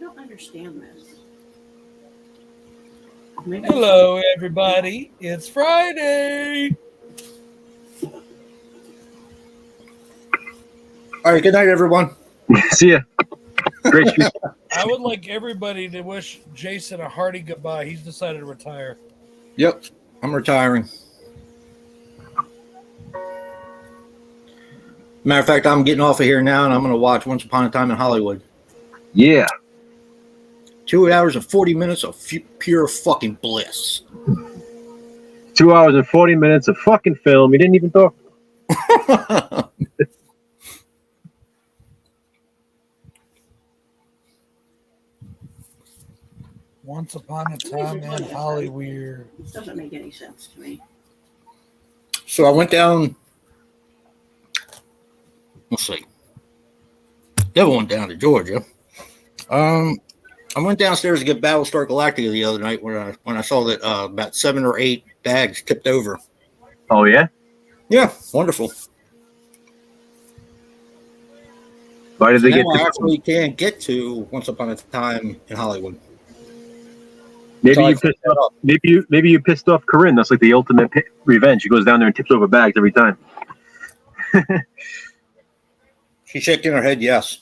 don't understand this. Hello, everybody. It's Friday. All right, good night, everyone. See ya. Great streak. I would like everybody to wish Jason a hearty goodbye. He's decided to retire. Yep, I'm retiring. Matter of fact, I'm getting off of here now, and I'm going to watch Once Upon a Time in Hollywood. Yeah. 2 hours and 40 minutes of pure fucking bliss. 2 hours and 40 minutes of fucking film. You didn't even talk. Once Upon a Time in Hollywood. This doesn't make any sense to me. So I went down. Let's see. Never went down to Georgia. I went downstairs to get Battlestar Galactica the other night when I saw that about 7 or 8 bags tipped over. Oh, yeah? Yeah, wonderful. Why did they get now I tipped actually can't get to Once Upon a Time in Hollywood. Maybe So you pissed off. Maybe you pissed off Corinne. That's like the ultimate revenge. She goes down there and tips over bags every time. She shaking her head, yes.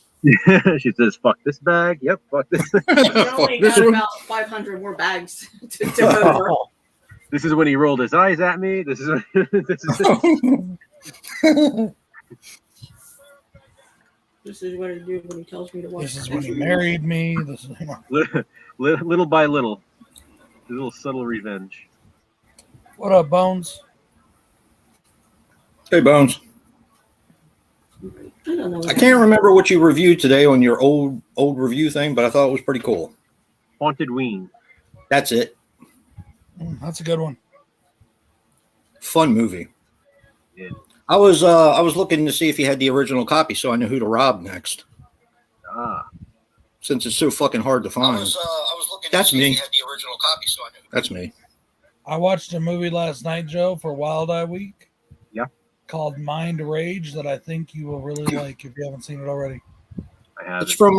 She says, "Fuck this bag." Yep, fuck this. We only got about 500 more bags to tip over. This is when he rolled his eyes at me. This is. This is what I do when he tells me to watch. This is when he married me. This is Little by little, a little subtle revenge. What up, Bones? Hey, Bones. I don't know. I can't remember what you reviewed today on your old review thing, but I thought it was pretty cool. Haunted Ween. That's it. That's a good one. Fun movie. Yeah. I was looking to see if you had the original copy, so I knew who to rob next. Since it's so fucking hard to find. I was looking. That's me. If you had the original copy, so I knew. That's me. I watched a movie last night, Joe, for Wild Eye Week. Yeah. Called Mind Rage that I think you will really like if you haven't seen it already. I have. It's from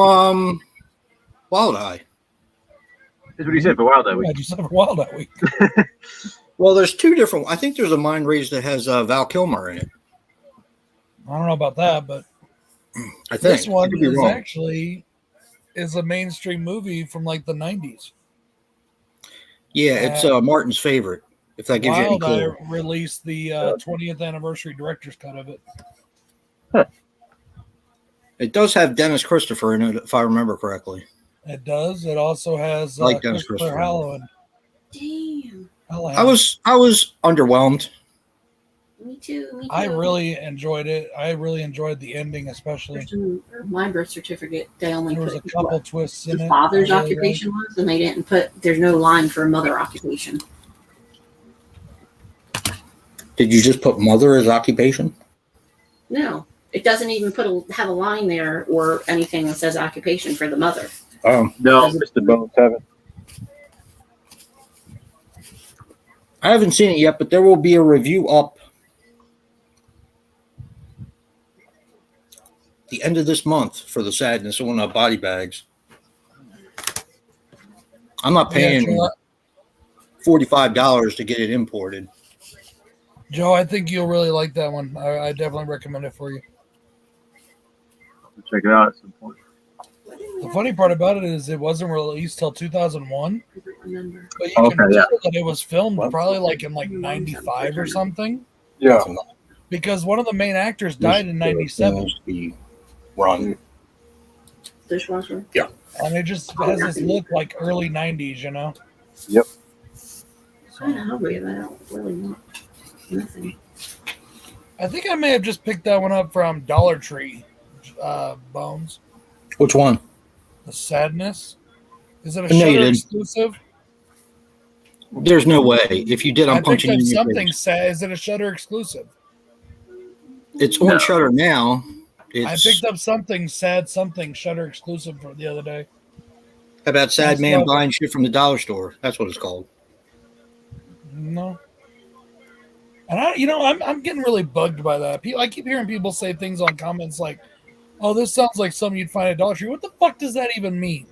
Wild Eye. That's what he said for Wild Eye Yeah, Week. you said for Wild Eye Week. Well, there's two different. I think there's a Mind Rage that has Val Kilmer in it. I don't know about that, but I think this one I could be is wrong. actually a mainstream movie from like the 90s. Yeah, it's Martin's favorite. If that gives Wild you any Eye clue. released the 20th anniversary director's cut of it. It does have Dennis Christopher in it, if I remember correctly. It does. It also has I like Dennis Christopher Christopher. Halloran. Damn. I was underwhelmed. Me too. I really enjoyed it. I really enjoyed the ending, especially. My birth certificate, they only There was a put couple what twists the in it. father's I really occupation was, and they didn't put. There's no line for mother occupation. Did you just put mother as occupation? No, it doesn't even have a line there or anything that says occupation for the mother. No, Mr. Bones haven't. I haven't seen it yet, but there will be a review up the end of this month for the Sadness on body bags. I'm not paying $45 to get it imported. Joe, I think you'll really like that one. I definitely recommend it for you. I'll check it out at some point. The funny part about it is it wasn't released till 2001. I don't remember. But you can tell that it was filmed probably like in like 95 or something. Yeah. Because one of the main actors died in 97. Run. Dishwasher. Yeah. And it just has this look like early 90s, you know? Yep. I'm hungry, but I don't really want nothing. I think I may have just picked that one up from Dollar Tree, Bones. Which one? The Sadness. Is it a No, you Shudder didn't. exclusive? There's no way. If you did, I'm I punching picked you up in your something face. sad. Is it a Shudder exclusive? It's on Shutter now. I picked up something sad, something Shudder exclusive for the other day. How about Sad Man buying shit from the dollar store? That's what it's called. No. And I'm getting really bugged by that. I keep hearing people say things on comments like, "Oh, this sounds like something you'd find at Dollar Tree." What the fuck does that even mean?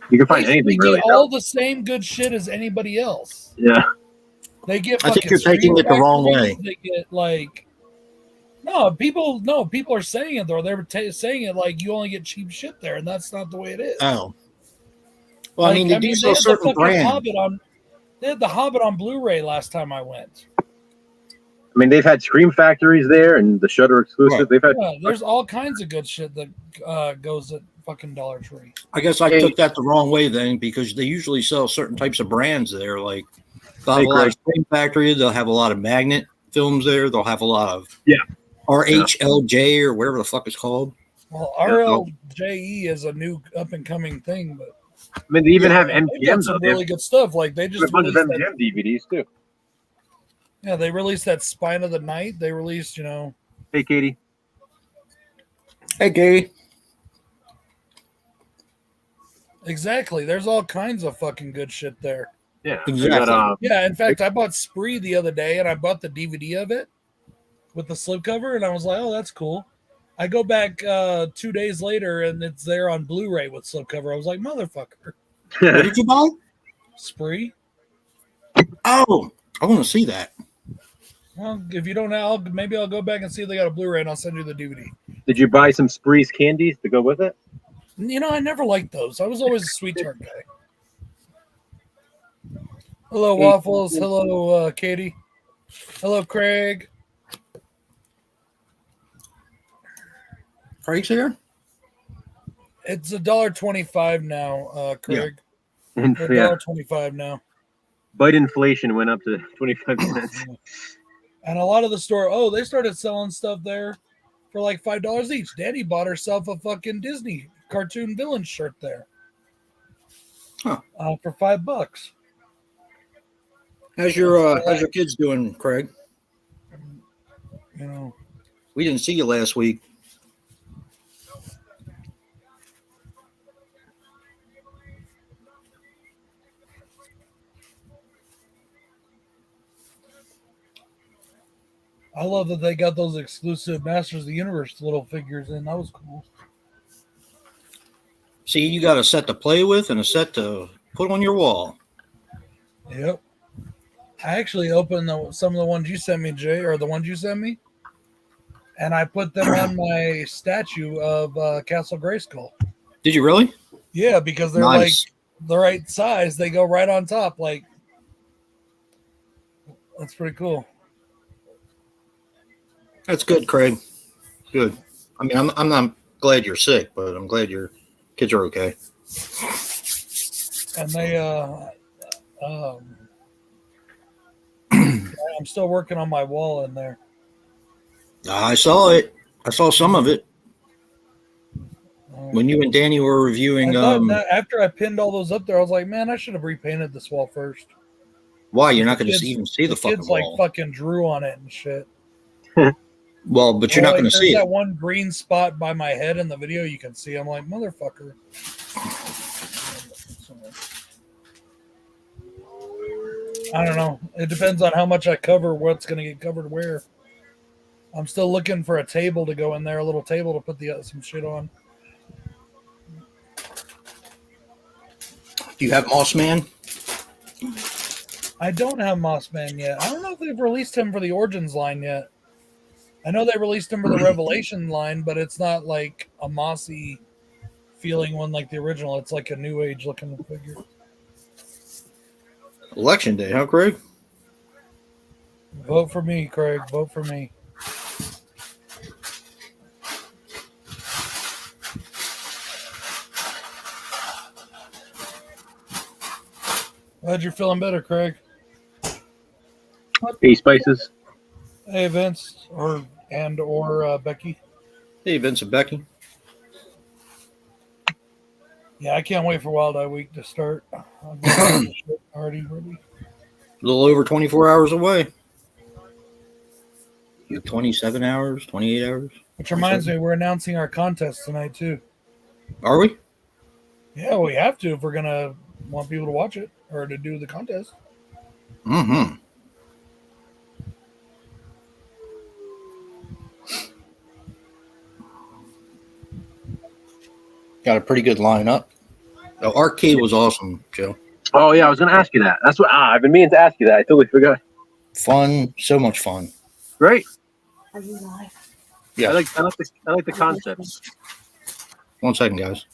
You can find They anything get really. all the same good shit as anybody else. Yeah. They get. I think fucking you're taking Scream it the wrong Factories, way. They get like. No, people are saying it though. They're saying it like you only get cheap shit there, and that's not the way it is. Oh. Well, I mean, they do they sell had the certain fucking brands. Hobbit on. They had the Hobbit on Blu-ray last time I went. I mean, they've had Scream Factories there and the Shudder exclusive. Right. They've had. Yeah, there's all kinds of good shit that goes at fucking Dollar Tree. I guess I Hey. took that the wrong way then, because they usually sell certain types of brands there. Like they'll have Hey, a lot Craig. of Screen Factory. They'll have a lot of Magnet films there. They'll have a lot of Yeah. RHLJ or whatever the fuck it's called. Well, Yeah. RLJE is a new up and coming thing, but I mean, they even have they've got MGM. some Though. They have really good stuff. Like they a just bunch of released that, MGM DVDs too. yeah, they released that Spine of the Night. They released, Hey, Katie. Hey, Gary. exactly. There's all kinds of fucking good shit there. Yeah. Exactly. They got, Yeah, in fact, I bought Spree the other day, and I bought the DVD of it with the slipcover, and I was like, "Oh, that's cool." I go back 2 days later, and it's there on Blu-ray with slipcover. I was like, "Motherfucker, What did you buy? Spree." Oh, I want to see that. Well, if you don't know, maybe I'll go back and see if they got a Blu-ray, and I'll send you the DVD. did you buy some Spree's candies to go with it? I never liked those. I was always a sweet tart guy. Hello, Waffles. Hello, Katie. Hello, Craig. Craig's here? It's $1.25 now, Craig. And It's yeah, $1.25 now. bite inflation went up to 25 cents. And a lot of the store, they started selling stuff there for like $5 each. Daddy bought herself a fucking Disney cartoon villain shirt there. Huh. For $5. How's your kids doing, Craig? We didn't see you last week. I love that they got those exclusive Masters of the Universe little figures in. That was cool. See, you got a set to play with and a set to put on your wall. Yep. I actually opened some of the ones you sent me, Jay, or the ones you sent me, and I put them on my statue of Castle Grayskull. Did you really? Yeah, because they're Nice. like the right size. They go right on top. Like, that's pretty cool. That's good, Craig. Good. I mean, I'm not glad you're sick, but I'm glad your kids are okay. And they, I'm still working on my wall in there. I saw it. I saw some of it when you and Danny were reviewing. After I pinned all those up there, I was like, man, I should have repainted this wall first. Why you're not going to even see the fucking kids wall? Like fucking drew on it and shit. Well, but you're not going to see that it. one green spot by my head in the video you can see. I'm like, motherfucker. I don't know. It depends on how much I cover, what's going to get covered where. I'm still looking for a table to go in there, a little table to put some shit on. Do you have Moss Man? I don't have Moss Man yet. I don't know if they've released him for the Origins line yet. I know they released him for the Revelation line, but it's not like a mossy feeling one like the original. It's like a new age looking figure. Election day, huh, Craig? Vote for me, Craig. Vote for me. Glad you're feeling better, Craig. Hey, Spices. Hey, Vince, or Becky. Hey, Vince and Becky. Yeah, I can't wait for Wild Eye Week to start. I've got shit already ready. A little over 24 hours away. You have 27 hours, 28 hours. Which reminds me, we're announcing our contest tonight, too. Are we? Yeah, we have to if we're going to want people to watch it or to do the contest. Mm-hmm. Got a pretty good lineup. The arcade was awesome, Joe. Oh yeah, I was going to ask you that. That's what I've been meaning to ask you that. I totally forgot. Fun, so much fun. Right? Are you live? Yeah. I like the concept. 1 second, guys.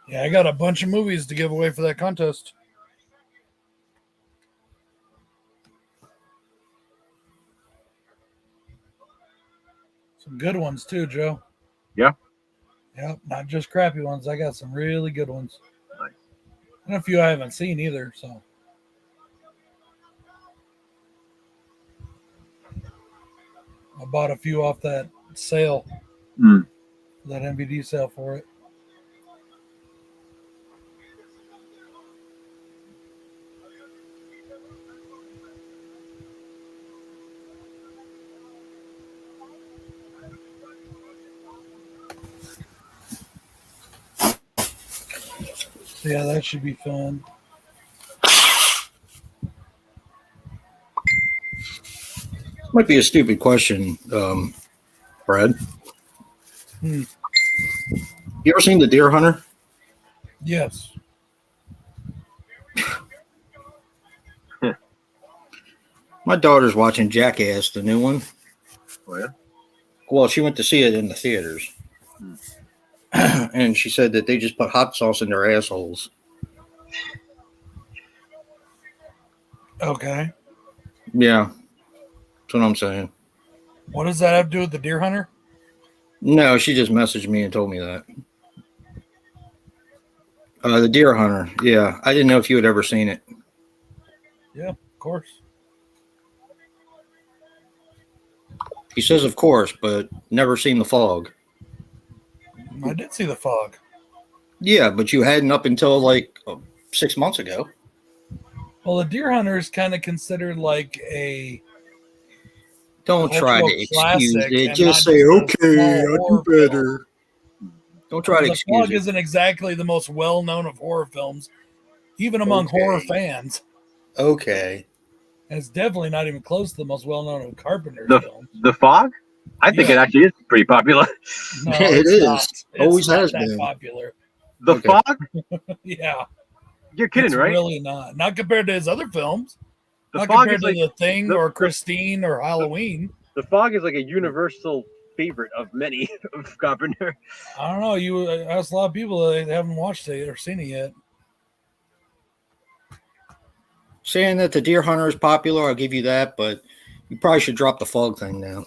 Yeah, I got a bunch of movies to give away for that contest. Some good ones too, Joe. Yeah. Yep, not just crappy ones. I got some really good ones. Nice. And a few I haven't seen either. So I bought a few off that sale, that MVD sale for it. So yeah, that should be fun. Might be a stupid question, Brad. You ever seen The Deer Hunter? Yes. My daughter's watching Jackass, the new one. Oh yeah. Well, she went to see it in the theaters. And she said that they just put hot sauce in their assholes. Okay. Yeah. That's what I'm saying. What does that have to do with the Deer Hunter? No, she just messaged me and told me that. The Deer Hunter. Yeah. I didn't know if you had ever seen it. Yeah, of course. He says, of course, but never seen The Fog. I did see The Fog. Yeah, but you hadn't up until like 6 months ago. Well, the Deer Hunter is kind of considered like a Don't try to excuse classic it. and Just not say, just a okay, small I'll do horror better. Don't try to The excuse Fog it. isn't exactly the most well-known of horror films, even among horror fans. Okay. And it's definitely not even close to the most well-known of Carpenter's The films. The Fog? I think it actually is pretty popular. No, It it's is. not. It's Always not has that been. popular. The Okay. Fog? Yeah. You're kidding, It's right? really not. Not compared to his other films. The Not Fog compared is to like The Thing the- or Christine or Halloween. The Fog is like a universal favorite of many of Carpenter. I don't know. You asked a lot of people that haven't watched it or seen it yet. Saying that The Deer Hunter is popular, I'll give you that, but you probably should drop the Fog thing now.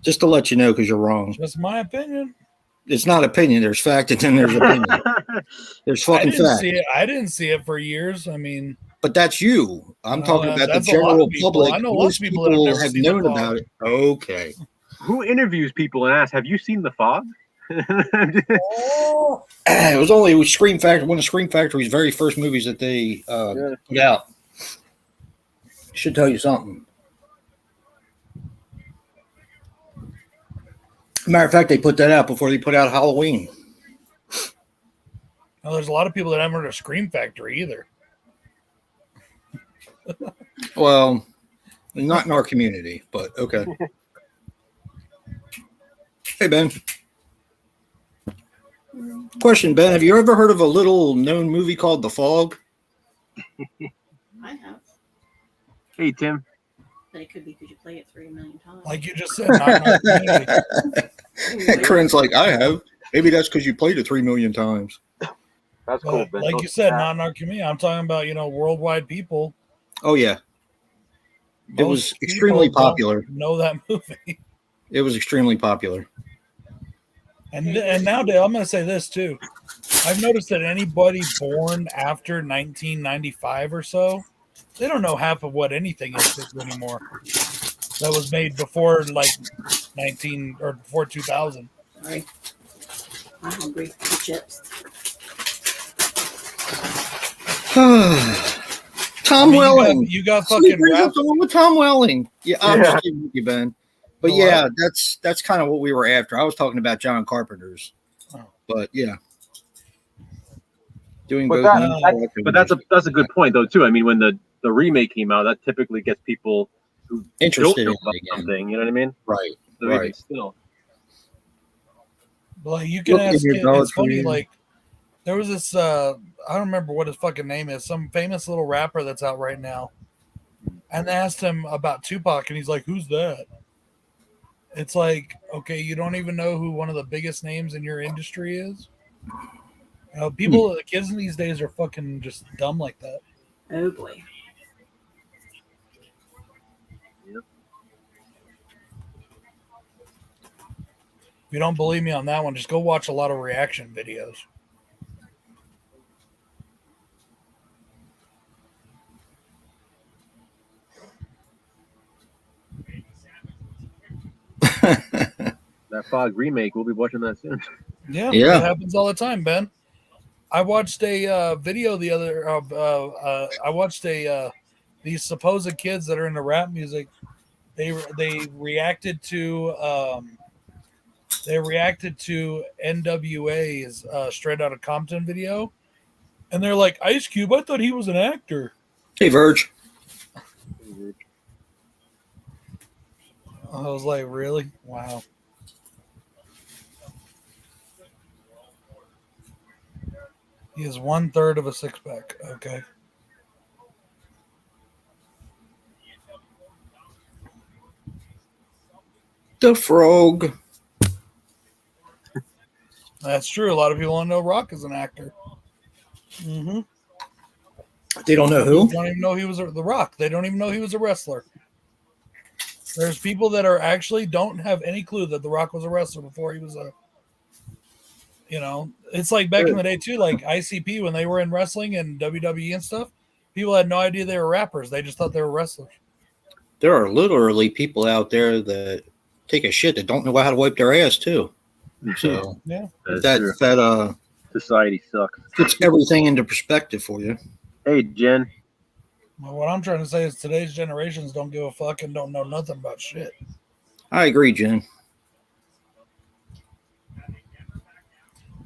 Just to let you know, because you're wrong. Just my opinion. It's not opinion. There's fact, and then there's opinion. There's fucking fact. I didn't see it for years. I mean, But that's you. I'm talking about the that's a lot of general people. public. I know lots Most of people that have never have seen The known Fog. about it. Okay. Who interviews people and asks, "Have you seen The Fog?" It was only Scream Factory, one of Scream Factory's very first movies that they put out. Should tell you something. Matter of fact, they put that out before they put out Halloween. Now, there's a lot of people that haven't heard of Scream Factory either. Well, not in our community, but okay. Hey, Ben. Question, Ben. Have you ever heard of a little known movie called The Fog? I have. Hey, Tim. But it could be because you play it 3 million times. Like you just said, not in our community. Corinne's like, I have. Maybe that's because you played it 3 million times. That's But like you said, not in our community. I'm talking about, worldwide people. Oh, yeah. It was Most extremely people don't popular. Know that movie. It was extremely popular. And nowadays, I'm going to say this too. I've noticed that anybody born after 1995 or so, they don't know half of what anything is anymore. That was made before like 19 or before 2000. Sorry. I'm hungry for chips. Tom Welling. You got Somebody fucking brings up rap. the one with Tom Welling. Yeah, I'm Yeah. just kidding with you, Ben. But Oh, yeah, that's kind of what we were after. I was talking about John Carpenter's. Oh. But yeah. Doing But both. that's a good point though too. I mean, when the the remake came out, that typically gets people who Interested don't know in about it again. something. You know what I mean? Right. So even Right. still, Like you can Look in ask. your Dollar It's funny. Tree. Like there was this. I don't remember what his fucking name is. Some famous little rapper that's out right now. And they asked him about Tupac, and he's like, "Who's that?" It's like, okay, you don't even know who one of the biggest names in your industry is. People, the kids these days are fucking just dumb like that. Oh boy. If you don't believe me on that one, just go watch a lot of reaction videos. that Fog remake, we'll be watching that soon. Yeah, Yeah. that happens all the time, Ben. I watched a video the other of. I watched these supposed kids that are into rap music. They reacted to NWA's Straight Outta Compton video, and they're like, Ice Cube, I thought he was an actor. Hey, Verge. I was like, really? Wow. He is 1/3 of a six pack. Okay. The Frog. That's true. A lot of people don't know Rock is an actor. Mm-hmm. They don't know who? Don't even know he was The Rock. They don't even know he was a wrestler. There's people that are actually don't have any clue that The Rock was a wrestler before he was a. You know, it's like back in the day too, like ICP when they were in wrestling and WWE and stuff. People had no idea they were rappers. They just thought they were wrestlers. There are literally people out there that take a shit that don't know how to wipe their ass too. So Yeah, that Society sucks. puts everything into perspective for you. Hey, Jen. well, what I'm trying to say is today's generations don't give a fuck and don't know nothing about shit. I agree, Jen.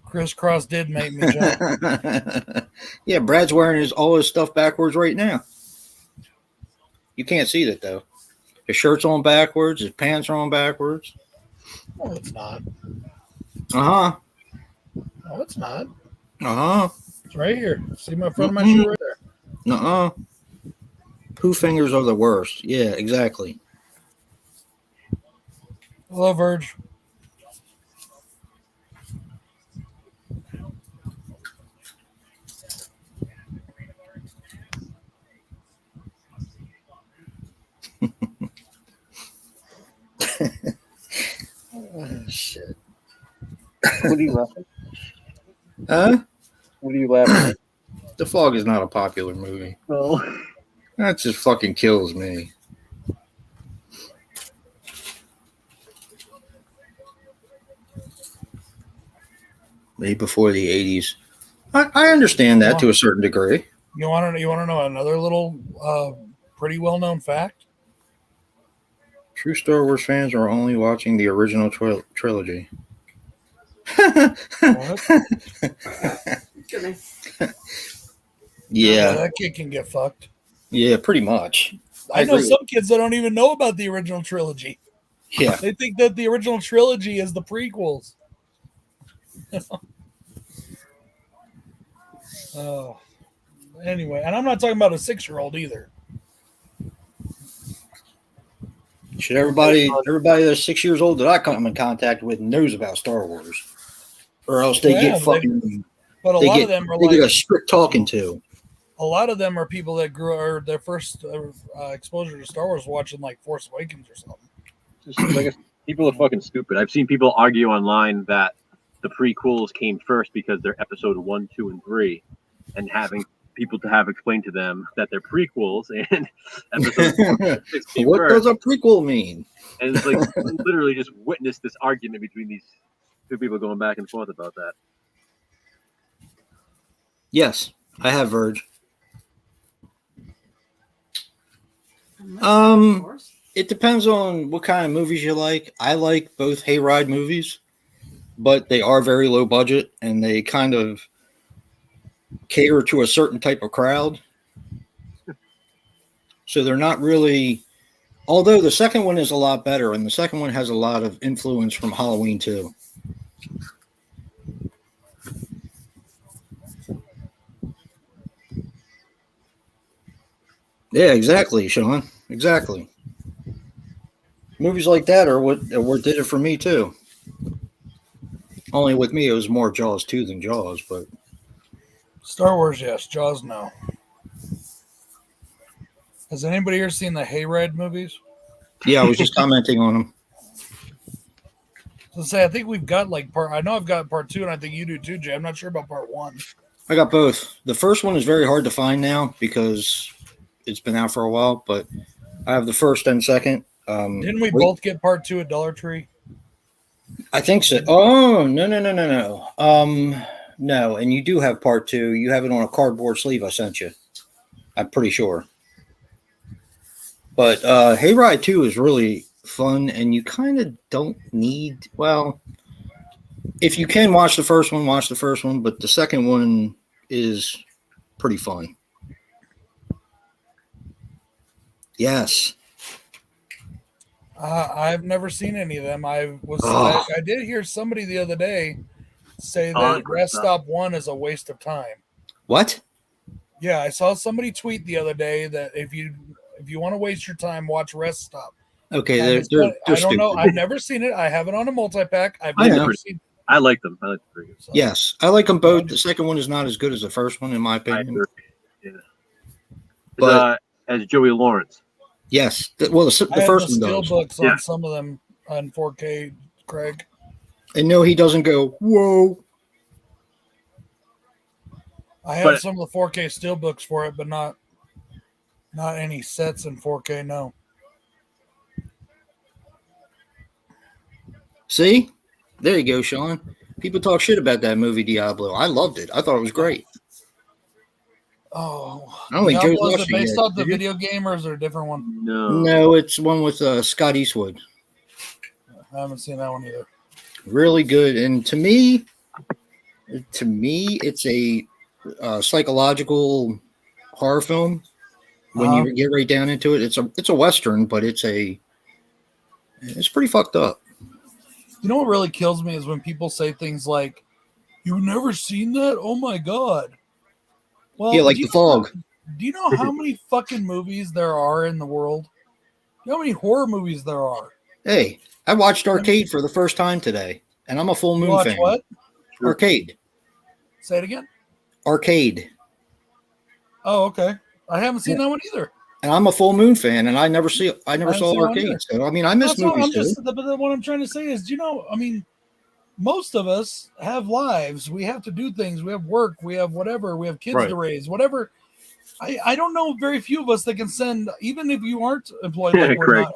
Crisscross did make me jump. Yeah, Brad's wearing all his stuff backwards right now. You can't see that though. His shirt's on backwards. His pants are on backwards. No, it's not. Uh huh. No, it's not. Uh huh. It's right here. See my front of my shoe right there. Uh uh. Pooh fingers are the worst. Yeah, exactly. Hello, Verge. Oh, shit. What are you laughing? Huh? What are you laughing at? The Fog is not a popular movie. Oh. That just fucking kills me. Maybe before the 80s. I understand that to a certain degree. You want to know another little pretty well known fact? True Star Wars fans are only watching the original trilogy. What? Goodness. Yeah. That kid can get fucked. Yeah, pretty much. I know agree. some kids that don't even know about the original trilogy. Yeah. They think that the original trilogy is the prequels. Oh. Anyway, and I'm not talking about a 6-year-old either. Should everybody that's 6 years old that I come in contact with knows about Star Wars, or else they get fucking. But a they lot get, of them are they get a like strict talking to. a lot of them are people that grew or their first exposure to Star Wars watching like Force Awakens or something. Just, I guess people are fucking stupid. I've seen people argue online that the prequels came first because they're episode 1, 2, and 3, and having people to have explained to them that they're prequels and episode 6 came What first. does a prequel mean? And it's like literally just witnessed this argument between these two people going back and forth about that. Yes, I have Verge. It depends on what kind of movies you like. I like both hayride movies, but they are very low budget and they kind of cater to a certain type of crowd. So they're not really. Although the second one is a lot better, and the second one has a lot of influence from Halloween too. Yeah, exactly, Sean. Exactly. Movies like that are what did it for me too. Only with me, it was more Jaws 2 than Jaws, but Star Wars, yes. Jaws, no. Has anybody here seen the Hayride movies? yeah, I was just commenting on them. So say, I think we've got like part. I know I've got part 2, and I think you do too, Jay. I'm not sure about part 1. I got both. The first one is very hard to find now because it's been out for a while, but I have the first and second. Didn't we both get part 2 at Dollar Tree? I think so. Oh, no. No, and you do have part 2. You have it on a cardboard sleeve I sent you. I'm pretty sure. But Hayride 2 is really fun, and you kind of don't need, well, if you can watch the first one, but the second one is pretty fun. Yes. I've never seen any of them. I did hear somebody the other day say that Rest Stop 1 is a waste of time. What? Yeah, I saw somebody tweet the other day that if you want to waste your time, watch Rest Stop. Okay, they're I don't know. stupid. I've never seen it. I have it on a multi-pack. I've I know. never seen. I like them. I like them pretty good. So. Yes, I like them both. The second one is not as good as the first one, in my I opinion. agree. Yeah. But As Joey Lawrence. yes, well, the I have first the one does. steelbooks on Yeah. some of them on 4K, Craig. And no, he doesn't go, whoa. I have some of the 4K steelbooks for it, but not any sets in 4K. No. See? There you go, Sean. People talk shit about that movie, Diablo. I loved it. I thought it was great. Oh, I don't think Joe's Diablo, is watched it it based yet, off the did you? video game, or is there a different one? No, it's one with Scott Eastwood. I haven't seen that one either. Really good. And to me, it's a psychological horror film. When you get right down into it, it's a Western, but it's pretty fucked up. You know what really kills me is when people say things like, "You've never seen that? Oh my god!" Well, Yeah, like The Fog. Do you know how many fucking movies there are in the world? You know how many horror movies there are? Hey, I watched Arcade for the first time today, and I'm a Full Moon Watch fan. what? Arcade. Say it again. Arcade. Oh, okay. I haven't seen that one either. And I'm a Full Moon fan, and I never saw Arcade. So I mean, I miss That's what movies too. but what I'm trying to say is, I mean, most of us have lives. We have to do things. We have work. We have whatever. We have kids to raise. Whatever. I don't know very few of us that can send, even if you aren't employed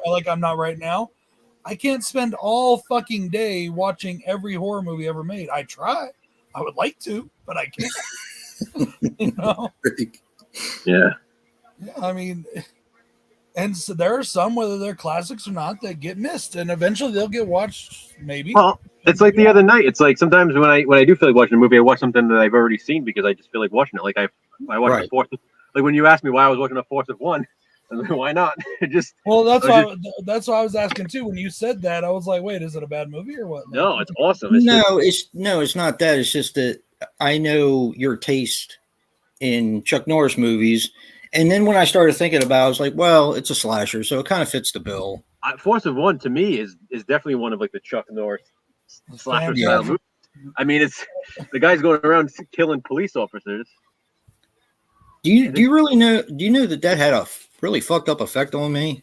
like I'm not right now. I can't spend all fucking day watching every horror movie ever made. I try. I would like to, but I can't. Yeah. I mean, and so there are some, whether they're classics or not, that get missed, and eventually they'll get watched. Maybe. Well, it's like the other night. It's like sometimes when I do feel like watching a movie, I watch something that I've already seen because I just feel like watching it. Like I watched The Force. Like when you asked me why I was watching A Force of One, I was like, why not? That's why I was asking too. When you said that, I was like, wait, is it a bad movie or what? No, it's awesome. It's not that. It's just that I know your taste in Chuck Norris movies. And then when I started thinking about it, I was like, well, it's a slasher, so it kind of fits the bill. Force of One to me is definitely one of like the Chuck Norris slasher style movies. I mean, it's the guy's going around killing police officers. Do you really know? Do you know that had a really fucked up effect on me?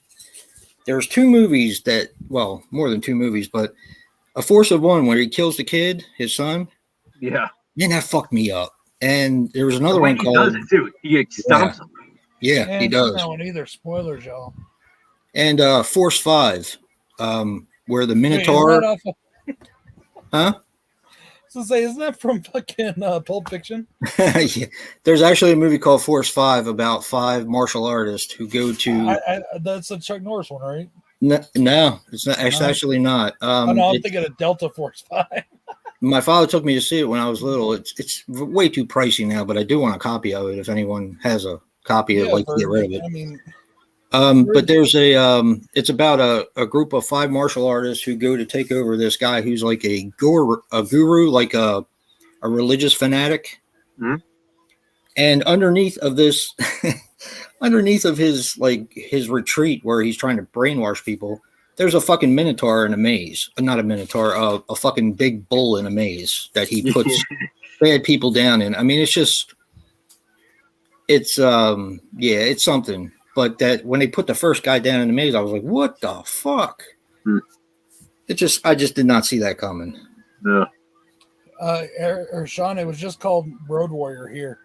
There's two movies more than two movies, but A Force of One where he kills the kid, his son. Yeah. Man, that fucked me up. And there was another one called. He does it too. He stomps him. Yeah, he does. That one either. Spoilers, y'all. And Force 5, where the Minotaur. Huh? So say, isn't that from fucking Pulp Fiction? Yeah. There's actually a movie called Force 5 about 5 martial artists who go to. That's a Chuck Norris one, right? No, it's not. It's actually not. I'm thinking of Delta Force 5. My father took me to see it when I was little. It's way too pricey now, but I do want a copy of it if anyone has a copy of it, like to get rid of it. I mean, But there's it's about a group of 5 martial artists who go to take over this guy who's like a guru, like a religious fanatic. Mm-hmm. And underneath of this, underneath of his retreat where he's trying to brainwash people, there's a fucking minotaur in a maze. Not a minotaur, a fucking big bull in a maze that he puts bad people down in. I mean, it's something. But that when they put the first guy down in the maze, I was like, what the fuck? I just did not see that coming. Yeah. Sean, it was just called Road Warrior here.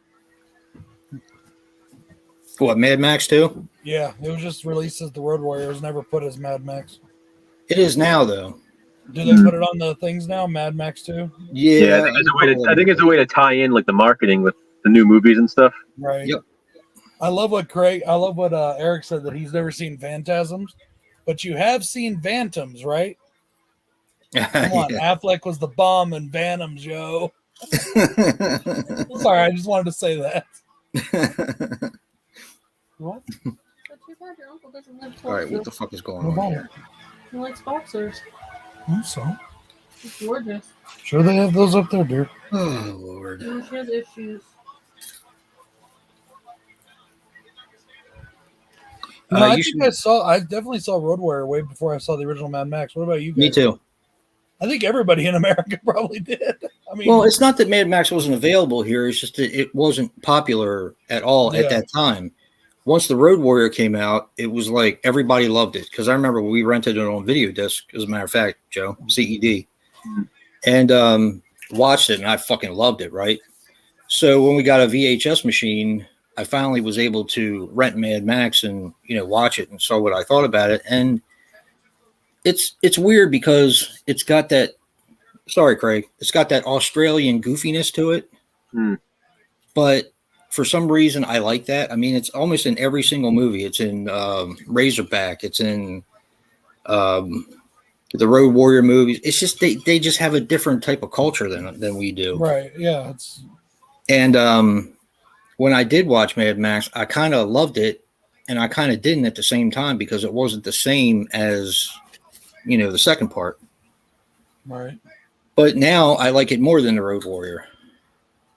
What, Mad Max 2? Yeah, it was just released as the Road Warrior. It was never put as Mad Max. It is now, though. Do they put it on the things now, Mad Max 2? Yeah. I think it's a way to tie in like the marketing with the new movies and stuff. Right. Yep. I love what Eric said, that he's never seen Phantasms, but you have seen Phantoms, right? Come on, Affleck was the bomb in Phantoms, yo. Sorry, I just wanted to say that. What? But too bad your uncle doesn't live All right, what the fuck is going on here? He likes boxers. So It's gorgeous. sure they have those up there, dear. Oh, Lord. No, she has issues. No, I definitely saw Road Warrior way before I saw the original Mad Max. What about you guys? Me too. I think everybody in America probably did. I mean, Well, it's not that Mad Max wasn't available here. It's just that it wasn't popular at all at that time. Once the Road Warrior came out, it was like everybody loved it. Because I remember we rented it on video disc, as a matter of fact, Joe, CED. And watched it, and I fucking loved it, right? So when we got a VHS machine, I finally was able to rent Mad Max and, watch it and saw what I thought about it. And it's weird because it's got that, sorry, Craig, it's got that Australian goofiness to it. But for some reason, I like that. I mean, it's almost in every single movie. It's in Razorback. It's in the Road Warrior movies. It's just they just have a different type of culture than we do. right? Yeah, And when I did watch Mad Max, I kind of loved it, and I kind of didn't at the same time because it wasn't the same as, the second part. right. But now I like it more than the Road Warrior.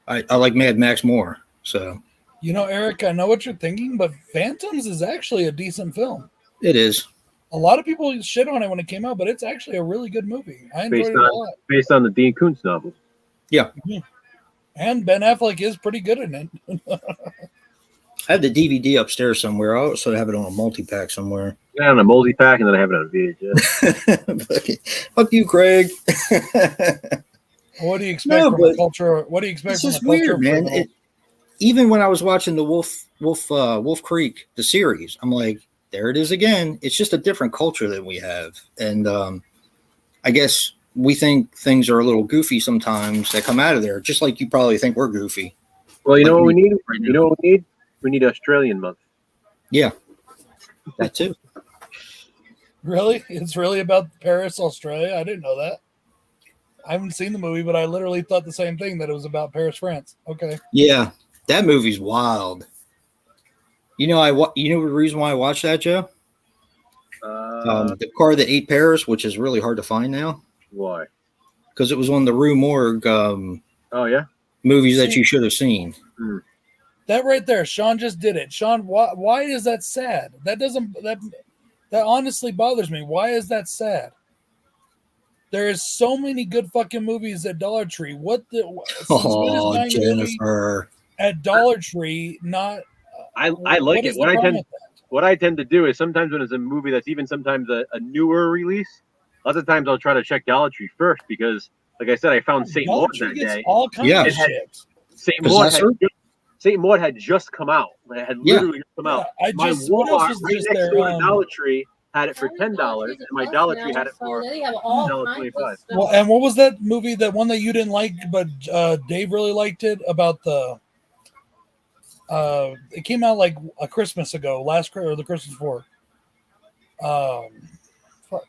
I like Mad Max more. So Eric, I know what you're thinking, but Phantoms is actually a decent film. it is. A lot of people shit on it when it came out, but it's actually a really good movie. I enjoyed it a lot. Based on the Dean Koontz novel. Yeah. And Ben Affleck is pretty good in it. I have the DVD upstairs somewhere. I also have it on a multi-pack somewhere. Yeah, on a multi-pack, and then I have it on VHS. Fuck you, Craig. What do you expect from a culture? What do you expect It's from just a culture? weird, man. Even when I was watching the Wolf Creek, the series, I'm like, there it is again. It's just a different culture that we have. And I guess we think things are a little goofy sometimes that come out of there, just like you probably think we're goofy. Well, you know what we need? Right You know what we need? We need Australian month. Yeah, that too. Really? It's really about Paris, Australia? I didn't know that. I haven't seen the movie, but I literally thought the same thing, that it was about Paris, France. Okay. Yeah, that movie's wild. You know the reason why I watched that, Joe? The Car That Ate Paris, which is really hard to find now. Why? Because it was on the Rue Morgue Oh, yeah? movies that you should have seen. That right there, Sean just did it. Sean, why is that sad? That honestly bothers me. Why is that sad? There is so many good fucking movies at Dollar Tree. When is Jennifer. at Dollar Tree not? I like it. What I tend to do is sometimes when it's a movie that's even sometimes a newer release, lots of times I'll try to check Dollar Tree first because, like I said, I found St. Maud that day. All kinds of shit. St. Maud had just come out. It had literally just come out. My Walmart right next to the Dollar Tree had it for $10, and my Dollar Tree had it for $1.25. Well, and what was that movie? That one that you didn't like, but Dave really liked it, about the. It came out like a Christmas ago, or the Christmas before. Fuck.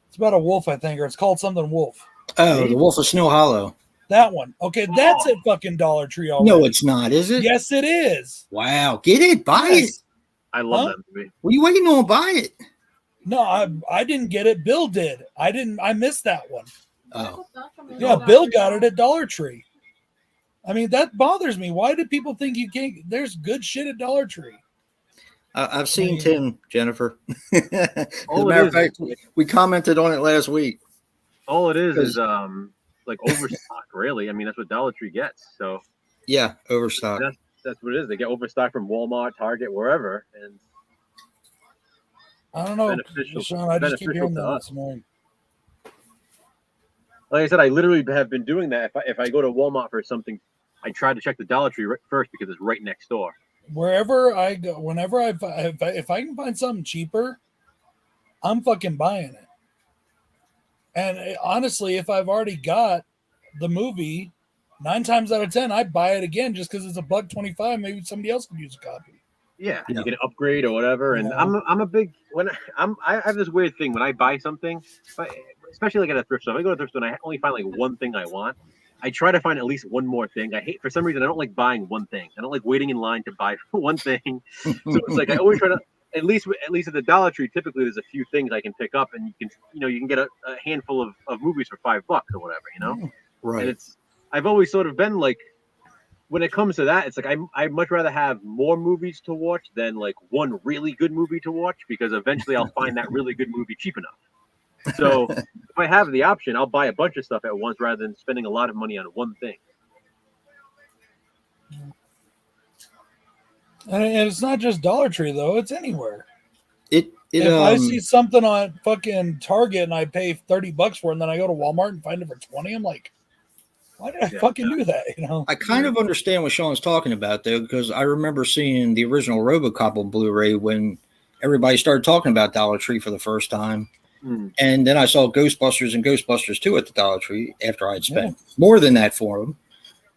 It's about a wolf, I think, or it's called something wolf. Oh, The Wolf of Snow Hollow. That one. Okay, that's at fucking Dollar Tree already. No, it's not, is it? Yes, it is. Wow. Get it. Buy it. I love Huh? that movie. What are you waiting on? Buy it. No, I didn't get it. Bill did. I missed that one. Oh, Yeah, Bill got it at Dollar Tree. I mean, that bothers me. Why do people think you can't? There's good shit at Dollar Tree. I've seen Tim, Jennifer. As a All it matter of is fact, we commented on it last week. All it is like overstock, really. I mean, that's what Dollar Tree gets. So Yeah, overstock. that's what it is. They get overstock from Walmart, Target, wherever, and I don't know, beneficial- Sean. I just keep beneficial hearing to that us. this morning. like I said, I literally have been doing that. If I go to Walmart for something, I try to check the Dollar Tree first because it's right next door. Wherever I go, whenever if I can find something cheaper, I'm fucking buying it. And honestly, if I've already got the movie, 9 times out of 10, I buy it again just because it's $1.25. Maybe somebody else could use a copy. Yeah, Yeah. you can upgrade or whatever. And Yeah. I'm a big I have this weird thing when I buy something, especially like at a thrift store. If I go to a thrift store and I only find like one thing I want, I try to find at least one more thing. I hate, for some reason, I don't like buying one thing. I don't like waiting in line to buy one thing. So it's like I always try to at least at the Dollar Tree. Typically, there's a few things I can pick up, and you can get a handful of movies for $5 or whatever. And Right. I've always sort of been like, when it comes to that, it's like I'd much rather have more movies to watch than like one really good movie to watch, because eventually I'll find that really good movie cheap enough. So if I have the option, I'll buy a bunch of stuff at once rather than spending a lot of money on one thing. And it's not just Dollar Tree though; it's anywhere. If I see something on fucking Target and I pay $30 for it, and then I go to Walmart and find it for 20, I'm like, why did I fucking do that? You know? I kind of understand what Sean's talking about, though, because I remember seeing the original RoboCop on Blu-ray when everybody started talking about Dollar Tree for the first time. And then I saw Ghostbusters and Ghostbusters 2 at the Dollar Tree after I'd spent more than that for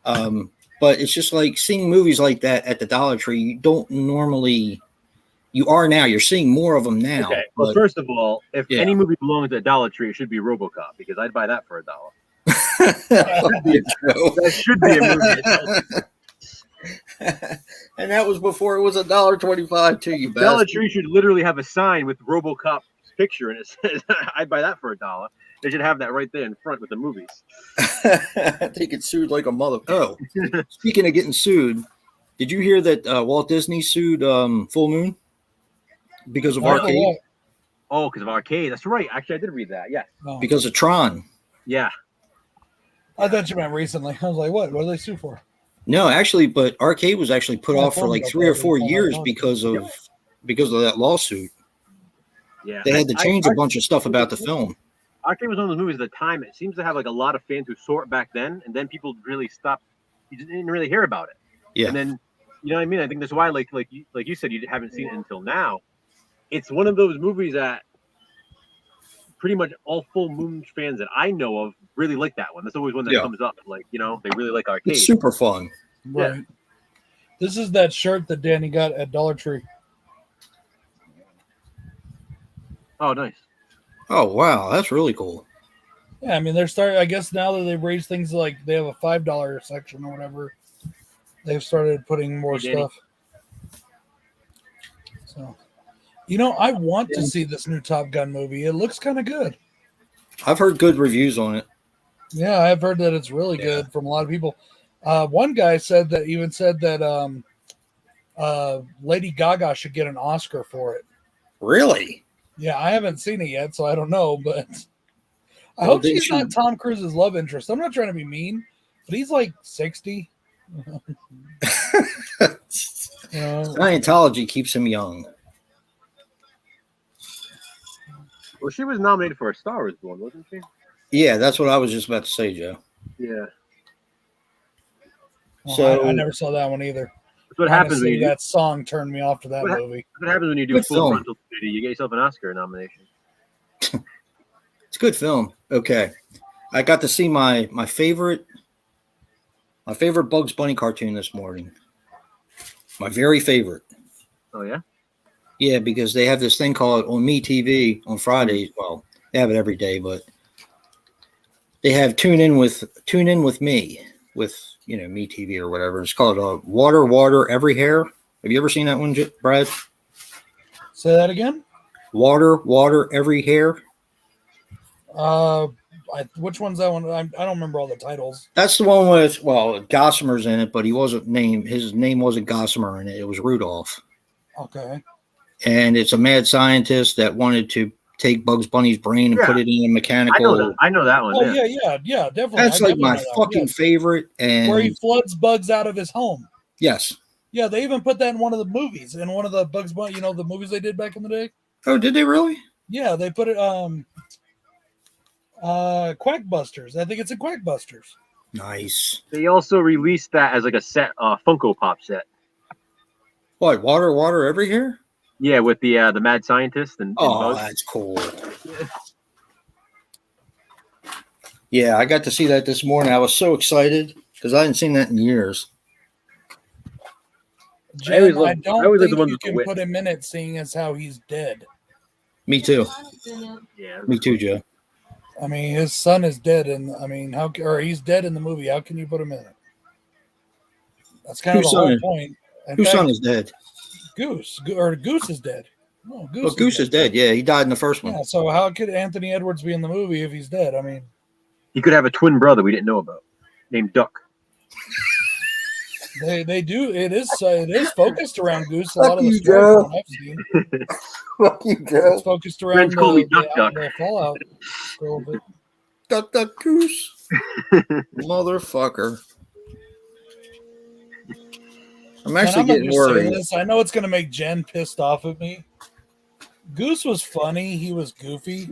them. But it's just like seeing movies like that at the Dollar Tree. You don't normally, you are now. You're seeing more of them now. Okay. Well, first of all, if Yeah. any movie belongs at Dollar Tree, it should be RoboCop, because I'd buy that for $1. That should be a movie. And that was before it was $1.25 to you. Dollar bastard. Tree should literally have a sign with RoboCop's picture, and it says, "I'd buy that for $1." They should have that right there in front with the movies. They get sued like a mother. Oh, speaking of getting sued, did you hear that Walt Disney sued Full Moon because of Arcade? Oh, because of Arcade. That's right. Actually, I did read that. Yes. Oh. Because of Tron. Yeah. I thought you meant recently. I was like, what? What did they sue for? No, actually, but Arcade was actually put off for like 3 or 4 years Yeah. because of that lawsuit. Yeah. They had to change a bunch of stuff about the film. Arcade was one of those movies at the time. It seems to have like a lot of fans who saw it back then, and then people really stopped. You didn't really hear about it. Yeah. And then, you know what I mean? I think that's why, like you said, you haven't seen it until now. It's one of those movies that pretty much all Full Moon fans that I know of really like that one. That's always one that comes up. Like, you know, they really like Arcade. It's super fun. Right. Yeah. This is that shirt that Danny got at Dollar Tree. Oh, nice. Oh, wow. That's really cool. Yeah, I mean, they're starting. I guess now that they've raised things, like they have a $5 section or whatever, they've started putting more Hey, Danny. stuff. So, you know, I want to see this new Top Gun movie. It looks kind of good. I've heard good reviews on it. Yeah, I've heard that it's really good from a lot of people. One guy said that Lady Gaga should get an Oscar for it. Really? Yeah, I haven't seen it yet, so I don't know, but I Well, hope they she's not should- Tom Cruise's love interest. I'm not trying to be mean, but he's like 60. You know? Scientology keeps him young. Well, she was nominated for A Star Is Born, wasn't she? Yeah, that's what I was just about to say, Joe. Yeah. Well, So- I never saw that one either. That's what happens Honestly, when you that song turned me off to that movie. That's what happens when you do Good full film. frontal nudity. You get yourself an Oscar nomination. It's a good film. Okay. I got to see my favorite Bugs Bunny cartoon this morning. My very favorite. Oh yeah. Yeah, because they have this thing called on Me TV on Fridays. Well, they have it every day, but they have Tune In with Me with Me TV or whatever. It's called Water Every Hair. Have you ever seen that one, Brad? Say that again. Water every hair. Which one's that one? I don't remember all the titles. That's the one with Gossamer's in it, but he wasn't named. His name wasn't Gossamer in it. It was Rudolph. Okay. And it's a mad scientist that wanted to take Bugs Bunny's brain and put it in a mechanical. I know that one. Oh yeah, definitely. That's like my fucking favorite. And where he floods Bugs out of his home. Yes. Yeah, they even put that in one of the movies, in one of the Bugs Bunny, the movies they did back in the day. Oh, did they really? Yeah, they put it. Quackbusters. I think it's in Quackbusters. Nice. They also released that as like a set, Funko Pop set. What? Water every hair? Yeah, with the mad scientist and Bugs. That's cool. Yeah, I got to see that this morning. I was so excited because I hadn't seen that in years. Jim, I don't think you can put him in it, seeing as how he's dead. Me too. Yeah. Me too, Joe. I mean, his son is dead, and he's dead in the movie. How can you put him in it? That's kind of the whole point. Whose son is dead? Goose is dead. No, Goose is dead. Yeah, he died in the first one. Yeah, so how could Anthony Edwards be in the movie if he's dead? I mean, he could have a twin brother we didn't know about, named Duck. They do. It is focused around Goose. A lot of the stories I've seen. Fuck you, Joe. It's focused around the Fallout a little bit. Duck Goose. Motherfucker. I'm actually getting worried. I know it's going to make Jen pissed off at me. Goose was funny. He was goofy.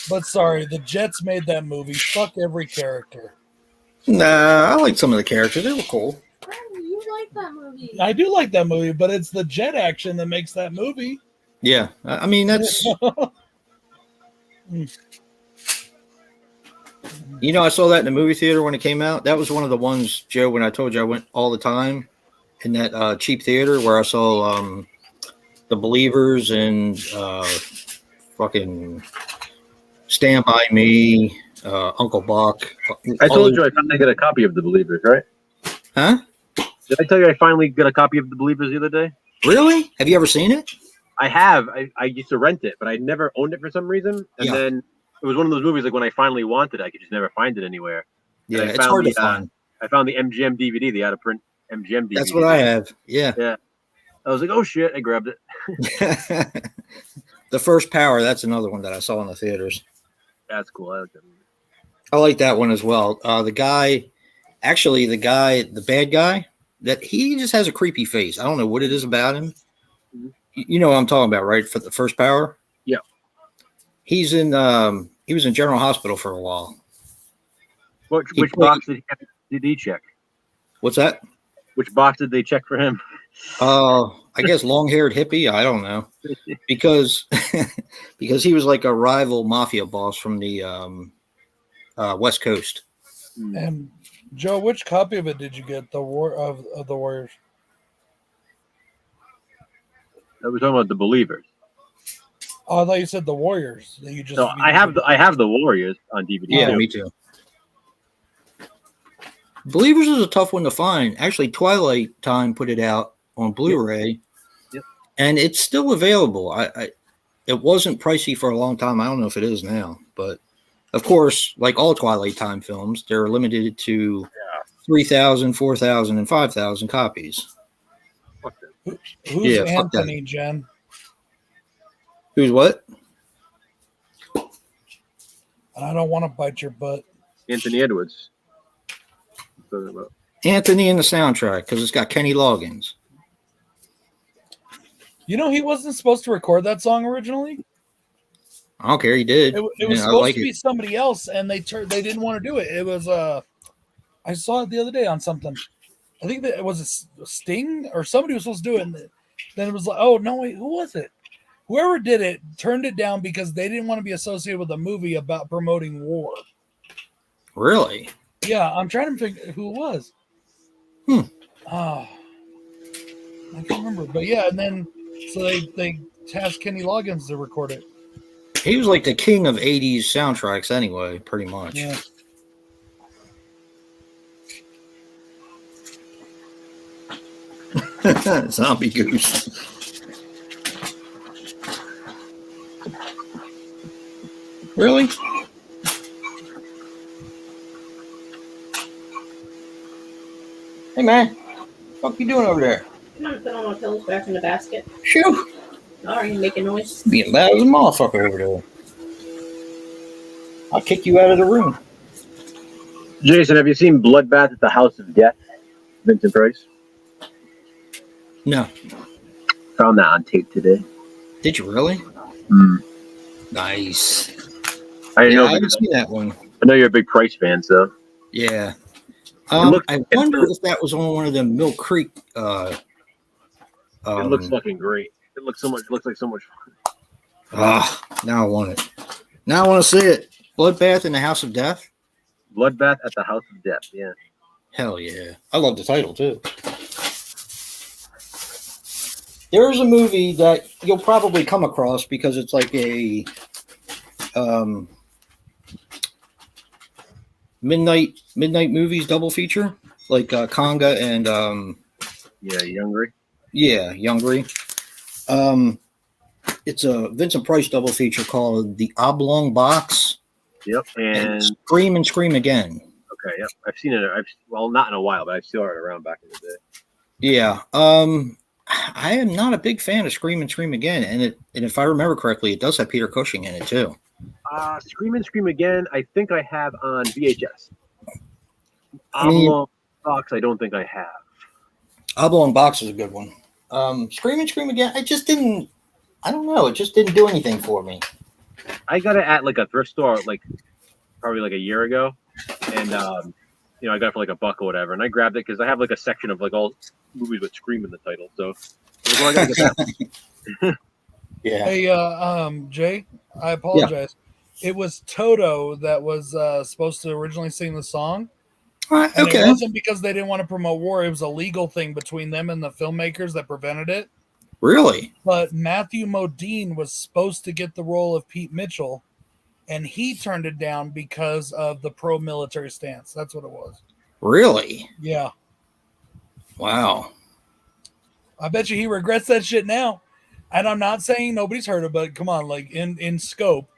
But sorry, the Jets made that movie. Fuck every character. Nah, I like some of the characters. They were cool. You like that movie. I do like that movie, but it's the jet action that makes that movie. Yeah. I mean, that's... I saw that in the movie theater when it came out. That was one of the ones, Joe, when I told you I went all the time in that cheap theater where I saw The Believers and fucking Stand By Me, Uncle Buck. I told you I finally got a copy of The Believers, right? Huh? Did I tell you I finally got a copy of The Believers the other day? Really? Have you ever seen it? I have. I used to rent it, but I never owned it for some reason. And then it was one of those movies like when I finally wanted it, I could just never find it anywhere. Yeah, it's hard to find. I found the MGM DVD, the out-of-print MGM DVD. That's what I have. Yeah. Yeah. I was like, oh shit, I grabbed it. The First Power, that's another one that I saw in the theaters. That's cool. I like that movie. I like that one as well. The bad guy, that he just has a creepy face. I don't know what it is about him. Mm-hmm. You know what I'm talking about, right? For The First Power? Yeah. He was in General Hospital for a while. Which box did he check? What's that? Which box did they check for him? I guess long-haired hippie. I don't know, because he was like a rival mafia boss from the West Coast. And Joe, which copy of it did you get? The Warriors. I was talking about The Believers. Oh, I thought you said The Warriors. That you just. No, I have the Warriors on DVD. Yeah, too. Me too. Believers is a tough one to find. Actually, Twilight Time put it out on Blu-ray, and it's still available. It wasn't pricey for a long time. I don't know if it is now, but of course, like all Twilight Time films, they're limited to 3,000, 4,000, and 5,000 copies. Who's Anthony, Jen? Who's what? I don't want to bite your butt. Anthony Edwards. Anthony in the soundtrack because it's got Kenny Loggins. He wasn't supposed to record that song originally. I don't care. He did. It was supposed to be somebody else, and they didn't want to do it. It was I saw it the other day on something. I think that it was a Sting or somebody was supposed to do it, and then it was like, oh no, wait, who was it? Whoever did it turned it down because they didn't want to be associated with a movie about promoting war. Really? Yeah, I'm trying to figure who it was. Oh, I can't remember, but yeah, and then so they tasked Kenny Loggins to record it. He was like the king of 80s soundtracks anyway, pretty much. Yeah. Zombie Goose. Really? Hey man, what the fuck you doing over there? Come on, put all my pills back in the basket. Shoo! All right, you making noise? Being bad as a motherfucker over there. I'll kick you out of the room. Jason, have you seen Bloodbath at the House of Death? Vincent Price. No. Found that on tape today. Did you really? Mm. Nice. I Yeah, know I haven't because seen that one. I know you're a big Price fan, so Yeah. looks- I wonder if that was on one of them Mill Creek. it looks fucking great. It looks like so much fun. Now I want it. Now I want to see it. Bloodbath in the House of Death. Bloodbath at the House of Death. Yeah. Hell yeah! I love the title too. There's a movie that you'll probably come across because it's like a midnight movies double feature, like Conga and Yeah, you hungry? yeah, Youngry. It's a Vincent Price double feature called The Oblong Box Yep. And Scream and Scream Again. okay, yep. I've seen it. Well, not in a while, but I saw it around back in the day. Yeah. I am not a big fan of Scream and Scream Again, and if I remember correctly, it does have Peter Cushing in it too. Scream and Scream Again. I think I have on VHS. I mean- Oblong Box. I don't think I have. Oblong Box is a good one. Scream and Scream Again. I don't know. It just didn't do anything for me. I got it at like a thrift store, like probably like a year ago, and I got it for like $1 or whatever, and I grabbed it because I have like a section of like all movies with Scream in the title. So, well, I gotta get that. Yeah. Hey, Jay, I apologize. It was Toto that was supposed to originally sing the song. And Okay. it wasn't because they didn't want to promote war. It was a legal thing between them and the filmmakers that prevented it. Really? But Matthew Modine was supposed to get the role of Pete Mitchell, and he turned it down because of the pro-military stance. That's what it was. Really? Yeah. Wow. I bet you he regrets that shit now. And I'm not saying nobody's heard of it, but come on, like in scope,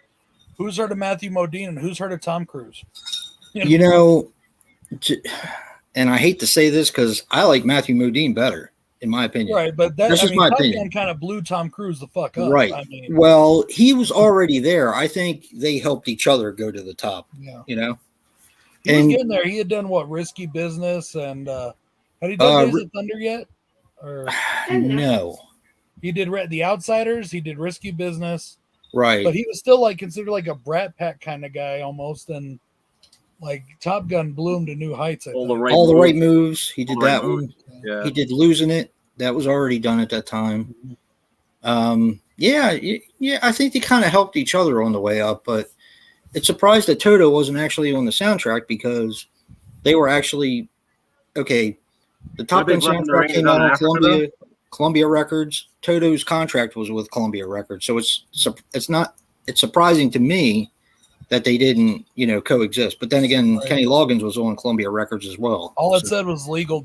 who's heard of Matthew Modine and who's heard of Tom Cruise? You know, and I hate to say this because I like Matthew Modine better, in my opinion. Right, but That's just my Top opinion. Gun kind of blew Tom Cruise the fuck up. Right. I mean, Well, he was already there. I think they helped each other go to the top. yeah. You know. He was And- getting there. He had done what, Risky Business, and had he done Days of Thunder yet? Or No. he did The Outsiders. He did Risky Business, Right. but he was still like considered like a Brat Pack kind of guy almost, and like Top Gun blew him to new heights. I All think. the right All the moves. right moves. He did All the right that one. moves. Yeah. He did Losing It. That was already done at that time. Yeah. I think they kind of helped each other on the way up, but it's surprised that Toto wasn't actually on the soundtrack because they were actually okay. The Top Gun Big Love in the soundtrack Rain came is out on on Africa, Columbia Records. Toto's contract was with Columbia Records, so it's surprising to me that they didn't coexist. But then again, Right. Kenny Loggins was on Columbia Records as well. All it So- said was legal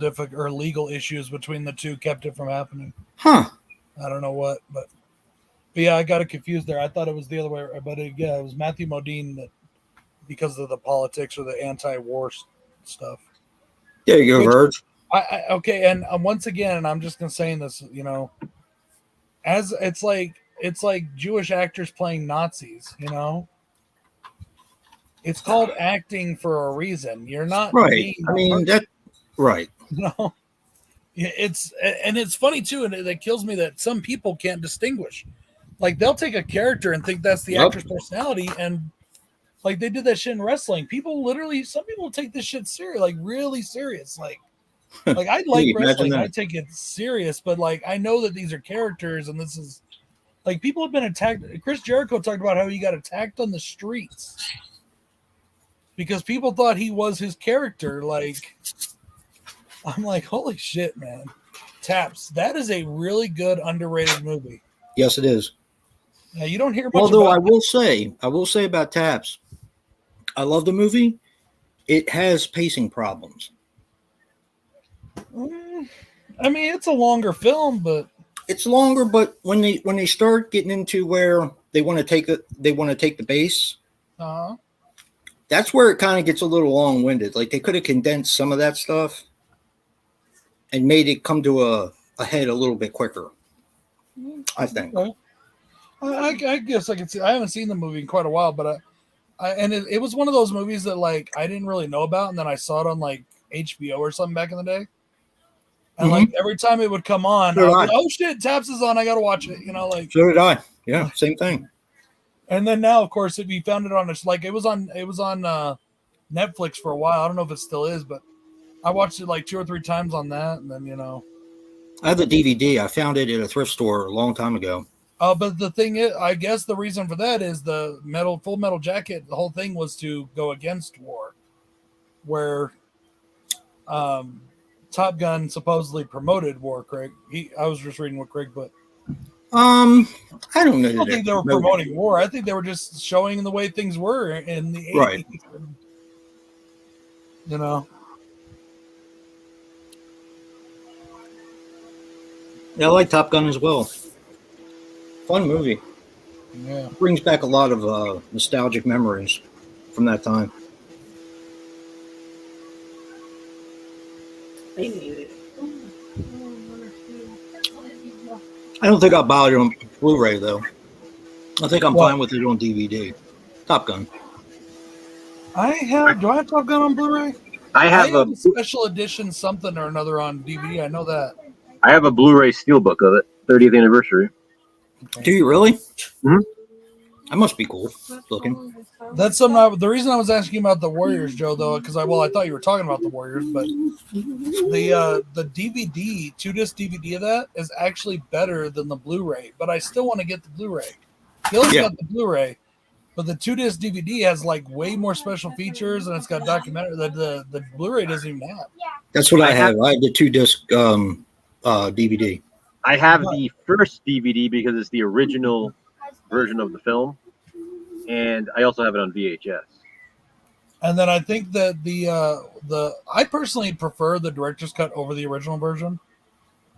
issues between the two kept it from happening. Huh? I don't know what, but yeah, I got it confused there. I thought it was the other way, but it was Matthew Modine that because of the politics or the anti-war stuff. There you go, Which- Verge. Okay, and once again, I'm just gonna say this, as it's like Jewish actors playing Nazis, It's called acting for a reason. You're not Right. being I mean that. Right. no. It's funny too, and it kills me that some people can't distinguish. Like they'll take a character and think that's the Yep. actor's personality, and like they did that shit in wrestling. Some people take this shit serious, like really serious. Like I like Imagine wrestling, that. I take it serious, but like I know that these are characters, and this is like people have been attacked. Chris Jericho talked about how he got attacked on the streets because people thought he was his character. Like I'm like, holy shit, man. Taps. That is a really good underrated movie. Yes, it is. Now you don't hear much Although about I will say about Taps, I love the movie. It has pacing problems. I mean, it's a longer film, but It's longer, but when they start getting into where they want to take the base, Uh-huh. That's where it kind of gets a little long-winded. Like they could have condensed some of that stuff and made it come to a head a little bit quicker. I think. Okay. I guess I could see. I haven't seen the movie in quite a while, but it was one of those movies that like I didn't really know about, and then I saw it on like HBO or something back in the day. And like every time it would come on, I would be, oh shit, Taps is on. I gotta watch it. You know, like so did I. Yeah, same thing. And then now, of course, we found it on this. Like it was on Netflix for a while. I don't know if it still is, but I watched it like 2 or 3 times on that, and then I have the DVD. I found it at a thrift store a long time ago. But the thing is, I guess the reason for that is the Full Metal Jacket. The whole thing was to go against war, where Top Gun supposedly promoted war. Craig, I was just reading what Craig put. I don't know. I don't think they were promoting war. I think they were just showing the way things were in the 80s. Right. You know. Yeah, I like Top Gun as well. Fun movie. Yeah. Brings back a lot of nostalgic memories from that time. I don't think I'll buy it on Blu-ray though. I think I'm fine with it on DVD. Top Gun. Do I have Top Gun on Blu-ray? I have a special edition something or another on DVD. I know that. I have a Blu-ray steelbook of it, 30th anniversary. Okay. Do you really? Mm-hmm. That must be cool looking. That's something. The reason I was asking about the Warriors, Joe, though, because I thought you were talking about the Warriors, but the DVD, 2-disc DVD of that is actually better than the Blu-ray. But I still want to get the Blu-ray. Gil's got the Blu-ray, but the 2-disc DVD has like way more special features, and it's got documentary that the Blu-ray doesn't even have. That's what I have. I have the 2-disc DVD. I have the first DVD because it's the original version of the film, and I also have it on VHS. And then I think that I personally prefer the director's cut over the original version.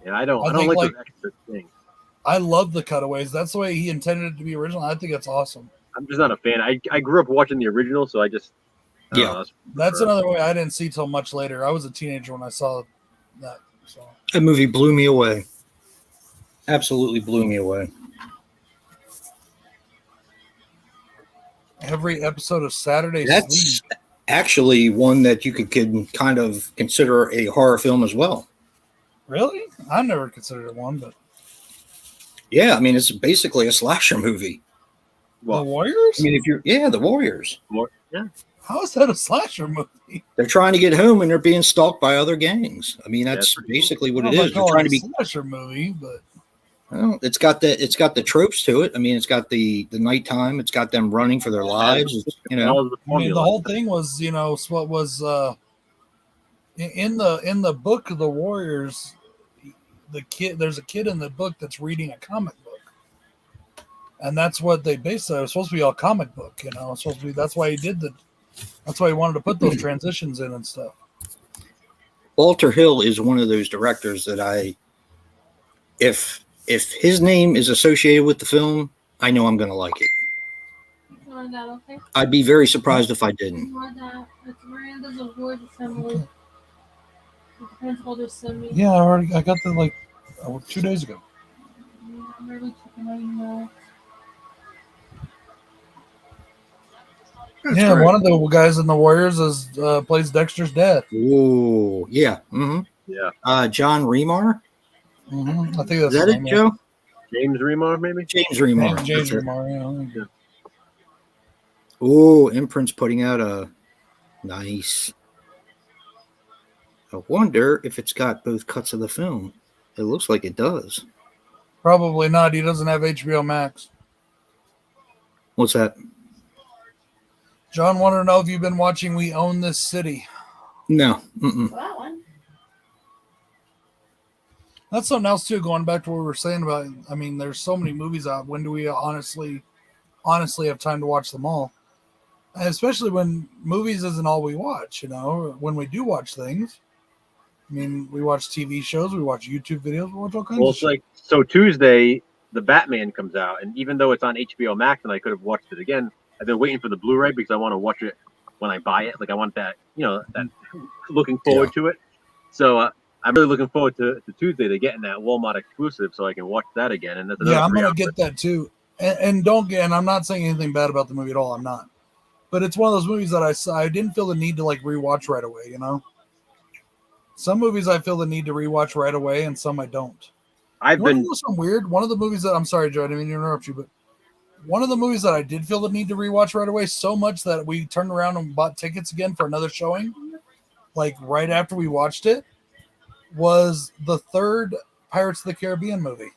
Yeah, I don't like those extra things. I love the cutaways. That's the way he intended it to be original. I think that's awesome. I'm just not a fan. I grew up watching the original, so I just that's another way I didn't see till much later. I was a teenager when I saw that. So that movie blew me away. Absolutely blew me away. Every episode of Saturday That's actually one that you could kind of consider a horror film as well. Really? I've never considered it one, but yeah, I mean it's basically a slasher movie. The Warriors? I mean, the Warriors. Yeah. How is that a slasher movie? They're trying to get home and they're being stalked by other gangs. I mean, that's basically what it is. They're trying to be a slasher movie, but well, it's got the tropes to it. I mean, it's got the nighttime. It's got them running for their lives. I mean, the whole thing was, what was in the book of the Warriors. There's a kid in the book that's reading a comic book, and that's what they based it. It was supposed to be all comic book, It's supposed to be. That's why he wanted to put those transitions in and stuff. Walter Hill is one of those directors that if his name is associated with the film, I know I'm going to like it. Okay? I'd be very surprised if I didn't. Yeah, I got that like 2 days ago. Yeah, one of the guys in the Warriors plays Dexter's dad. Oh, yeah. Mm-hmm. Yeah. John Remar? Mm-hmm. I think that's Is that it, Joe? James Remar, maybe? James Remar. James Remar, yeah. Oh, Imprint's putting out a nice. I wonder if it's got both cuts of the film. It looks like it does. Probably not. He doesn't have HBO Max. What's that? John wanted to know if you've been watching We Own This City. No. Mm-mm. That one. That's something else too. Going back to what we were saying about, I mean, there's so many movies out. When do we honestly have time to watch them all? And especially when movies isn't all we watch. When we do watch things, I mean, we watch TV shows, we watch YouTube videos, we watch all kinds of shit. So Tuesday, the Batman comes out, and even though it's on HBO Max and I could have watched it again, I've been waiting for the Blu-ray because I want to watch it when I buy it. Like I want that, that looking forward to it. So I'm really looking forward to Tuesday to getting that Walmart exclusive so I can watch that again. And that's another I'm gonna get that too. And I'm not saying anything bad about the movie at all. I'm not. But it's one of those movies that I didn't feel the need to like rewatch right away. Some movies I feel the need to rewatch right away, and some I don't. Some weird. One of the movies that I'm sorry, Joe, I didn't mean to interrupt you, but one of the movies that I did feel the need to rewatch right away so much that we turned around and bought tickets again for another showing, like right after we watched it, was the third Pirates of the Caribbean movie.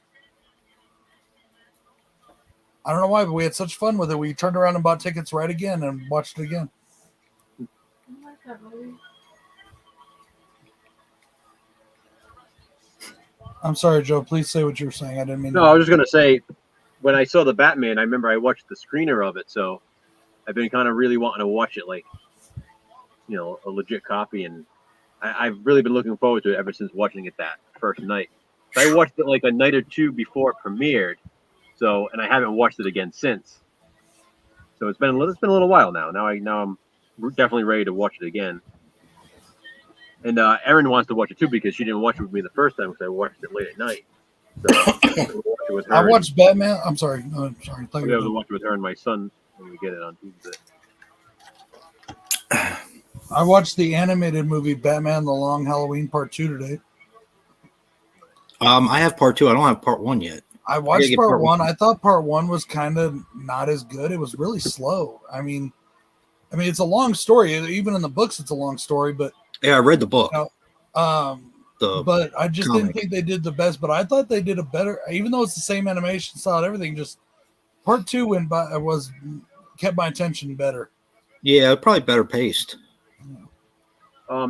I don't know why, but we had such fun with it. We turned around and bought tickets right again and watched it again. I like that movie. I'm sorry, Joe. Please say what you were saying. I didn't mean. No, I was just gonna say, when I saw the Batman, I remember I watched the screener of it, so I've been kind of really wanting to watch it, like, a legit copy, and I've really been looking forward to it ever since watching it that first night. I watched it like a night or two before it premiered, and I haven't watched it again since. So it's been a little while now. Now I'm definitely ready to watch it again. And Erin wants to watch it too because she didn't watch it with me the first time because I watched it late at night. So watch it with her. I watched Batman. I'm sorry. I'm sorry. I'll be able to watch it with her and my son when we get it on Tuesday. I watched the animated movie Batman: The Long Halloween Part 2 today. I have Part 2. I don't have Part 1 yet. I watched Part 1. I thought Part 1 was kind of not as good. It was really slow. I mean, it's a long story. Even in the books, it's a long story. But yeah, I read the book. But I just didn't think they did the best. But I thought they did a better, even though it's the same animation style, everything. Just Part 2 kept my attention better. Yeah, probably better paced.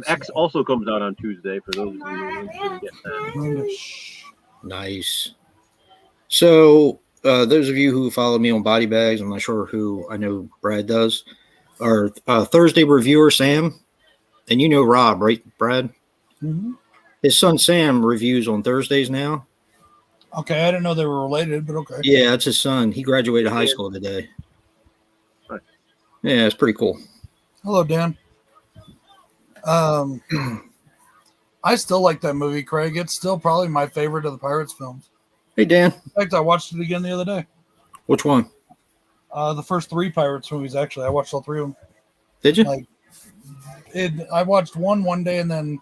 X also comes out on Tuesday for those of you who didn't get that. Nice. So, those of you who follow me on Body Bags, I'm not sure who I know Brad does, our Thursday reviewer, Sam, and you know Rob, right, Brad? Mm-hmm. His son, Sam, reviews on Thursdays now. Okay, I didn't know they were related, but okay. Yeah, that's his son. He graduated high school today. Right. Yeah, it's pretty cool. Hello, Dan. I still like that movie, Craig. It's still probably my favorite of the Pirates films. Hey, Dan. In fact, I watched it again the other day. Which one? The first 3 Pirates movies, actually. I watched all 3 of them. Did you? I watched one day, and then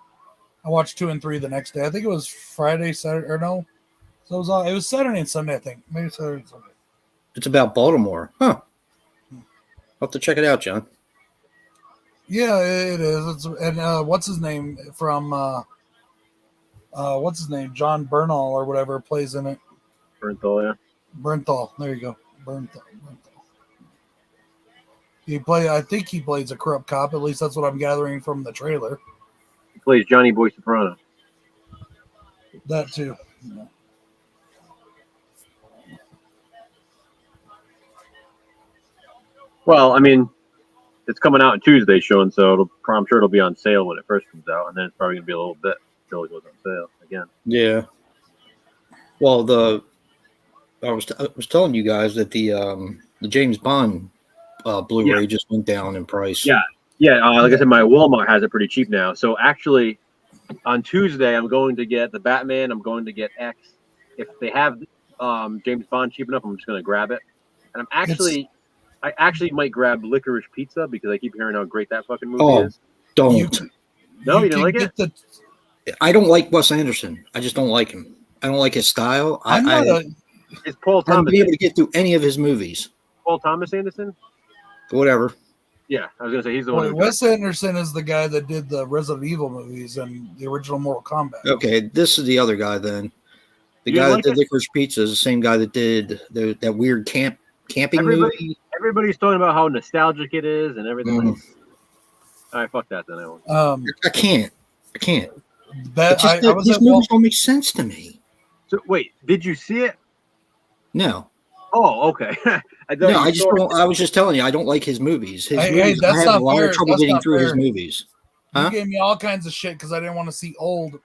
I watched 2 and 3 the next day. I think it was Friday, Saturday, or no. So it was Saturday and Sunday, I think. Maybe Saturday and Sunday. It's about Baltimore. Huh. I'll have to check it out, John. Yeah, it is. And what's his name from John Bernal or whatever plays in it. Bernthal, yeah. Bernthal. There you go. Bernthal. I think he plays a corrupt cop. At least that's what I'm gathering from the trailer. He plays Johnny Boy Soprano. That too. Yeah. Well, I mean, it's coming out on Tuesday showing, so I'm sure it'll be on sale when it first comes out, and then it's probably going to be a little bit until it goes on sale again. Yeah. Well, I was telling you guys that the James Bond Blu-ray just went down in price. Yeah. Like I said, my Walmart has it pretty cheap now. So actually, on Tuesday, I'm going to get the Batman. I'm going to get X. If they have James Bond cheap enough, I'm just going to grab it. And I actually might grab Licorice Pizza because I keep hearing how great that fucking movie is. Don't. You didn't like it? I don't like Wes Anderson. I just don't like him. I don't like his style. It's Paul I haven't Thomas. been able to get through any of his movies. Paul Thomas Anderson? Whatever. Yeah, I was going to say he's the one. Wes Anderson is the guy that did the Resident Evil movies and the original Mortal Kombat. Okay, this is the other guy then. The guy that did Licorice Pizza is the same guy that did that weird camping movie. Everybody's talking about how nostalgic it is and everything. All right, fuck that then. I can't. These Movies don't make sense to me. So wait, did you see it? No. Oh, okay. I was just telling you, I don't like his movies. I have a lot of trouble getting through his movies. You gave me all kinds of shit because I didn't want to see old.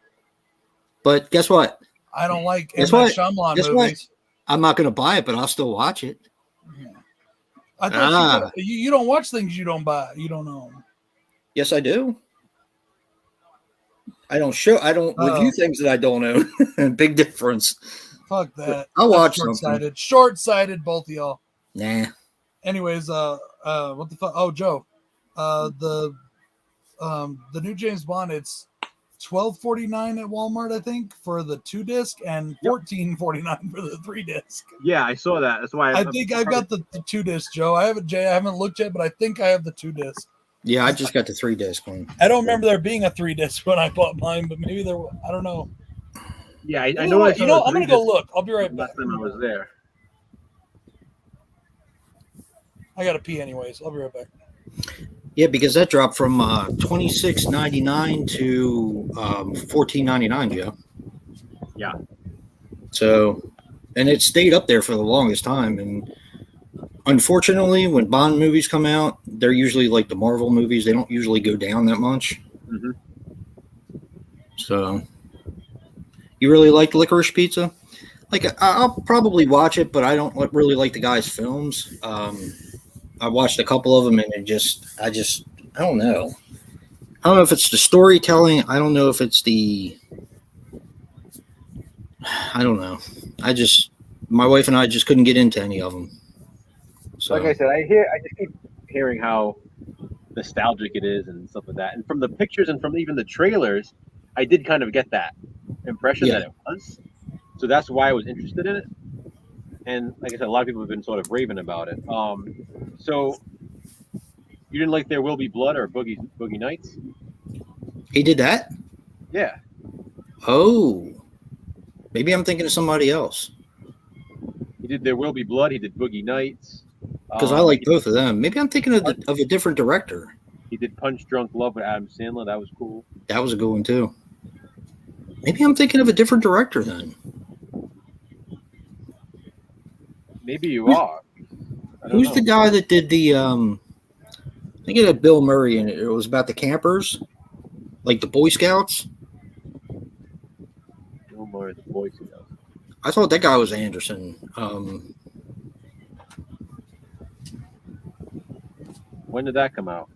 But guess what? I don't like M. Night Shyamalan movies. I'm not going to buy it, but I'll still watch it. I thought you don't watch things you don't buy. You don't own. Yes, I do. I don't review things that I don't own. Big difference. Fuck that. I'll watch short-sighted. Short-sighted, both of y'all. Nah. Anyways, what the fuck? Oh, Joe, the new James Bond. It's $12.49 at Walmart, I think, for the 2-disc, and $14.49 for the 3-disc. Yeah, I saw that. That's why I think I've got the 2-disc, Joe. I haven't looked yet, but I think I have the 2-disc. Yeah, I just got the 3-disc one. I don't remember there being a 3-disc when I bought mine, but maybe there was. I don't know. Yeah, I know. know. I'm gonna go look. I'll be right back. Last time I was there. I gotta pee anyways. I'll be right back. Yeah, because that dropped from $26.99 to $14.99, Joe. Yeah. So, and it stayed up there for the longest time. And unfortunately, when Bond movies come out, they're usually like the Marvel movies. They don't usually go down that much. Mm-hmm. So, you really like Licorice Pizza? Like, I'll probably watch it, but I don't really like the guy's films. I watched a couple of them, and I don't know. I don't know if it's the storytelling. I don't know if it's I don't know. My wife and I just couldn't get into any of them. So, Like I said, I just keep hearing how nostalgic it is and stuff like that. And from the pictures and from even the trailers, I did kind of get that impression that it was. So that's why I was interested in it. And like I said, a lot of people have been sort of raving about it. So you didn't like There Will Be Blood or Boogie Nights? he did that? Yeah. Oh. Maybe I'm thinking of somebody else. He did There Will Be Blood. He did Boogie Nights. Because I like both of them. Maybe I'm thinking of a different director. He did Punch Drunk Love with Adam Sandler. That was cool. That was a good one, too. Maybe I'm thinking of a different director then. Maybe you are. Who's the guy that did the I think it had Bill Murray in it. It was about the campers, like the Boy Scouts. Bill Murray, the Boy Scouts. I thought that guy was Anderson. When did that come out?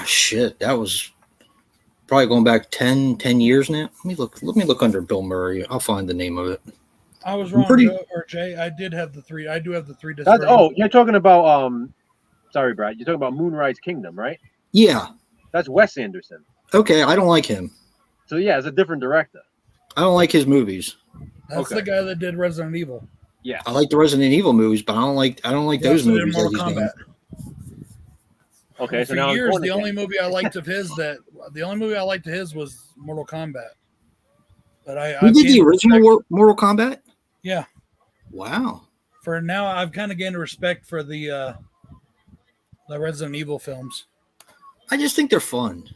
Shit. That was probably going back 10 years now. Let me look under Bill Murray. I'll find the name of it. I was wrong, Jay. I do have the 3-disc. You're talking about sorry, Brad. You're talking about Moonrise Kingdom, right? Yeah. That's Wes Anderson. Okay, I don't like him. So yeah, it's a different director. I don't like his movies. That's the guy that did Resident Evil. Yeah. I like the Resident Evil movies, but I don't like those movies that he's done. Okay, so now for years the only movie I liked of his was Mortal Kombat. But Who did the original Mortal Kombat? Yeah. Wow. For now, I've kind of gained respect for the Resident Evil films. I just think they're fun.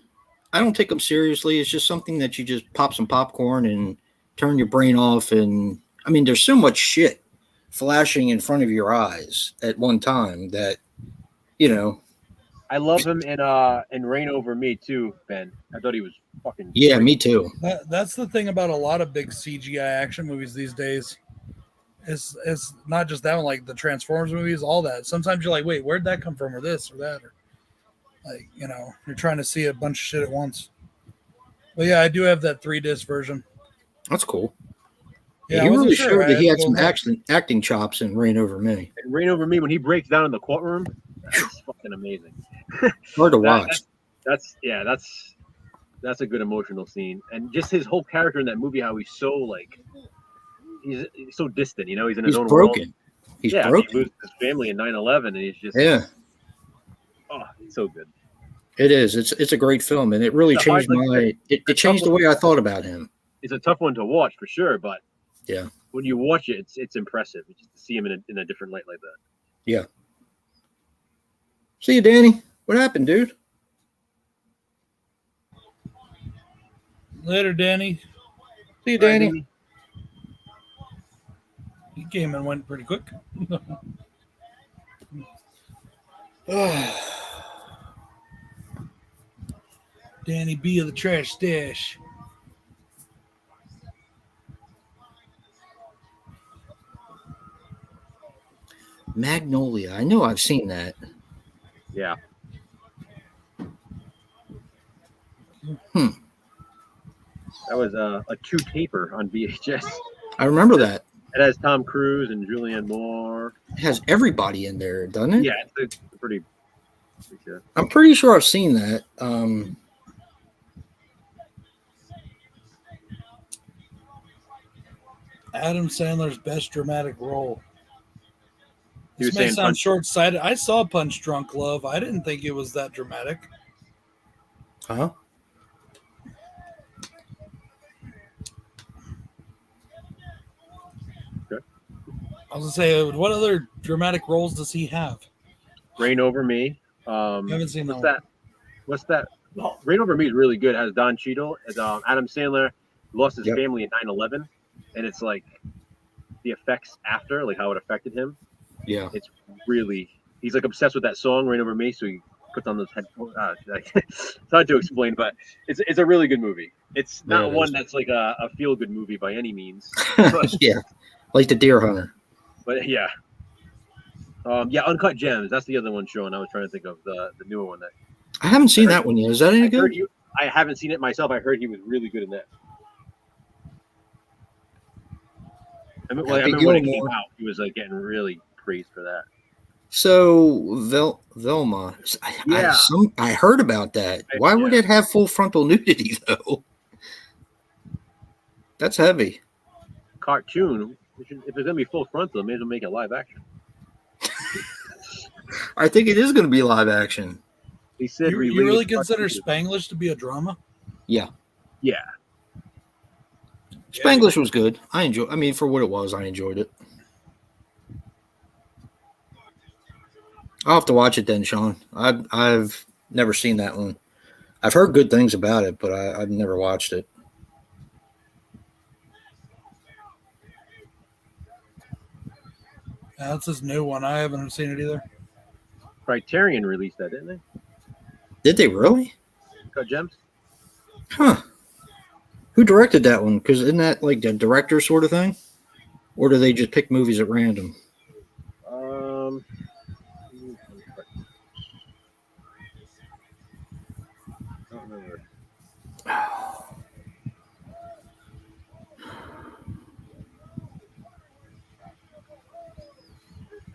I don't take them seriously. It's just something that you just pop some popcorn and turn your brain off. And I mean, there's so much shit flashing in front of your eyes at one time that, you know. I love him in Reign Over Me too, Ben. I thought he was fucking. Yeah, great. me too. That's the thing about a lot of big CGI action movies these days. It's not just that one, like the Transformers movies, all that. Sometimes you're like, wait, where'd that come from, or this or that, or like, you know, you're trying to see a bunch of shit at once. But yeah, I do have that 3-disc version. That's cool. Yeah, he really showed that he had some acting chops in Reign Over Me. And Reign Over Me, when he breaks down in the courtroom, that's fucking amazing. Hard to watch. That's a good emotional scene, and just his whole character in that movie, how he's so like he's so distant, you know, he's in his own broken. world. He's broken. He loses his family in 9/11, and he's just it's so good. It is. It's a great film, and it really changed it changed the way I thought about him. It's a tough one to watch for sure, but yeah, when you watch it, it's impressive just to see him in a different light like that. Yeah. See you, Danny. What happened, dude? Later, Danny. See you, Danny. He came and went pretty quick. Danny B of the Trash Stash. Magnolia. I know I've seen that. Yeah. Hmm. That was a 2-taper on VHS. I remember that. It has Tom Cruise and Julianne Moore. It has everybody in there, doesn't it? Yeah, it's pretty good. I'm pretty sure I've seen that. Adam Sandler's best dramatic role. He was This may saying sound Punch. short-sighted. I saw Punch Drunk Love. I didn't think it was that dramatic. Huh? I was gonna say, what other dramatic roles does he have? Reign Over Me. I haven't seen What's that. that? What's that? Reign Over Me is really good. It has Don Cheadle. As Adam Sandler lost his Yep. family in 9/11, and it's like the effects after, like how it affected him. Yeah. It's really, he's like obsessed with that song Reign Over Me, so he puts on those headphones. It's hard to explain, but it's a really good movie. It's not Yeah, it one is. that's like a feel good movie by any means, but, Yeah. Like the Deer Hunter. but yeah. Yeah, Uncut Gems. That's the other one, Sean. I was trying to think of the newer one. That I haven't seen that one yet. Is that any good? I haven't seen it myself. I heard he was really good in that. I remember when it came out, he was like getting really praised for that. So Velma. Yeah. I heard about that. Why would it have full frontal nudity though? That's heavy. Cartoon. If it's gonna be full frontal, may as well make it live action. I think it is going to be live action. He said, You really consider cartoon. Spanglish to be a drama? Yeah. Yeah. Spanglish was good. I mean, for what it was, I enjoyed it. I'll have to watch it then, Sean. I've never seen that one. I've heard good things about it, but I've never watched it. Yeah, that's his new one. I haven't seen it either. Criterion released that, didn't they? Did they really? Got Gems? Huh. Who directed that one? Because isn't that like the director sort of thing? Or do they just pick movies at random? I don't remember.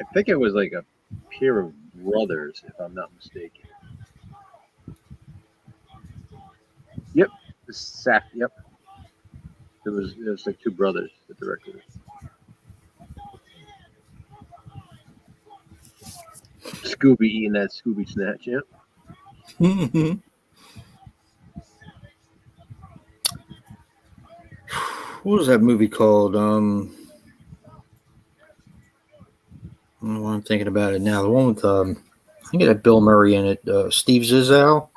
I think it was like a pair of brothers, if I'm not mistaken. Yep. Yep. It was like two brothers that directed it. Scooby eating that Scooby snatch, yep. Mm-hmm. What was that movie called? I don't know why I'm thinking about it now. The one with I think it had Bill Murray in it. Steve Zissou.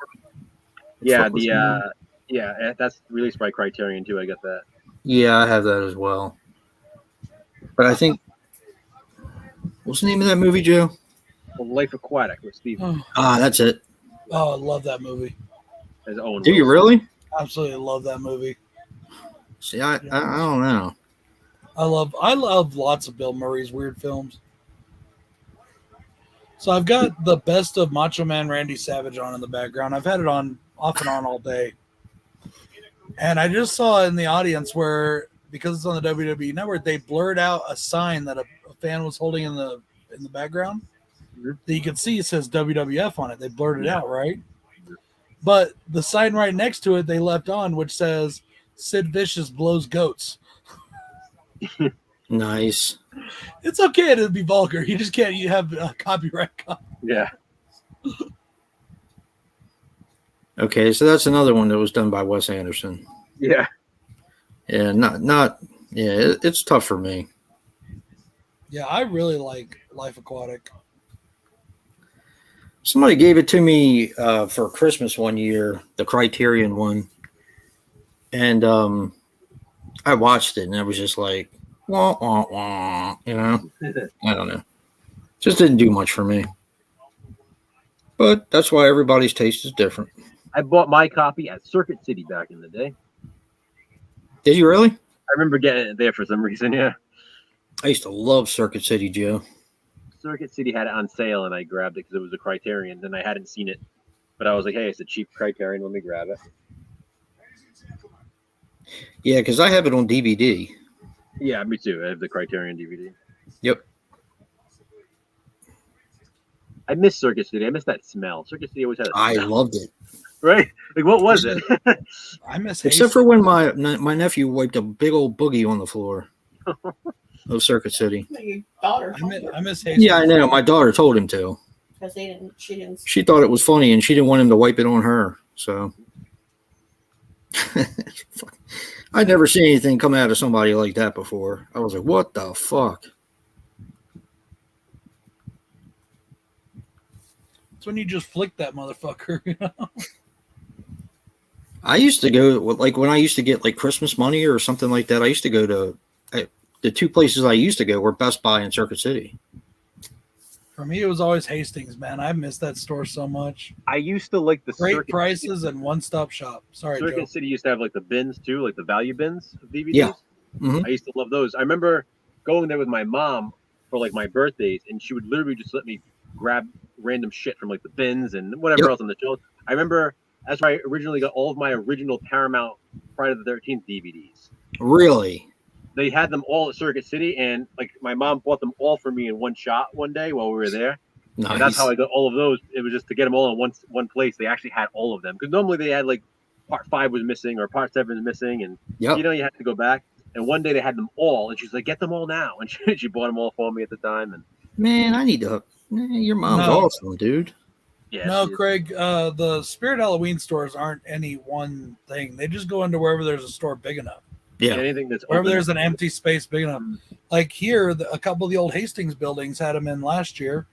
Yeah, yeah, that's released by Criterion too. I get that. Yeah, I have that as well. But I think what's the name of that movie, Joe? Well, Life Aquatic with Steve. That's it. Oh, I love that movie. As Owen Do you Wilson. really? Absolutely love that movie. See, I don't know. I love lots of Bill Murray's weird films. So I've got the best of Macho Man Randy Savage on in the background. I've had it on off and on all day. And I just saw in the audience where, because it's on the WWE Network, they blurred out a sign that a fan was holding in the background. Mm-hmm. That you can see it says WWF on it. They blurred it out, right? But the sign right next to it they left on, which says Sid Vicious blows goats. Nice. It's okay to be vulgar. You just can't have a copyright. Yeah. Okay, so that's another one that was done by Wes Anderson. Yeah. Yeah, it's tough for me. Yeah, I really like Life Aquatic. Somebody gave it to me for Christmas one year, the Criterion one, and I watched it, and I was just like, wah, wah, wah, you know? I don't know. Just didn't do much for me. But that's why everybody's taste is different. I bought my copy at Circuit City back in the day. Did you really? I remember getting it there for some reason, yeah. I used to love Circuit City, Joe. Circuit City had it on sale, and I grabbed it because it was a Criterion, and I hadn't seen it. But I was like, hey, it's a cheap Criterion. Let me grab it. Yeah, because I have it on DVD. Yeah, me too. I have the Criterion DVD. Yep. I miss Circuit City. I miss that smell. Circuit City always had a I smell. loved it. Right? Like, what was it? I miss Except for when my nephew wiped a big old boogie on the floor of Circuit City. Your daughter. I miss Hastings. Yeah, I know. My daughter told him to. Because she didn't. She thought it was funny, and she didn't want him to wipe it on her. So I'd never seen anything come out of somebody like that before. I was like, "What the fuck?" It's when you just flick that motherfucker. You know? I used to go like when I used to get like Christmas money or something like that. I used to go to the two places I used to go were Best Buy and Circuit City. For me, it was always Hastings, man. I miss that store so much. I used to like the Great Circuit prices and one-stop shop. Sorry, Circuit Joe. City used to have like the bins too, like the value bins of DVDs. Yeah. Mhm. I used to love those. I remember going there with my mom for like my birthdays, and she would literally just let me grab random shit from like the bins and whatever else on the shelf. I remember that's where I originally got all of my original Paramount Friday the 13th DVDs. Really? They had them all at Circuit City, and like my mom bought them all for me in one shot one day while we were there. Nice. And that's how I got all of those. It was just to get them all in one place. They actually had all of them because normally they had like part 5 was missing or part 7 was missing, and Yep. you had to go back. And one day they had them all, and she's like, "Get them all now!" And she bought them all for me at the time. And Man, I need to. Your mom's No. awesome, dude. yeah, No, she- Craig, the Spirit Halloween stores aren't any one thing. They just go into wherever there's a store big enough. Yeah. anything that's Wherever open- there's an empty space big enough. Like here, a couple of the old Hastings buildings had them in last year.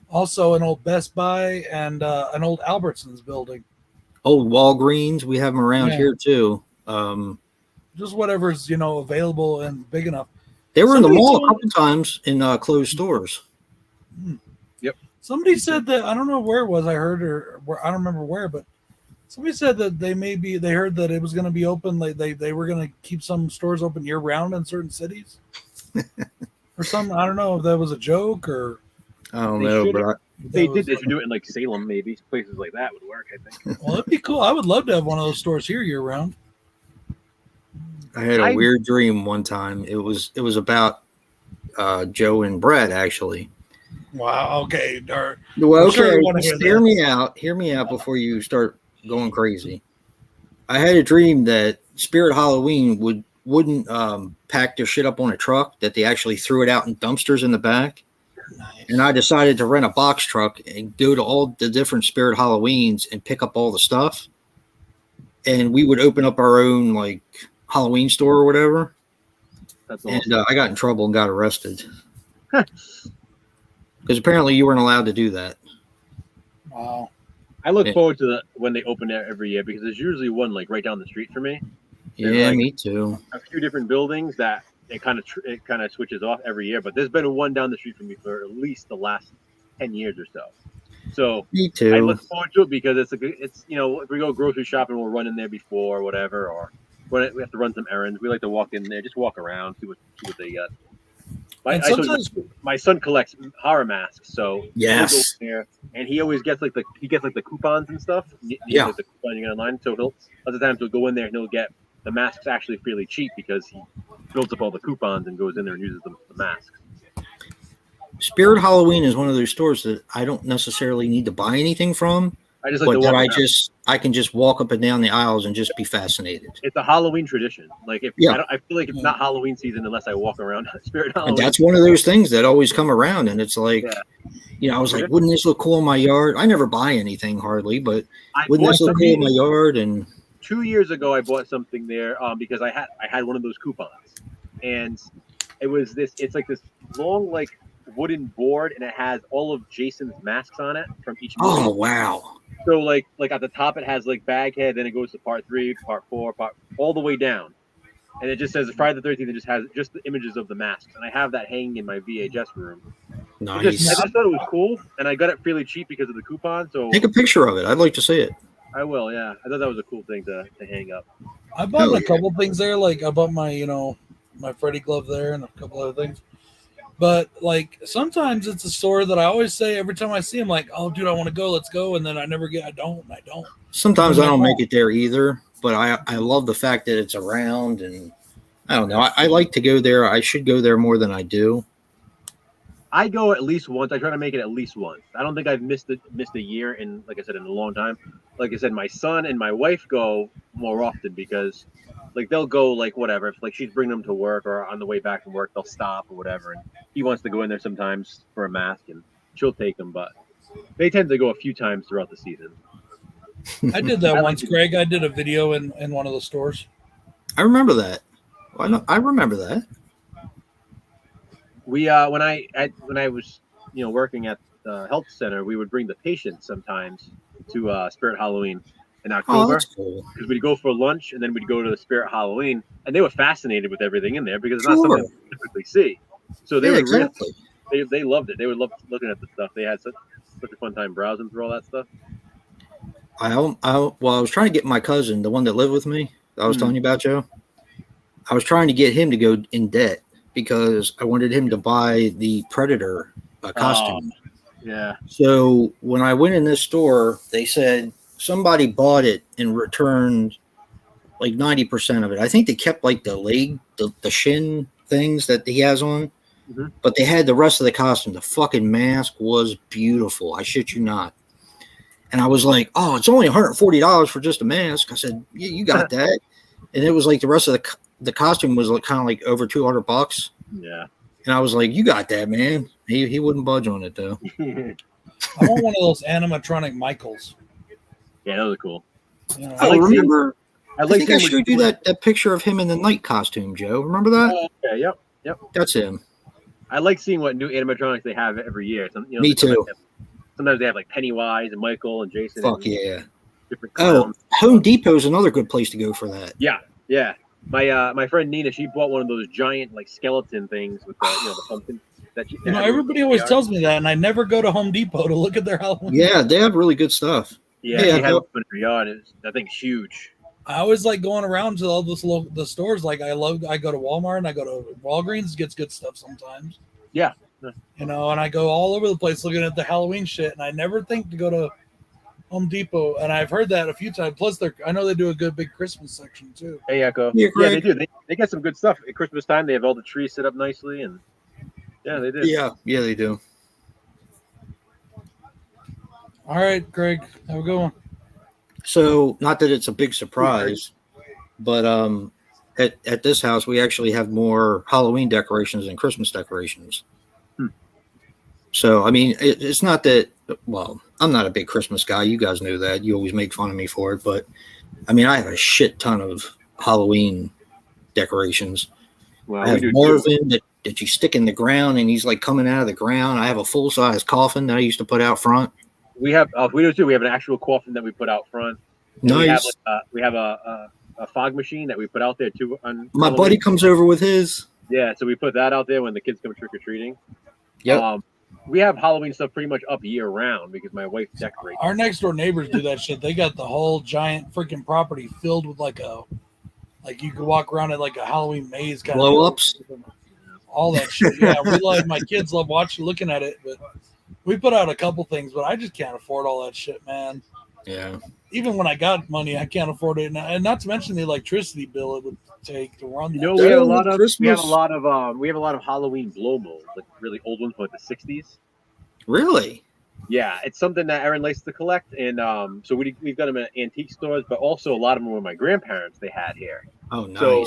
Also, an old Best Buy and an old Albertsons building. Old Walgreens, we have them around Yeah. here too. Just whatever's available and big enough. They were in the Somebody mall a told- couple times in closed stores. Somebody said that, I don't know where it was, I heard, or where, I don't remember where, but somebody said that they heard that it was going to be open. They were going to keep some stores open year round in certain cities. Or some, I don't know if that was a joke or. I don't They know, should- but If they that did, was- they should do it in like Salem, maybe places like that would work. I think. Well, it'd be cool. I would love to have one of those stores here year round. I had a I- weird dream one time. It was about Joe and Brett actually. Wow. Okay. Well, I'm sure okay, you wanna hear hear that. me out. Hear me out before you start going crazy. I had a dream that Spirit Halloween wouldn't pack their shit up on a truck, that they actually threw it out in dumpsters in the back. Nice. And I decided to rent a box truck and go to all the different Spirit Halloweens and pick up all the stuff. And we would open up our own like Halloween store or whatever. That's And awesome. I got in trouble and got arrested. Because apparently you weren't allowed to do that. Wow. I look Yeah. forward to when they open there every year because there's usually one like right down the street for me. There's, Yeah, like, me too. A few different buildings that it kind of switches off every year, but there's been one down the street from me for at least the last 10 years or so. So Me I too. look forward to it because it's if we go grocery shopping, we'll run in there before or whatever, or when we have to run some errands, we like to walk in there, just walk around, see what they got. And I told you, sometimes my son collects horror masks, so Yes. he'll go there, and he always gets the coupons and stuff. Yeah. Like the coupon you get online. So other times he'll go in there and he'll get the masks actually fairly cheap because he builds up all the coupons and goes in there and uses the masks. Spirit Halloween is one of those stores that I don't necessarily need to buy anything from, I just like but to that walk I around. I can just walk up and down the aisles and just be fascinated. It's a Halloween tradition. Like Yeah. I feel like it's not Halloween season unless I walk around Spirit Halloween. And that's one of those things that always come around, and it's like, Yeah. I was like, wouldn't this look cool in my yard? I never buy anything hardly, but I wouldn't bought this look some cool in my yard? And 2 years ago. I bought something there because I had one of those coupons, and it was this. It's like this long like wooden board, and it has all of Jason's masks on it from each movie. oh wow, So like at the top it has like Baghead, then it goes to part 3, part 4, all the way down, and it just says Friday the 13th. It just has just the images of the masks, and I have that hanging in my VHS room. I nice. just thought it was cool, and I got it fairly cheap because of the coupon. So Take a picture of it. I'd like to see it. I will. Yeah, I thought that was a cool thing to hang up. I bought Hell a couple things there. Like I bought my, my Freddy glove there and a couple other things. But like sometimes it's a store that I always say every time I see him, like, "Oh, dude, I want to go. Let's go." And then I never get. I don't. Sometimes I Then I don't make won't. it there either, but I love the fact that it's around, and I don't know. I like to go there. I should go there more than I do. I go at least once. I try to make it at least once. I don't think I've missed a year in, like I said, in a long time. Like I said, my son and my wife go more often because, like, they'll go like whatever. If like she's bringing them to work or on the way back from work, they'll stop or whatever. And he wants to go in there sometimes for a mask, and she'll take him. But they tend to go a few times throughout the season. I did that I like once, it. Greg. I did a video in one of the stores. I remember that. I remember that. We when I was working at the health center, we would bring the patients sometimes to Spirit Halloween in Oh, October that's cool. because we'd go for lunch and then we'd go to the Spirit Halloween, and they were fascinated with everything in there because it's not Sure. something we typically see. So they Yeah, would exactly. they loved it. They would love looking at the stuff. They had such a fun time browsing through all that stuff. I was trying to get my cousin, the one that lived with me, that I was telling you about, Joe. I was trying to get him to go in debt because I wanted him to buy the Predator costume. Yeah. So when I went in this store, they said somebody bought it and returned like 90% of it. I think they kept like the leg, the shin things that he has on, but they had the rest of the costume. The fucking mask was beautiful. I shit you not. And I was like, oh, it's only $140 for just a mask. I said, yeah, you got that. And it was like the rest of the costume was like kind of like over $200. Yeah. And I was like, you got that, man. He wouldn't budge on it though. I want one of those animatronic Michaels. Yeah, those are cool. You know, I like remember. I I like think I seeing showed you that picture of him in the night costume, Joe. Remember that? Yeah. Yep. That's him. I like seeing what new animatronics they have every year. Me too. Sometimes they have like Pennywise and Michael and Jason. Fuck and yeah. Different Oh, clowns. Home Depot is another good place to go for that. Yeah. My friend Nina, she bought one of those giant like skeleton things with the pumpkin. Everybody always tells me that, and I never go to Home Depot to look at their Halloween. Yeah, they have really good stuff. Yeah, Yeah, she had one in her yard. That thing's huge. I always like going around to all the stores. Like I go to Walmart and I go to Walgreens, gets good stuff sometimes. Yeah. And I go all over the place looking at the Halloween shit, and I never think to go to Home Depot. And I've heard that a few times. Plus, I know they do a good big Christmas section too. Hey, Echo. Yeah, Yeah, they Greg. do. They get some good stuff at Christmas time. They have all the trees set up nicely, and yeah, they do. Yeah, they do. All right, Greg, have a good one. So, not that it's a big surprise, but at this house we actually have more Halloween decorations than Christmas decorations. So, I mean, it's not that. Well, I'm not a big Christmas guy. You guys know that. You always make fun of me for it, but I mean, I have a shit ton of Halloween decorations. Well, I have we do Marvin that you stick in the ground and he's like coming out of the ground. I have a full size coffin that I used to put out front. We do too. We have an actual coffin that we put out front. Nice. We have a fog machine that we put out there too. My buddy comes over with his. Yeah, so we put that out there when the kids come trick or treating. Yep. We have Halloween stuff pretty much up year round because my wife decorates. Our next door neighbors do that shit. They got the whole giant freaking property filled with like you could walk around it like a Halloween maze kind Blow of ups. all that shit. Yeah, my kids love looking at it, but we put out a couple things, but I just can't afford all that shit, man. Yeah. Even when I got money, I can't afford it, and not to mention the electricity bill it would take to run. You know, that. we have a lot of Christmas. we have a lot of Halloween blow molds, like really old ones from like the 60s. Really? Yeah, it's something that Erin likes to collect, and so we've got them at antique stores, but also a lot of them were my grandparents they had here. Oh, nice. So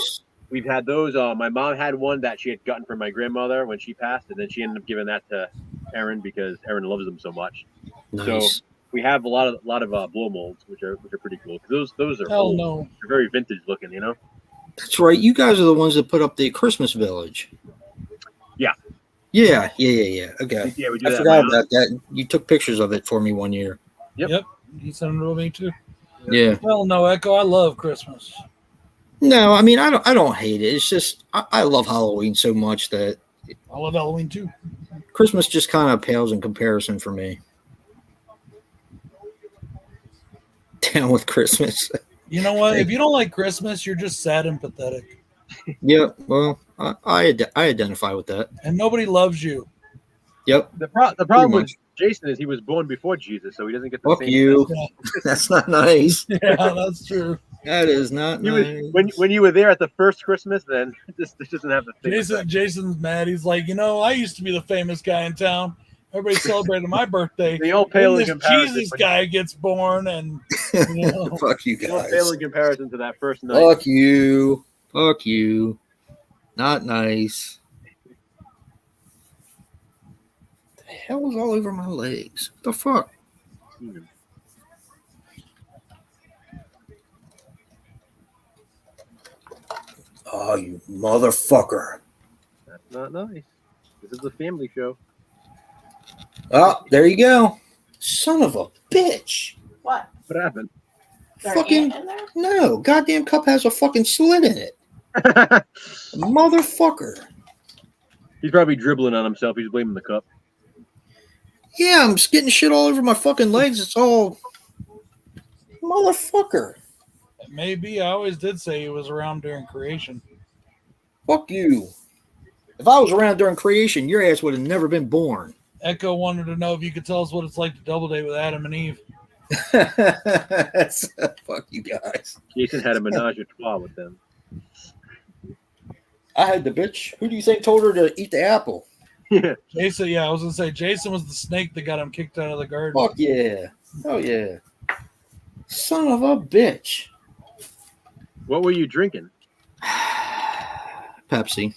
we've had those. My mom had one that she had gotten from my grandmother when she passed, and then she ended up giving that to Erin because Erin loves them so much. Nice. So we have a lot of blow molds, which are pretty cool. Those are Hell old. no. They're very vintage looking, you know. That's right. You guys are the ones that put up the Christmas village. Yeah. Yeah. Okay. Yeah, we do I that. forgot about that. You took pictures of it for me one year. Yep. You sent them to me too. Yeah. Hell no, Echo. I love Christmas. No, I mean, I don't hate it. It's just I love Halloween so much that I love Halloween too. Christmas just kind of pales in comparison for me. Down with Christmas. You know what? If you don't like Christmas, you're just sad and pathetic. Yeah, well, I identify with that. And nobody loves you. Yep. The problem with much. Jason is he was born before Jesus, so he doesn't get the Fuck same. you. Yeah, That's not nice. yeah, that's true. That is not He was, nice. when you were there at the first Christmas, then this doesn't have the same effect. Jason's mad. He's like, I used to be the famous guy in town. Everybody celebrated my birthday. They all pale Then in this comparison. Jesus guy gets born, and Fuck you They all guys. pale in comparison to that first night. Fuck you. Fuck you. Not nice. The hell was all over my legs? What the fuck? Oh, you motherfucker. That's not nice. This is a family show. Oh, there you go. Son of a bitch. What? What happened? There Fucking ant in there? no. Goddamn cup has a fucking slit in it. Motherfucker. He's probably dribbling on himself. He's blaming the cup. Yeah, I'm just getting shit all over my fucking legs. It's all motherfucker. maybe I always did say he was around during creation. Fuck you. If I was around during creation, your ass would have never been born. Echo wanted to know if you could tell us what it's like to double date with Adam and Eve. Fuck you guys. Jason had a menage a trois with them. I had the bitch. Who do you think told her to eat the apple? Yeah. Jason, yeah, I was gonna say Jason was the snake that got him kicked out of the garden. Fuck yeah. Oh yeah. Son of a bitch. What were you drinking? Pepsi.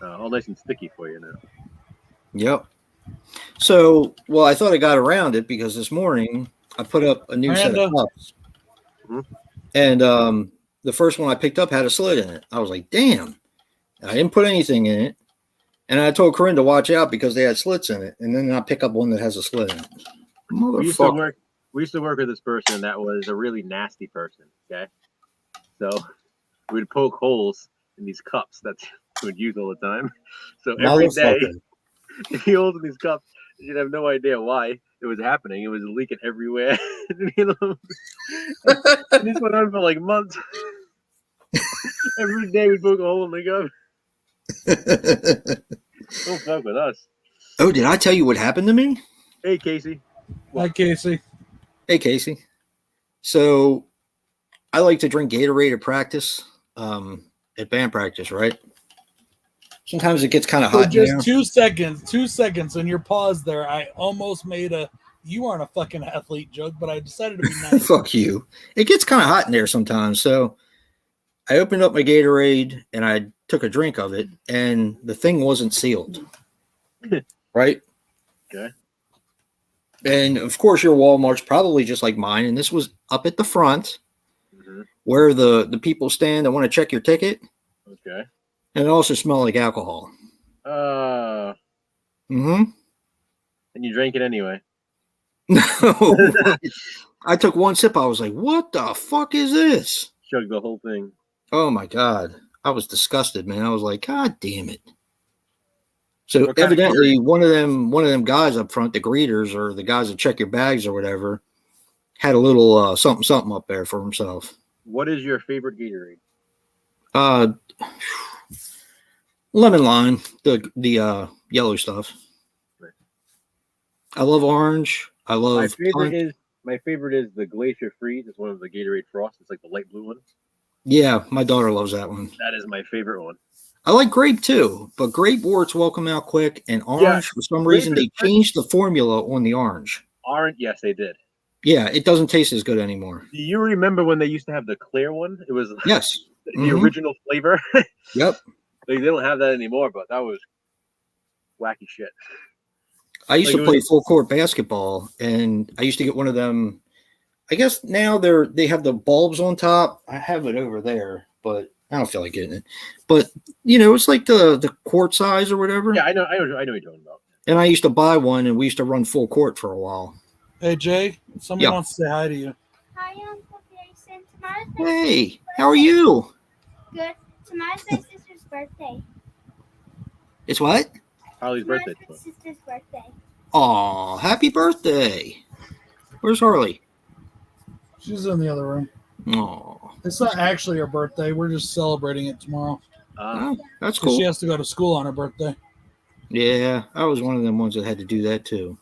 All nice and sticky for you now. Yep. So, well, I thought I got around it because this morning I put up a new set of cups. Mhm. And the first one I picked up had a slit in it. I was like, damn. And I didn't put anything in it. And I told Corinne to watch out because they had slits in it. And then I pick up one that has a slit in it. We used to Motherfucker. work with this person that was a really nasty person. Okay. So we'd poke holes in these cups that we would use all the time. So every day, Motherfucker. the holes in these cups, you'd have no idea why it was happening. It was leaking everywhere. You know? And this went on for like months. Every day we'd poke a hole in the cup. Don't fuck with us. Oh, did I tell you what happened to me? Hey, Casey. Hi, Casey. Hey, Casey. So I like to drink Gatorade at practice, at band practice, right? Sometimes it gets kind of For hot in there. just 2 seconds, and your pause there, I almost made a "you aren't a fucking athlete" joke, but I decided to be nice. Fuck you. It gets kind of hot in there sometimes. So I opened up my Gatorade and I took a drink of it, and the thing wasn't sealed. Right? Okay. And of course, your Walmart's probably just like mine. And this was up at the front where the people stand that want to check your ticket. Okay. And it also smelled like alcohol. And you drank it anyway. No. I took one sip. I was like, what the fuck is this? Chugged the whole thing. Oh my God. I was disgusted, man. I was like, God damn it. So What kind of evidently one of them guys up front, the greeters or the guys that check your bags or whatever, had a little something up there for himself. What is your favorite Gatorade? Lemon lime, the yellow stuff. Right. I love orange. I love My favorite is the Glacier Freeze. It's one of the Gatorade Frost. It's like the light blue one. Yeah, my daughter loves that one. That is my favorite one. I like grape too, but grape warts will come out quick, and orange, for some reason, they changed the formula on the orange. Orange, yes, they did. Yeah, it doesn't taste as good anymore. Do you remember when they used to have the clear one? It was Yes. the original flavor. Yep. They don't have that anymore, but that was wacky shit. I used Like, to play full court basketball, and I used to get one of them. I guess now they have the bulbs on top. I have it over there, but I don't feel like getting it. But it's like the court size or whatever. Yeah, I know what you're talking about. And I used to buy one, and we used to run full court for a while. Hey, Jay, somebody wants to say hi to you. Hi, Uncle Jason. Tomorrow's my Hey, how are you? good. Tomorrow's my sister's birthday. It's what? Harley's birthday. Tomorrow's my sister's birthday. Aw, happy birthday. Where's Harley? She's in the other room. Aw. It's not actually her birthday. We're just celebrating it tomorrow. Oh, that's 'Cause cool. she has to go to school on her birthday. Yeah, I was one of them ones that had to do that too.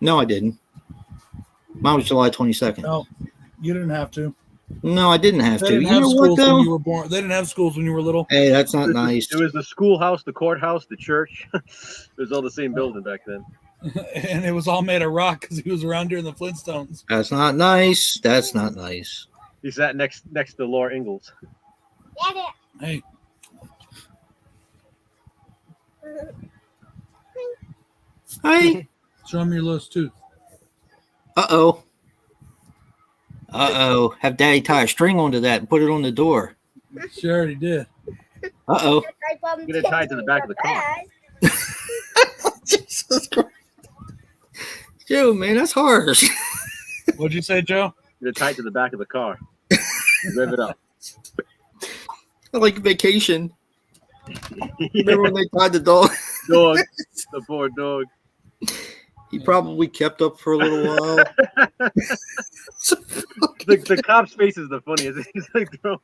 No, I didn't. Mine was July 22nd. No, you didn't have to. No, I didn't have They to. didn't You have know what, schools when you though? were born. They didn't have schools when you were little. Hey, that's not nice. It was the schoolhouse, the courthouse, the church. It was all the same building back then. And it was all made of rock because he was around during the Flintstones. That's not nice. That's not nice. He sat next to Laura Ingalls. Hey, Hey. show him your loose tooth. Uh-oh. Uh-oh. Have Daddy tie a string onto that and put it on the door. She already did. Uh-oh. Get it tied to the back of the car. Jesus Christ. Joe, man, that's harsh. What'd you say, Joe? Get it tied to the back of the car. Rev it up. I like vacation. Remember when they tied the dog? Dog. The poor dog. He probably kept up for a little while. The cop's face is the funniest. He's like throwing.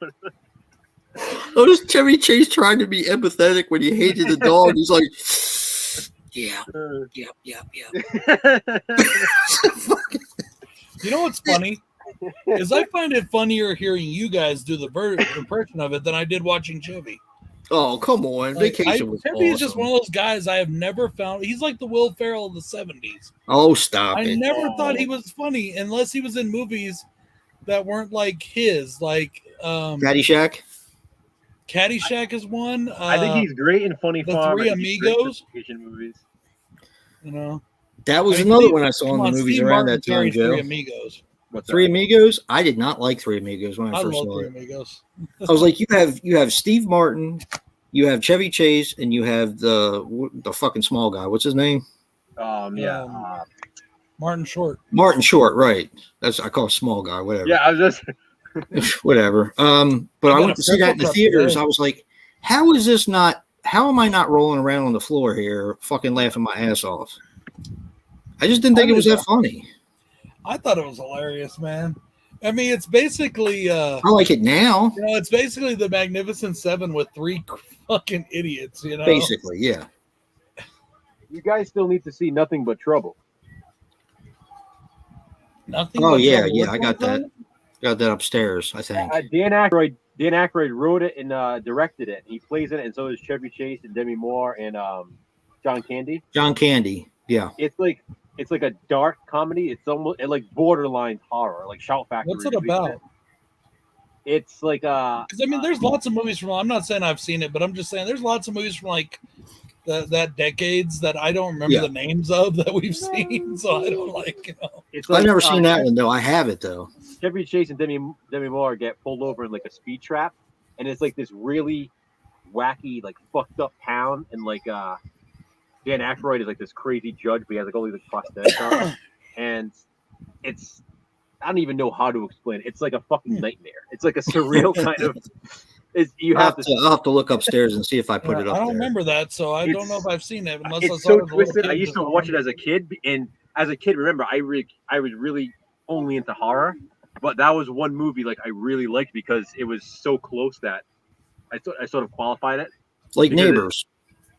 Oh, this Chevy Chase trying to be empathetic when he hated the dog. He's like, yeah, yep. You know what's funny? Is I find it funnier hearing you guys do the impression of it than I did watching Chevy. Oh, come on. Vacation was Chevy awesome. is just one of those guys I have never found. He's like the Will Ferrell of the 70s. Oh, stop I it. never thought he was funny unless he was in movies that weren't like his. Like Caddyshack? Caddyshack is one. I think he's great in Funny The Farm. Three I think he's great in Amigos. vacation movies. You know, That was I mean, another Steve- one I saw in come the on, movies Steve around Martin that time, carried Joe. Three Amigos. What's Three Amigos? I did not like Three Amigos when I I first love saw Three it. Amigos. I was like, you have Steve Martin, you have Chevy Chase, and you have the fucking small guy. What's his name? Yeah. Martin Short. Martin Short, right? That's I call him small guy, whatever. Yeah, I was just. Whatever. But I got went a to see that in the purple cup theaters. today. I was like, how is this not? How am I not rolling around on the floor here, fucking laughing my ass off? I just didn't think it was that funny. I thought it was hilarious, man. I mean, it's basically I like it now. you know, it's basically the Magnificent Seven with three fucking idiots, you know. Basically, yeah. You guys still need to see Nothing But Trouble. Nothing. Oh but yeah, trouble. yeah. Which I got one's that. Got that upstairs. I think. Dan Aykroyd wrote it and directed it. He plays in it, and so does Chevy Chase and Demi Moore and John Candy. John Candy. Yeah. It's like a dark comedy. It's almost like borderline horror, like Shout Factory. What's it about? It's like Because I mean, there's lots of movies from. I'm not saying I've seen it, but I'm just saying there's lots of movies from like that decades that I don't remember the names of that we've seen. So I don't like. You know. it's like, I've never seen that one though. I have it though. Chevy Chase and Demi Moore get pulled over in like a speed trap, and it's like this really wacky, like fucked up town, and like Dan Aykroyd is like this crazy judge, but he has like all these like, prosthetics on, and it's I don't even know how to explain it. It's like a fucking nightmare. It's like a surreal kind of. I'll have to look upstairs and see if I put it up I don't there. remember that, so I don't know It's- if I've seen it. Unless I It's saw so it as a little twisted. kid, I used to just- watch it as a kid, and as a kid, remember, I was really only into horror, but that was one movie like I really liked because it was so close that I sort of qualified it. Like because Neighbors.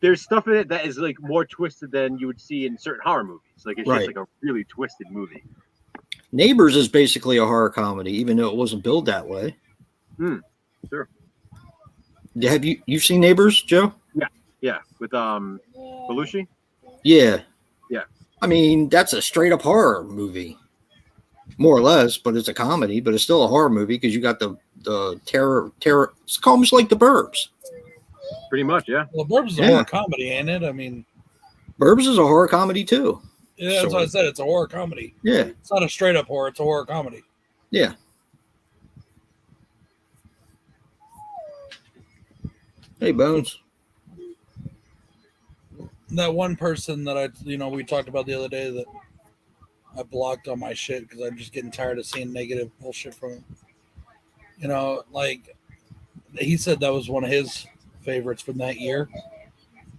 There's stuff in it that is like more twisted than you would see in certain horror movies. Like it's Right. just like a really twisted movie. Neighbors is basically a horror comedy, even though it wasn't billed that way. Sure. Have you've seen Neighbors, Joe? Yeah, with Belushi. Yeah. Yeah. I mean, that's a straight up horror movie. More or less, but it's a comedy, but it's still a horror movie because you got the terror. It's almost like The Burbs. Pretty much, yeah. Well, Burbs is a Yeah. horror comedy, ain't it? I mean, Burbs is a horror comedy too. yeah, that's what I said. It's a horror comedy. Yeah. It's not a straight up horror. It's a horror comedy. Yeah. Hey, Bones. That one person that we talked about the other day that I blocked on my shit because I'm just getting tired of seeing negative bullshit from him. You know, like he said that was one of his favorites from that year.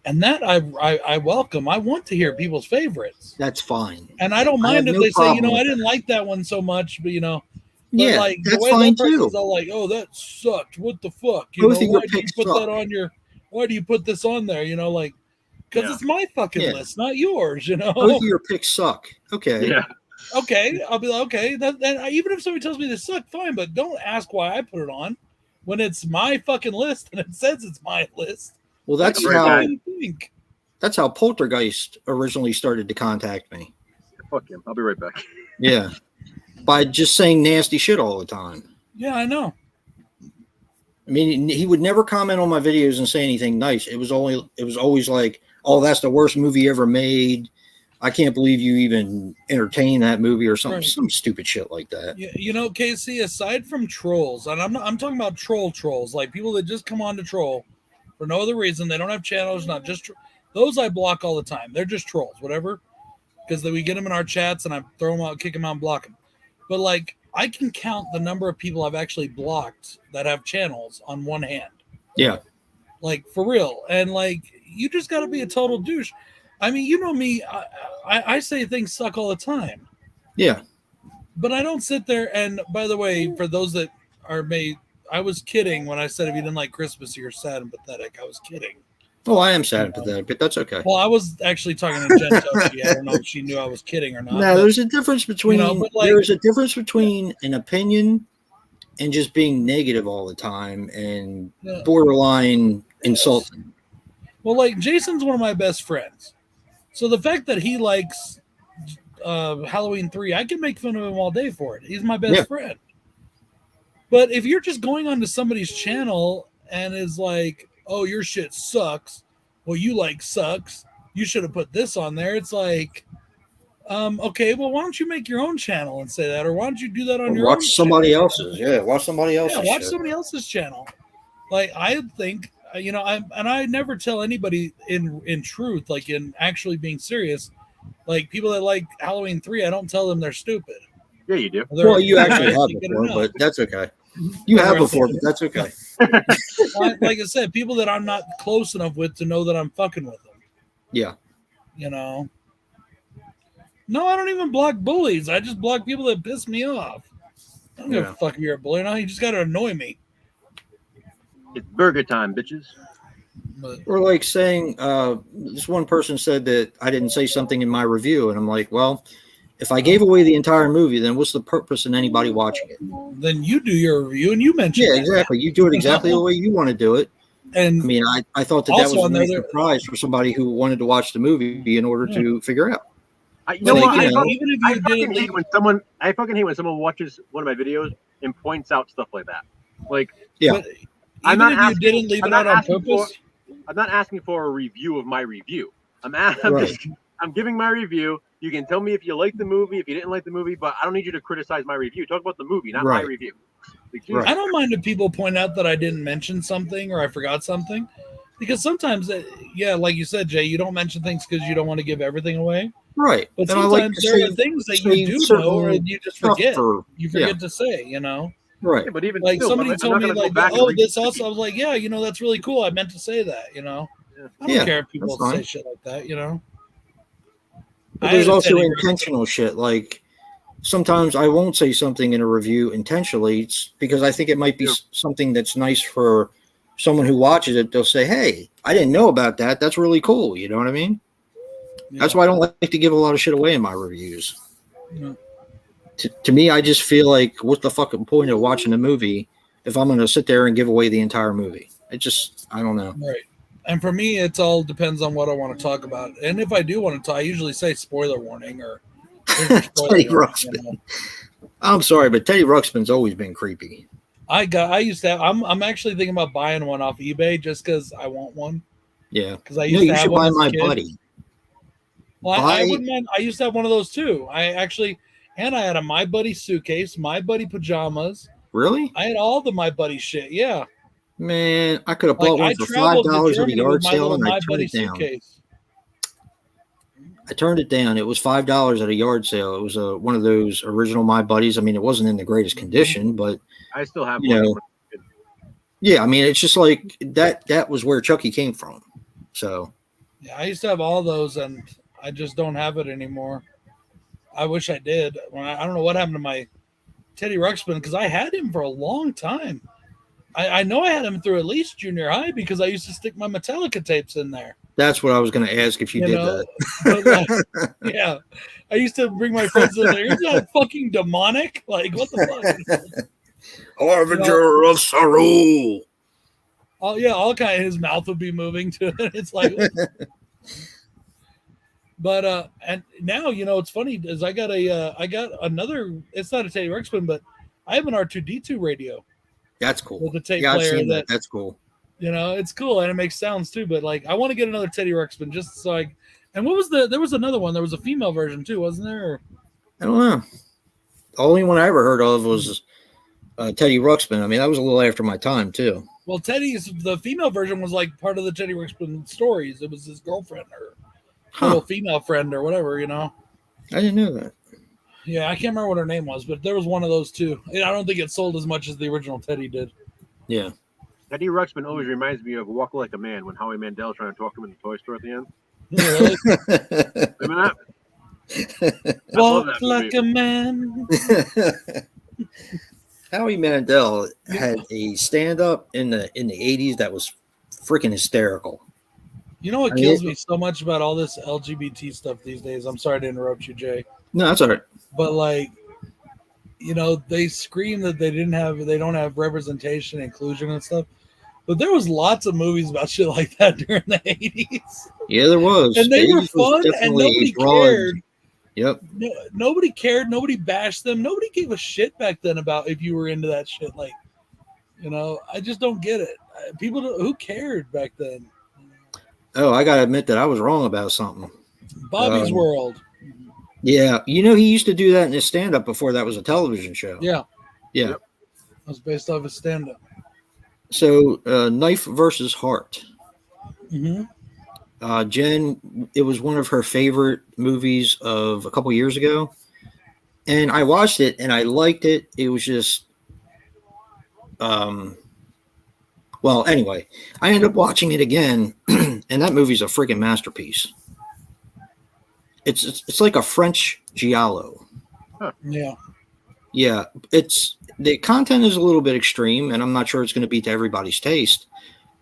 And that I welcome. I want to hear people's favorites. That's fine. And I don't I mind have if no they say, problem I with didn't like that one so much, but But Yeah, like the that's way fine that person's too. all like, "Oh, that sucked. What the fuck?" Both of your Why do you picks put suck. that on your? Why do you put this on there? Like, because Yeah. it's my fucking Yeah. list, not yours. Both of your picks suck. Okay. Yeah. Okay, I'll be like, okay. Even if somebody tells me this sucked, fine, but don't ask why I put it on when it's my fucking list and it says it's my list. Well, What that's do you Right, how guys. fucking think? that's how Poltergeist originally started to contact me. Fuck him. I'll be right back. Yeah. By just saying nasty shit all the time. Yeah, I know. I mean, he would never comment on my videos and say anything nice. It was always like, "Oh, that's the worst movie ever made. I can't believe you even entertained that movie," or something, Right. some stupid shit like that. Casey, aside from trolls, and I'm talking about trolls, like people that just come on to troll for no other reason. They don't have channels, not just those I block all the time. They're just trolls, whatever, because we get them in our chats and I throw them out, kick them out, and block them. But like, I can count the number of people I've actually blocked that have channels on one hand. Yeah. Like, for real. And like, you just got to be a total douche. I mean, you know me, I say things suck all the time. Yeah. But I don't sit there. And by the way, for those that I was kidding when I said if you didn't like Christmas, you're sad and pathetic. I was kidding. Oh, I am sad and pathetic, but that's okay. Well, I was actually talking to Jen Toshi. I don't know if she knew I was kidding or not. No, there's a difference between there's a difference between an opinion and just being negative all the time and borderline insulting. Well, like, Jason's one of my best friends. So the fact that he likes Halloween 3, I can make fun of him all day for it. He's my best friend. But if you're just going onto somebody's channel and is like, "Oh, your shit sucks. Well, you like sucks. You should have put this on there." It's like, okay, well, why don't you make your own channel and say that? Or why don't you do that on your own Watch somebody channel? else's. Yeah, watch somebody else's. Yeah, watch shit. somebody else's channel. Like, I think, I never tell anybody in truth, like in actually being serious, like people that like Halloween 3, I don't tell them they're stupid. Yeah, you do. Well, you actually have before, but that's okay. You have before, but that's okay. Like I said, people that I'm not close enough with to know that I'm fucking with them. Yeah. No, I don't even block bullies. I just block people that piss me off. I don't give a fuck if you're a bully. No, you just got to annoy me. It's burger time, bitches. Or like saying, this one person said that I didn't say something in my review, and I'm like, well, if I gave away the entire movie, then what's the purpose in anybody watching it? Then you do your review and you mention Yeah, exactly. You do it exactly the way you want to do it. And I mean, I thought that was a nice surprise for somebody who wanted to watch the movie in order to figure out. I fucking hate when someone watches one of my videos and points out stuff like that. Like, yeah, I'm not asking for a review of my review. I'm giving my review. You can tell me if you like the movie, if you didn't like the movie, but I don't need you to criticize my review. Talk about the movie, not my review. Like, I don't mind if people point out that I didn't mention something or I forgot something, because sometimes, like you said, Jay, you don't mention things because you don't want to give everything away. Right. But sometimes there are things that you do know and you just forget. You forget to say, Right. Yeah, but even like still, somebody told me, like, oh, this also. I was like, yeah, that's really cool. I meant to say that. I don't care if people say shit like that. But there's also intentional shit. Like sometimes I won't say something in a review intentionally because I think it might be something that's nice for someone who watches it. They'll say, "Hey, I didn't know about that. That's really cool." You know what I mean? Yeah. That's why I don't like to give a lot of shit away in my reviews. Yeah. To me, I just feel like, what's the fucking point of watching a movie if I'm going to sit there and give away the entire movie? I don't know. Right. And for me, it's all depends on what I want to talk about. And if I do want to talk, I usually say spoiler warning or Teddy Ruxpin. I'm sorry, but Teddy Ruxpin's always been creepy. I'm actually thinking about buying one off eBay just because I want one. Yeah. Because I used to have one. You should buy my buddy. Well, I wouldn't mind. I used to have one of those too. I had a My Buddy suitcase, My Buddy pajamas. Really? I had all the My Buddy shit. Yeah. Man, I could have bought one for $5 at a yard sale and I turned it down. I turned it down. It was $5 at a yard sale. It was one of those original My Buddies. I mean, it wasn't in the greatest condition, but I still have one. Yeah, I mean, it's just like that was where Chucky came from. So yeah, I used to have all those and I just don't have it anymore. I wish I did. I don't know what happened to my Teddy Ruxpin because I had him for a long time. I know I had him through at least junior high because I used to stick my Metallica tapes in there. That's what I was going to ask if you did that. But like, yeah, I used to bring my friends in there. Isn't that fucking demonic? Like, what the fuck? Harbinger of sorrow. Oh yeah, all kind of his mouth would be moving too. It's like, but and now it's funny is I got another. It's not a Teddy Ruxpin, but I have an R2D2 radio. That's cool. With the tape I've player seen that. That's cool. It's cool and it makes sounds too. But like, I want to get another Teddy Ruxpin just so I. And what was there was another one. There was a female version too, wasn't there? I don't know. The only one I ever heard of was Teddy Ruxpin. I mean, that was a little after my time too. Well, the female version was like part of the Teddy Ruxpin stories. It was his girlfriend or little female friend or whatever, I didn't know that. Yeah, I can't remember what her name was, but there was one of those too. I don't think it sold as much as the original Teddy did. Yeah. Teddy Ruxpin always reminds me of Walk Like a Man when Howie Mandel's trying to talk to him in the toy store at the end. Really? Remember that? Walk like a man. Howie Mandel had a stand-up in the 80s that was freaking hysterical. You know what kills me so much about all this LGBT stuff these days? I'm sorry to interrupt you, Jay. No, that's all right. But like, they scream that they don't have representation, inclusion, and stuff. But there was lots of movies about shit like that during the 80s. Yeah, there was. And they were fun, and nobody cared. Yep. Nobody cared. Nobody bashed them. Nobody gave a shit back then about if you were into that shit. Like, I just don't get it. Who cared back then? Oh, I gotta admit that I was wrong about something. Bobby's World. Yeah, he used to do that in his stand-up before that was a television show. Yeah. Yeah. That was based off his stand-up. So, Knife versus Heart. Mm-hmm. Jen, it was one of her favorite movies of a couple years ago. And I watched it and I liked it. It was just, well, anyway, I ended up watching it again and that movie's a freaking masterpiece. It's like a French giallo. Huh. Yeah. Yeah. The content is a little bit extreme and I'm not sure it's going to be to everybody's taste,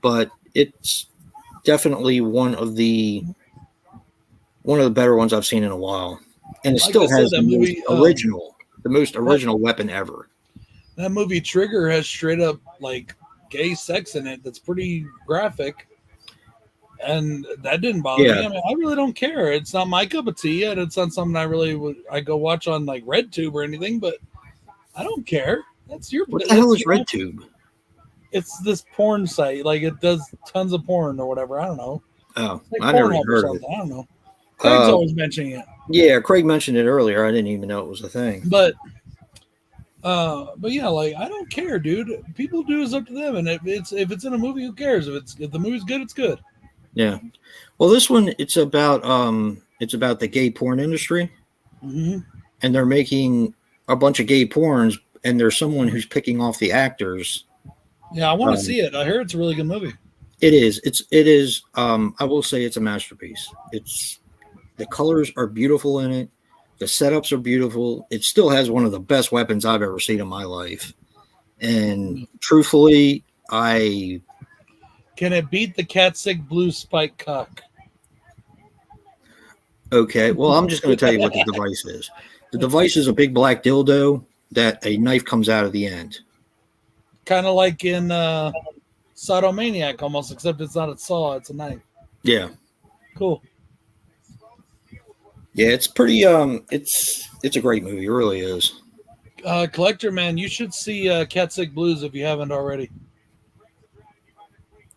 but it's definitely one of the better ones I've seen in a while. And it still has the most original weapon ever. That movie Trigger has straight up like gay sex in it that's pretty graphic. And that didn't bother me. I mean, I really don't care. It's not my cup of tea, and it's not something I go watch on like RedTube or anything, but I don't care. That's your What the hell is RedTube? It's this porn site. Like it does tons of porn or whatever. I don't know. Oh, like I never heard of it. I don't know. Craig's always mentioning it. Yeah, Craig mentioned it earlier. I didn't even know it was a thing. But yeah, like I don't care, dude. People do is up to them, and if it's in a movie, who cares? If the movie's good, it's good. Yeah. Well, this one it's about the gay porn industry, and they're making a bunch of gay porns, and there's someone who's picking off the actors. Yeah, I want to see it. I heard it's a really good movie. It is. It is. I will say it's a masterpiece. The colors are beautiful in it. The setups are beautiful. It still has one of the best weapons I've ever seen in my life. And truthfully, Can it beat the cat sick blue spike cock? Okay, well, I'm just going to tell you what the device is. The device is a big black dildo that a knife comes out of the end. Kind of like in Sodomaniac almost, except it's not a saw, it's a knife. Yeah. Cool. Yeah, it's pretty, it's a great movie. It really is. Collector Man, you should see Cat Sick Blues if you haven't already.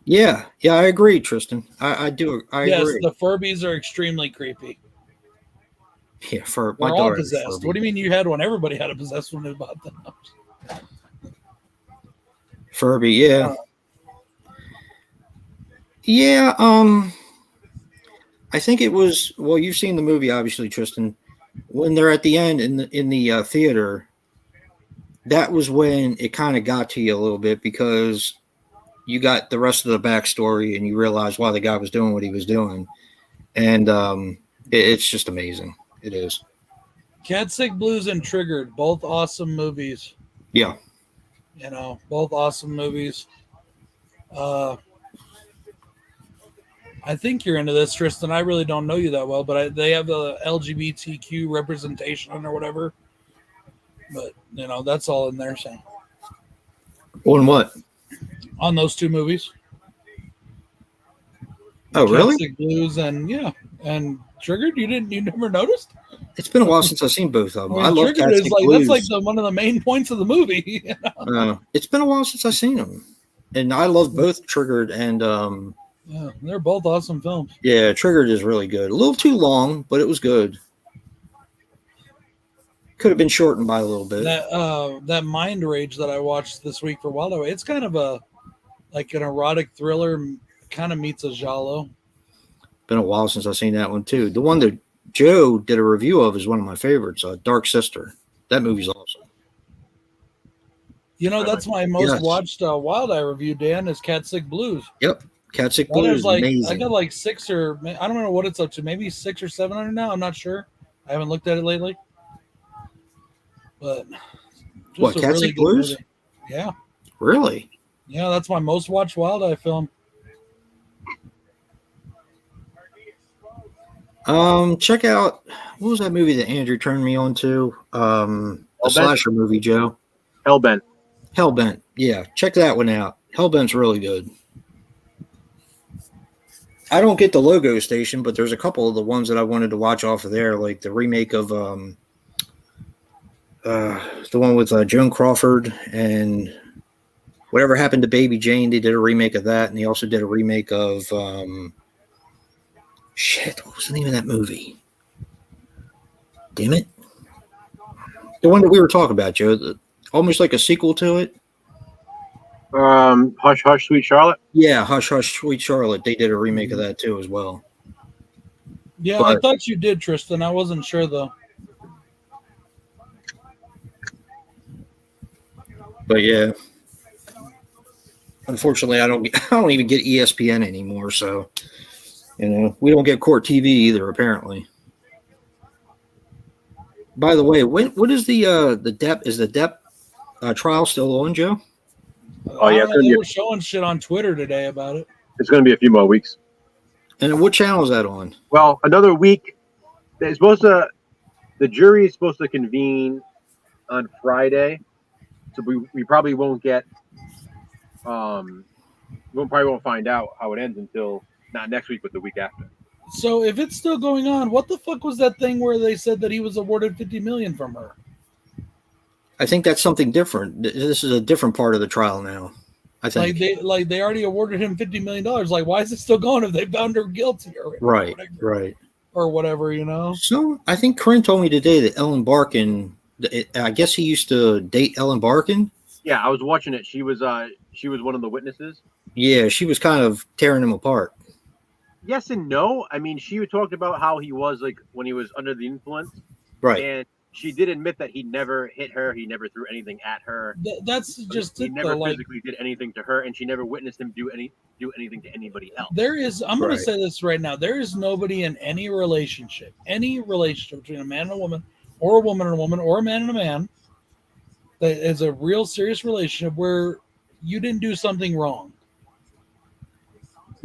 Yeah, I agree, Tristan. I do. I agree. Yes, the Furbies are extremely creepy. Yeah, for We're my all daughter. possessed. What do you mean you had one? Everybody had a possessed one about them. Furby, yeah. Yeah, I think it was, well, you've seen the movie, obviously, Tristan. When they're at the end in the theater, that was when it kind of got to you a little bit because you got the rest of the backstory and you realize why the guy was doing what he was doing. And it's just amazing. It is. Cat Sick Blues and Triggered, both awesome movies. Yeah. You know, both awesome movies. I think you're into this, Tristan. I really don't know you that well, but they have the LGBTQ representation or whatever. But, you know, that's all in there. So On what? on those two movies. Oh, really? Cat Sick Blues and Triggered. You never noticed? It's been a while since I've seen both of them. I love Triggered Cat is Sick like Blues. that's like one of the main points of the movie. You know? It's been a while since I've seen them, and I love both Triggered and Yeah, they're both awesome films. yeah, Triggered is really good. A little too long, but it was good. Could have been shortened by a little bit. That Mind Rage that I watched this week for Wild Away, it's kind of an erotic thriller, kind of meets a giallo. Been a while since I've seen that one too. The one that Joe did a review of is one of my favorites, Dark Sister. That movie's awesome. You know, that's my most Yes. watched Wild Eye review, Dan, is Cat Sick Blues. Yep. Cat Sick Well, Blues there's is like amazing. I got like 6 or I don't know what it's up to, maybe 600 or 700 now. I'm not sure. I haven't looked at it lately. But just What, a Cat really Sick good Blues? movie. Yeah. Really? Yeah, that's my most watched Wild Eye film. Check out, what was that movie that Andrew turned me on to? A Hellbent? slasher movie, Joe. Hellbent. Hellbent. Yeah, check that one out. Hellbent's really good. I don't get the Logo Station, but there's a couple of the ones that I wanted to watch off of there, like the remake of the one with Joan Crawford and Whatever Happened to Baby Jane. They did a remake of that, and they also did a remake of what was the name of that movie? Damn it. The one that we were talking about, Joe, almost like a sequel to it. Hush Hush Sweet Charlotte. Yeah, Hush Hush Sweet Charlotte. They did a remake of that too as well. Yeah, But- I thought you did, Tristan. I wasn't sure though. But yeah, unfortunately, I don't even get ESPN anymore. So, you know, we don't get Court TV either. Apparently. By the way, what is the Depp? Is the Depp trial still on, Joe? Oh, yeah, They were showing shit on Twitter today about it. It's going to be a few more weeks. And what channel is that on? Well, another week. The jury is supposed to convene on Friday, so we probably won't get. We probably won't find out how it ends until not next week, but the week after. So if it's still going on, what the fuck was that thing where they said that he was awarded $50 million from her? I think that's something different. This is a different part of the trial now. I think. They already awarded him $50 million. Like, why is it still going if they found her guilty Right. or whatever, you know? So I think Corinne told me today that Ellen Barkin. I guess he used to date Ellen Barkin. Yeah, I was watching it. She was one of the witnesses. Yeah, she was kind of tearing him apart. Yes and no. I mean, she talked about how he was like when he was under the influence, Right. and she did admit that he never hit her. He never threw anything at her. That's just he it, never though. Like, physically did anything to her, and she never witnessed him do anything to anybody else. there is, I'm going Right. to say this right now. There is nobody in any relationship between a man and a woman, or a woman and a woman, or a man and a man, that is a real serious relationship where you didn't do something wrong.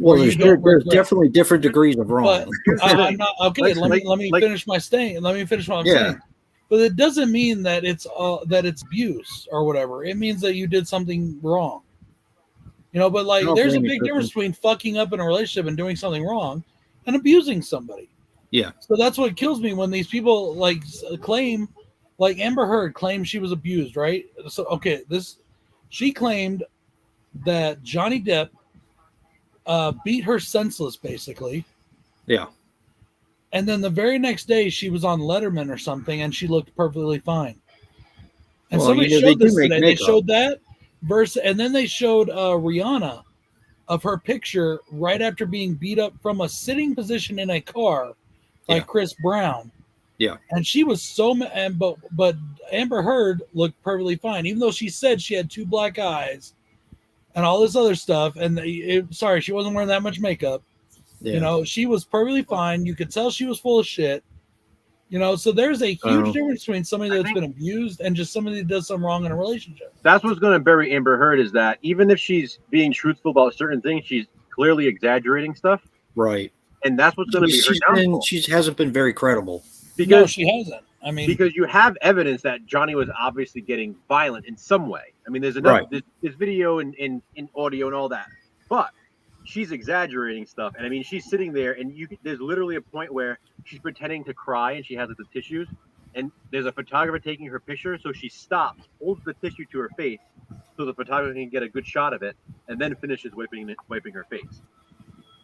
Well, Or you there's don't regret. definitely different degrees of wrong. But I'm not okay. Let me like- finish my staying. Let me finish what I'm Yeah. saying. But it doesn't mean that it's abuse or whatever. It means that you did something wrong. You know, but like No, there's a blame big me, difference between fucking up in a relationship and doing something wrong and abusing somebody. Yeah. So that's what kills me when these people like claim, like Amber Heard claimed she was abused, right? So okay, she claimed that Johnny Depp beat her senseless, basically. Yeah. And then the very next day, she was on Letterman or something, and she looked perfectly fine. And Well, somebody you know, showed they do this make today. They makeup. showed that verse, and then they showed Rihanna of her picture right after being beat up from a sitting position in a car by Yeah. Chris Brown. Yeah. And she was but Amber Heard looked perfectly fine, even though she said she had 2 black eyes and all this other stuff. And sorry, she wasn't wearing that much makeup. Yeah. You know, she was perfectly fine. You could tell she was full of shit. You know, so there's a huge Oh. difference between somebody I that's think- been abused and just somebody that does something wrong in a relationship. That's what's going to bury Amber Heard, is that even if she's being truthful about certain things, she's clearly exaggerating stuff, Right. and that's what's going to be her downfall. She hasn't been very credible. No, Because she hasn't. I mean, because you have evidence that Johnny was obviously getting violent in some way. I mean, there's enough there's video and in audio and all that, but she's exaggerating stuff. And I mean, she's sitting there, and there's literally a point where she's pretending to cry, and she has like, the tissues, and there's a photographer taking her picture, so she stops, holds the tissue to her face, so the photographer can get a good shot of it, and then finishes wiping her face.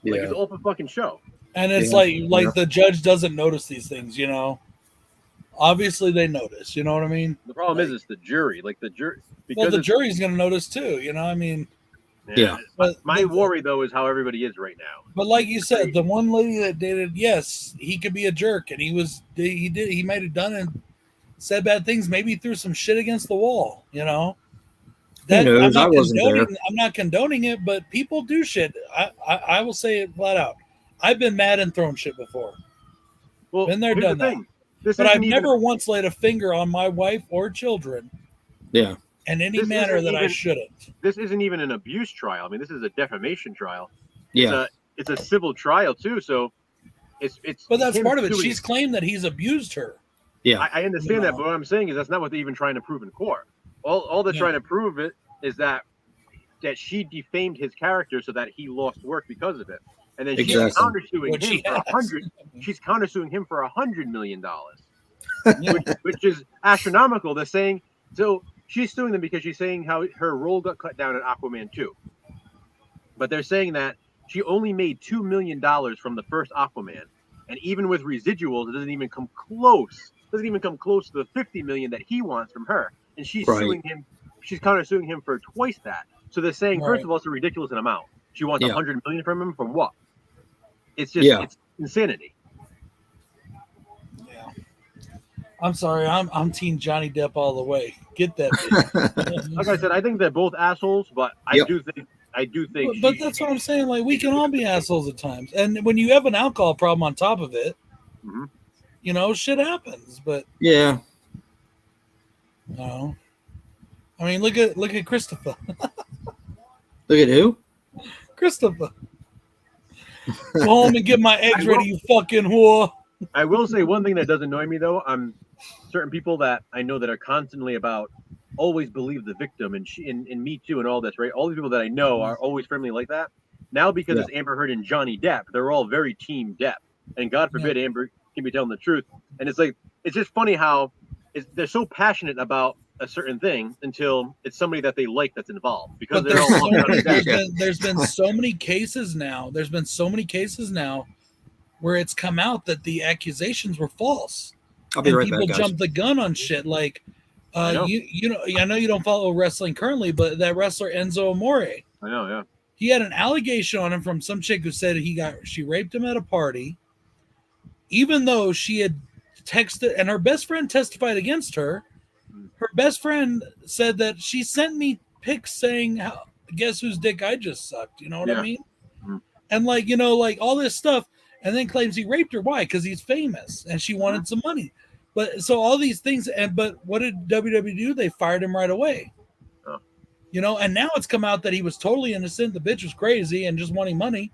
Like, it's all for fucking show. and it's Yeah. like the judge doesn't notice these things, you know. Obviously, they notice. You know what I mean? The problem Like, is it's the jury. Like the jury, well, the it's- jury's going to notice too. You know, I mean, Yeah. but My worry though is how everybody is right now. But like you said, the one lady that dated, yes, he could be a jerk, and he might have done and said bad things, maybe threw some shit against the wall. You know, Who knows? I wasn't there. I'm not condoning it, but people do shit. I will say it flat out. I've been mad and thrown shit before, Well, Been there, here's done the that. thing. This but I've isn't even- never once laid a finger on my wife or children Yeah. in any This manner isn't that I even- shouldn't. This isn't even an abuse trial. I mean, this is a defamation trial. Yeah. It's a civil trial too. So it's. But that's him part of it. suing- She's claimed that he's abused her. Yeah. I understand that, No. but what I'm saying is that's not what they're even trying to prove in court. All they're Yeah. trying to prove it is that she defamed his character so that he lost work because of it, and then she's Exactly. countersuing Which him she for has. $100. She's countersuing him for $100 million, Yeah. which is astronomical. They're saying so. She's suing them because she's saying how her role got cut down in Aquaman 2. But they're saying that she only made $2 million from the first Aquaman. And even with residuals, it doesn't even come close. Doesn't even come close to the $50 million that he wants from her. And she's Right. suing him. She's countersuing him for twice that. So they're saying, Right. first of all, it's a ridiculous amount. She wants Yeah. $100 million from him for what? It's just it's insanity. Yeah. I'm sorry. I'm Team Johnny Depp all the way. Get that bitch. Like I said, I think they're both assholes, but Yep. I do think But that's what I'm saying. Like, we can all be assholes at times. And when you have an alcohol problem on top of it, Mhm. you know, shit happens. But Yeah. no. I mean, look at Christopher. Look at who? Christopher. Go home and get my eggs ready, you fucking whore. I will say one thing that does annoy me though. Certain people that I know that are constantly about always believe the victim, and Me Too and all this, right? All the people that I know are always firmly like that. Now because it's Amber Heard and Johnny Depp, they're all very team Depp, and God forbid Amber can be telling the truth. And it's like it's just funny how they're so passionate about a certain thing until it's somebody that they like that's involved, because But they're all there's, so Johnny many, Depp. there's been so many cases now. There's been so many cases now where it's come out that the accusations were false. I'll be And right people back, guys. jump the gun on shit. Like, I know. you know, I know you don't follow wrestling currently, but that wrestler Enzo Amore, I know, yeah. he had an allegation on him from some chick who said she raped him at a party, even though she had texted, and her best friend testified against her. Her best friend said that she sent me pics saying, "Guess whose dick I just sucked?" You know what I Yeah. mean? Mhm. And like, you know, like all this stuff, and then claims he raped her. Why? Because he's famous, and she wanted some money. But so all these things, but what did WWE do? They fired him right away. Oh. You know, and now it's come out that he was totally innocent. The bitch was crazy and just wanting money.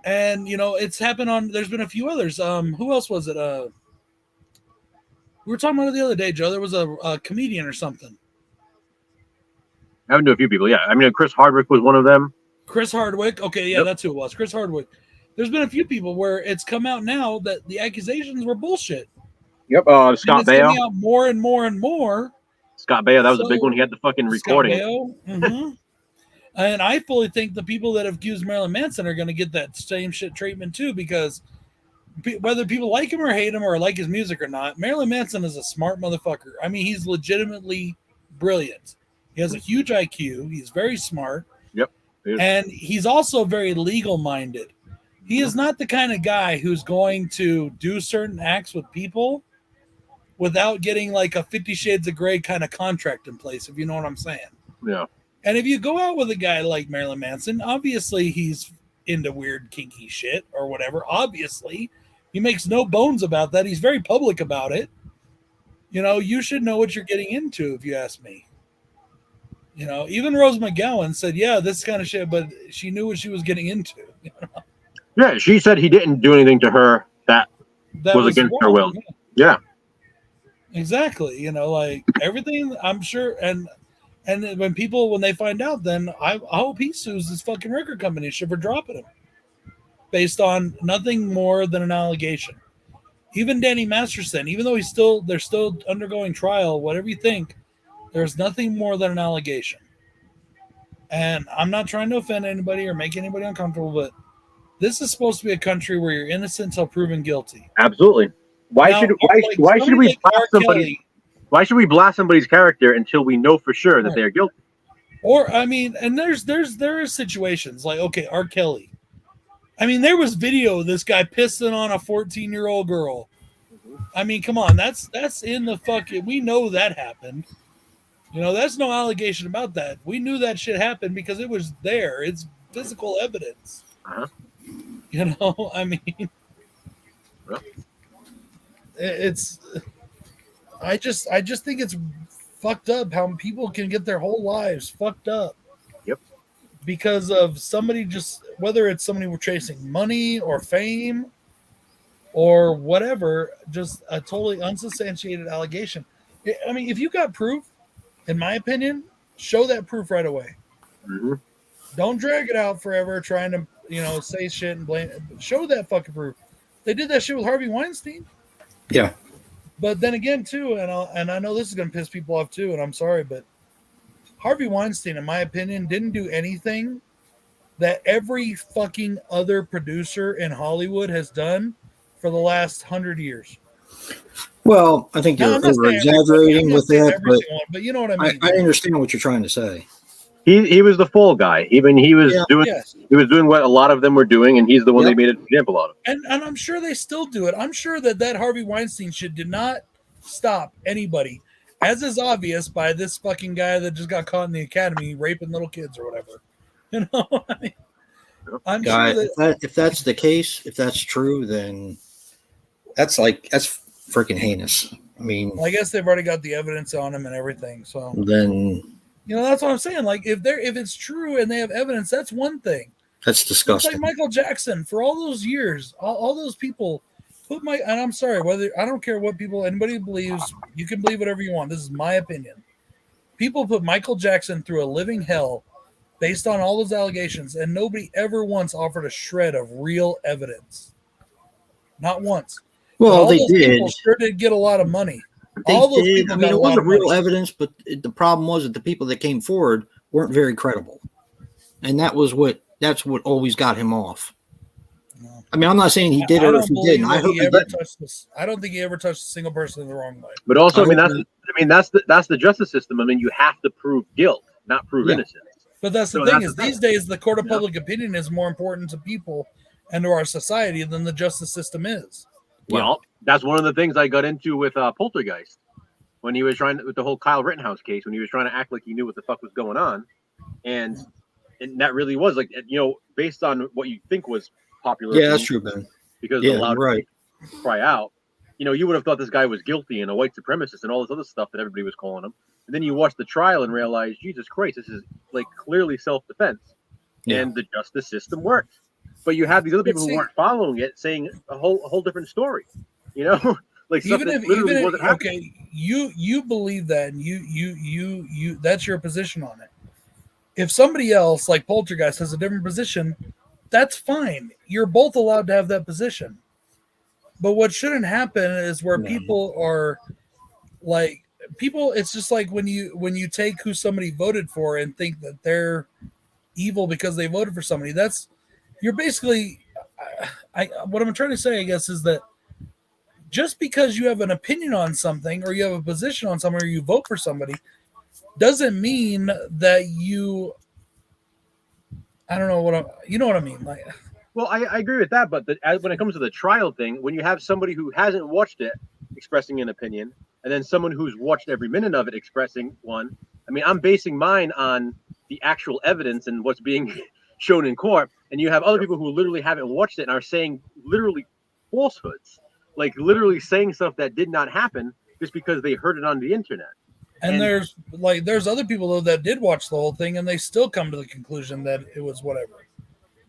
And you know, it's happened on. There's been a few others. Who else was it? We were talking about it the other day, Joe. There was a comedian or something. I haven't known a few people. Yeah, I mean, Chris Hardwick was one of them. Chris Hardwick. Okay, yeah, Yep. that's who it was. Chris Hardwick. There's been a few people where it's come out now that the accusations were bullshit. Yep. And Scott it's Baio. coming out more and more and more. Scott Baio. That was a So- big one. He had the fucking recording. Mhm. And I fully think the people that have accused Marilyn Manson are going to get that same shit treatment too, because whether people like him or hate him or like his music or not, Marilyn Manson is a smart motherfucker. I mean, he's legitimately brilliant. He has a huge IQ. He's very smart. Yep. He is. And he's also very legal minded. He is not the kind of guy who's going to do certain acts with people without getting like a 50 Shades of Grey kind of contract in place, if you know what I'm saying. Yeah. And if you go out with a guy like Marilyn Manson, obviously he's into weird kinky shit or whatever, obviously, He makes no bones about that. He's very public about it. You know, you should know what you're getting into, if you ask me. You know, even Rose McGowan said, yeah, this kind of shit, but she knew what she was getting into. You know? Yeah, she said he didn't do anything to her that was against her will. Yeah. Exactly. You know, like everything, I'm sure. And when they find out, then I hope he sues this fucking record company for dropping him based on nothing more than an allegation. Even Danny Masterson, even though they're still undergoing trial, whatever you think, there's nothing more than an allegation. And I'm not trying to offend anybody or make anybody uncomfortable, but this is supposed to be a country where you're innocent until proven guilty. Absolutely. Why should we blast somebody? Why should we blast somebody's character until we know for sure that they're guilty? Or I mean, and there is situations like, okay, R. Kelly. I mean, there was video of this guy pissing on a 14-year-old girl. I mean, come on, that's in the fucking. We know that happened. You know, that's no allegation about that. We knew that shit happened because it was there. It's physical evidence. Uh-huh. You know, I mean, it's. I just think it's fucked up how people can get their whole lives fucked up. Yep. Because of somebody, just whether it's somebody we're chasing money or fame or whatever, just a totally unsubstantiated allegation. I mean, if you got proof, in my opinion, show that proof right away. Mm-hmm. Don't drag it out forever trying to, you know, say shit and blame. Show that fucking proof. They did that shit with Harvey Weinstein. Yeah. But then again, too, and I know this is going to piss people off too, and I'm sorry, but Harvey Weinstein, in my opinion, didn't do anything that every fucking other producer in Hollywood has done for the last 100 years. Well, I think you're over exaggerating with that, but you know what I mean. I understand what you're trying to say. He was the fall guy. Even he was doing what a lot of them were doing, and he's the one they made an example out of. And I'm sure they still do it. I'm sure that Harvey Weinstein shit did not stop anybody, as is obvious by this fucking guy that just got caught in the academy raping little kids or whatever. You know, I mean, I'm sure that if that's the case, if that's true, then that's freaking heinous. I mean, well, I guess they've already got the evidence on him and everything. So then, you know, that's what I'm saying. Like, if it's true and they have evidence, that's one thing. That's disgusting. It's like Michael Jackson for all those years, all those people and I'm sorry, I don't care what anybody believes. You can believe whatever you want. This is my opinion. People put Michael Jackson through a living hell based on all those allegations, and nobody ever once offered a shred of real evidence. Not once. Well, they did. Sure did get a lot of money. They did. I mean, it wasn't real evidence, but the problem was that the people that came forward weren't very credible, and that's what always got him off. No. I mean, I'm not saying he did it or if he didn't. I hope he didn't. I don't think he ever touched a single person in the wrong way. But also, that's the justice system. I mean, you have to prove guilt, not prove innocence. But that's the thing is, these days the court of public opinion is more important to people and to our society than the justice system is. Well, that's one of the things I got into with Poltergeist when he was with the whole Kyle Rittenhouse case, when he was trying to act like he knew what the fuck was going on. And that really was like, you know, based on what you think was popular. Yeah, that's true, Ben. Because it allowed to cry out. You know, you would have thought this guy was guilty and a white supremacist and all this other stuff that everybody was calling him. And then you watch the trial and realize, Jesus Christ, this is like clearly self-defense. Yeah. And the justice system worked. But you have these other people who weren't following it saying a whole different story. You know? Like stuff that literally wasn't happening. Okay, you believe that and you that's your position on it. If somebody else like Poltergeist has a different position, that's fine. You're both allowed to have that position. But what shouldn't happen is where people are like it's just like when you take who somebody voted for and think that they're evil because they voted for somebody. You're basically what I'm trying to say, I guess, is that just because you have an opinion on something or you have a position on something or you vote for somebody doesn't mean that you know what I mean. Like, well, I agree with that, but when it comes to the trial thing, when you have somebody who hasn't watched it expressing an opinion, and then someone who's watched every minute of it expressing one, I mean, I'm basing mine on the actual evidence and what's being shown in court, and you have other people who literally haven't watched it and are saying literally falsehoods, like literally saying stuff that did not happen just because they heard it on the internet. And there's other people though that did watch the whole thing and they still come to the conclusion that it was whatever.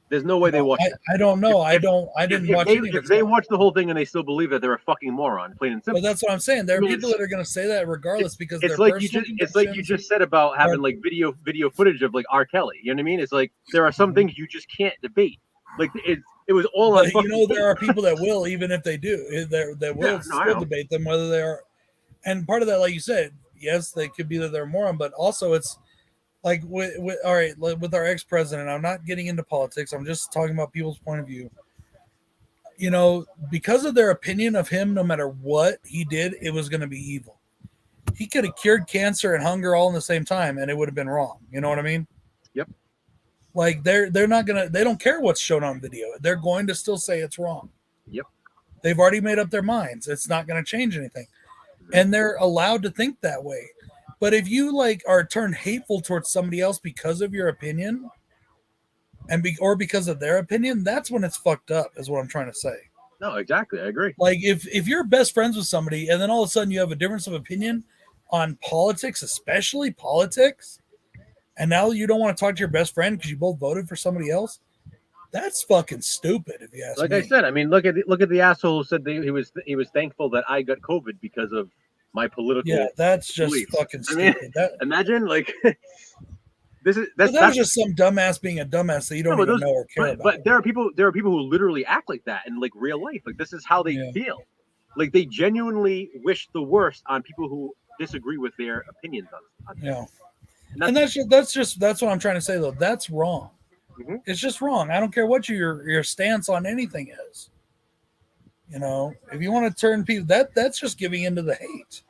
There's no way they watched it. I don't know. I didn't watch any of it. If they watch the whole thing and they still believe that they're a fucking moron, plain and simple. But that's what I'm saying. There are people that are going to say that regardless because it's like you just said about having like video footage of like R. Kelly. You know what I mean? It's like there are some things you just can't debate. Like it was all on. You know, there are people that will, even if they do, that will still debate them whether they are. And part of that, like you said, yes, they could be that they're a moron, but also it's like with our ex-president. I'm not getting into politics. I'm just talking about people's point of view. You know, because of their opinion of him, no matter what he did, it was going to be evil. He could have cured cancer and hunger all in the same time, and it would have been wrong. You know what I mean? Yep. Like they don't care what's shown on video. They're going to still say it's wrong. Yep. They've already made up their minds. It's not going to change anything. And they're allowed to think that way. But if you like are turned hateful towards somebody else because of your opinion or because of their opinion, that's when it's fucked up, is what I'm trying to say. No, exactly. I agree. Like if you're best friends with somebody and then all of a sudden you have a difference of opinion on politics, especially politics, and now you don't want to talk to your best friend because you both voted for somebody else, that's fucking stupid, if you ask me. Like I said, I mean, look at the asshole who said that he was thankful that I got COVID because of my political. Yeah, that's just beliefs. fucking stupid. Imagine like that's was just some dumbass being a dumbass that you don't even know or care about. But there are people who literally act like that in like real life. Like this is how they feel. Like they genuinely wish the worst on people who disagree with their opinions on yeah. And that's what I'm trying to say though. That's wrong. Mm-hmm. It's just wrong. I don't care what your stance on anything is. You know, if you want to turn people, that's just giving into the hate.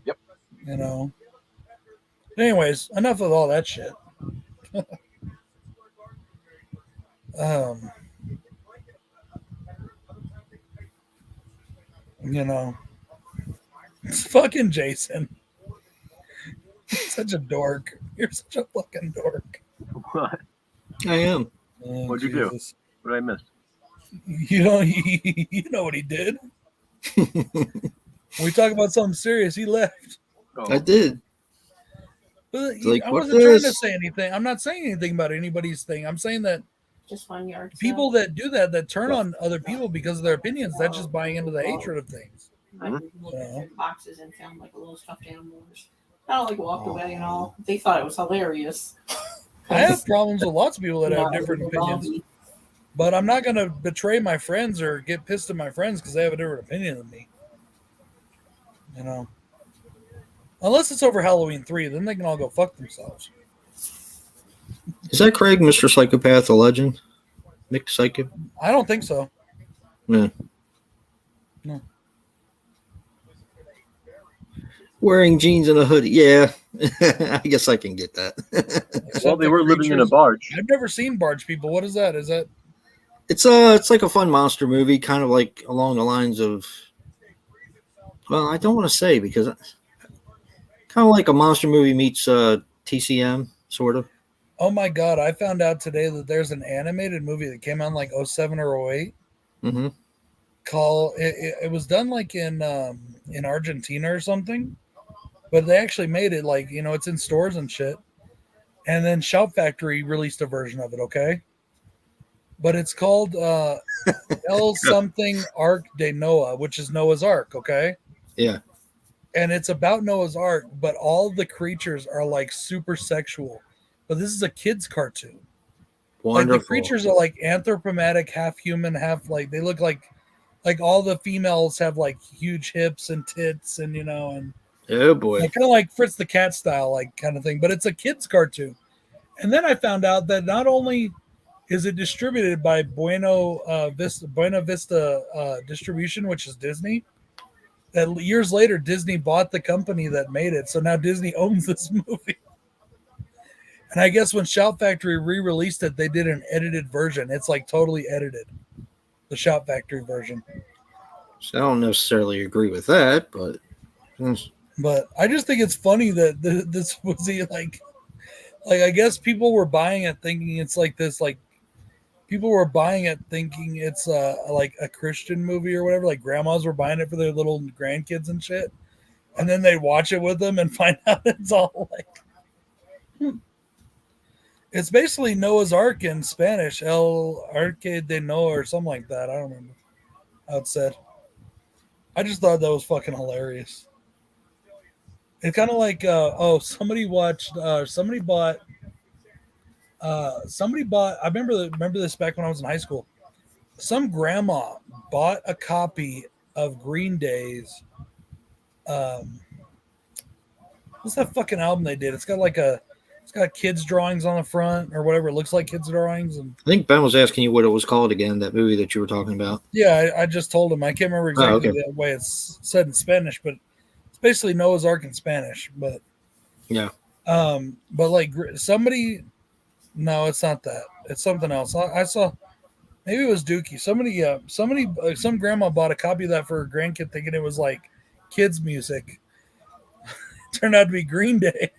Yep. You know. Anyways, enough of all that shit. You know, it's fucking Jason. Such a dork. You're such a fucking dork. What? I am. Oh, what'd you do? What did I miss? You know what he did. We talk about something serious. He left. Oh. I did. But I wasn't trying to say anything. I'm not saying anything about anybody's thing. I'm saying that just one yard. People that do that turn on other people because of their opinions, that's just buying into the hatred of things. I looked at their boxes and found like a little stuffed animal. Kind of like walked away and all. They thought it was hilarious. I have problems with lots of people that have different opinions. But I'm not going to betray my friends or get pissed at my friends because they have a different opinion than me. You know? Unless it's over Halloween 3, then they can all go fuck themselves. Is that Craig, Mr. Psychopath, a legend? Mick Psycho? I don't think so. Yeah. No. Wearing jeans and a hoodie. Yeah. I guess I can get that. Well, they were living in a barge. I've never seen Barge People. What is that? Is that... It's like a fun monster movie, kind of like along the lines of, well, I don't want to say because kind of like a monster movie meets TCM, sort of. Oh my God. I found out today that there's an animated movie that came out in like 07 or 08. Mm-hmm. Called, it was done like in Argentina or something, but they actually made it like, you know, it's in stores and shit. And then Shout Factory released a version of it, okay? But it's called El something Ark de Noah, which is Noah's Ark, okay? Yeah. And it's about Noah's Ark, but all the creatures are like super sexual. But this is a kid's cartoon. Wonderful. Like the creatures are like anthropomorphic, half human, half like they look like all the females have like huge hips and tits and you know and oh boy, kind of like Fritz the Cat style like kind of thing. But it's a kid's cartoon. And then I found out that not only is it distributed by Buena Vista Distribution, which is Disney. That years later, Disney bought the company that made it, so now Disney owns this movie. And I guess when Shout Factory re-released it, they did an edited version. It's like totally edited, the Shout Factory version. So I don't necessarily agree with that, but I just think it's funny that this was like I guess people were buying it thinking it's like this like people were buying it thinking it's like a Christian movie or whatever. Like grandmas were buying it for their little grandkids and shit, and then they watch it with them and find out it's all like. It's basically Noah's Ark in Spanish, El Arque de Noah or something like that. I don't remember how it said. I just thought that was fucking hilarious. It's kind of like somebody bought I remember this back when I was in high school. Some grandma bought a copy of Green Day's what's that fucking album they did? It's got kids drawings on the front or whatever. It looks like kids drawings. And I think Ben was asking you what it was called again, that movie that you were talking about. yeah, I just told him. I can't remember exactly the way it's said in Spanish, but it's basically Noah's Ark in Spanish. But yeah, but like somebody, no, it's not that. It's something else. I saw, maybe it was Dookie. Some grandma bought a copy of that for her grandkid, thinking it was like kids music. Turned out to be Green Day.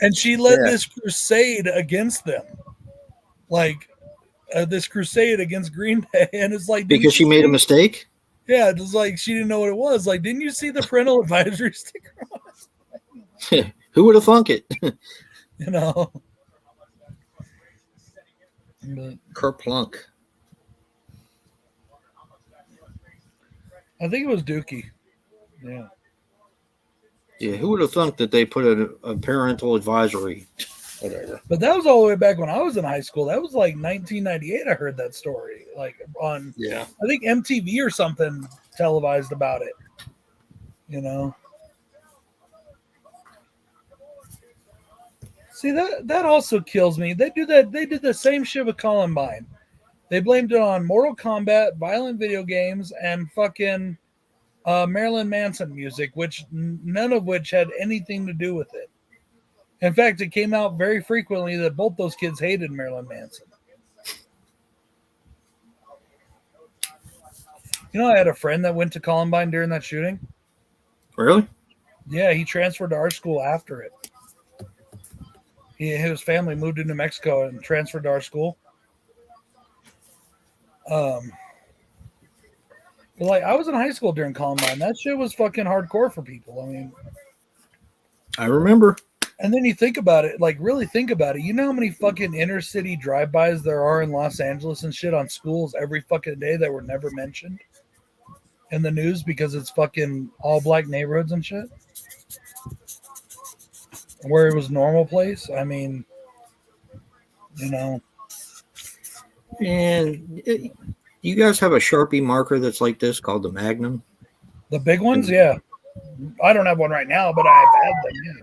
And she led this crusade against them, like this crusade against Green Day, and it's like because she made a mistake. Yeah, it's like she didn't know what it was. Like, didn't you see the parental advisory sticker on it? Who would have thunk it? You know, but Kerplunk. I think it was Dookie. Yeah. Yeah, who would have thunk that they put a parental advisory? Whatever. But that was all the way back when I was in high school. That was like 1998. I heard that story, like on I think MTV or something televised about it. You know. See that also kills me. They do that. They did the same shit with Columbine. They blamed it on Mortal Kombat, violent video games, and fucking Marilyn Manson music, which none of which had anything to do with it. In fact, it came out very frequently that both those kids hated Marilyn Manson. You know, I had a friend that went to Columbine during that shooting. Really? Yeah, he transferred to our school after it. His family moved to New Mexico and transferred to our school. But like, I was in high school during Columbine. That shit was fucking hardcore for people. I mean, I remember. And then you think about it, like really think about it. You know how many fucking inner city drive-bys there are in Los Angeles and shit on schools every fucking day that were never mentioned in the news because it's fucking all black neighborhoods and shit? Where it was normal place. I mean, you know. And you guys have a Sharpie marker that's like this called the Magnum? The big ones? Yeah. I don't have one right now, but I've had them, yeah.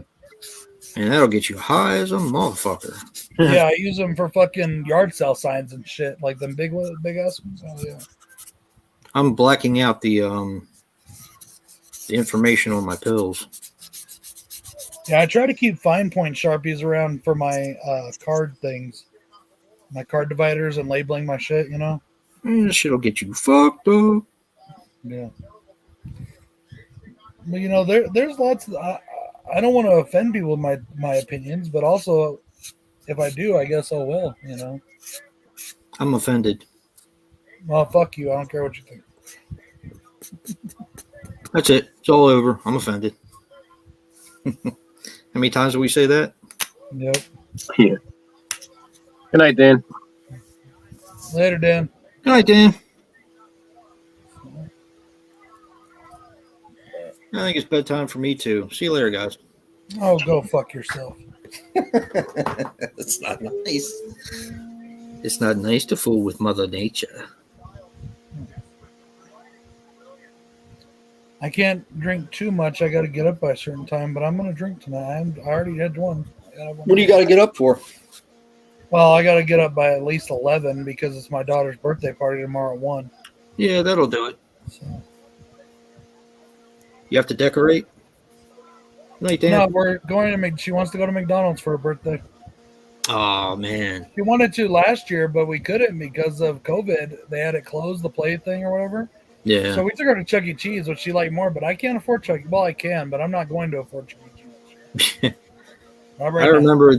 And that'll get you high as a motherfucker. Yeah, I use them for fucking yard sale signs and shit, like them big ass ones. Oh, yeah. I'm blacking out the information on my pills. Yeah, I try to keep fine point Sharpies around for my card things, my card dividers and labeling my shit, you know? This shit'll get you fucked up. Yeah. But, you know, there's lots of... I don't want to offend people with my opinions, but also, if I do, I guess I will, you know? I'm offended. Well, fuck you. I don't care what you think. That's it. It's all over. I'm offended. How many times do we say that? Yep. Yeah. Good night, Dan. Later, Dan. Good night, Dan. I think it's bedtime for me, too. See you later, guys. Oh, go fuck yourself. It's not nice. It's not nice to fool with Mother Nature. I can't drink too much. I got to get up by a certain time, but I'm going to drink tonight. I already had one. What do you got to get up for? Well, I got to get up by at least 11 because it's my daughter's birthday party tomorrow at 1. Yeah, that'll do it. So. You have to decorate? Night, Dan. No, we're going to she wants to go to McDonald's for her birthday. Oh, man. She wanted to last year, but we couldn't because of COVID. They had it closed, the play thing or whatever. Yeah. So we took her to Chuck E. Cheese, which she liked more, but I can't afford Chuck E. Well, I can, but I'm not going to afford Chuck E. Cheese. I remember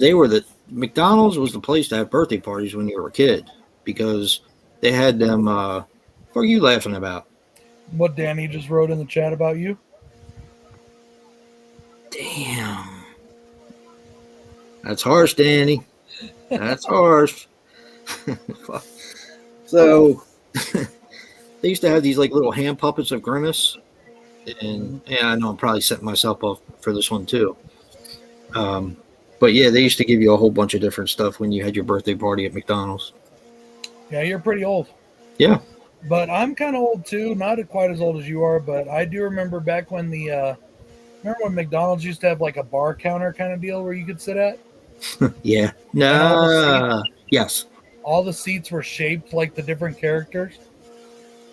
McDonald's was the place to have birthday parties when you were a kid. because they had them. What are you laughing about? What Danny just wrote in the chat about you. Damn. That's harsh, Danny. That's harsh. So they used to have these like little hand puppets of Grimace. And I know I'm probably setting myself up for this one too. But yeah, they used to give you a whole bunch of different stuff when you had your birthday party at McDonald's. Yeah, you're pretty old. Yeah. But I'm kind of old too. Not quite as old as you are, but I do remember back when remember when McDonald's used to have like a bar counter kind of deal where you could sit at? Yeah. Yes. All the seats were shaped like the different characters.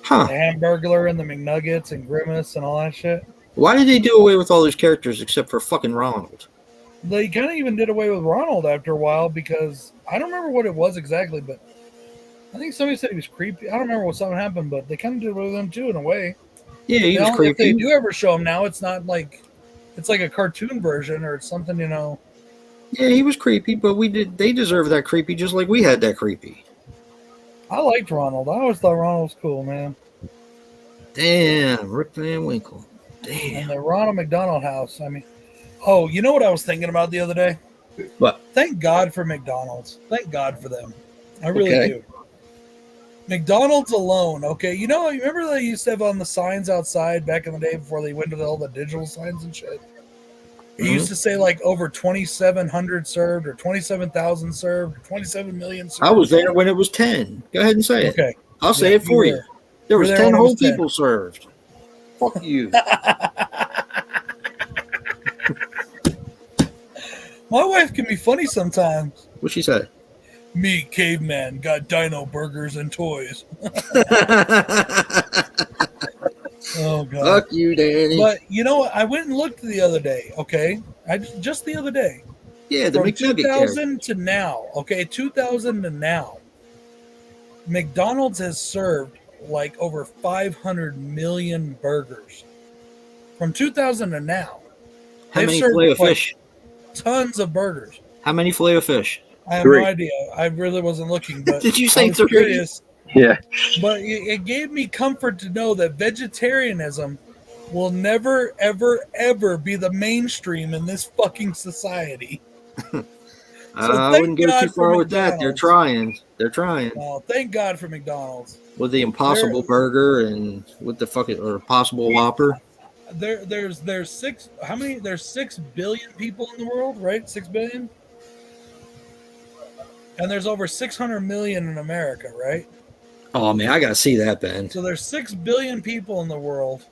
Huh. The Hamburglar and the McNuggets and Grimace and all that shit. Why did they do away with all those characters except for fucking Ronald? They kind of even did away with Ronald after a while because I don't remember what it was exactly, but I think somebody said he was creepy. I don't remember what something happened, but they kind of did away with him too in a way. Yeah, he was If creepy. they do ever show him now, it's not like it's like a cartoon version or it's something, you know. Yeah, he was creepy, but they deserve that creepy just like we had that creepy. I liked Ronald. I always thought Ronald was cool, man. Damn, Rip Van Winkle. And Damn. the Ronald McDonald House. I mean, oh, you know what I was thinking about the other day? What? Thank God for McDonald's. Thank God for them. I really Okay. do. McDonald's alone, okay. You know, remember they used to have on the signs outside back in the day before they went to all the digital signs and shit? It used to say like over 2,700 served or 27,000 served or 27 million served. I was there when it was 10. Go ahead and say it. Okay. I'll say Yeah, it for you. were. There You was were there 10 when it whole was 10. people served. Fuck you. My wife can be funny sometimes. What'd she say? Me, caveman, got dino burgers and toys. Oh, God. Fuck you, Danny. But you know what? I went and looked the other day, okay? Just the other day. Yeah, the From McNugget 2000 to now, okay? 2000 to now, McDonald's has served like over 500 million burgers. From 2000 to now. How they've many served, filet of like, fish? Tons of burgers. How many filet of fish? I have 3. no idea. I really wasn't looking, but Did you I say was 3? curious. Yeah. But it gave me comfort to know that vegetarianism will never, ever, ever be the mainstream in this fucking society. I thank wouldn't go God too for far with that. They're McDonald's. trying. They're trying. Well, thank God for McDonald's. With the Impossible Burger and what the fuck or Possible Whopper. There's 6 how many there's 6 billion people in the world, right? 6 billion? And there's over 600 million in America, right? Oh man, I gotta see that, Ben. So there's 6 billion people in the world.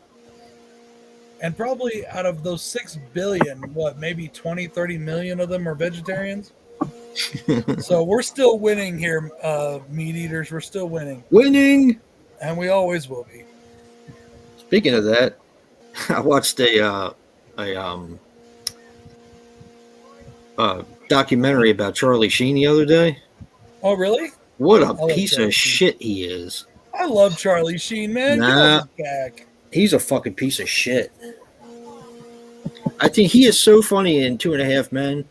And probably out of those 6 billion, what, maybe 20, 30 million of them are vegetarians? So we're still winning here, meat eaters. We're still winning. Winning. And we always will be. Speaking of that, I watched a documentary about Charlie Sheen the other day. Oh, really? What a love piece Charlie of Sheen. shit he is. I love Charlie Sheen, man. Get Nah. off his back. He's a fucking piece of shit. I think he is so funny in 2.5 Men,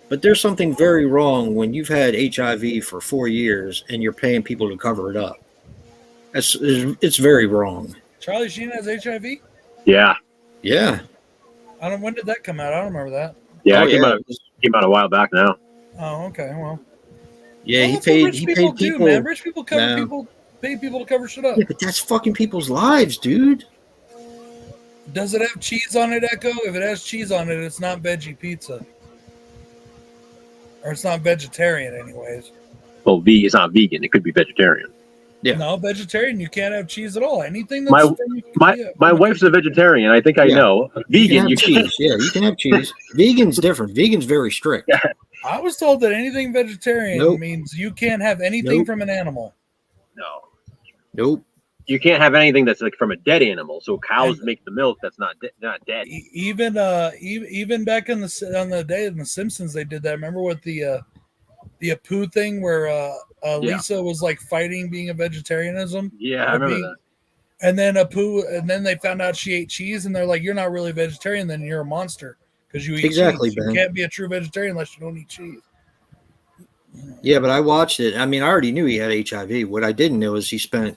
but there's something very wrong when you've had HIV for 4 years and you're paying people to cover it up. It's very wrong. Charlie Sheen has HIV? Yeah. Yeah. When did that come out? I don't remember that. Yeah. Oh, It came out a while back now. Oh, okay. Well, Yeah, well, he that's what paid. rich He people paid do, people. man. Rich people cover No. people, pay people to cover shit up. Yeah, but that's fucking people's lives, dude. Does it have cheese on it, Echo? If it has cheese on it, it's not veggie pizza. Or it's not vegetarian, anyways. Well, it's not vegan. It could be vegetarian. Yeah. No, vegetarian, you can't have cheese at all. Anything that's My wife's a vegetarian. I think I Yeah. know. Vegan, You can have cheese. Yeah, you can have cheese. Vegan's different. Vegan's very strict. I was told that anything vegetarian Nope. means you can't have anything Nope. from an animal. No. Nope. You can't have anything that's like from a dead animal. So cows make the milk that's not dead. Even back on the day in the Simpsons, they did that. Remember with the Apu thing where Lisa was like fighting being a vegetarianism? Yeah, I remember that. And then and then they found out she ate cheese, and they're like, "You're not really a vegetarian, then you're a monster because you eat Exactly, cheese. You Ben. can't be a true vegetarian unless you don't eat cheese." Yeah, but I watched it. I mean, I already knew he had HIV. What I didn't know is he spent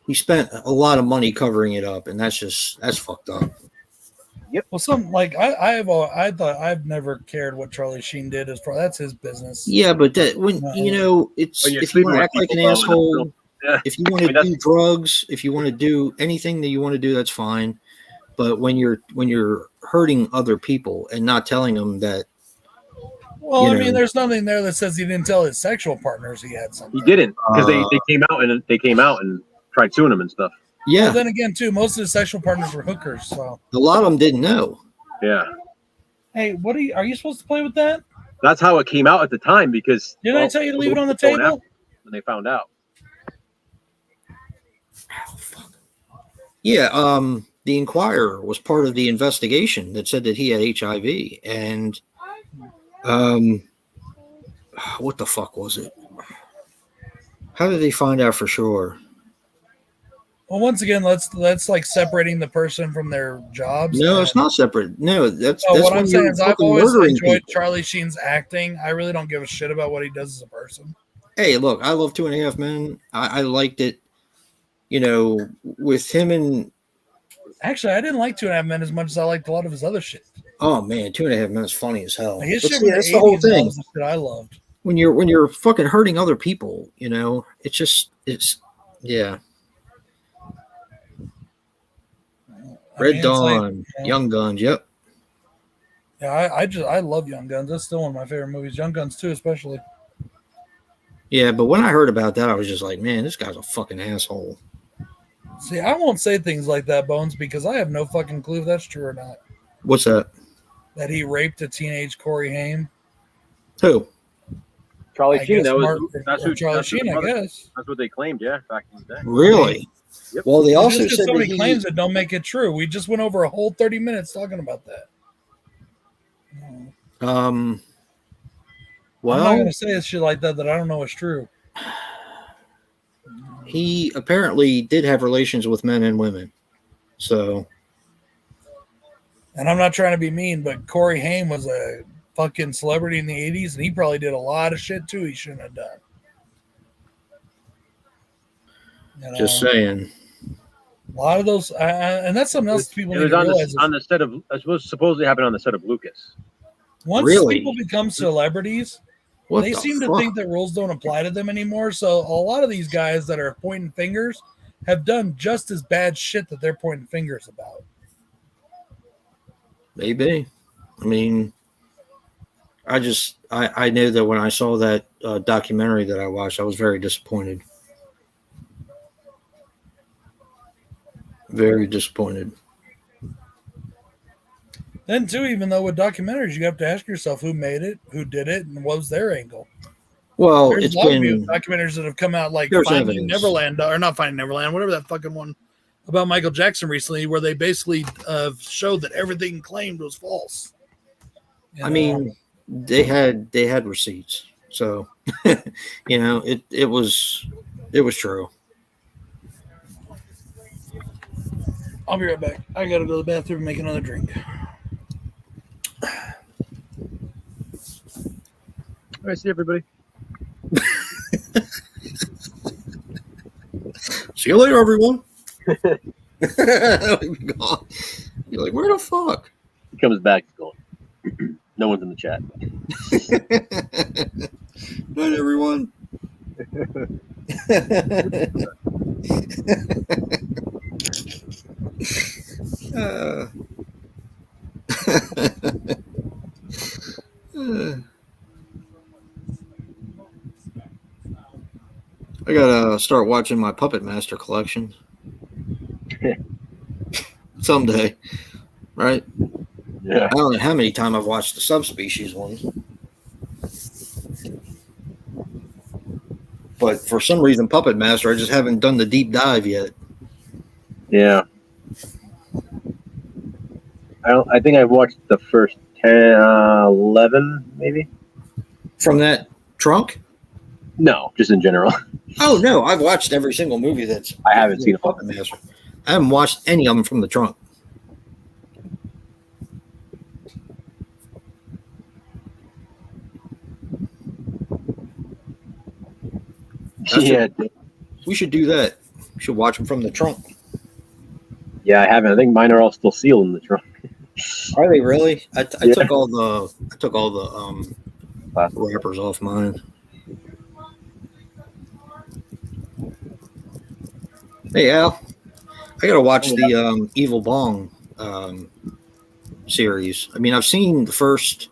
he spent a lot of money covering it up, and that's fucked up. Well, some like I thought I've never cared what Charlie Sheen did as far that's his business. Yeah, but that when it's When you're if you sleeping want to with act like an people, asshole, Yeah. if you want to do drugs, if you want to do anything that you want to do, that's fine. But when you're hurting other people and not telling them that, Well, I mean, there's nothing there that says he didn't tell his sexual partners he had something. He didn't because they came out and tried suing him and stuff. yeah, Well, then again, too, most of his sexual partners were hookers. So a lot of them didn't know. Yeah. hey, what are you supposed to play with that? That's how it came out at the time because Didn't I tell you to leave it on the going table? out when they found out. Yeah, the Inquirer was part of the investigation that said that he had HIV, and what the fuck was it? How did they find out for sure? Well, once again, that's like separating the person from their jobs. No, it's not separate. No, that's So that's what I'm when saying you're is I've fucking always murdering enjoyed people. Charlie Sheen's acting. I really don't give a shit about what he does as a person. Hey, look, I love 2.5 Men. I liked it. You know, with him and Actually, I didn't like 2.5 Men as much as I liked a lot of his other shit. oh man, 2.5 Men is funny as hell. Like his But shit see, from the that's the whole 80s thing. was the shit I loved. When you're fucking hurting other people, you know, it's yeah. Red Dawn, Young Guns, yep. Yeah, I love Young Guns. That's still one of my favorite movies. Young Guns 2 especially. Yeah, but when I heard about that, I was just like, man, this guy's a fucking asshole. See, I won't say things like that, Bones, because I have no fucking clue if that's true or not. What's that? That he raped a teenage Corey Haim. Who? Charlie I Sheen. guess That's who Charlie Sheen, I guess. That's what they claimed. Yeah, back in the day. Really? Yep. Well, they also Just because said somebody that claims it, don't make it true. We just went over a whole 30 minutes talking about that. well, I'm not going to say shit like that I don't know is true. he apparently did have relations with men and women. So, And I'm not trying to be mean, but Corey Haim was a fucking celebrity in the 80s, and he probably did a lot of shit too he shouldn't have done. You know, just saying. a lot of those, and that's something else people It need was to on realize. the set of. It was supposedly happened on the set of Lucas. Once Really? people become celebrities, What they the seem to fuck? think that rules don't apply to them anymore. So a lot of these guys that are pointing fingers have done just as bad shit that they're pointing fingers about. Maybe. I mean, I know that when I saw that documentary that I watched, I was very disappointed. Very disappointed. Then too, even though with documentaries, you have to ask yourself who made it, who did it, and what was their angle. Well, There's it's a lot of been documentaries that have come out, like there's Finding evidence. Neverland, or not Finding Neverland, whatever that fucking one about Michael Jackson recently, where they basically showed that everything claimed was false. You I know? mean, they had receipts, so you know it was true. I'll be right back. I gotta go to the bathroom and make another drink. All right, see everybody. See you later, everyone. You're like, where the fuck? He comes back. He's going. No one's in the chat. Night, everyone. I gotta start watching my Puppet Master collection someday, right? Yeah. I don't know how many times I've watched the subspecies ones, but for some reason, Puppet Master, I just haven't done the deep dive yet. Yeah. I think I watched the first 10, 11, maybe. From that trunk? No, just in general. Oh no, I've watched every single movie that's. I haven't seen a Puppet Master. I haven't watched any of them from the trunk. Yeah, We should do that. We should watch them from the trunk. yeah, I haven't. I think mine are all still sealed in the trunk. Are they really? I Yeah. took all the wrappers off mine. Hey Al, I gotta watch the Evil Bong series. I mean, I've seen the first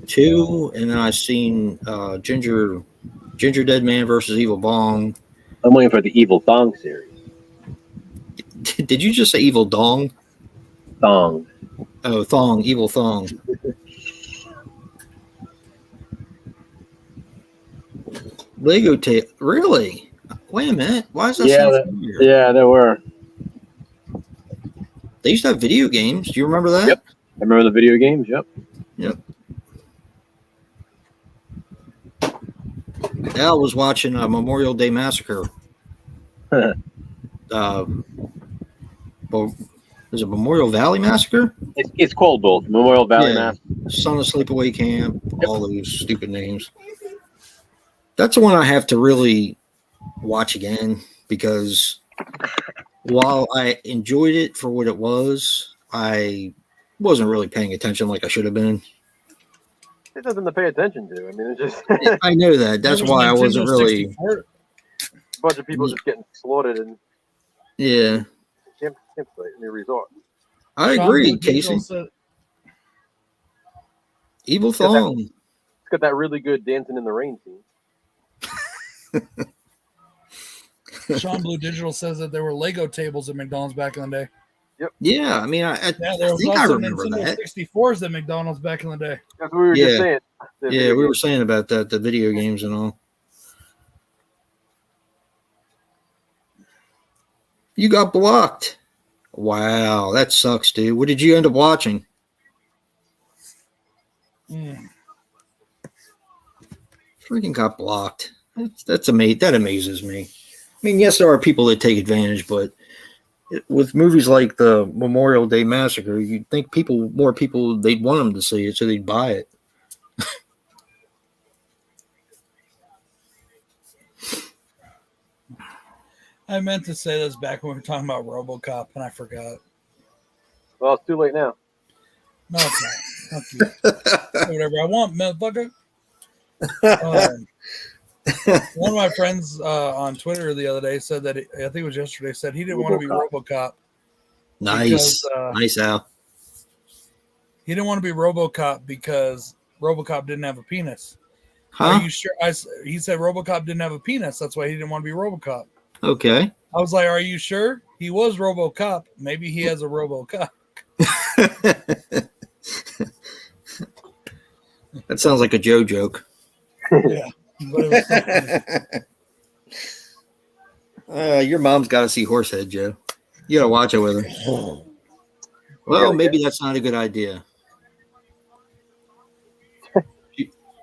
two, and then I've seen Ginger Dead Man versus Evil Bong. I'm waiting for the Evil Thong series. Did you just say Evil Dong? Thong. Oh, Thong, Evil Thong. Lego tape, really? Wait a minute. Why is that? Yeah, there were. They used to have video games. Do you remember that? Yep. I remember the video games. Yep. Al was watching a Memorial Day Massacre. Well, is it Memorial Valley Massacre? It's called both. Memorial Valley Massacre. Son of Sleepaway Camp. All those stupid names. That's the one I have to really watch again because while I enjoyed it for what it was, I wasn't really paying attention like I should have been. There's nothing to pay attention to. I mean, it's just I know that. That's why I wasn't really. a bunch of people just getting slaughtered in Yeah, campsite in the resort. I agree, Casey. Evil Thong. It's got that really good dancing in the rain scene. Sean Blue Digital says that there were Lego tables at McDonald's back in the day. Yep. Yeah, I mean, I There was think I also remember Nintendo that. 64s at McDonald's back in the day. That's what we were just saying. Yeah, we were saying about that, the video games and all. You got blocked. Wow, that sucks, dude. What did you end up watching? Freaking got blocked. That's amazing. That amazes me. I mean, yes, there are people that take advantage, but with movies like the Memorial Day Massacre, you'd think more people, they'd want them to see it, so they'd buy it. I meant to say this back when we were talking about RoboCop, and I forgot. Well, it's too late now. No, it's not. Fuck you. Whatever I want, motherfucker. One of my friends on Twitter the other day said that I think it was yesterday. Said he didn't want to be RoboCop. Nice, because, nice, Al. He didn't want to be RoboCop because RoboCop didn't have a penis. Huh? Are you sure? He said RoboCop didn't have a penis. That's why he didn't want to be RoboCop. Okay. I was like, "Are you sure?" He was RoboCop. Maybe he has a RoboCop. That sounds like a Joe joke. Yeah. But it was Your mom's got to see Horsehead, Joe. You got to watch it with her. Well, maybe that's not a good idea.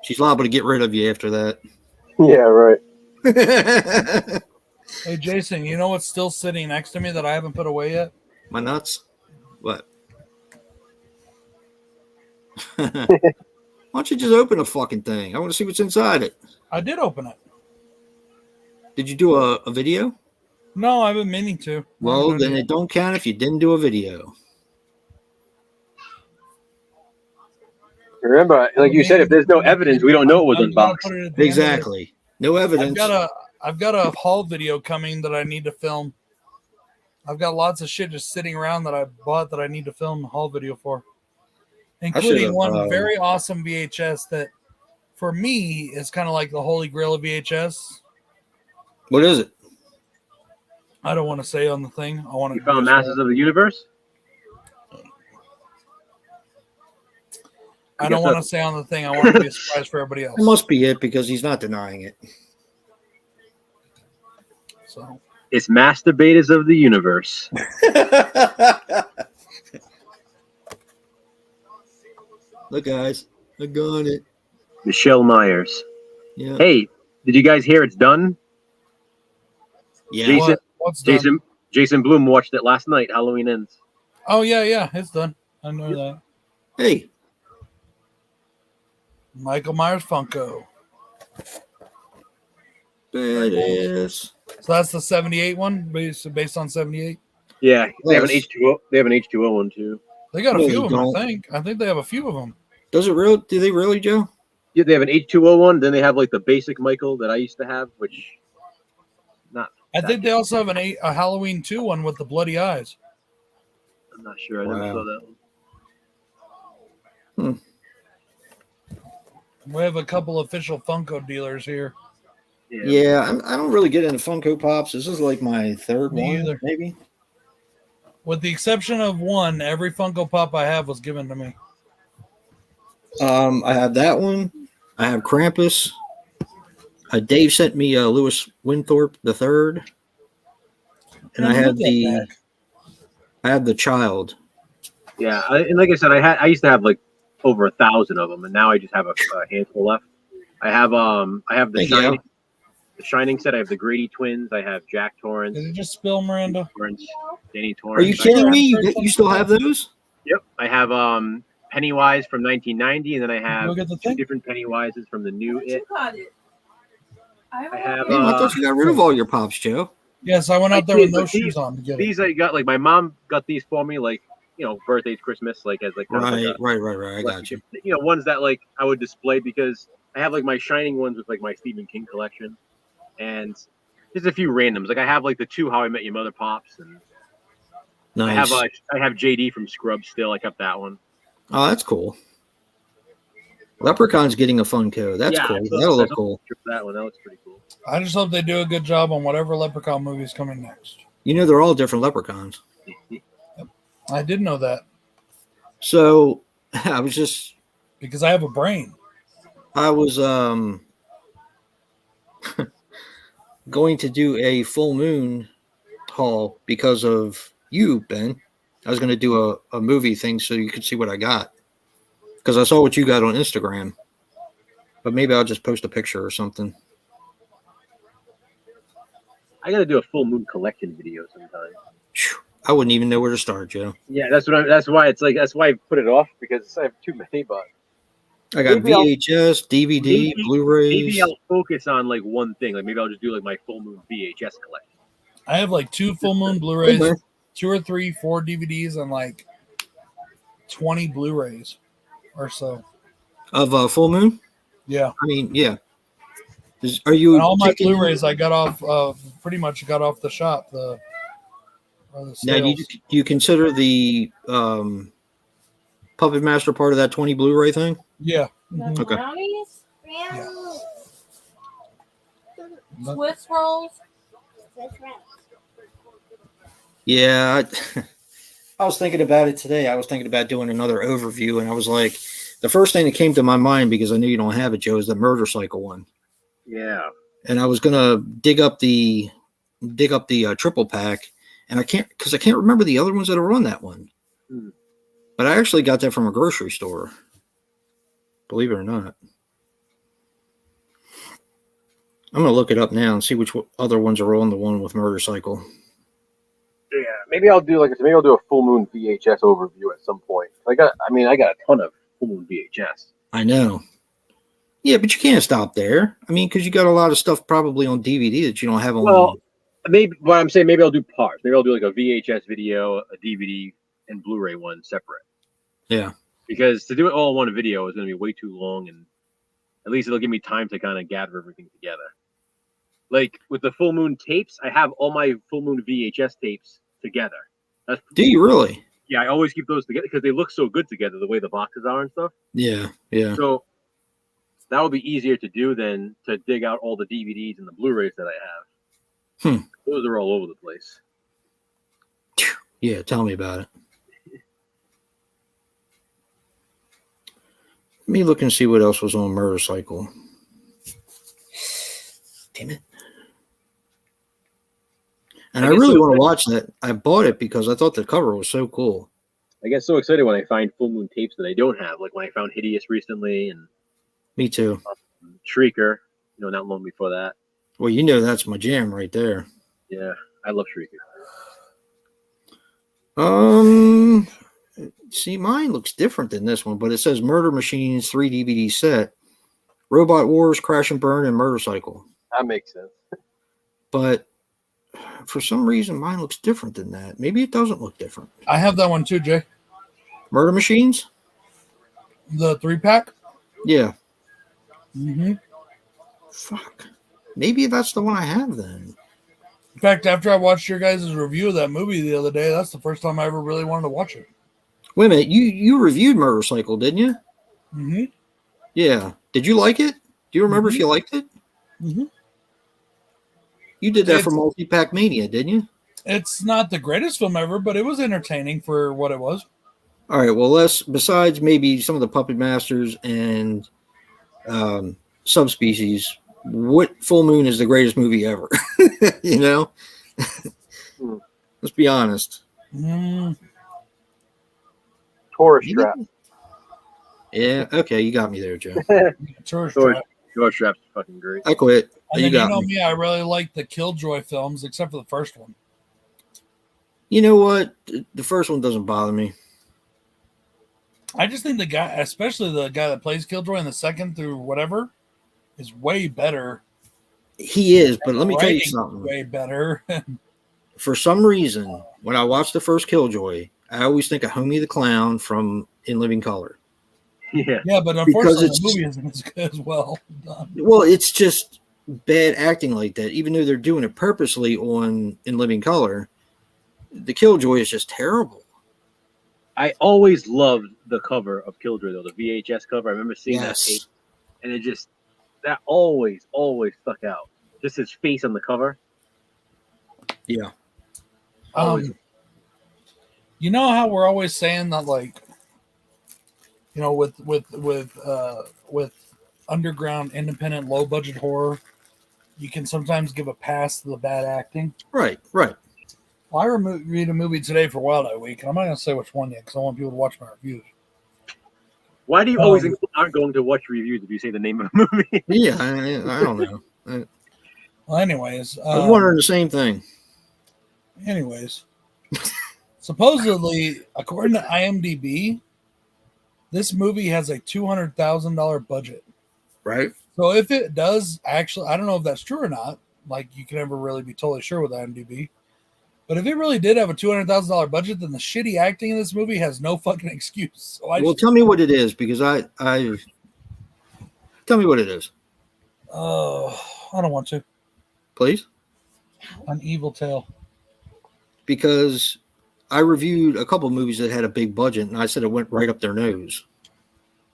She's liable to get rid of you after that. Yeah, right. Hey, Jason, you know what's still sitting next to me that I haven't put away yet? My nuts? What? Why don't you just open the fucking thing? I want to see what's inside it. I did open it. Did you do a video? No, I've been meaning to. Well, then it don't count if you didn't do a video. Remember, like you said, if there's no evidence, we don't know it was unboxed. Exactly. No evidence. I've got a haul video coming that I need to film. I've got lots of shit just sitting around that I bought that I need to film a haul video for. Including one very awesome VHS that, for me, is kind of like the holy grail of VHS. What is it? I don't want to say on the thing. I want to. You found Masters of the Universe? I don't want to say on the thing. I want it to be a surprise for everybody else. It must be it because he's not denying it. So it's Masturbators of the Universe. Look, guys, I got it. Michelle Myers. Yeah. Hey, did you guys hear it's done? Yeah. What's done? Jason Blum watched it last night. Halloween Ends. Oh yeah, it's done. I know that. Hey. Michael Myers Funko. Badass. So that's the 78 one, based on 78. Yeah, they have an Yes. H2O. They have an H2O one too. They got a No, few they of them, don't. I think. I think they have a few of them. Does it real? Do they really, Joe? Yeah, they have an H2O one. Then they have like the basic Michael that I used to have, which not. I that think they good. also have a Halloween 2 one with the bloody eyes. I'm not sure. I never Wow. saw that one. We have a couple official Funko dealers here. Yeah, I don't really get into Funko Pops. This is like my third Me one, either. maybe. With the exception of one, every Funko Pop I have was given to me. I have that one. I have Krampus. Dave sent me Lewis Winthorpe the third, and I Never have did that back. I have the child. Yeah, and like I said, I used to have like over 1,000 of them, and now I just have a handful left. I have the Thank you. Shining, the Shining set. I have the Grady twins. I have Jack Torrance, Did it just spill, Miranda? Danny Torrance. Are you kidding me? You still have those? Yep. I have Pennywise from 1990, and then I have Look at the two thing. different Pennywises from the new It. I have Damn, I thought you got rid of all your pops, Joe. Yes, I went I out there with did, no but shoes on to get it. these I got like my mom got these for me like birthdays, Christmas, like as like kind of like Right. I got you. Ones that like I would display because I have like my Shining ones with like my Stephen King collection, and just a few randoms. Like I have like the 2 How I Met Your Mother pops, and Nice. I have JD from Scrubs still. I kept that one. Oh, that's cool. Leprechaun's getting a Funko. That's Yeah, cool. I saw- That'll I look saw cool. That one, that looks pretty cool. I just hope they do a good job on whatever Leprechaun movie is coming next. You know, they're all different leprechauns. I did know that So I was because I have a brain. going to do a full moon haul because of you, Ben. I was going to do a movie thing so you could see what I got because I saw what you got on Instagram. But maybe I'll just post a picture or something. I got to do a full moon collection video sometime. Phew, I wouldn't even know where to start, Joe. Yeah, that's why I put it off because I have too many. But I got Maybe I'll- VHS, DVD, maybe Blu-rays. I'll focus on like one thing. Like maybe I'll just do like my full moon VHS collection. I have like 2 full moon Blu-rays, Okay. 2 or 3, 4 DVDs, and like 20 Blu-rays or so. Of Full Moon? Yeah. I mean, yeah. Are you And all my taking- Blu-rays I got off pretty much got off the shop. The Now, do sales. you consider the Puppet Master part of that 20 Blu-ray thing? Yeah. The Okay. brownies, But- Swiss rolls. That's right. Yeah. I was thinking about it today. I was thinking about doing another overview, and I was like, the first thing that came to my mind, because I knew you don't have it, Joe, is the Murder Cycle one. Yeah. And I was gonna dig up the triple pack, and I can't remember the other ones that are on that one. Hmm. But I actually got that from a grocery store. Believe it or not. I'm gonna look it up now and see which other ones are on the one with Murder Cycle. Yeah. Maybe I'll do a full moon VHS overview at some point. I got a ton of full moon VHS. I know. Yeah, but you can't stop there. I mean, because you got a lot of stuff probably on DVD that you don't have on. Well, maybe what I'm saying, maybe I'll do parts. Maybe I'll do like a VHS video, a DVD, and Blu-ray one separate. Yeah. Because to do it all in one video is going to be way too long, and at least it'll give me time to kind of gather everything together. Like with the full moon tapes, I have all my full moon VHS tapes together. Do you really? Yeah, I always keep those together because they look so good together, the way the boxes are and stuff. Yeah. Yeah. So that would be easier to do than to dig out all the DVDs and the Blu-rays that I have. Those are all over the place. Yeah. Tell me about it. Let me look and see what else was on Murder Cycle. Damn it. And I I guess really so. want to watch that. I bought it because I thought the cover was so cool. I get so excited when I find full moon tapes that I don't have, like when I found Hideous recently and Me too. Shrieker, not long before that. Well, you know that's my jam right there. Yeah, I love Shrieker. See, mine looks different than this one, but it says Murder Machines 3 DVD set, Robot Wars, Crash and Burn, and Murder Cycle. That makes sense. but for some reason mine looks different than that. Maybe it doesn't look different. I have that one too, Jay. Murder Machines? The 3-pack. Yeah. Mm-hmm. Fuck. Maybe that's the one I have then. In fact, after I watched your guys' review of that movie the other day, that's the first time I ever really wanted to watch it. Wait a minute, you reviewed Murder Cycle, didn't you? Mm-hmm. Yeah. Did you like it? Do you remember if you liked it? Mm-hmm. You did that for Multi-Pack Mania, didn't you? It's not the greatest film ever, but it was entertaining for what it was. All right. Well, besides maybe some of the Puppet Masters and Subspecies, what Full Moon is the greatest movie ever? You know? Let's be honest. Tourist Trap. Yeah. Okay. You got me there, Joe. Tourist Tourist Trap. Trap's fucking great. I quit. And You then got you know me. me, I really like the Killjoy films, except for the first one. You know what? The first one doesn't bother me. I just think the guy, especially the guy that plays Killjoy in the second through whatever, is way better. He is, but let me tell you Writing something. way better. For some reason, when I watch the first Killjoy, I always think of Homie the Clown from In Living Color. Yeah. Yeah, but unfortunately, the movie isn't as good as well done. Well, it's just bad acting like that. Even though they're doing it purposely on In Living Color, the Killjoy is just terrible. I always loved the cover of Killjoy, though, the VHS cover. I remember seeing that tape, and that always stuck out. Just his face on the cover. Yeah. You know how we're always saying that, like, you know, with underground, independent, low budget horror, you can sometimes give a pass to the bad acting. Right. Right. Well, I reviewed a movie today for Wild Eye Week, and I'm not going to say which one yet because I want people to watch my reviews. Why do you always think people aren't going to watch reviews if you say the name of a movie? Yeah, I don't know. Well, anyways, I was wondering the same thing. Anyways, supposedly, according to IMDb, this movie has a $200,000 budget. Right. So if it does actually, I don't know if that's true or not. Like, you can never really be totally sure with IMDb. But if it really did have a $200,000 budget, then the shitty acting in this movie has no fucking excuse. So tell me what it is, because I tell me what it is. I don't want to. Please. An Evil Tale. Because I reviewed a couple of movies that had a big budget, and I said it went right up their nose.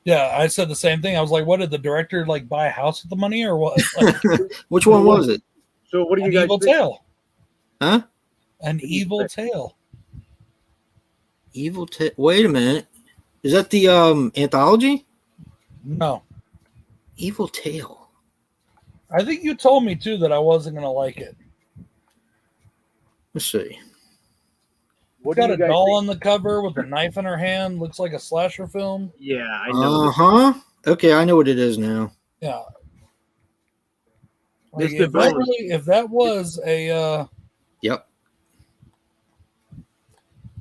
Yeah, I said the same thing. I was like, what, did the director like buy a house with the money or what? Like, Which one was it? So what do you An guys Evil think? Tale. Huh? An Evil Tale. Evil Tale. Wait a minute. Is that the anthology? No. Evil Tale. I think you told me too that I wasn't gonna like it. Let's see. What Got do a you guys doll think? on the cover with a knife in her hand. Looks like a slasher film. Yeah, I know. Uh-huh. Okay, I know what it is now. Yeah. Like, Mr. Bones. if that was a Yep.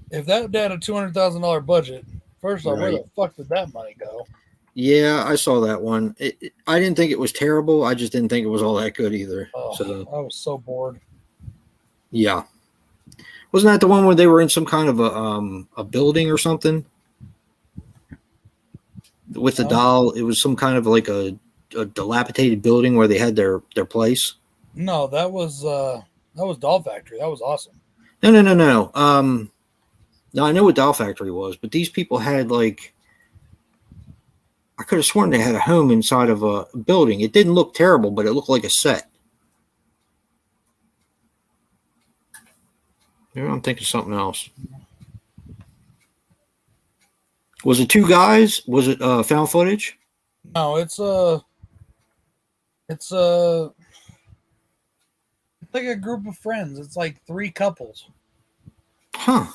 if that had a $200,000 budget, first off, where Right. the fuck did that money go? Yeah, I saw that one. I didn't think it was terrible. I just didn't think it was all that good either. Oh, So, I was so bored. yeah. Wasn't that the one where they were in some kind of a building or something? With the doll, it was some kind of like a dilapidated building where they had their place. No, that was Doll Factory. That was awesome. No. No, I know what Doll Factory was, but these people had like, I could have sworn they had a home inside of a building. It didn't look terrible, but it looked like a set. Maybe I'm thinking something else. Was it two guys? Was it found footage? No, it's like a group of friends. It's like 3 couples. Huh.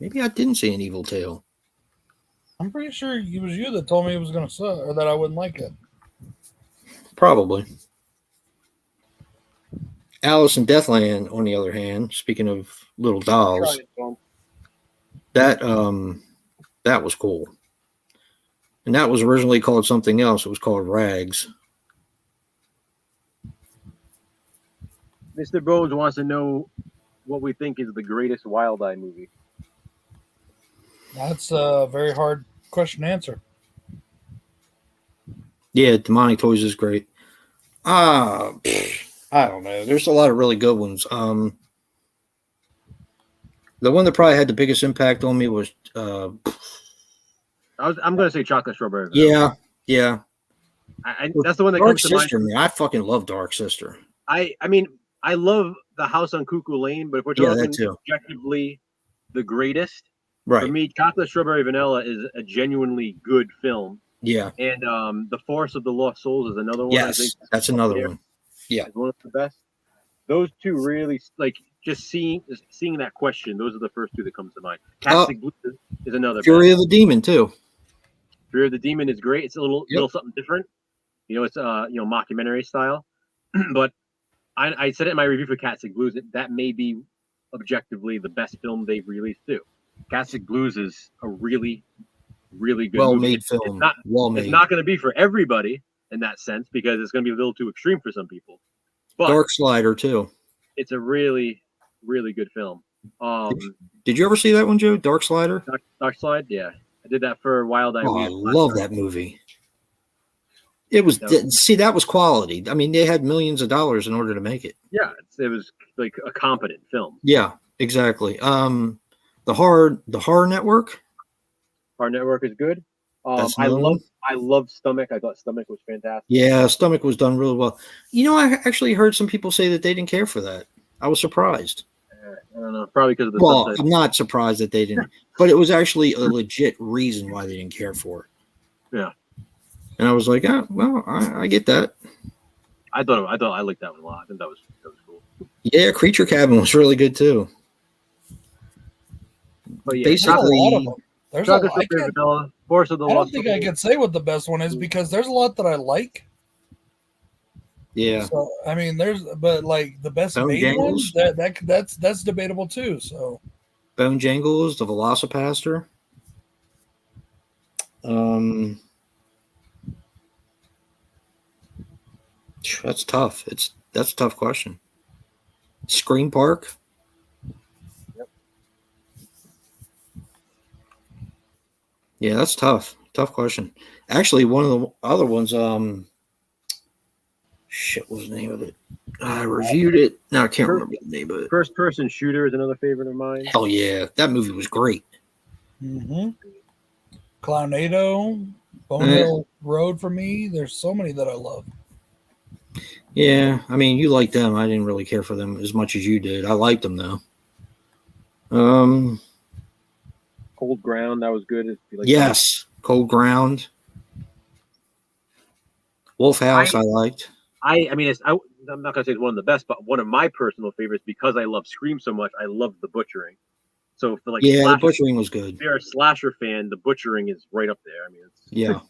Maybe I didn't see an Evil Tale. I'm pretty sure it was you that told me it was gonna suck or that I wouldn't like it. Probably. Alice in Deathland, on the other hand, speaking of little dolls, that was cool. And that was originally called something else. It was called Rags. Mr. Bones wants to know what we think is the greatest Wild Eye movie. That's a very hard question to answer. Yeah, Demonic Toys is great. I don't know. There's a lot of really good ones. The one that probably had the biggest impact on me was I'm gonna say Chocolate Strawberry Vanilla. yeah. That's the one that Dark comes to mind. Sister, man. I fucking love Dark Sister. I mean, I love The House on Cuckoo Lane, but if we're Yeah, talking that too. objectively the greatest, Right. for me, Chocolate Strawberry Vanilla is a genuinely good film. Yeah. And The Force of the Lost Souls is another one. I think Yes, that's another one. Yeah. is one of the best. Those two really, like, just seeing that question. Those are the first two that comes to mind. Catholic Blues is another. Fury of the Demon too. Fury of the Demon is great. It's a little something different. It's mockumentary style. But I said it in my review for Catholic Blues that may be objectively the best film they've released too. Catholic Blues is a really, really good, well-made film. Well-made. It's not going to be for everybody in that sense because it's going to be a little too extreme for some people. But Dark Slider too. It's a really, really good film. Did you ever see that one, Joe? Dark Slider? Dark Slide? Yeah. I did that for Wild Eye. Oh, I love that movie. It was, that was quality. I mean, they had millions of dollars in order to make it. Yeah, it was like a competent film. Yeah, exactly. The Horror Network. Horror Network is good. I love Stomach. I thought Stomach was fantastic. Yeah, Stomach was done really well. I actually heard some people say that they didn't care for that. I was surprised. I don't know, probably because of the subtitles. I'm not surprised that they didn't, but it was actually a legit reason why they didn't care for it. Yeah. And I was like, I get that. I liked that one a lot. I think that was cool. Yeah, Creature Cabin was really good too. But yeah, basically, there's Chocolate Strawberry Vanilla, Force of the I don't Lost think Souls. I could say what the best one is because there's a lot that I like. Yeah. So I mean, but like the best Bone made Jangles? ones that's debatable too. So Bone Jangles, the Velocipaster. That's tough. That's a tough question. Scream Park. Yep. Yeah, that's tough. Tough question. Actually, one of the other ones, shit, what was the name of it? I reviewed it. No, I can't remember the name of it. First Person Shooter is another favorite of mine. Hell yeah, that movie was great. Clownado, Bonehill Road for me. There's so many that I love. Yeah, I mean, you liked them. I didn't really care for them as much as you did. I liked them though. Cold Ground, that was good. Yes, Cold Ground. Wolf House, I liked. I mean, I'm not gonna say it's one of the best, but one of my personal favorites because I love Scream so much. I love The Butchering. So for like, the Butchering was good. If you're a slasher fan, The Butchering is right up there. I mean, yeah.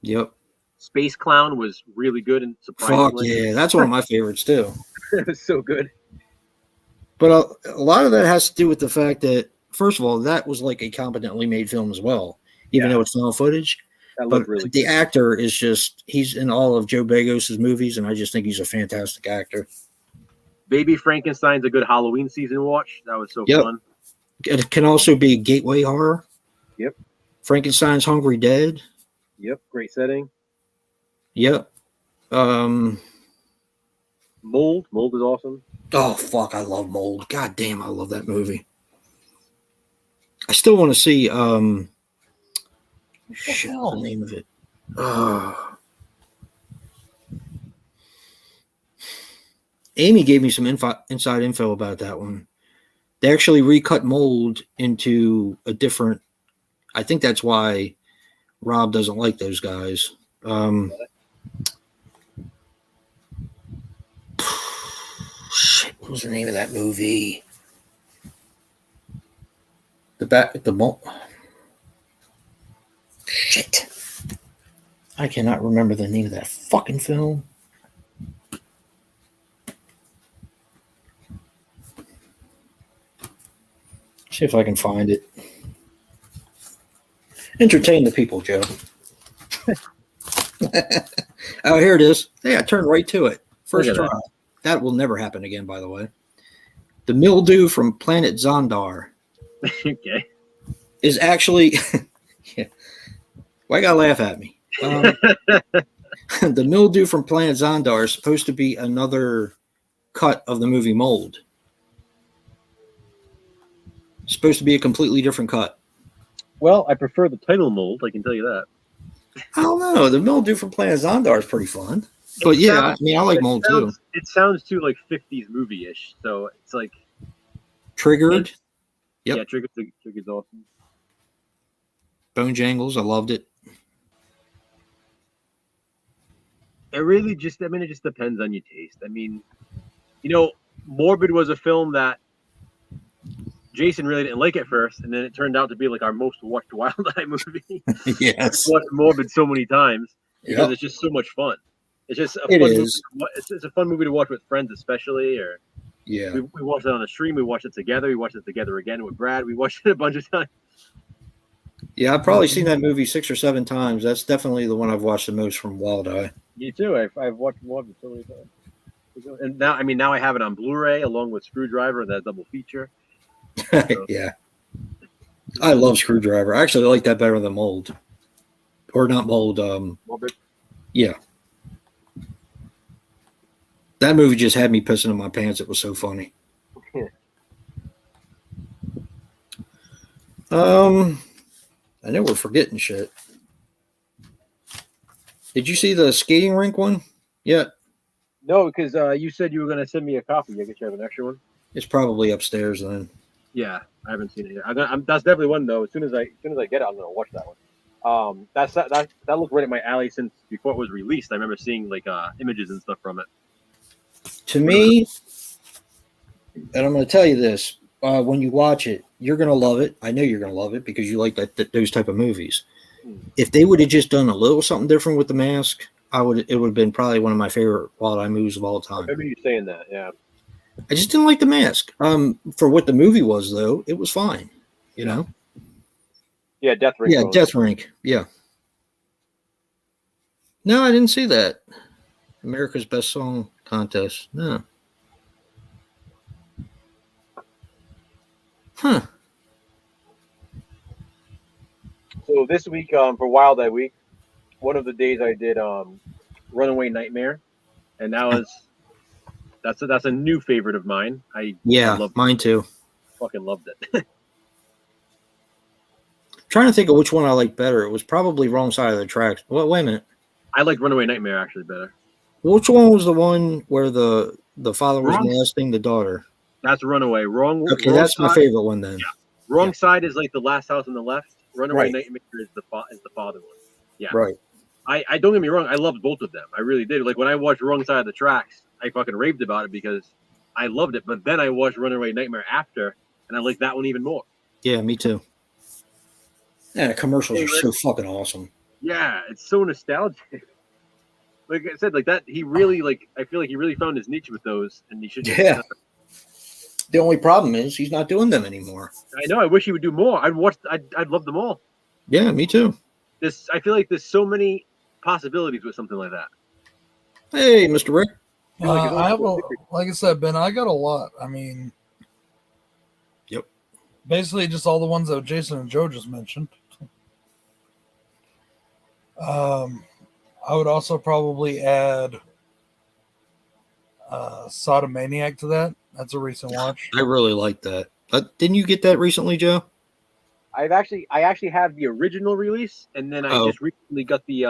Yep. Space Clown was really good and surprisingly. Fuck yeah, that's one of my favorites too. It was so good. But a lot of that has to do with the fact that, first of all, that was like a competently made film as well, even though it's found footage. But really the actor is he's in all of Joe Begos' movies, and I just think he's a fantastic actor. Baby Frankenstein's a good Halloween season watch. That was so fun. It can also be gateway horror. Yep. Frankenstein's Hungry Dead. Yep. Great setting. Yep. Mold is awesome. Oh, fuck. I love Mold. God damn, I love that movie. I still want to see, shit, what's the name of it? Amy gave me some inside info about that one. They actually recut Mold into a different, I think that's why Rob doesn't like those guys. Shit, what was the name of that movie? Shit. I cannot remember the name of that fucking film. See if I can find it. Entertain the people, Joe. Oh, here it is. Hey, I turned right to it. First Look at try. That will never happen again, by the way. The mildew from planet Zondar Okay. is actually. Yeah. Why you gotta laugh at me? The mildew from planet Zondar is supposed to be another cut of the movie Mold. It's supposed to be a completely different cut. Well, I prefer the title mold. I can tell you that. I don't know. The mildew from planet Zondar is pretty fun. But It yeah, sounds- I mean, I like Mold too. It sounds too like 50s movie-ish. So it's like Triggered. Yep. yeah, Trigger's awesome. Bone Jangles. I loved it. It really just it just depends on your taste. I mean, Morbid was a film that Jason really didn't like at first, and then it turned out to be like our most watched Wild Eye movie. Yes. I've watched Morbid so many times because Yep. it's just so much fun. It's just a It fun is. movie. It's a fun movie to watch with friends, especially. Or Yeah. we watched it on a stream. We watched it together. We watched it together again with Brad. We watched it a bunch of times. Yeah, I've probably seen that movie 6 or 7 times. That's definitely the one I've watched the most from Wild Eye. You too. I've watched Morbid so many times. And now I have it on Blu-ray along with Screwdriver, that double feature. Yeah. I love Screwdriver. I actually like that better than Mold. Or not Mold. Morbid. Yeah. That movie just had me pissing in my pants. It was so funny. I know we're forgetting shit. Did you see the skating rink one? Yeah. No, because you said you were going to send me a copy. I guess you have an extra one. It's probably upstairs then. Yeah, I haven't seen it yet. That's definitely one though. As soon as I get it, I'm gonna watch that one. That looked right at my alley since before it was released. I remember seeing like images and stuff from it. To me, and I'm going to tell you this, when you watch it, you're going to love it. I know you're going to love it because you like those type of movies. If they would have just done a little something different with the mask, it would have been probably one of my favorite Wild Eye movies of all I time. remember you saying that. Yeah. I just didn't like the mask. For what the movie was, though, it was fine. You know? Yeah, Death Ring. Yeah, Death Rink. Yeah. No, I didn't see that. America's Best Song Contest. No. Huh. So this week, for Wild Eye Week, one of the days I did Runaway Nightmare, and that's a new favorite of mine. I Mine too. fucking loved it. Trying to think of which one I like better. It was probably Wrong Side of the Tracks. Well, wait a minute. I like Runaway Nightmare actually better. Which one was the one where the father was Wrong. molesting the daughter? That's Runaway. Wrong. Okay, wrong that's my side, favorite one then. Wrong side is like the last house on the left. Runaway Right. Nightmare is the father one. Yeah. Right. I don't get me wrong. I loved both of them. I really did. Like when I watched Wrong Side of the Tracks, I fucking raved about it because I loved it. But then I watched Runaway Nightmare after, and I liked that one even more. Yeah, me too. Yeah, the commercials are so fucking awesome. Yeah, it's so nostalgic. Like I said, like that, he really I feel like he really found his niche with those, and he should. Yeah. The only problem is he's not doing them anymore. I know. I wish he would do more. I'd love them all. Yeah, me too. I feel like there's so many possibilities with something like that. Hey, Mr. Rick. I have like I said, Ben, I got a lot. I mean, Yep. Basically just all the ones that Jason and Joe just mentioned. I would also probably add Sodomaniac to that. That's a recent watch. I really like that. Didn't you get that recently, Joe? I actually have the original release, and then I just recently got the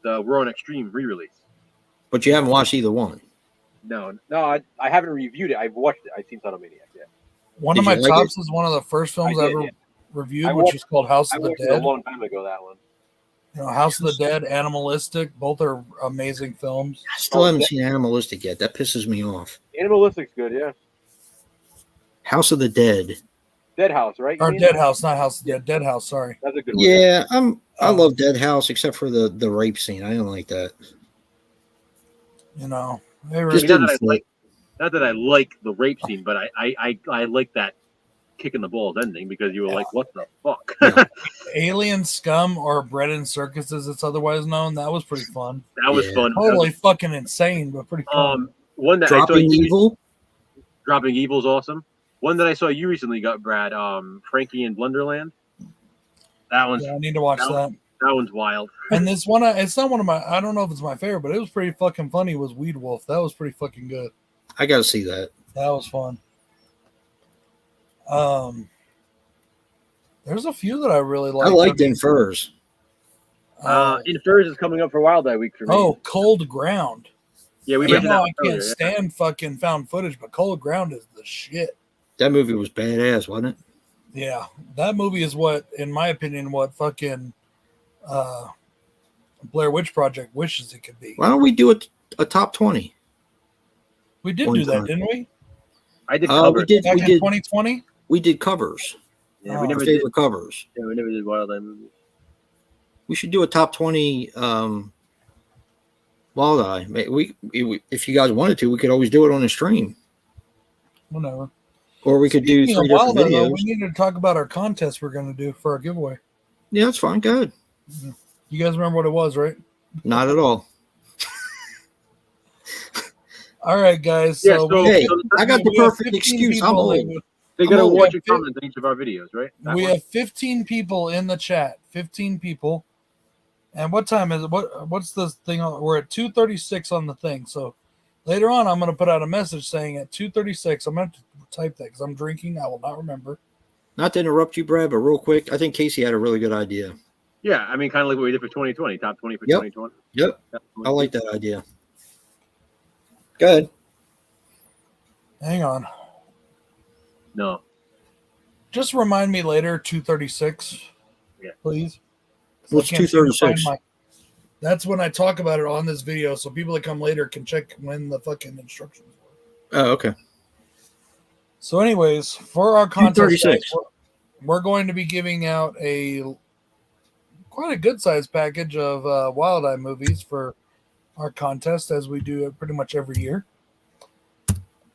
Raw and Extreme re-release. But you haven't watched either one. No, I haven't reviewed it. I've watched it. I've seen Sodomaniac. Yeah. One of my tops is one of the first films I ever reviewed, which is called House of the Dead. A long time ago, that one. House of the Dead, Animalistic, both are amazing films. I still haven't seen Animalistic yet. That pisses me off. Animalistic's good, yeah. House of the Dead. Dead House, right? Or Dead House, not House. Yeah, Dead House. Sorry. That's a good one. Yeah, I love Dead House except for the rape scene. I don't like that. They were Just not didn't fit. that I like the rape scene, but I like that kick in the balls ending because you were like, what the fuck? Yeah. Alien Scum, or Bread and Circus as it's otherwise known, that was pretty fun. That was Yeah. fun. Totally fucking insane, but pretty fun. One that I saw Dropping you, Evil. Dropping Evil's awesome. One that I saw you recently got, Brad, Frankie in Blunderland. That one's Yeah, I need to watch that. That one's wild. And this one, it's not one of my, I don't know if it's my favorite, but it was pretty fucking funny, was Weed Wolf. That was pretty fucking good. I got to see that. That was fun. There's a few that I really like. I liked In Furs. In Furs is coming up for Wild Eye Week for me. Oh, Cold Ground. Yeah, we You mentioned know, that I can't earlier, stand fucking found footage, but Cold Ground is the shit. That movie was badass, wasn't it? Yeah, that movie is what, in my opinion, what fucking Blair Witch Project wishes it could be. Why don't we do a top 20? We did One do that, time. didn't we? I did We cover. did. Back We in did. 2020? We did covers. Yeah, Oh, we Our never did. favorite covers. Yeah, we never did Wild Eye movies. We should do a top 20 Wild Eye. If you guys wanted to, we could always do it on a stream. Whatever. Or we could do Speaking three of Wild different Eye, though, videos. we need to talk about our contest we're going to do for our giveaway. Yeah, that's fine. Go ahead. You guys remember what it was, right? Not at all. All right, guys. Yeah, So, so- Hey, so I got the we have perfect 15 excuse. I'm people that old. would- They gotta I'm watch gonna and comment on each of our videos, right? That We one? have 15 people in the chat. 15 people. And what time is it? What's this thing on? We're at 2:36 on the thing. So later on, I'm going to put out a message saying at 2:36. I'm going to type that because I'm drinking. I will not remember. Not to interrupt you, Brad, but real quick, I think Casey had a really good idea. Yeah, I mean, kind of like what we did for 2020, top 20 for Yep. 2020. Yep, Top I 20. like that idea. Go ahead. Hang on. No, Just remind me later, 2:36, Yeah. please. 'Cause I What's can't seem to 2:36? find That's when I talk about it on this video, so people that come later can check when the fucking instructions were. Oh, okay. So, anyways, for our contest, 2:36. guys, we're going to be giving out quite a good size package of Wild Eye movies for our contest, as we do it pretty much every year.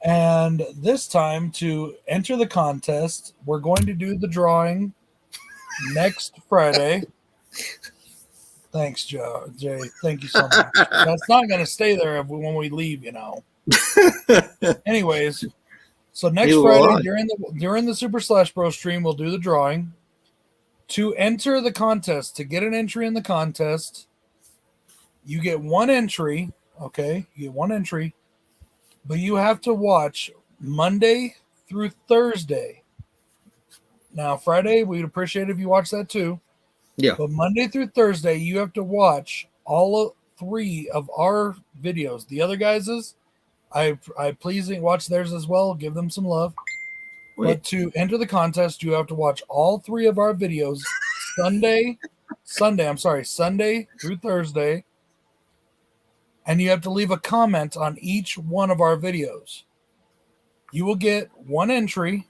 And this time, to enter the contest, we're going to do the drawing next Friday. Thanks, Jay. Thank you so much. That's not going to stay there when we leave, you know. Anyways, so next Neither will Friday I. during the Super Slash Bro stream, we'll do the drawing. To enter the contest, to get an entry in the contest, you get one entry. Okay, you get one entry, but you have to watch Monday through Thursday. Now, Friday, we'd appreciate if you watch that too. Yeah. But Monday through Thursday, you have to watch all 3 of our videos. The other guys's, I please watch theirs as well. Give them some love. Wait. But to enter the contest, you have to watch all 3 of our videos Sunday through Thursday. And you have to leave a comment on each one of our videos. You will get one entry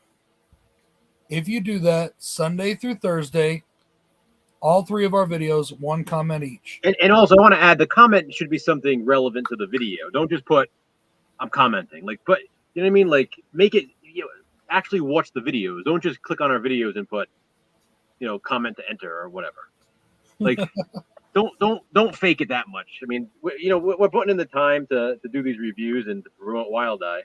if you do that Sunday through Thursday. All 3 of our videos, one comment each. and also I want to add the comment should be something relevant to the video. Don't just put I'm commenting. Like, put, you know what I mean? Like, make it, you know, actually watch the videos. Don't just click on our videos and put, you know, comment to enter or whatever. Like, don't fake it that much. I mean, we're putting in the time to do these reviews and to promote Wild Eye.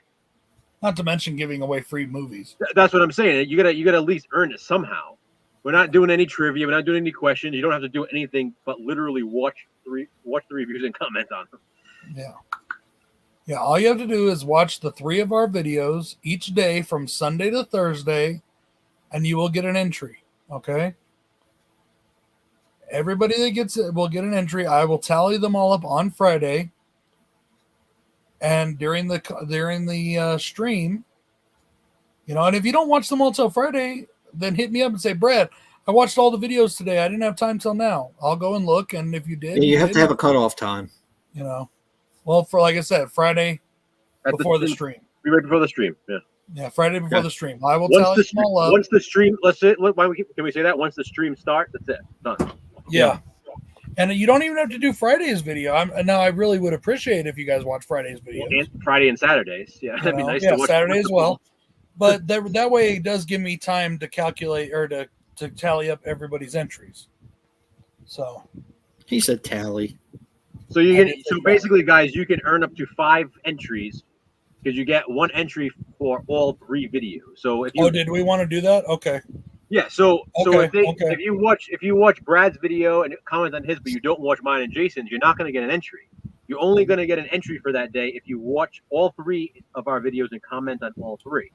Not to mention giving away free movies. That's what I'm saying. You gotta at least earn it somehow. We're not doing any trivia. We're not doing any questions. You don't have to do anything but literally watch the reviews and comment on them. Yeah. Yeah, all you have to do is watch the 3 of our videos each day from Sunday to Thursday, and you will get an entry. Okay? Everybody that gets it will get an entry. I will tally them all up on Friday. And during the stream, you know, and if you don't watch them all till Friday, then hit me up and say, Brad, I watched all the videos today. I didn't have time till now. I'll go and look, and if you did, Yeah, you have did, to have a cutoff time. you know. Well, for like I said, Friday At before the stream. right before the stream. Yeah. Yeah, Friday before Okay. the stream. I will Once tell the you all up. once the stream, let's say, can we say that? Once the stream starts, that's it. Done. Yeah. And you don't even have to do Friday's video. Now, I really would appreciate if you guys watch Friday's video. And Friday and Saturdays. Yeah, that'd be nice Yeah, to watch. Saturday as well. But that way it does give me time to calculate or to tally up everybody's entries. So He said tally. So basically, guys, you can earn up to 5 entries because you get 1 entry for all 3 videos. So if you did we want to do that? Okay. yeah, so Okay, if you watch Brad's video and comment on his, but you don't watch mine and Jason's, you're not going to get an entry. You're only going to get an entry for that day if you watch all 3 of our videos and comment on all 3.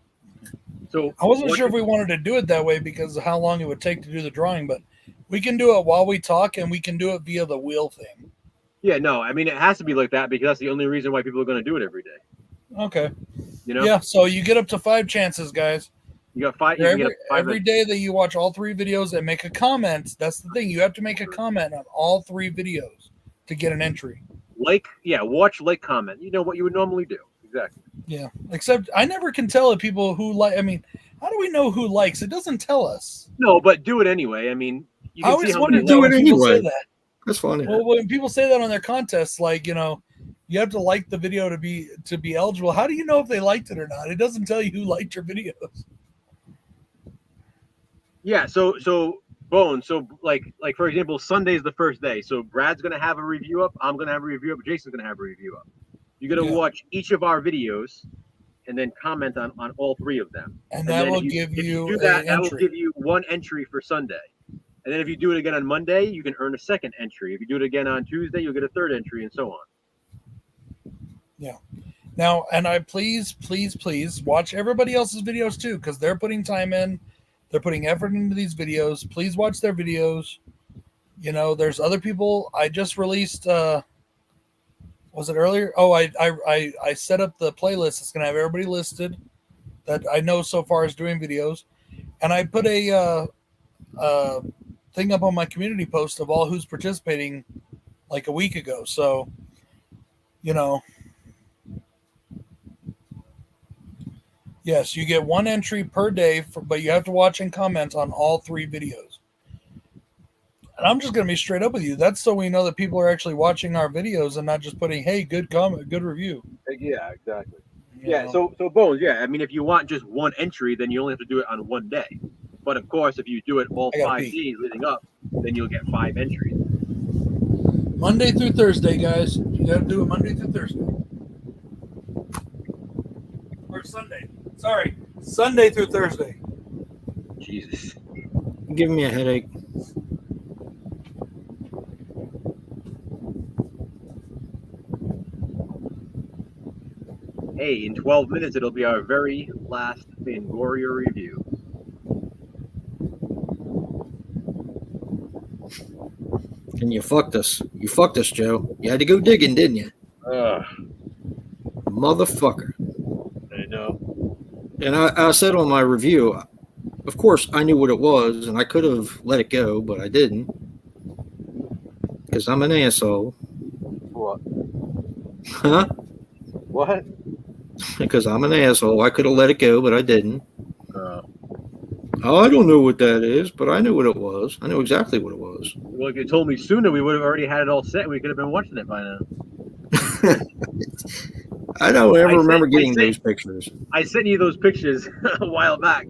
So I wasn't sure if we wanted to do it that way because of how long it would take to do the drawing, but we can do it while we talk and we can do it via the wheel thing. Yeah, no, I mean it has to be like that because that's the only reason why people are going to do it every day. Okay. You know? Yeah, so you get up to 5 chances, guys. You got 5. Every day that you watch all 3 videos and make a comment, that's the thing. You have to make a comment on all 3 videos to get an entry. Watch, comment. You know what you would normally do. Exactly. Yeah, except I never can tell if people who like. I mean, how do we know who likes? It doesn't tell us. No, but do it anyway. I mean, you I can see always how wonder many do when it people say anyway. that. That's funny. Well, when people say that on their contests, like, you know, you have to like the video to be eligible. How do you know if they liked it or not? It doesn't tell you who liked your videos. Yeah. So Bones. So like for example, Sunday's the first day. So Brad's gonna have a review up. I'm gonna have a review up. Jason's gonna have a review up. You're gonna watch each of our videos and then comment on all 3 of them. And that will give you that will give you 1 entry for Sunday. And then if you do it again on Monday, you can earn a 2nd entry. If you do it again on Tuesday, you'll get a 3rd entry, and so on. Yeah. Now, and I please watch everybody else's videos too, because they're putting time in, they're putting effort into these videos. Please watch their videos. You know, there's other people. I just released. Was it earlier? Oh, I set up the playlist. It's gonna have everybody listed that I know so far is doing videos, and I put a thing up on my community post of all who's participating like a week ago. So, you know, yes, you get 1 entry per day, but you have to watch and comment on all 3 videos. And I'm just going to be straight up with you. That's so we know that people are actually watching our videos and not just putting, hey, good comment, good review. Yeah, exactly. You Yeah, know? so Bones, yeah, I mean, if you want just 1 entry, then you only have to do it on 1 day. But of course, if you do it all 5 days leading up, then you'll get 5 entries. Monday through Thursday, guys. You got to do it Monday through Thursday. Or Sunday. Sorry, Sunday through Thursday. Jesus. Giving me a headache. Hey, in 12 minutes, it'll be our very last Fangoria review. And you fucked us. You fucked us, Joe. You had to go digging, didn't you? Motherfucker. I know. And I said on my review, of course, I knew what it was, and I could have let it go, but I didn't. Because I'm an asshole. What? Huh? What? Because I'm an asshole. I could have let it go, but I didn't. I don't know what that is, but I knew what it was. I knew exactly what it was. Well, if you told me sooner, we would have already had it all set. We could have been watching it by now. I don't ever remember getting those pictures. I sent you those pictures a while back.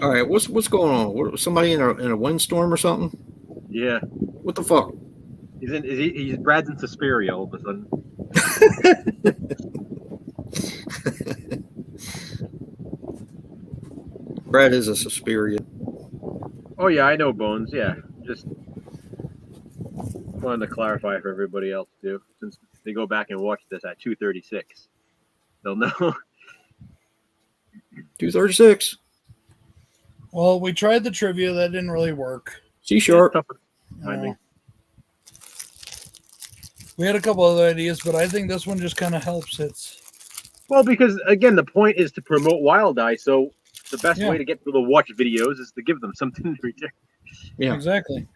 All right, what's going on? What, somebody in a windstorm or something? Yeah. What the fuck? He's Brad's in Suspiria all of a sudden. Brad is a Suspiria. Oh yeah, I know, Bones. Yeah, just wanted to clarify for everybody else too, since they go back and watch this at 2:36, they'll know. 236. Well, we tried the trivia. That didn't really work. C sharp. We had a couple other ideas, but I think this one just kind of helps. Well, because again, the point is to promote Wild Eye, so the best way to get people to watch videos is to give them something in return. Yeah, exactly.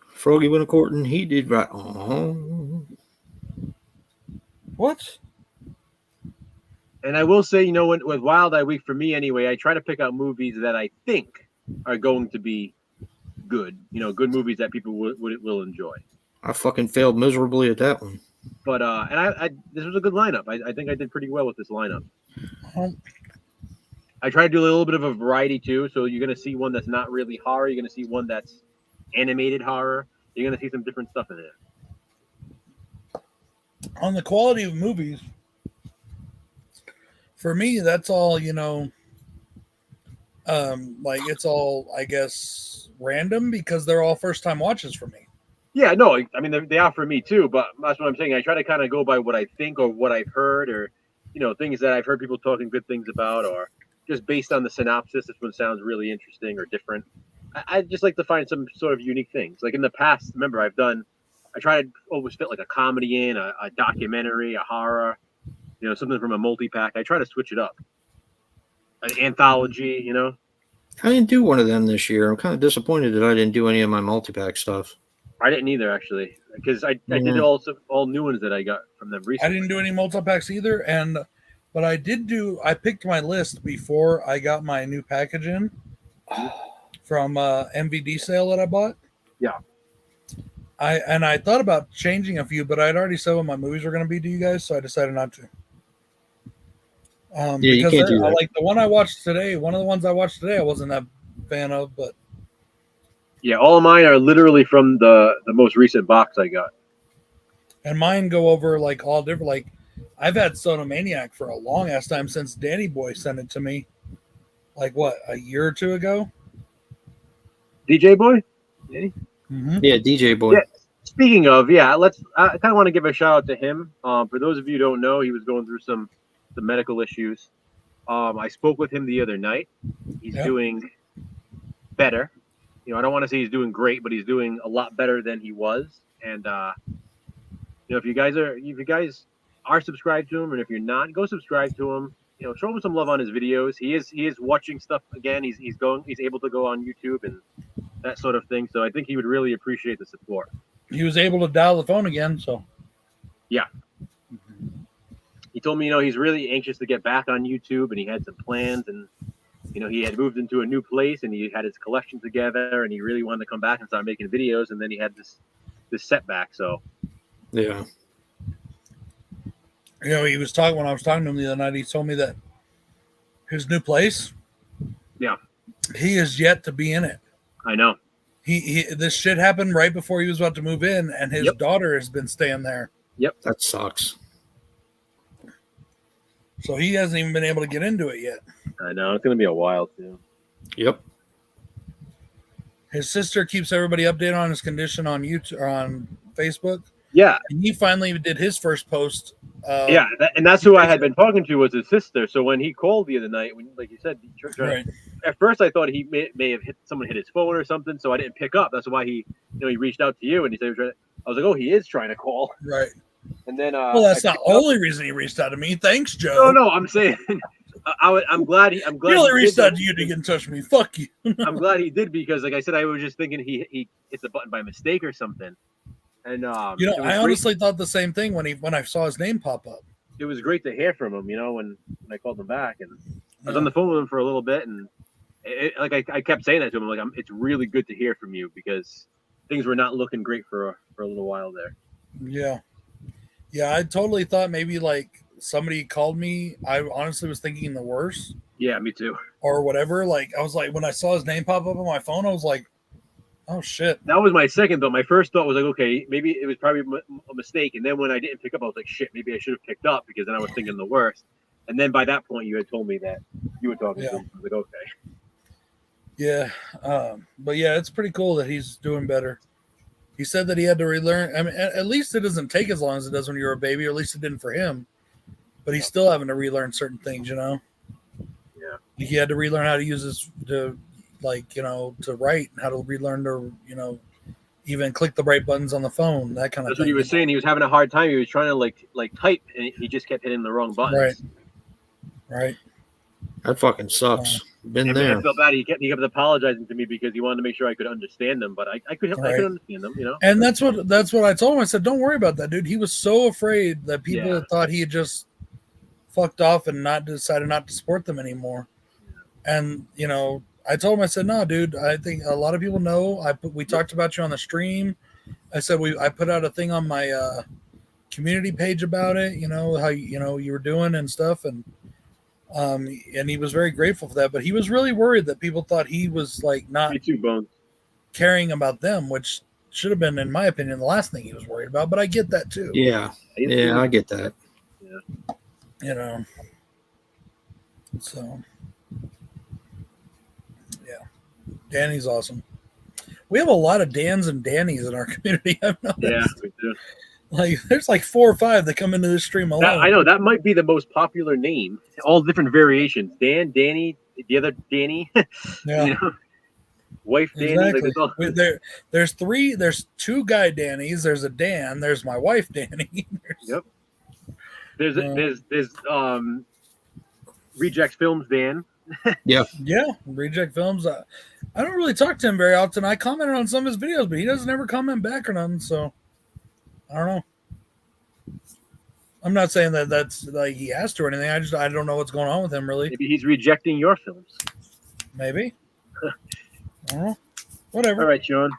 Froggy went a courting. He did right. Oh. What? And I will say, you know, with Wild Eye Week, for me anyway, I try to pick out movies that I think are going to be good. You know, good movies that people will enjoy. I fucking failed miserably at that one. But and I this was a good lineup. I think I did pretty well with this lineup. I try to do a little bit of a variety too. So you're gonna see one that's not really horror. You're gonna see one that's animated horror. You're gonna see some different stuff in there. On the quality of movies, for me, that's all, you know, like it's all, I guess, random because they're all first time watches for me. Yeah, no, I mean they are for me too, but that's what I'm saying. I try to kind of go by what I think or what I've heard, or you know, things that I've heard people talking good things about, or just based on the synopsis, this one sounds really interesting or different. I just like to find some sort of unique things. Like in the past, remember I try to always fit like a comedy in, a documentary, a horror, you know, something from a multi-pack. I try to switch it up. An anthology, you know. I didn't do one of them this year. I'm kind of disappointed that I didn't do any of my multi-pack stuff. I didn't either, actually, because I did all new ones that I got from them recently. I didn't do any multi-packs either, but I picked my list before I got my new package in from MVD sale that I bought. Yeah. I thought about changing a few, but I'd already said what my movies were going to be to you guys, so I decided not to. Yeah, you can't do that. Like the one I watched today, one of the ones I watched today, I wasn't that fan of, but yeah, all of mine are literally from the most recent box I got. And mine go over like all different. Like I've had Sodomaniac for a long ass time since Danny Boy sent it to me. Like what, a year or two ago? DJ Boy? Mm-hmm. Yeah, DJ Boy. Yeah. Speaking of, I kind of want to give a shout out to him. For those of you who don't know, he was going through some medical issues. I spoke with him the other night. He's doing better. You know, I don't want to say he's doing great, but he's doing a lot better than he was. And you know, if you guys are subscribed to him, and if you're not, go subscribe to him. You know, show him some love on his videos. He is watching stuff again. He's able to go on YouTube and that sort of thing. So I think he would really appreciate the support. He was able to dial the phone again, so yeah. He told me, you know, he's really anxious to get back on YouTube, and he had some plans, and you know, he had moved into a new place, and he had his collection together, and he really wanted to come back and start making videos, and then he had this setback. So yeah. You know, when I was talking to him the other night, he told me that his new place, he is yet to be in it. I know. This shit happened right before he was about to move in, and his daughter has been staying there. Yep. That sucks. So he hasn't even been able to get into it yet. I know. It's going to be a while, too. Yep. His sister keeps everybody updated on his condition on YouTube or on Facebook. Yeah. And he finally did his first post. And that's who I had been talking to, was his sister. So when he called the other night, when, like you said, right. At first I thought he may have someone hit his phone or something, so I didn't pick up. That's why he reached out to you, and he said, I was like, oh, he is trying to call. Right. And then well, that's not the only reason he reached out to me. Thanks, Joe. No, I'm saying I'm glad he only reached out to you to get in touch with me. Fuck you. I'm glad he did, because like I said, I was just thinking he hit the button by mistake or something. And I honestly thought the same thing when I saw his name pop up. It was great to hear from him, when I called him back, and I was on the phone with him for a little bit, and I kept saying that to him, like, it's really good to hear from you, because things were not looking great for a little while there. Yeah, I totally thought maybe like somebody called me. I honestly was thinking the worst. Yeah, me too. Or whatever. Like I was like, when I saw his name pop up on my phone, I was like, oh shit. That was my second thought. My first thought was like, okay, maybe it was probably a mistake. And then when I didn't pick up, I was like, shit, maybe I should have picked up, because then I was thinking the worst. And then by that point, you had told me that you were talking to him. I was like, okay. Yeah. But yeah, it's pretty cool that he's doing better. He said that he had to relearn. I mean, at least it doesn't take as long as it does when you're a baby, or at least it didn't for him. But he's still having to relearn certain things, Yeah. He had to relearn how to use to write, and how to relearn to, even click the right buttons on the phone, that kind of thing. That's what he was saying. He was having a hard time. He was trying to like type, and he just kept hitting the wrong buttons. Right. That fucking sucks. Been there. I felt bad. He kept apologizing to me because he wanted to make sure I could understand them, but I could understand them, And that's what I told him. I said, don't worry about that, dude. He was so afraid that people thought he had just fucked off and decided not to support them anymore. And I told him, I said, no, dude, I think a lot of people know. We talked about you on the stream. I said I put out a thing on my community page about it. How you were doing and stuff, and he was very grateful for that. But he was really worried that people thought he was like not Me too, Bones. caring about them, which should have been, in my opinion, the last thing he was worried about. But I get that too. Yeah, I get that. So yeah, Danny's awesome. We have a lot of Dans and Dannies in our community. I've noticed. Yeah, we do. Like, there's like 4 or 5 that come into this stream alone. I know that might be the most popular name. All different variations. Dan, Danny, the other Danny. Yeah. Wife Danny. Exactly. There's 3. There's 2 guy Dannies. There's a Dan. There's my wife Danny. Yep. There's Reject Films Dan. Yeah. Reject Films. I don't really talk to him very often. I commented on some of his videos, but he doesn't ever comment back or nothing. So I don't know. I'm not saying that that's like he has to or anything. I don't know what's going on with him really. Maybe he's rejecting your films. Maybe. I don't know. Whatever. All right, Sean.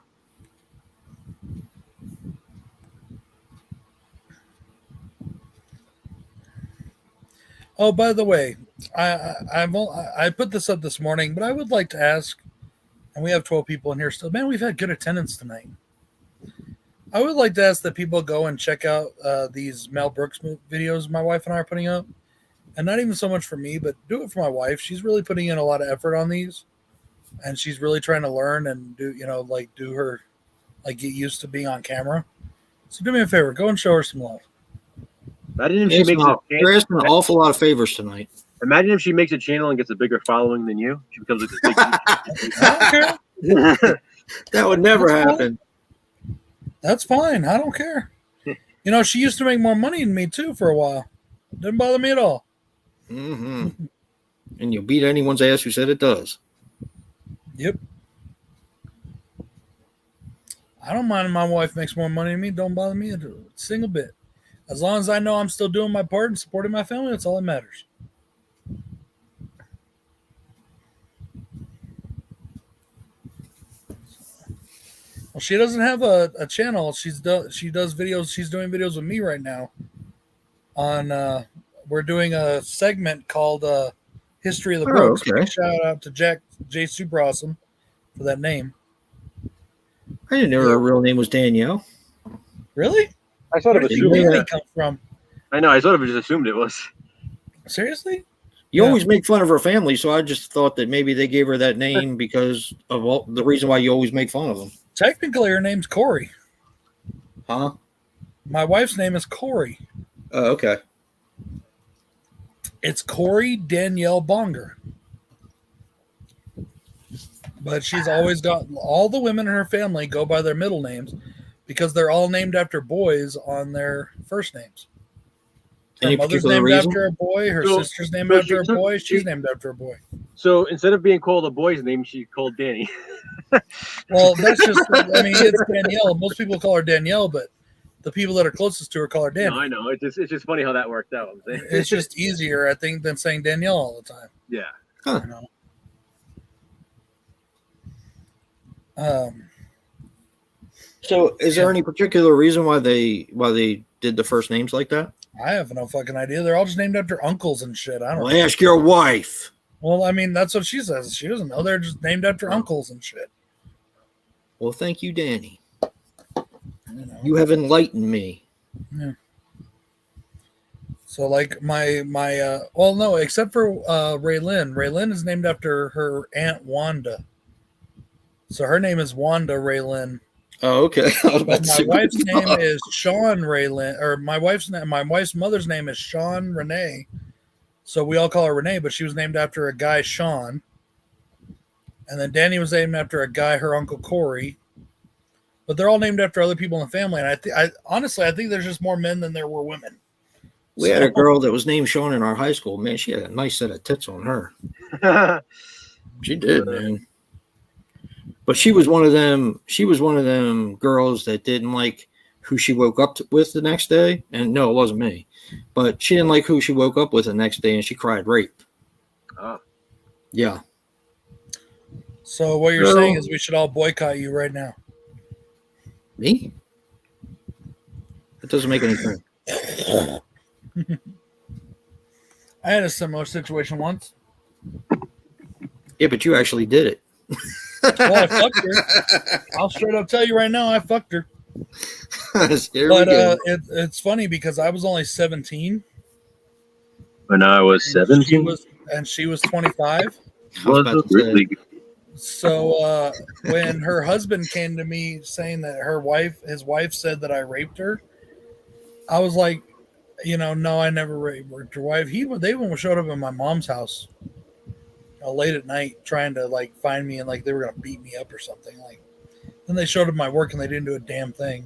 Oh, by the way, I put this up this morning, but I would like to ask, and we have 12 people in here still. Man, we've had good attendance tonight. I would like to ask that people go and check out these Mel Brooks videos my wife and I are putting up. And not even so much for me, but do it for my wife. She's really putting in a lot of effort on these. And she's really trying to learn and get used to being on camera. So do me a favor, go and show her some love. Imagine if You're asking an awful lot of favors tonight. Imagine if she makes a channel and gets a bigger following than you. She becomes like this big. I don't care. That would never happen. That's fine. I don't care. She used to make more money than me too for a while. Didn't bother me at all. Mm-hmm. And you'll beat anyone's ass who said it does. Yep. I don't mind if my wife makes more money than me. Don't bother me a single bit. As long as I know I'm still doing my part and supporting my family, that's all that matters. Well, she doesn't have a channel. She does videos. She's doing videos with me right now. We're doing a segment called History of the Brooks. Okay. Shout out to Jay Super Awesome for that name. I didn't know her real name was Danielle. Really? I sort of Where did assumed Danny it. come from? I know. I sort of just assumed it was. Seriously? You always make fun of her family, so I just thought that maybe they gave her that name because of the reason why you always make fun of them. Technically, her name's Corey. Huh? My wife's name is Corey. Oh, okay. It's Corey Danielle Bonger. But she's always got all the women in her family go by their middle names because they're all named after boys on their first names. Her Any mother's particular named reason? after a boy. Her sister's named so after a she- boy. she- She's named after a boy. So instead of being called a boy's name, she called Danny. Well, that's just, it's Danielle. Most people call her Danielle, but the people that are closest to her call her Danny. No, I know. It's just funny how that worked out. I'm saying. It's just easier, I think, than saying Danielle all the time. Yeah. Huh. So, is there any particular reason why they did the first names like that? I have no fucking idea. They're all just named after uncles and shit. I don't Well, know. ask your wife. Well, that's what she says. She doesn't know. They're just named after uncles and shit. Well, thank you, Danny. You You have enlightened me. So, like no, except for Raylyn. Raylyn is named after her aunt Wanda. So her name is Wanda Raylyn. Oh, okay. I was about But to my say, what wife's the name fuck? is Sean Raylyn, or my wife's mother's name is Sean Renee. So we all call her Renee, but she was named after a guy, Sean. And then Danny was named after a guy, her uncle Corey. But they're all named after other people in the family. And I honestly think there's just more men than there were women. We had a girl that was named Sean in our high school. Man, she had a nice set of tits on her. She did, man. But she was one of them. She was one of them girls that didn't like who she woke up with the next day. And no, it wasn't me. But she didn't like who she woke up with the next day, and she cried rape. Oh. Yeah. So what you're saying is we should all boycott you right now. Me? That doesn't make any sense. I had a similar situation once. Yeah, but you actually did it. Well, I fucked her. I'll straight up tell you right now, I fucked her. Here But we go. it's funny because I was only 17. When I was 17, she was 25. wasn't really good. So when her husband came to me saying that his wife said that I raped her, I was like, no, I never raped your wife. They even showed up at my mom's house late at night trying to like find me, and like they were gonna beat me up or something. Like, then they showed up my work and they didn't do a damn thing.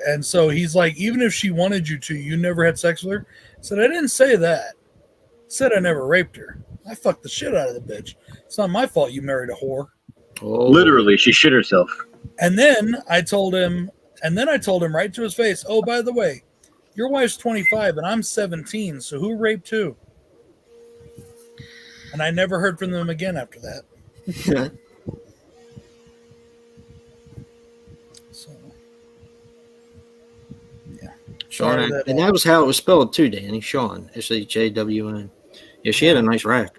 And so he's like, even if she wanted you to, you never had sex with her. I said, I didn't say that. I said I never raped her. I fucked the shit out of the bitch. It's not my fault you married a whore. Oh, Literally, she shit herself. And then I told him right to his face, oh, by the way, your wife's 25 and I'm 17, so who raped who? And I never heard from them again after that. yeah. So, yeah. Sean, Sorry that, and that was how it was spelled too, Danny. Sean, SHAWN. Yeah, she had a nice rack.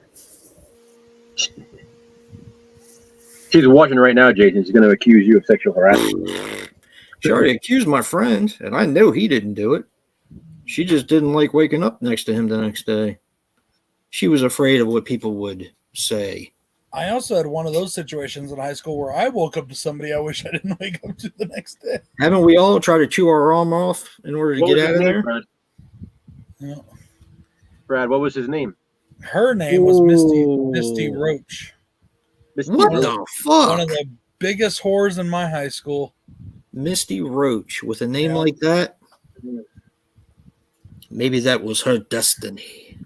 She's watching right now, Jason. She's going to accuse you of sexual harassment. She already accused my friend, and I know he didn't do it. She just didn't like waking up next to him the next day. She was afraid of what people would say. I also had one of those situations in high school where I woke up to somebody I wish I didn't wake up to the next day. Haven't we all tried to chew our arm off in order to What get was out his of name, there? Brad? Yeah. Brad, what was his name? Her name was Misty Ooh. Roach. Misty What Roach. the One fuck? of the biggest whores in my high school. Misty Roach with a name Yeah. like that? Maybe that was her destiny.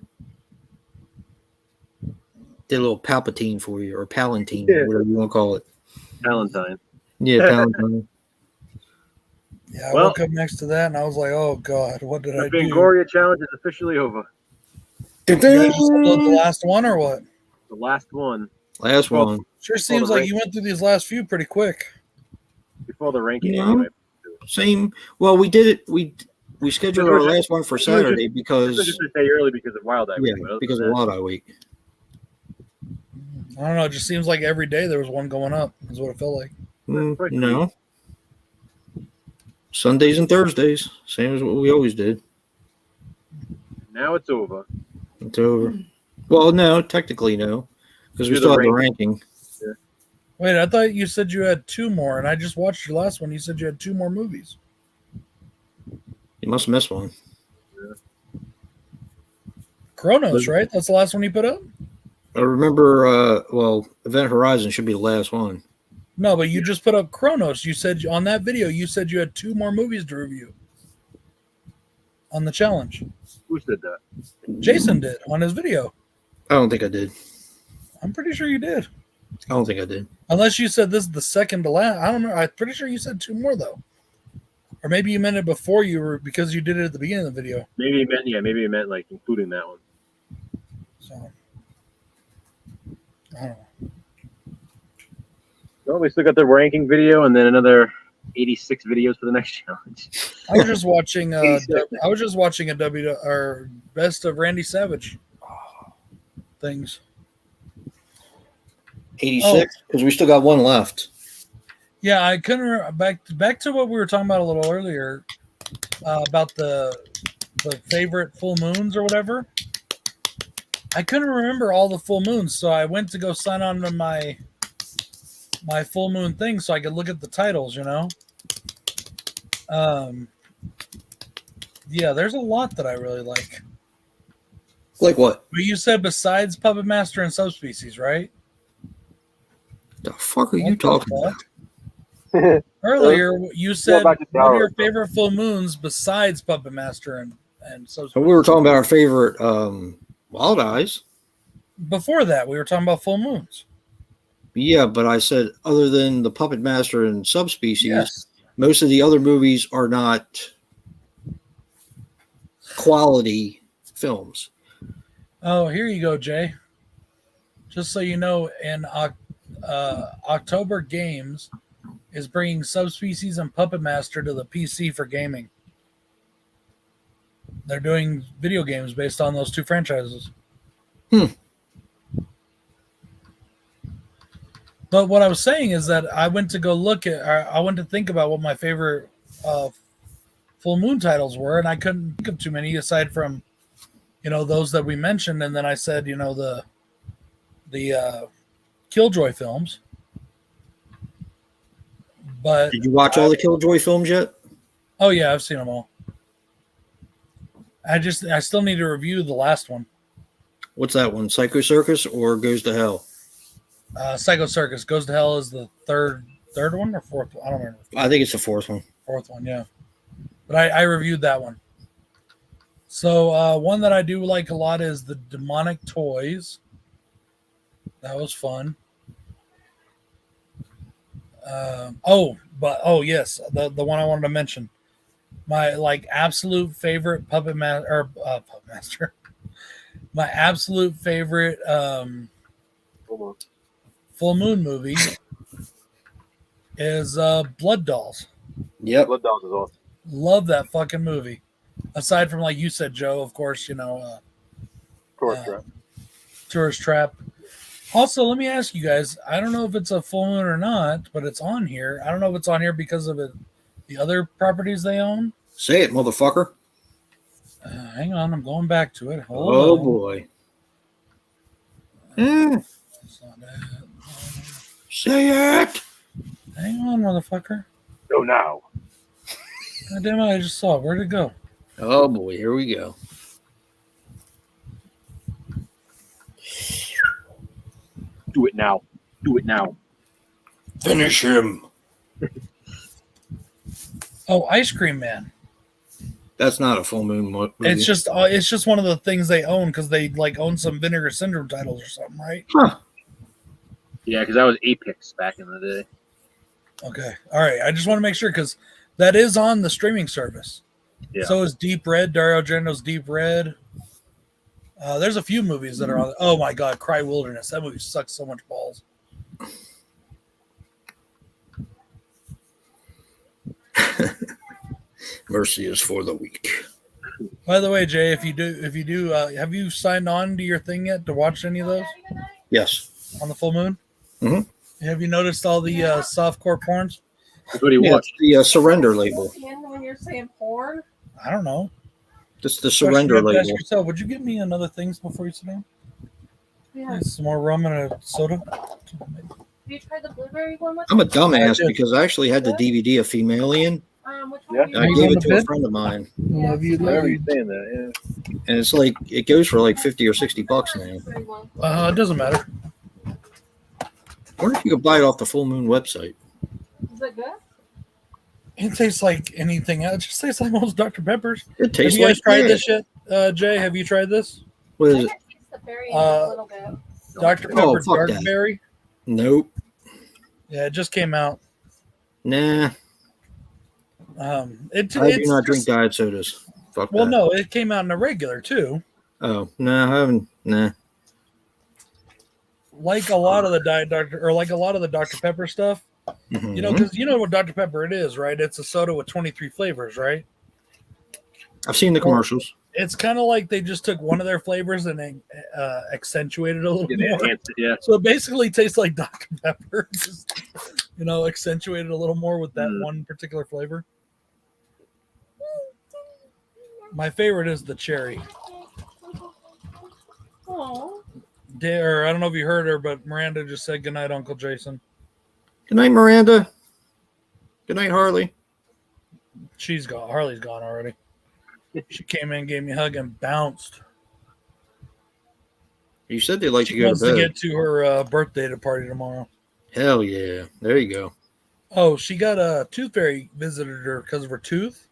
Did a little Palpatine for you, or Palantine, Yeah. whatever you want to call it. Valentine. Yeah, Palantine. Yeah, I Well- woke up next to that and I was like, oh God, what did I The do? Fangoria challenge is officially over. You guys just upload the last one or what? The last one Last one. Sure seems like you went through these last few pretty quick. before the ranking. Yeah. Anyway. Same. Well, we did it. We scheduled our last one for Saturday This was because just a day early because of Wild Eye. yeah, Week, but other because than of that, Wild Eye Week. I don't know. It just seems like every day there was one going up, is what it felt like. No. Sundays and Thursdays, same as what we always did. now it's over. It's over. Well, no, technically no, because we Do the still have the ranking. ranking. Wait, I thought you said you had two more, and I just watched your last one. You said you had two more movies. You must miss one. Chronos, right? That's the last one you put up? I remember. Well, Event Horizon should be the last one. No, but you just put up Chronos. You said on that video, you said you had two more movies to review on the challenge. Who said that? Jason did on his video. I don't think I did. I'm pretty sure you did. I don't think I did. Unless you said this is the second to last. I don't know. I'm pretty sure you said two more, though. Or maybe you meant it before you were, because you did it at the beginning of the video. Maybe it meant like including that one. So, I don't know. Well, we still got the ranking video and then another 86 videos for the next challenge. I was just watching. I 86. was just watching or best of Randy Savage things. 86, because we still got one left. Yeah, I couldn't back to what we were talking about a little earlier about the favorite full moons or whatever. I couldn't remember all the full moons, so I went to go sign on to my full moon thing so I could look at the titles. Yeah, there's a lot that I really like. Like what? But you said besides Puppet Master and Subspecies, right? The fuck are you What the talking fuck? about? Earlier, you said back to what are your Tower. favorite full moons besides Puppet Master and So Subspecies? we were talking about our favorite Wild Eyes. Before that, we were talking about full moons. Yeah, but I said other than the Puppet Master and Subspecies, Yes. most of the other movies are not quality films. Oh, here you go, Jay. Just so you know, in October Games is bringing Subspecies and Puppet Master to the PC for gaming. They're doing video games based on those two franchises. But what I was saying is that I went to go look at, I went to think about what my favorite full moon titles were, and I couldn't think of too many aside from, those that we mentioned. And then I said, the Killjoy films. But Did you watch all the Killjoy films yet? Oh yeah, I've seen them all. I still need to review the last one. What's that one? Psycho Circus or Goes to Hell? Psycho Circus. Goes to Hell is the third one or fourth one? I don't remember. I think it's the fourth one. Fourth one, yeah. But I reviewed that one. So one that I do like a lot is the Demonic Toys. That was fun. Yes, the one I wanted to mention. My absolute favorite Puppet Master. My absolute favorite full moon movie is Blood Dolls. Yep. Blood Dolls is awesome. Love that fucking movie. Aside from, like you said, Joe, of course, Tourist Trap. Tourist Trap. Also, let me ask you guys, I don't know if it's a full moon or not, but it's on here. I don't know if it's on here because of the other properties they own. Say it, motherfucker. Hang on, I'm going back to it. Oh, boy. That's not it. Say it. Hang on, motherfucker. Go now. God damn it, I just saw it. Where'd it go? Oh, boy. Here we go. Do it now. Do it now. Finish him. Oh, Ice Cream Man. That's not a full moon movie. It's just one of the things they own because they own some Vinegar Syndrome titles or something, right? Huh. Yeah, because that was Apex back in the day. Okay. All right. I just want to make sure because that is on the streaming service. Yeah. So is Deep Red, Dario Argento's Deep Red. There's a few movies that are on. Oh my God, Cry Wilderness. That movie sucks so much balls. Mercy is for the weak. By the way, Jay, if you do, have you signed on to your thing yet to watch any of those Yes. on the full moon? Mm-hmm. Have you noticed all the softcore porns? That's what he Yeah, watched. it's the surrender label. When you're saying porn, I don't know. Just the surrender Question you have to ask label. yourself, would you give me another things before you sit down? yeah. Some more rum and a soda. Have you tried the blueberry one? I'm a dumbass I did. because I actually had the DVD of Femalien. Which Yeah. one? And I you gave going it to to a bed? friend of mine. Love you, I love remember you. you saying that, yeah. And it's like, it goes for like 50 or 60 bucks now. It doesn't matter. I wonder if you could buy it off the Full Moon website. Is it good? It tastes like anything else. It just tastes like most Dr. Peppers. It Have tastes you guys like tried that. this yet? Jay, have you tried this? What is I it? can taste the berry in it a little bit. Dr. Oh, Pepper fuck Dark that. Berry? Nope. Yeah, it just came out. Nah. I do It's not drink just- diet sodas. Fuck Well, that. no, it came out in a regular too. Oh, no, I haven't. Nah. Like a lot of the Dr. Pepper stuff. Mhm. Because you know what Dr. Pepper it is, right? It's a soda with 23 flavors, right? I've seen the commercials. It's kind of like they just took one of their flavors and accentuated it a little Yeah, more. enhanced it, yeah. So it basically tastes like Dr. Pepper, just accentuated a little more with that one particular flavor. My favorite is the cherry. Oh. I don't know if you heard her, but Miranda just said goodnight, Uncle Jason. Good night, Miranda. Good night, Harley. She's gone. Harley's gone already. She came in, gave me a hug, and bounced. You said they'd like to She go wants to to bed. get to her birthday party tomorrow. Hell yeah. There you go. Oh, she got a tooth fairy visited her because of her tooth.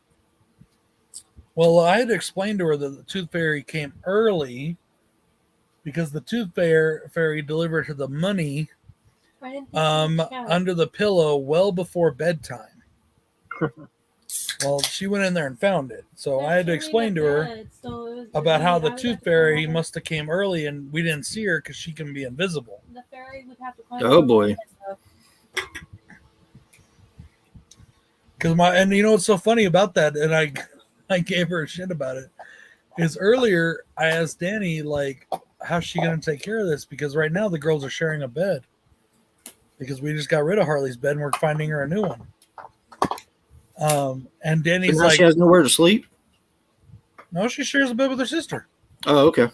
Well, I had explained to her that the tooth fairy came early because the tooth fairy delivered her the money under the pillow well before bedtime. Well, she went in there and found it. So I had to explain to her about how the tooth fairy must have came early and we didn't see her because she can be invisible. The fairy would have to climb. Oh boy. And you know what's so funny about that? And I gave her a shit about it. Is earlier I asked Danny, like, how's she gonna take care of this? Because right now the girls are sharing a bed. Because we just got rid of Harley's bed and we're finding her a new one. And Danny's now like, she has nowhere to sleep. no, she shares a bed with her sister. Oh, okay.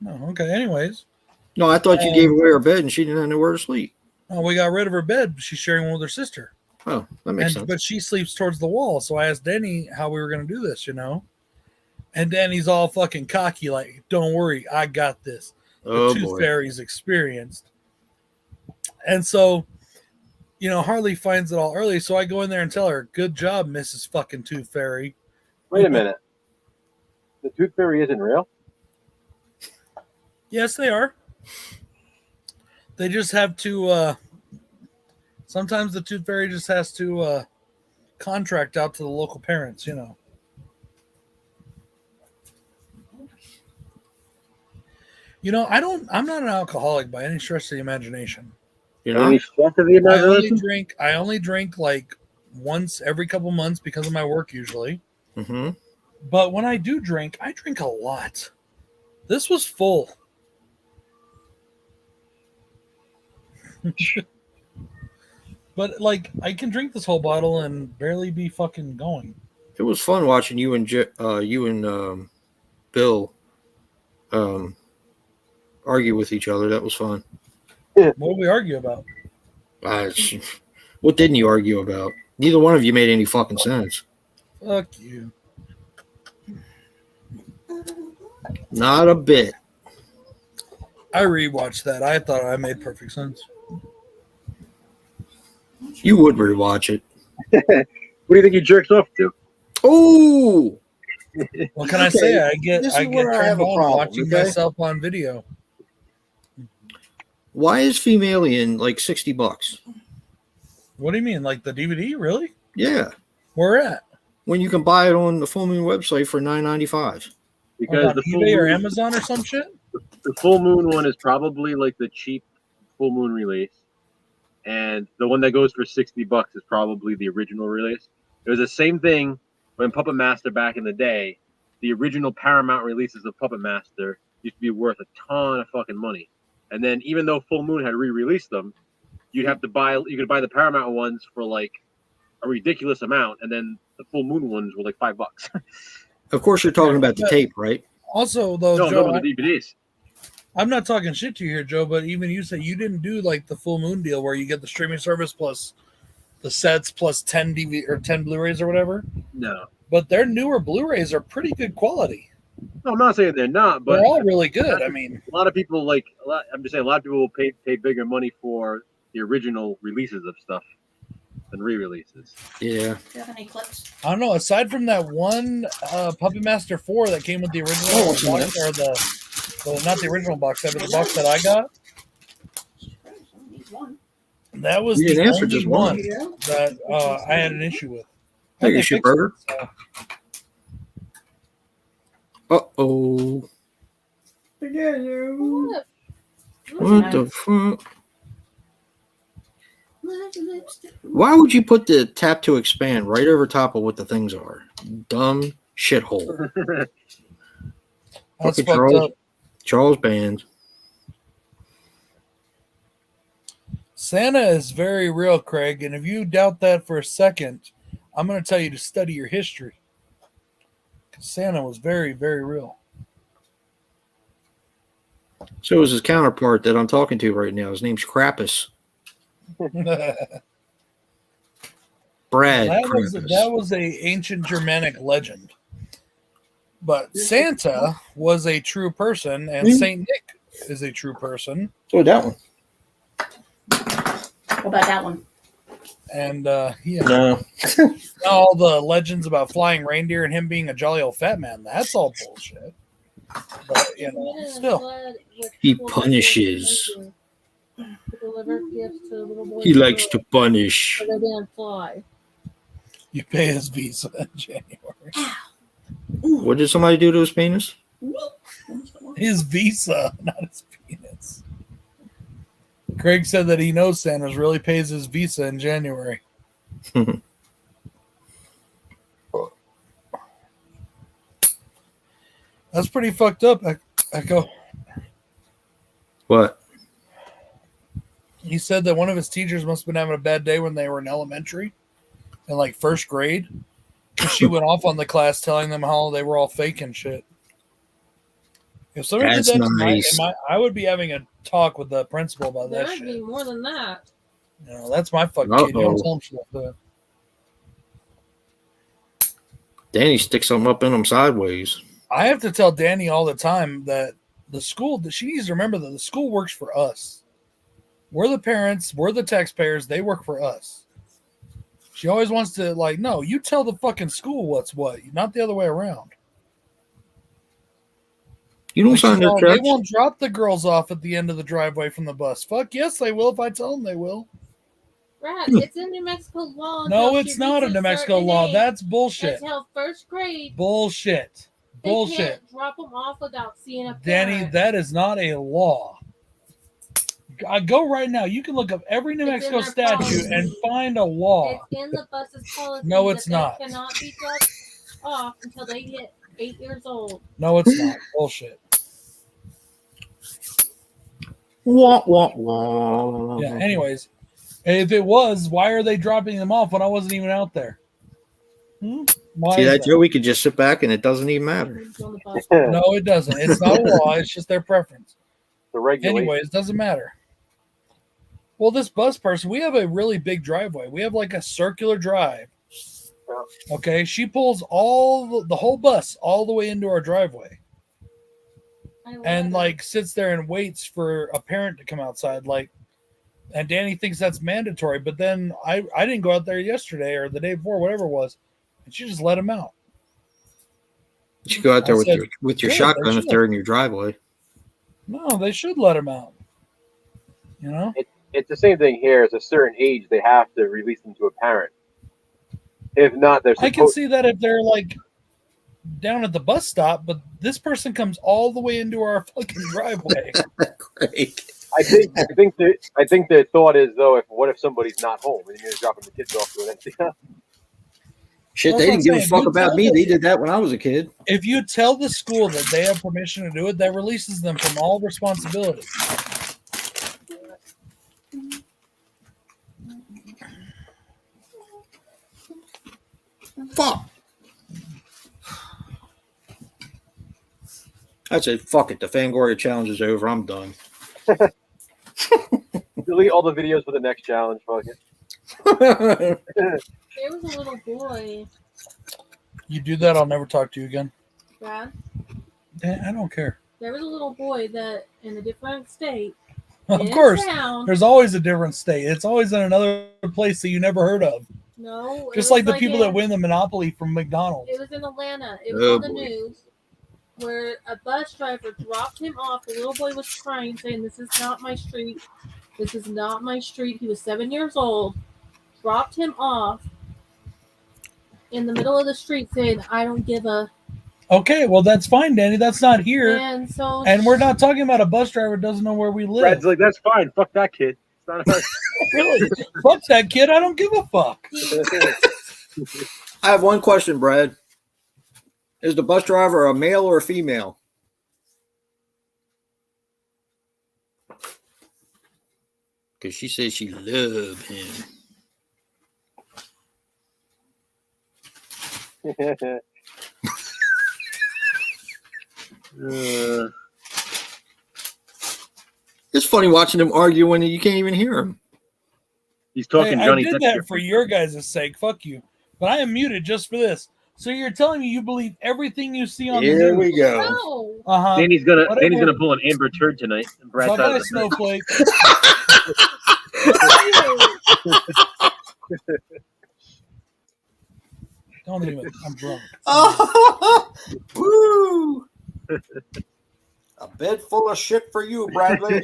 Oh, okay. Anyways, No, I thought you gave away her bed and she didn't have nowhere to sleep. we got rid of her bed. She's sharing one with her sister. Oh, that makes sense. But she sleeps towards the wall. So I asked Danny how we were going to do this, you know? And Danny's all fucking cocky, like, don't worry, I got this. The Tooth Fairy's experienced. And so, you know, Harley finds it all early. So I go in there and tell her, good job, Mrs. fucking Tooth Fairy. Wait a minute. The Tooth Fairy isn't real? Yes, they are. They just have to, sometimes the Tooth Fairy just has to contract out to the local parents, you know. You know, I'm not an alcoholic by any stretch of the imagination. You know? Any stress of the imagination? I only drink like once every couple months because of my work usually. Mm-hmm. But when I do drink, I drink a lot. This was full. But like, I can drink this whole bottle and barely be fucking going. It was fun watching you and Bill argue with each other. That was fun. What did we argue about? What didn't you argue about? Neither one of you made any fucking sense. Fuck you. Not a bit. I rewatched that. I thought I made perfect sense. You would rewatch it. What do you think he jerks off to? Oh! What can I say? I get This is turned where I have a on problem, watching okay? myself on video. Why is Femalien like $60? What do you mean? Like the DVD? Really? Yeah. Where at? When you can buy it on the Full Moon website for $9.95. Because On the full eBay or moon, Amazon or some shit? the full moon one is probably like the cheap full moon release, and the one that goes for $60 is probably the original release. It was the same thing when Puppet Master back in the day. The original Paramount releases of Puppet Master used to be worth a ton of fucking money, and then even though Full Moon had re-released them, you could buy the Paramount ones for like a ridiculous amount, and then the Full Moon ones were like $5. Of course, you're talking about the tape, right? Also, though, No, Joe, no, the DVDs. I'm not talking shit to you here, Joe, but even you said you didn't do like the Full Moon deal where you get the streaming service plus the sets plus 10 DVD or 10 Blu-rays or whatever. No. But their newer Blu-rays are pretty good quality. No, I'm not saying they're not, but They're all really good. I mean, a lot of people I'm just saying a lot of people will pay bigger money for the original releases of stuff than re-releases. Yeah. Do you have any clips? I don't know. Aside from that one Puppet Master 4 that came with the original box, or not the original box set, but the box that I got, that was You the didn't answer only just one one. that I had an issue with. Take They a shit fixed it, burger. so. Uh-oh. What the fuck? Why would you put the tap to expand right over top of what the things are? Dumb shithole. That's Fucking fucked up. Charles Band. Santa is very real, Craig, and if you doubt that for a second, I'm going to tell you to study your history. 'Cause Santa was very, very real. So is his counterpart that I'm talking to right now. His name's Krampus. Brad Krampus. That was a ancient Germanic legend. But Santa was a true person, and Saint Nick is a true person. So that one. What about that one? And No. all the legends about flying reindeer and him being a jolly old fat man, that's all bullshit. But, still. He punishes. to deliver gifts to little boys. He likes to punish. So they didn't fly. You pay his visa in January. What did somebody do to his penis? His visa, not his penis. Craig said that he knows Sanders really pays his visa in January. That's pretty fucked up, Echo. What? He said that one of his teachers must have been having a bad day when they were in elementary, in like first grade. Because she went off on the class telling them how they were all fake and shit. If somebody That's did that nice. tonight, I would be having a talk with the principal about There that would shit. be more than that. You know, that's my fucking kid. You don't Uh-oh. tell him shit like that. Danny sticks something up in him sideways. I have to tell Danny all the time that the school, that she needs to remember that the school works for us. We're the parents, we're the taxpayers, they work for us. She always wants to, like, no, you tell the fucking school what's what, not the other way around. You don't Like, sign their they checks. won't drop the girls off at the end of the driveway from the bus. Fuck yes, they will if I tell them they will. Right, it's in New Mexico law. No, until it's she not a reaches New Mexico certain law. age. That's bullshit. Until first grade, Bullshit. they Bullshit. can't drop them off without seeing a Danny, parent. that is not a law. I go right now. You can look up every New It's in Mexico their statute policy. and find a law. It's in the bus's policy. No, it's that not. They cannot be dropped off until they hit 8 years old. No, it's not. Bullshit. Wah, wah, wah. Yeah, anyways, if it was, why are they dropping them off when I wasn't even out there? Why See is that, Joe? We could just sit back and it doesn't even matter. Who's on the bus? No, it doesn't. It's not a law. It's just their preference. The regulation. Anyways, it doesn't matter. Well, this bus person, we have a really big driveway. We have like a circular drive. Okay, she pulls the whole bus all the way into our driveway, I love and it. like sits there and waits for a parent to come outside. Like, and Danny thinks that's mandatory, but then I didn't go out there yesterday or the day before, whatever it was, and she just let him out. You should go out there I with said, your "Good, shotgun they if should." they're in your driveway. No, they should let him out. You know, It's the same thing here. At a certain age, they have to release them to a parent. If not, they're I can supposed. see that if they're like down at the bus stop, but this person comes all the way into our fucking driveway. Great. I think their thought is though, what if somebody's not home and you're dropping the kids off to an empty house? Shit, That's they what didn't give I'm a saying. fuck You about tell me. them. They did that when I was a kid. If you tell the school that they have permission to do it, that releases them from all responsibility. Fuck. I said, fuck it. The Fangoria challenge is over. I'm done. Delete all the videos for the next challenge. Fuck it. There was a little boy, You do that, I'll never talk to you again. Brad. I don't care. There was a little boy that in a different state. Of in course, town, there's always a different state. It's always in another place that you never heard of. no, Just it like was the people that in- win the Monopoly from McDonald's. It was in Atlanta. It was Oh, on the boy. news where a bus driver dropped him off. The little boy was crying, saying, "This is not my street. This is not my street." He was 7 years old. Dropped him off in the middle of the street, saying, "I don't give a." Okay, well, that's fine, Danny. That's not here. And so, And we're not talking about a bus driver who doesn't know where we live. Brad's like, that's fine. Fuck that kid. It's not a Really? Fuck that kid. I don't give a fuck. I have one question, Brad. Is the bus driver a male or a female? Because she says she loved him. It's funny watching them argue when you can't even hear them. He's talking Hey, Johnny I did that for your guys' sake. Fuck you. But I am muted just for this. So you're telling me you believe everything you see on the Here news? we go. no. Uh-huh. Danny's Whatever. gonna pull an Amber Turd tonight. And Brad's out Bye-bye, of the Snowflake. Don't even. I'm drunk. Woo! A bed full of shit for you, Bradley.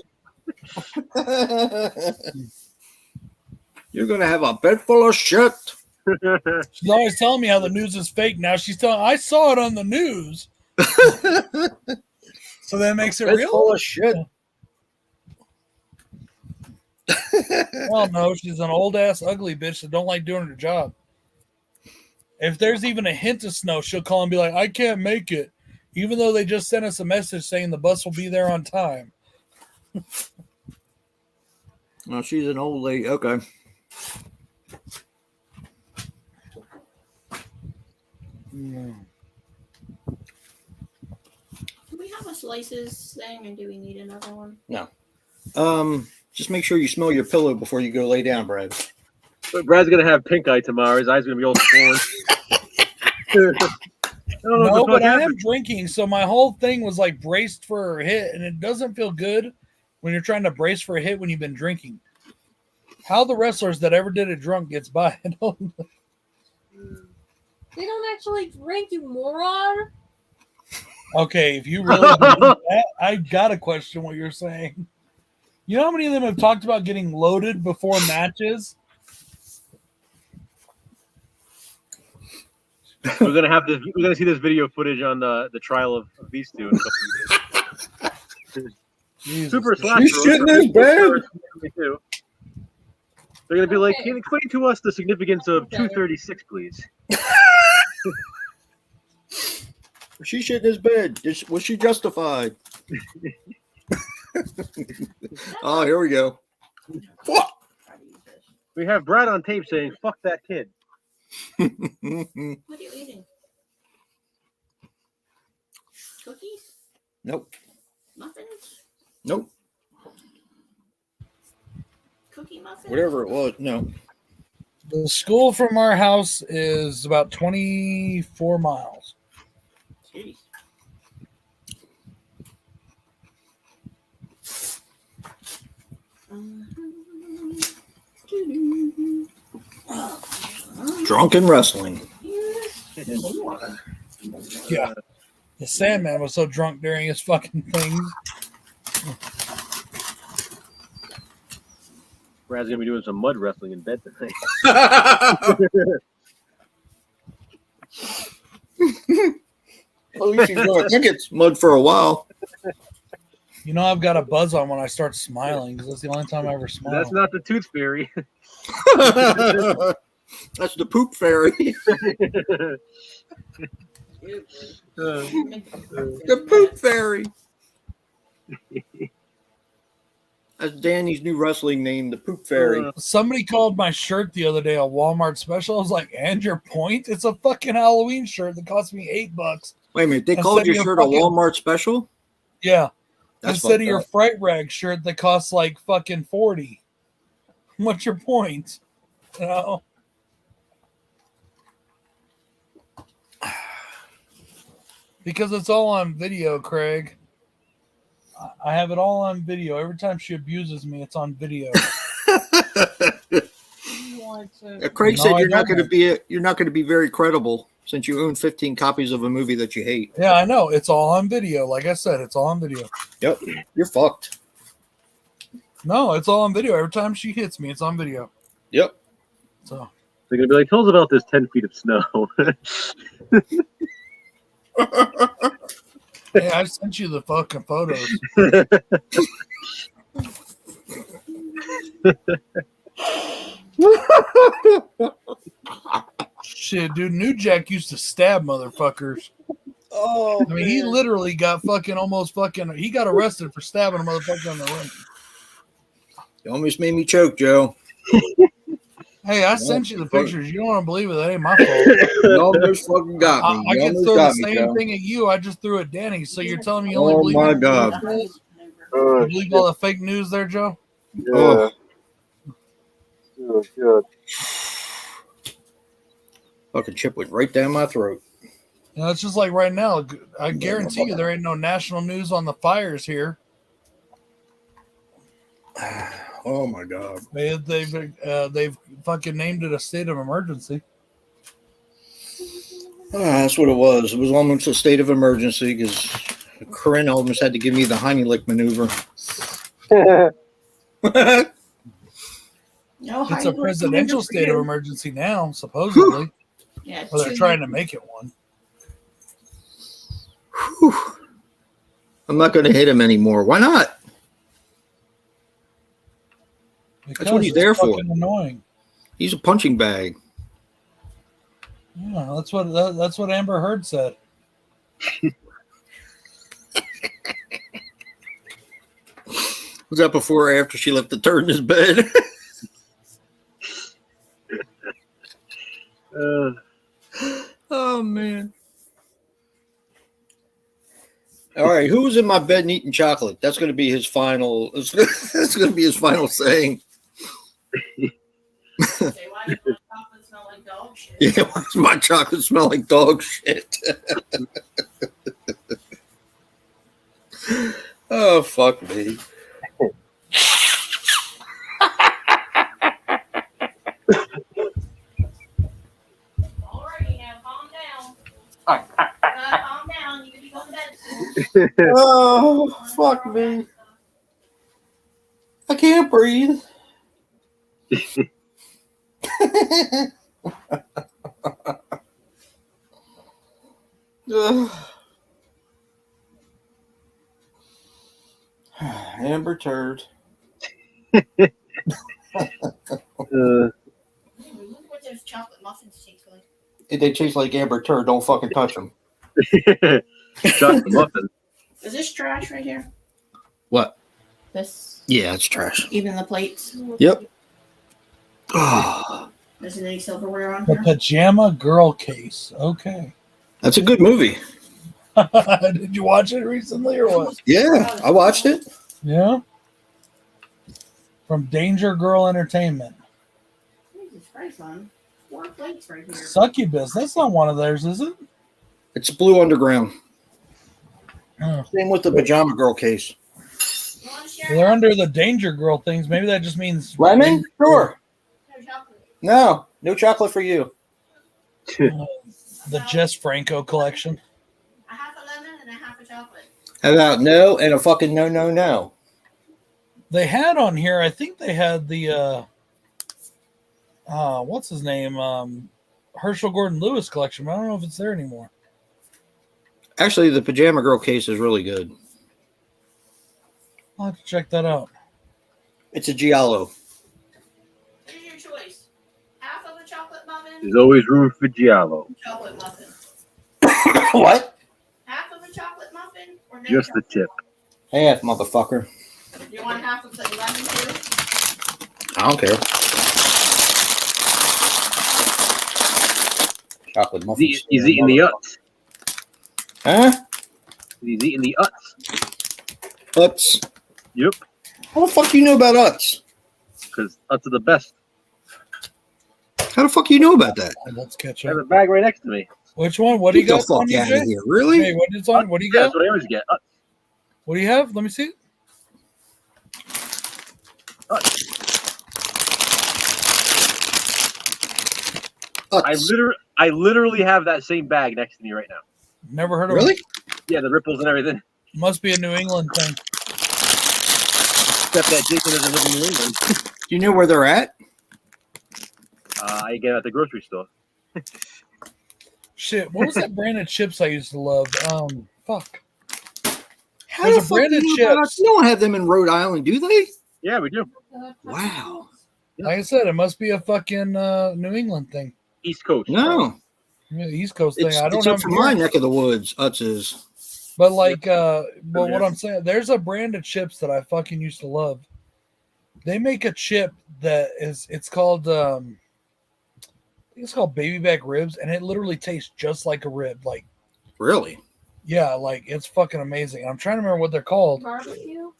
You're gonna have a bed full of shit. She's always telling me how the news is fake. Now she's telling I saw it on the news. So that makes it Bed real? full of shit. Well, no, she's an old ass ugly bitch that don't like doing her job. If there's even a hint of snow, she'll call and be like, I can't make it. Even though they just sent us a message saying the bus will be there on time. Oh, she's an old lady. Okay. Mm. Do we have a slices thing, or do we need another one? Just make sure you smell your pillow before you go lay down, Brad. But Brad's gonna have pink eye tomorrow. His eyes gonna be all swollen. No, but I am drinking, so my whole thing was like braced for a hit, and it doesn't feel good when you're trying to brace for a hit when you've been drinking. How the wrestlers that ever did it drunk gets by, I don't know. They don't actually drink, you moron. Okay, if you really believe that, I gotta question what you're saying. You know how many of them have talked about getting loaded before matches? We're gonna see this video footage on the trial of these two. In a couple of years. Jesus. Super slash. He's shitting his bed. They're gonna be like, Okay. can you explain to us the significance of 236, please? She shit in his bed. Was she justified? Oh, here we go. Fuck. We have Brad on tape saying, "Fuck that kid." What are you eating? Cookies? Nope. Muffins? Nope. Cookie muffins? Whatever it was. No. The school from our house is about 24 miles. Jeez. Drunken wrestling. Yeah. The Sandman was so drunk during his fucking things. Brad's gonna be doing some mud wrestling in bed tonight. At least he's going to think it's mud for a while. You know, I've got a buzz on when I start smiling because that's the only time I ever smile. That's not the tooth fairy. That's the poop fairy. The poop fairy. That's Danny's new wrestling name, the poop fairy. Somebody called my shirt the other day a Walmart special. I was like, and your point? It's a fucking Halloween shirt that cost me $8. Wait a minute, they Instead called of your your shirt a fucking- Walmart special? Yeah. That's Instead of fucked your up. Fright Rag shirt that costs like fucking 40. What's your point? You know? Because it's all on video, Craig. I have it all on video. Every time she abuses me, it's on video. Craig No, said I you're not don't. going to be very credible since you own 15 copies of a movie that you hate. Yeah, I know. It's all on video. Like I said, it's all on video. Yep, you're fucked. No, it's all on video. Every time she hits me, it's on video. Yep. So They're gonna be like, "Tell us about this 10 feet of snow." hey, I sent you the fucking photos. Shit, dude, New Jack used to stab motherfuckers. Oh, I mean, he literally got fucking he got arrested for stabbing a motherfucker in the ring. You almost made me choke, Joe. Hey, I sent you the pictures. You don't want to believe it. That ain't my fault. You almost fucking got me. I You can almost throw the got me, same Joe. thing at you. I just threw at Danny. So you're telling me you only Oh believe my in God. You believe all the fake news there, Joe? Oh. Good. Fucking chip went right down my throat. You know, it's just like right now. I guarantee you there ain't no national news on the fires here. Oh my God. They've fucking named it a state of emergency. That's what it was. It was almost a state of emergency because Corinne almost had to give me the Heimlich maneuver. No, It's a Hollywood presidential commander for state of you. emergency now, supposedly. Yeah, Or they're 2 trying to years. make it one. Whew. I'm not going to hit him anymore. Why not? Because what he's it's there for. fucking annoying. He's a punching bag. Yeah, that's what Amber Heard said. Was that before or after she left the turd in his bed? Oh man. All right, who was in my bed and eating chocolate? That's going to be his final. That's going to be his final saying. Say, why does my chocolate smell like dog shit? Yeah, why does my chocolate smell like dog shit? Oh fuck me. Alrighty now, calm down. Calm down. You can be going to bed soon. Oh fuck me. I can't breathe. Amber turd. What those chocolate muffins taste like? If they taste like amber turd, don't fucking touch them. Chocolate muffin. Is this trash right here? What? This, Yeah, it's trash. even the plates? Yep. Oh, Is there any silverware on The here? Pajama Girl Case. Okay. that's a good movie. Did you watch it recently or what? Yeah, I watched it. Yeah. From Danger Girl Entertainment. Jesus Christ, son. 4 plates right here. Succubus. That's not one of theirs, is it? It's Blue Underground. Oh. Same with the Pajama Girl case. You want to share? They're under the Danger Girl things. Maybe that just means Lemon? Sure. No chocolate. No, no chocolate for you. The Jess Franco collection. A half a lemon and a half a chocolate. How about no and a fucking no, no, no? They had on here, I think they had the what's his name? Herschel Gordon Lewis collection, but I don't know if it's there anymore. Actually, the Pajama Girl case is really good. I'll have to check that out. It's a Giallo. Here's your choice. Half of a chocolate muffin, There's always room for Giallo. chocolate muffin. What? Half of a chocolate muffin or no Just the chocolate? tip. Half, motherfucker. You want half of the lemon too? I don't care. Chocolate muffins. He's eating the uts. Huh? He's eating the uts. Uts. Yep. How the fuck you know about Uts? Because uts are the best. How the fuck you know about that? Let's catch I have up. a bag right next to me. Which one? What do you Get got the fuck on you, out Jay? of here. Really? Hey, what is on? What do you Yeah, got? that's what I always get. Uts. What do you have? Let me see. Uts. I literally have that same bag next to me right now. Never heard of Really? it. Yeah, the ripples and everything. Must be a New England thing. Except that Jason doesn't live in New England. Do you know where they're at? I get it at the grocery store. Shit, what was that brand of chips I used to love? Fuck. How There's the a fuck brand do of you know about chips. Uts? You don't have them in Rhode Island, do they? Yeah, we do. Wow. Like I said, it must be a fucking New England thing. East Coast. No. Yeah, East Coast thing. It's, I don't it's know. up from my neck of the woods. Uts is. But like, but what I'm saying, there's a brand of chips that I fucking used to love. They make a chip that is, it's called, I think it's called baby back ribs, and it literally tastes just like a rib. Like, Really? yeah, like it's fucking amazing. I'm trying to remember what they're called. Barbecue?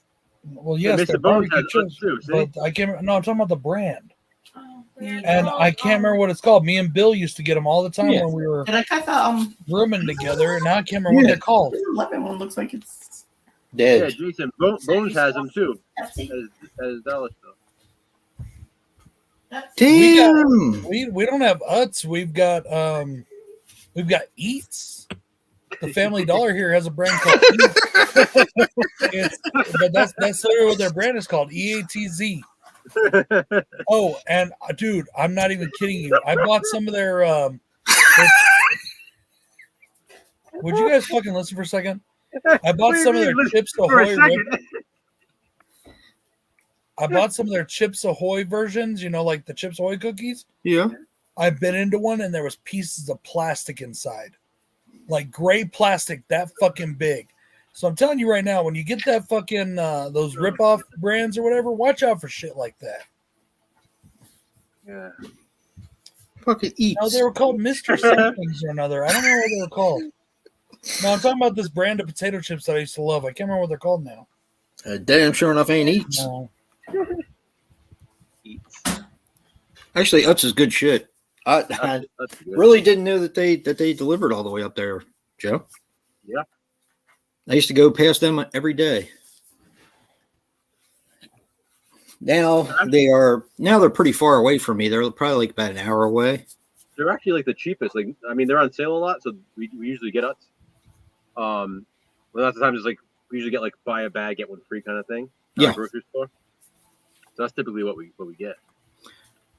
Well, Yeah, yes, they're Mr. Bones barbecue has us chips, too, see? but I can't. No, I'm talking about the brand, Oh, and I can't remember what it's called. Me and Bill used to get them all the time Yeah. when we were Did I cut the rooming together, and now I can't remember what they're called. this lemon one looks like it's Yeah, Dead. Jason Bones has them too. Pepsi. As Dallas though. Pepsi. Damn. We don't have Uts. We've got Eats. The Family Dollar here has a brand called but that's literally what their brand is called, EATZ. Oh, and dude, I'm not even kidding you. I bought some of their would you guys fucking listen for a second? I bought some of their Chips Ahoy. I bought some of their Chips Ahoy versions, you know, like the Chips Ahoy cookies. Yeah. I bit into one and there was pieces of plastic inside. Like gray plastic that fucking big. So I'm telling you right now, when you get that fucking those rip-off brands or whatever, watch out for shit like that. Yeah. Fucking eats. No, they were called Mr. Somethings or another. I don't know what they were called. No, I'm talking about this brand of potato chips that I used to love. I can't remember what they're called now. Damn sure enough ain't eats. No. Eats. Actually, Utz is good shit. I That's good. really didn't know that they delivered all the way up there, Joe. Yeah. I used to go past them every day. Now they're pretty far away from me. They're probably like about an hour away. They're actually like the cheapest. Like, I mean, they're on sale a lot, so we usually get Utz. Well, lots of times it's like we usually get like buy a bag get one free kind of thing. At a grocery store. So that's typically what we get.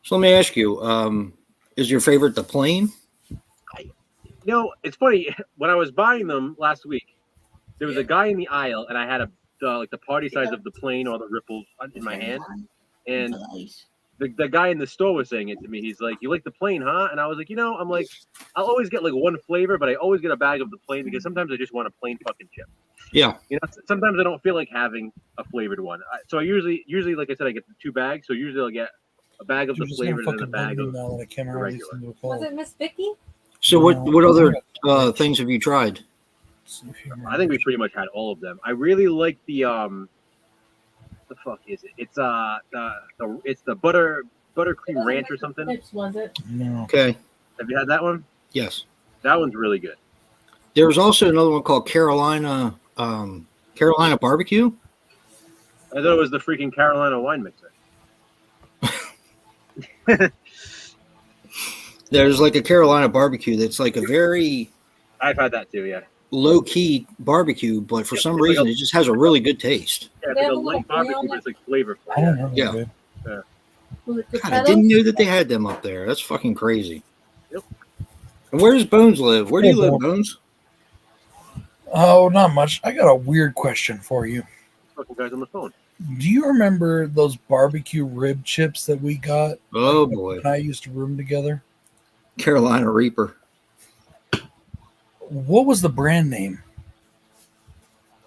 So let me ask you, is your favorite the plain? You know, it's funny. When I was buying them last week, there was a guy in the aisle, and I had like the party size of the plain or the ripples in my hand, and the guy in the store was saying it to me. He's like, "You like the plain, huh?" And I was like, I'm like, I'll always get like one flavor, but I always get a bag of the plain because sometimes I just want a plain fucking chip. Yeah. You know, sometimes I don't feel like having a flavored one. So I usually, like I said, I get the 2 bags. So usually I'll get a bag of the flavored and a bag of the regular. Was it Miss Vicky? So what other things have you tried? I think we pretty much had all of them. I really like the what the fuck is it? It's the buttercream ranch or something. Chips, was it? No. Okay. Have you had that one? Yes. That one's really good. There was also another one called Carolina barbecue. I thought it was the freaking Carolina wine mixer. There's like a Carolina barbecue that's like a very I've had that too, yeah. low-key barbecue, but for some reason it just has a really good taste. Yeah, it's like a light barbecue, but it's like flavorful. I don't know. Yeah. Dude. Was it God, I didn't know that they had them up there. That's fucking crazy. Yep. And where does Bones live? Where do you live, Bones? Oh, not much. I got a weird question for you. Fucking guys on the phone. Do you remember those barbecue rib chips that we got? Oh boy. When I used to room together? Carolina Reaper. What was the brand name?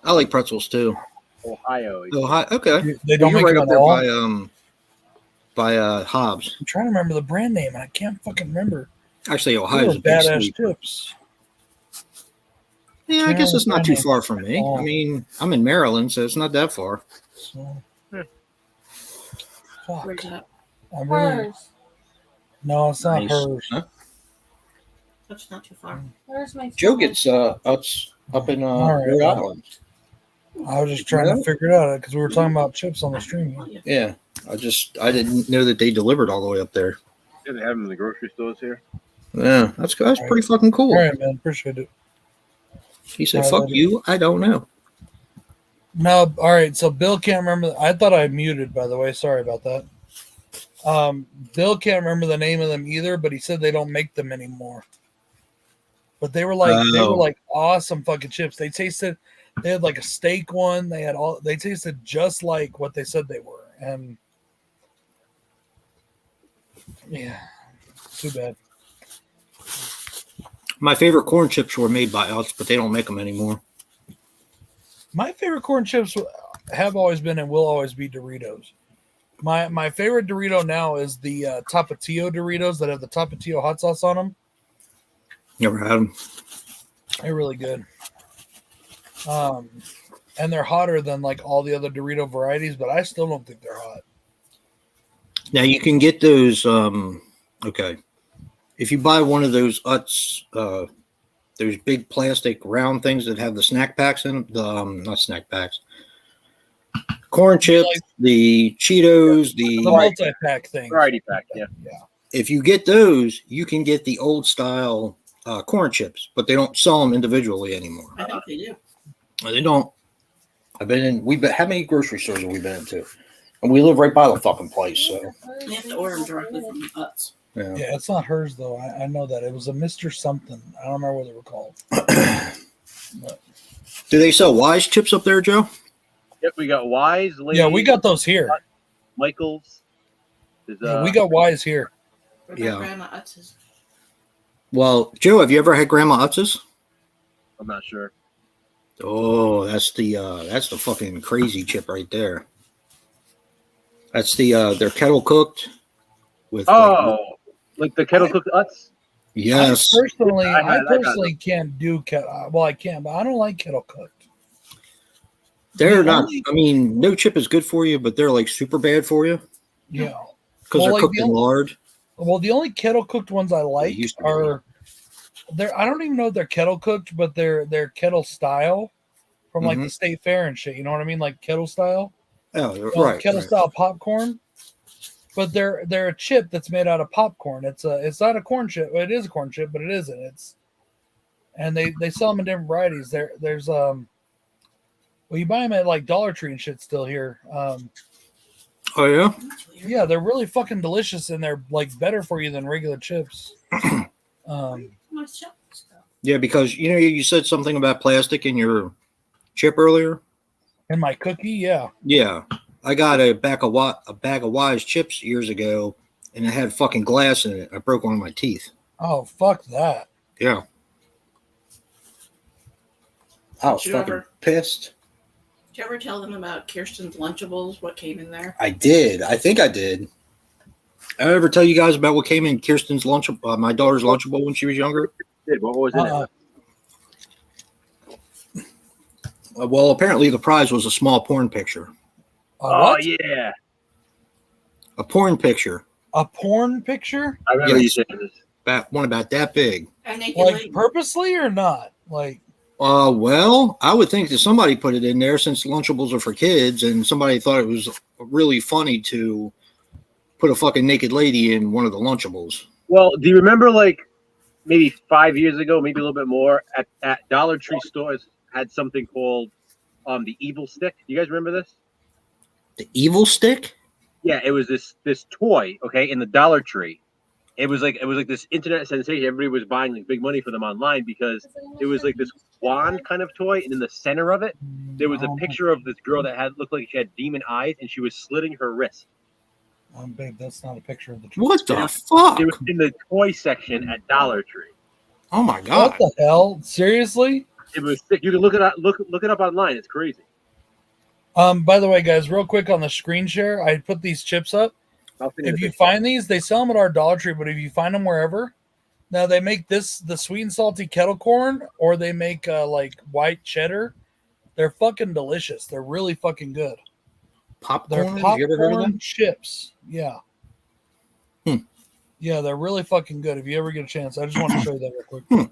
I like pretzels too. Ohio. Okay. They don't You're make right them up at there all? by Hobbs. I'm trying to remember the brand name, and I can't fucking remember. Actually, They Ohio's were a big badass state. chips. Yeah, I guess it's not too far from me. Oh. I mean, I'm in Maryland, so it's not that far. So, Where's fuck. that? I'm really, Hers. no, it's not Nice. hers. Huh? That's not too far. Where's my Joe phone? gets up in right. Rhode Island. I was just trying to figure it out because we were talking about chips on the stream. Yeah, I didn't know that they delivered all the way up there. Yeah, they have them in the grocery stores here. Yeah, that's pretty fucking cool. All right, man. Appreciate it. He said, All right, "Fuck buddy. you, I don't know." No, all right. So Bill can't remember. I thought I muted, by the way. Sorry about that. Bill can't remember the name of them either, but he said they don't make them anymore. But they were like awesome fucking chips. They had like a steak one. They tasted just like what they said they were. And yeah, too bad. My favorite corn chips were made by us, but they don't make them anymore. My favorite corn chips have always been and will always be Doritos. My favorite Dorito now is the Tapatio Doritos that have the Tapatio hot sauce on them. Never had them. They're really good. And they're hotter than like all the other Dorito varieties, but I still don't think they're hot. Now you can get those. Okay, if you buy one of those Utz, those big plastic round things that have the snack packs in them, not snack packs, corn chips, the Cheetos, The multi-pack thing. Variety pack, yeah. If you get those, you can get the old style corn chips, but they don't sell them individually anymore. I think they do. They don't. I've been in. How many grocery stores have we been into? And we live right by the fucking place, so. You have to order them directly from Utz. Yeah. Yeah, it's not hers though. I know that it was a Mr. Something. I don't remember what they were called. But, Do they sell Wise chips up there, Joe? Yep, we got Wise. Lay's, yeah, we got those here. Michael's. Yeah, we got Wise here. What Yeah. about Grandma Utz's? Well, Joe, have you ever had Grandma Utz's? I'm not sure. Oh, that's the fucking crazy chip right there. That's they're kettle cooked with. Like the kettle cooked Utz? Yes. I personally can't do kettle. Well, I can, but I don't like kettle cooked. They're not. I mean, no chip is good for you, but they're like super bad for you Yeah. because they're cooked in lard. Well, the only kettle cooked ones I like used to are I don't even know if they're kettle cooked, but they're kettle style from like the state fair and shit. You know what I mean? Like kettle style. Oh, right. Kettle style popcorn. But they're a chip that's made out of popcorn. It's not a corn chip. Well, it is a corn chip, but it isn't. And they sell them in different varieties. There's well, you buy them at like Dollar Tree and shit still here. Oh yeah. Yeah, they're really fucking delicious and they're like better for you than regular chips. Yeah, because you said something about plastic in your chip earlier. And my cookie, yeah. Yeah, I got a bag of Wise chips years ago, and it had fucking glass in it. I broke one of my teeth. Oh, fuck that. Yeah. I was Did you fucking ever- pissed. Did you ever tell them about Kirsten's Lunchables? What came in there? I did. I think I did. I ever tell you guys about what came in Kirsten's lunch, my daughter's Lunchable when she was younger? What was in it? Well, apparently the prize was a small porn picture. What? Yeah. A porn picture. A porn picture? I remember you Yes. saying this. One about that big. And naked Like lady. purposely or not? Like, Well, I would think that somebody put it in there since Lunchables are for kids, and somebody thought it was really funny to put a fucking naked lady in one of the Lunchables. Well, do you remember like maybe 5 years ago, maybe a little bit more, at Dollar Tree stores had something called the Evil Stick? You guys remember this? The Evil Stick? Yeah, it was this toy, okay, in the Dollar Tree. It was like this internet sensation. Everybody was buying like big money for them online because it was like this wand kind of toy, and in the center of it, there was a picture of this girl that looked like she had demon eyes, and she was slitting her wrist. babe, that's not a picture of the truth. What the fuck? It was in the toy section at Dollar Tree. Oh my god! What the hell? Seriously? It was sick. You can look it up. Look it up online. It's crazy. By the way, guys, real quick on the screen share, I put these chips up. If you find these, they sell them at our Dollar Tree, but if you find them wherever, now they make the sweet and salty kettle corn, or they make like white cheddar. They're fucking delicious. They're really fucking good. Popcorn? They're Have you ever heard of popcorn them? chips. Yeah. Yeah, they're really fucking good. If you ever get a chance, I just want to show you that real quick.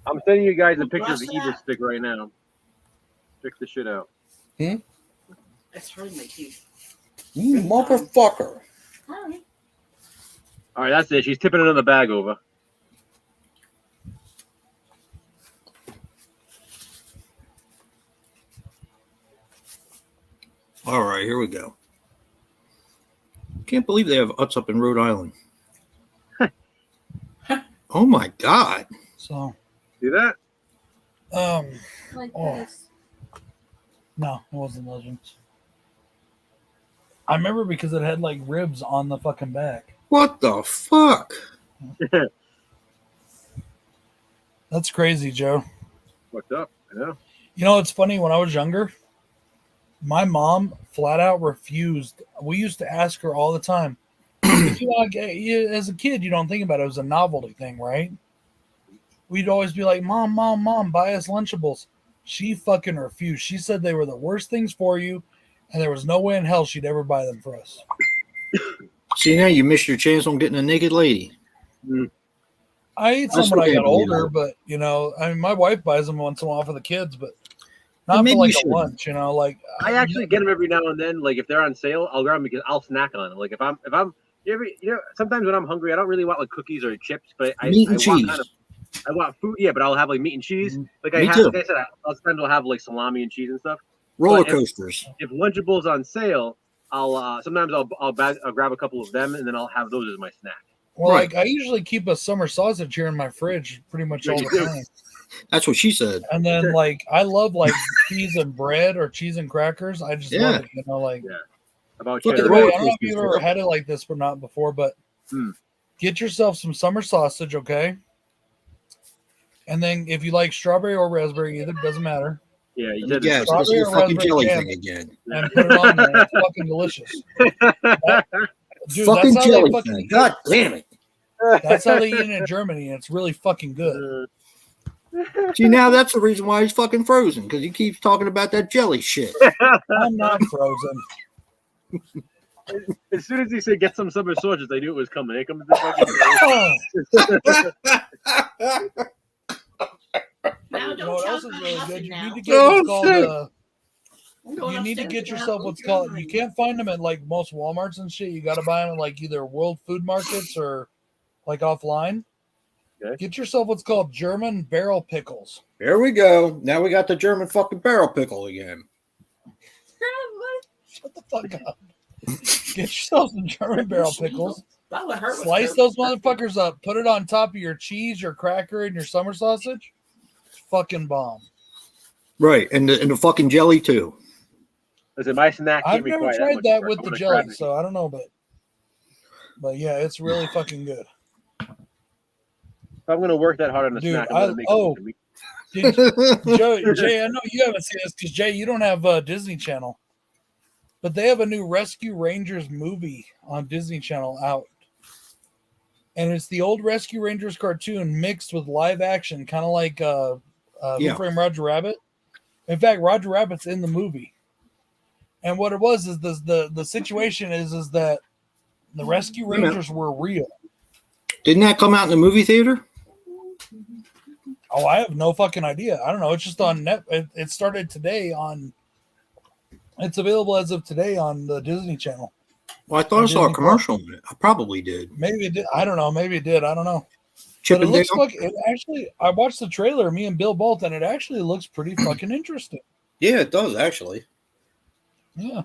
I'm sending you guys a picture of What's the Evil that? Stick right now. Check the shit out. It's hurting my teeth. You motherfucker! All right. All right, that's it. She's tipping another bag over. All right, here we go. Can't believe they have Utz up in Rhode Island. Oh my god! So, See that? Like Oh. this. no, it wasn't Legends. I remember because it had like ribs on the fucking back. What the fuck? That's crazy, Joe. What's up? I know. You know, it's funny. When I was younger, my mom flat out refused. We used to ask her all the time. As a kid, you don't think about it. It was a novelty thing, right? We'd always be like, Mom, buy us Lunchables. She fucking refused. She said they were the worst things for you, and there was no way in hell she'd ever buy them for us. See, now you missed your chance on getting a naked lady. I ate I some still when I can't got believe older, that. but, you know, I mean, my wife buys them once in a while for the kids, but not maybe for like you a should. lunch, you know, like. I actually get them every now and then. Like if they're on sale, I'll grab them because I'll snack on them. Like if I'm, sometimes when I'm hungry, I don't really want like cookies or chips, but I Meat and want cheese. kind of I want food, yeah, but I'll have like meat and cheese. Like Me too. like I said, sometimes I'll have like salami and cheese and stuff. Roller But if- coasters. If Lunchables on sale, I'll sometimes I'll grab a couple of them and then I'll have those as my snack. Well, Right. like I usually keep a summer sausage here in my fridge pretty much Sure all you the do. time. That's what she said. And then like I love like cheese and bread or cheese and crackers. I just love it, you know, like Yeah. About Look at cheddar. the I roller don't know if you've coasters, ever had it like this but not before, but Hmm. get yourself some summer sausage, okay? And then if you like strawberry or raspberry, either doesn't matter. Yeah, you Let me said guess. strawberry This is or the fucking raspberry jelly jam. thing again. And put it on there. It's fucking delicious. Dude, Fucking that's how jelly they fucking thing. God damn it. that's how they eat it in Germany, and it's really fucking good. See, now that's the reason why he's fucking frozen, because he keeps talking about that jelly shit. I'm not frozen. As soon as he said get some summer sausage, I knew it was coming. Here comes the fucking Now You know don't what tell else is me really nothing good? You now. need to get Oh, what's called shit. I'm going you need to upstairs get to yourself have what's a called. drink. You can't find them at like most WalMarts and shit. You got to buy them at like either World Food Markets or like offline. Okay. Get yourself what's called German barrel pickles. There we go. Now we got the German fucking barrel pickle again. Shut the fuck up. Get yourself some German barrel pickles. That would hurt. with Slice her. those motherfuckers up. Put it on top of your cheese, your cracker, and your summer sausage. It's fucking bomb. Right. And the fucking jelly, too. Listen, my snack can't I've be never quite tried much that work. with I'm the gonna jelly, grab it. so I don't know, but yeah, it's really fucking good. If I'm gonna work that hard on a Dude, snack, I'm gonna make it. Did, Jay, I know you haven't seen this because Jay, you don't have Disney Channel, but they have a new Rescue Rangers movie on Disney Channel out, and it's the old Rescue Rangers cartoon mixed with live action, kind of like Who Yeah. Framed Roger Rabbit. In fact, Roger Rabbit's in the movie, and what it was is the situation is that the Rescue Wait a minute. Rangers were real. Didn't that come out in the movie theater? Oh, I have no fucking idea. I don't know. It's just on net. It started today on. It's available as of today on the Disney Channel. Well, I thought I saw a Disney commercial on it. I probably did. Maybe it did. I don't know. Maybe it did. I don't know. Chip But it and looks Dale? like it actually. I watched the trailer, me and Bill both, and it actually looks pretty fucking interesting. Yeah, it does, actually. Yeah,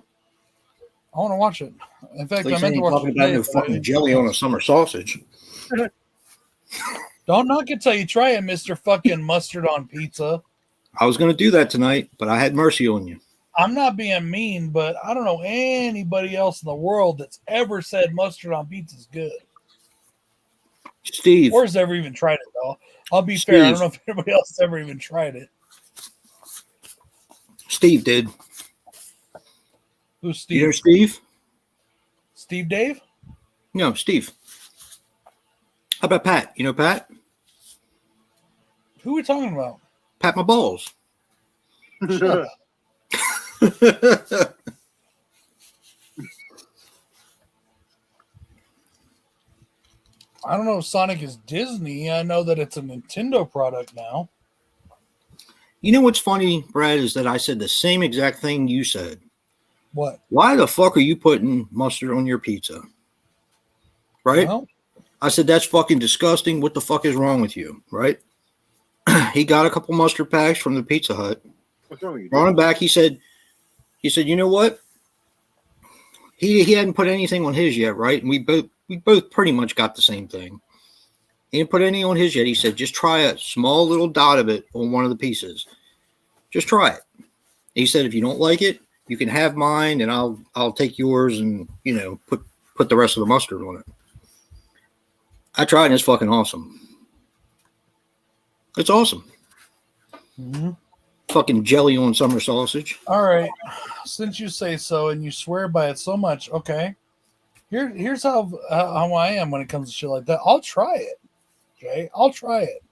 I want to watch it. In fact, At least I I meant to ain't watch talking it about today, no but I fucking didn't. jelly on a summer sausage. Don't knock it till you try it, Mister Fucking Mustard on Pizza. I was going to do that tonight, but I had mercy on you. I'm not being mean, but I don't know anybody else in the world that's ever said mustard on pizza is good. Steve. Or has ever even tried it, though. I'll be fair. I don't Steve. know if anybody else has ever even tried it. Steve did. Who's You know Steve? Steve? Steve Dave? No, Steve. How about Pat? You know Pat? Who are we talking about? Pat my balls. Shut up. I don't know if Sonic is Disney. I know that it's a Nintendo product now. You know what's funny, Brad, is that I said the same exact thing you said. What? Why the fuck are you putting mustard on your pizza? Right? Well, I said, that's fucking disgusting. What the fuck is wrong with you? Right? He got a couple mustard packs from the Pizza Hut. What's wrong with you? Brought him back. He said, you know what? He hadn't put anything on his yet, right? And we both pretty much got the same thing. He didn't put any on his yet. He said, just try a small little dot of it on one of the pieces. Just try it. He said, if you don't like it, you can have mine and I'll take yours and, you know, put the rest of the mustard on it. I tried and it's fucking awesome. It's awesome. mm-hmm. Fucking jelly on summer sausage. All right. Since you say so and you swear by it so much, okay. Here's how I am when it comes to shit like that. I'll try it, Jay. I'll try it.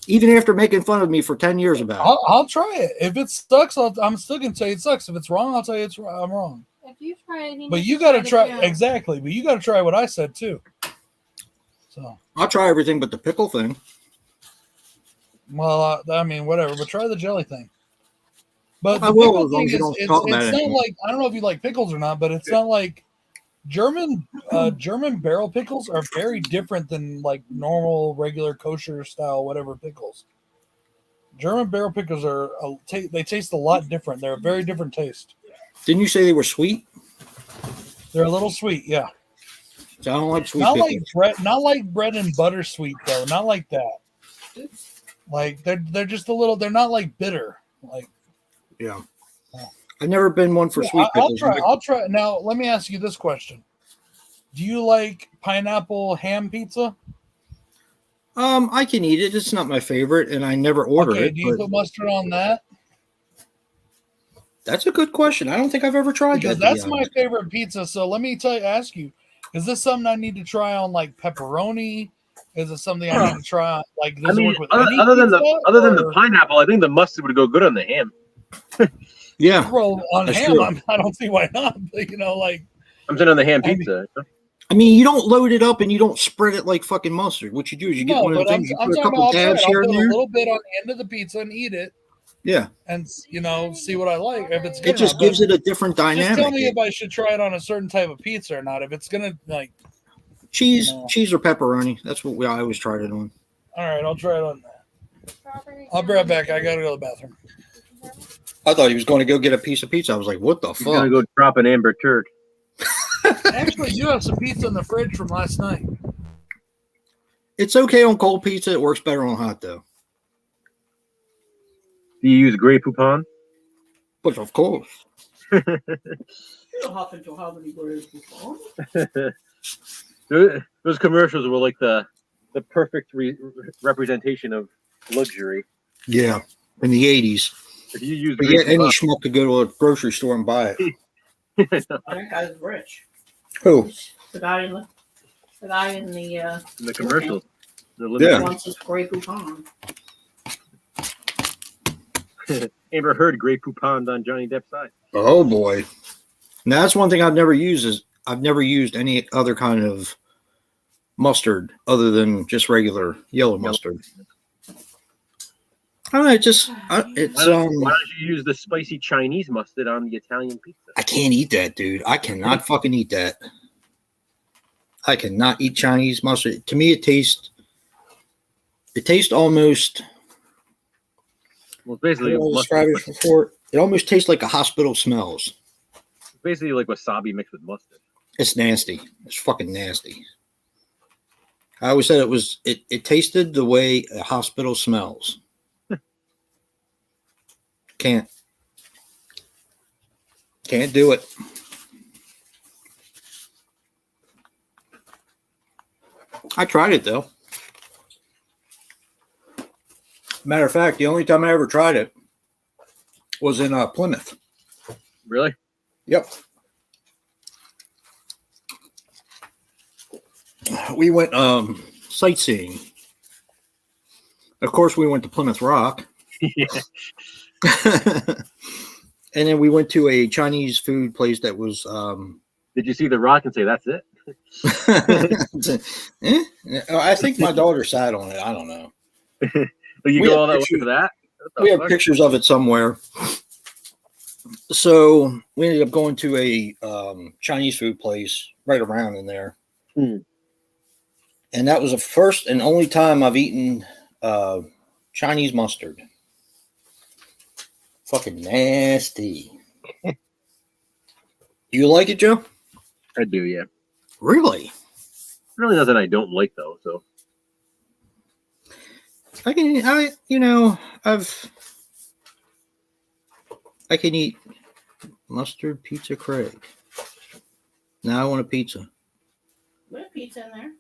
Even after making fun of me for 10 years about it. I'll try it. If it sucks, I'm still gonna tell you it sucks. If it's wrong, I'll tell you I'm wrong. If you try it, he But needs you to got to it try too. exactly. But you got to try what I said too. So, I'll try everything but the pickle thing. well, I mean, whatever. But try the jelly thing. But I the will, pickle as long thing as you is don't it's talk about it not anymore. like I don't know if you like pickles or not, but it's not like German barrel pickles are very different than like normal, regular kosher style whatever pickles. German barrel pickles they taste a lot different. They're a very different taste. Didn't you say they were sweet? They're a little sweet, yeah. So I don't like sweet Not pickles. not like bread and butter sweet though. Not like that. Like they're just a little. They're not like bitter. Like Yeah. I've never been one for sweet pickles. I'll try. Now, let me ask you this question. Do you like pineapple ham pizza? I can eat it. It's not my favorite, and I never order it. Do you put mustard on that? That's a good question. I don't think I've ever tried Because that. that's my favorite pizza. So let me ask you, is this something I need to try on like pepperoni? Is it something I need to try on like does it work with any other than pizza, the pineapple, I think the mustard would go good on the ham. Yeah. Well, on That's ham, true. I don't see why not. But, like I'm saying on the ham pizza. I mean, you don't load it up and you don't spread it like fucking mustard. What you do is you get one of the things, you put a couple dabs here and I'll put there. a little bit on the end of the pizza and eat it. Yeah. And see what I like. If it's good It just gives it a different dynamic. Just tell me if I should try it on a certain type of pizza or not. If it's gonna like cheese or pepperoni. That's what I always tried it on. All right, I'll try it on that. I'll be right back. I gotta go to the bathroom. I thought he was going to go get a piece of pizza. I was like, what the He's fuck? gonna go drop an amber turd. Actually, you have some pizza in the fridge from last night. It's okay on cold pizza. It works better on hot though. Do you use Grey Poupon? But of course. Those commercials were like the perfect representation of luxury. Yeah, in the 80s. If you use But yet any schmuck could go to a grocery store and buy it. That guy's rich. Who? The guy in the commercials. Yeah. wants his Grey Poupon. Amber Heard Grey Poupon on Johnny Depp's side. Oh boy. Now that's one thing I've never used is I've never used any other kind of mustard other than just regular yellow mustard. I don't know, it's Why don't you use the spicy Chinese mustard on the Italian pizza? I can't eat that, dude. I cannot fucking eat that. I cannot eat Chinese mustard. To me, it tastes almost. Well, basically, I described it before. It almost tastes like a hospital smells. It's basically like wasabi mixed with mustard. It's nasty. It's fucking nasty. I always said it tasted the way a hospital smells. Can't do it. I tried it though. Matter of fact, the only time I ever tried it was in Plymouth. Really? Yep. We went sightseeing. Of course, we went to Plymouth Rock. Yeah. And then we went to a Chinese food place that was. Did you see The Rock and say, that's it? I think my daughter sat on it. I don't know. But you We go have all that way pictures- for that? We have pictures of it somewhere. So we ended up going to a Chinese food place right around in there. Hmm. And that was the first and only time I've eaten Chinese mustard. Fucking nasty. You like it, Joe? I do, yeah. Really? Really nothing I don't like, though. So I can eat mustard pizza, Craig. Now I want a pizza. We have pizza in there.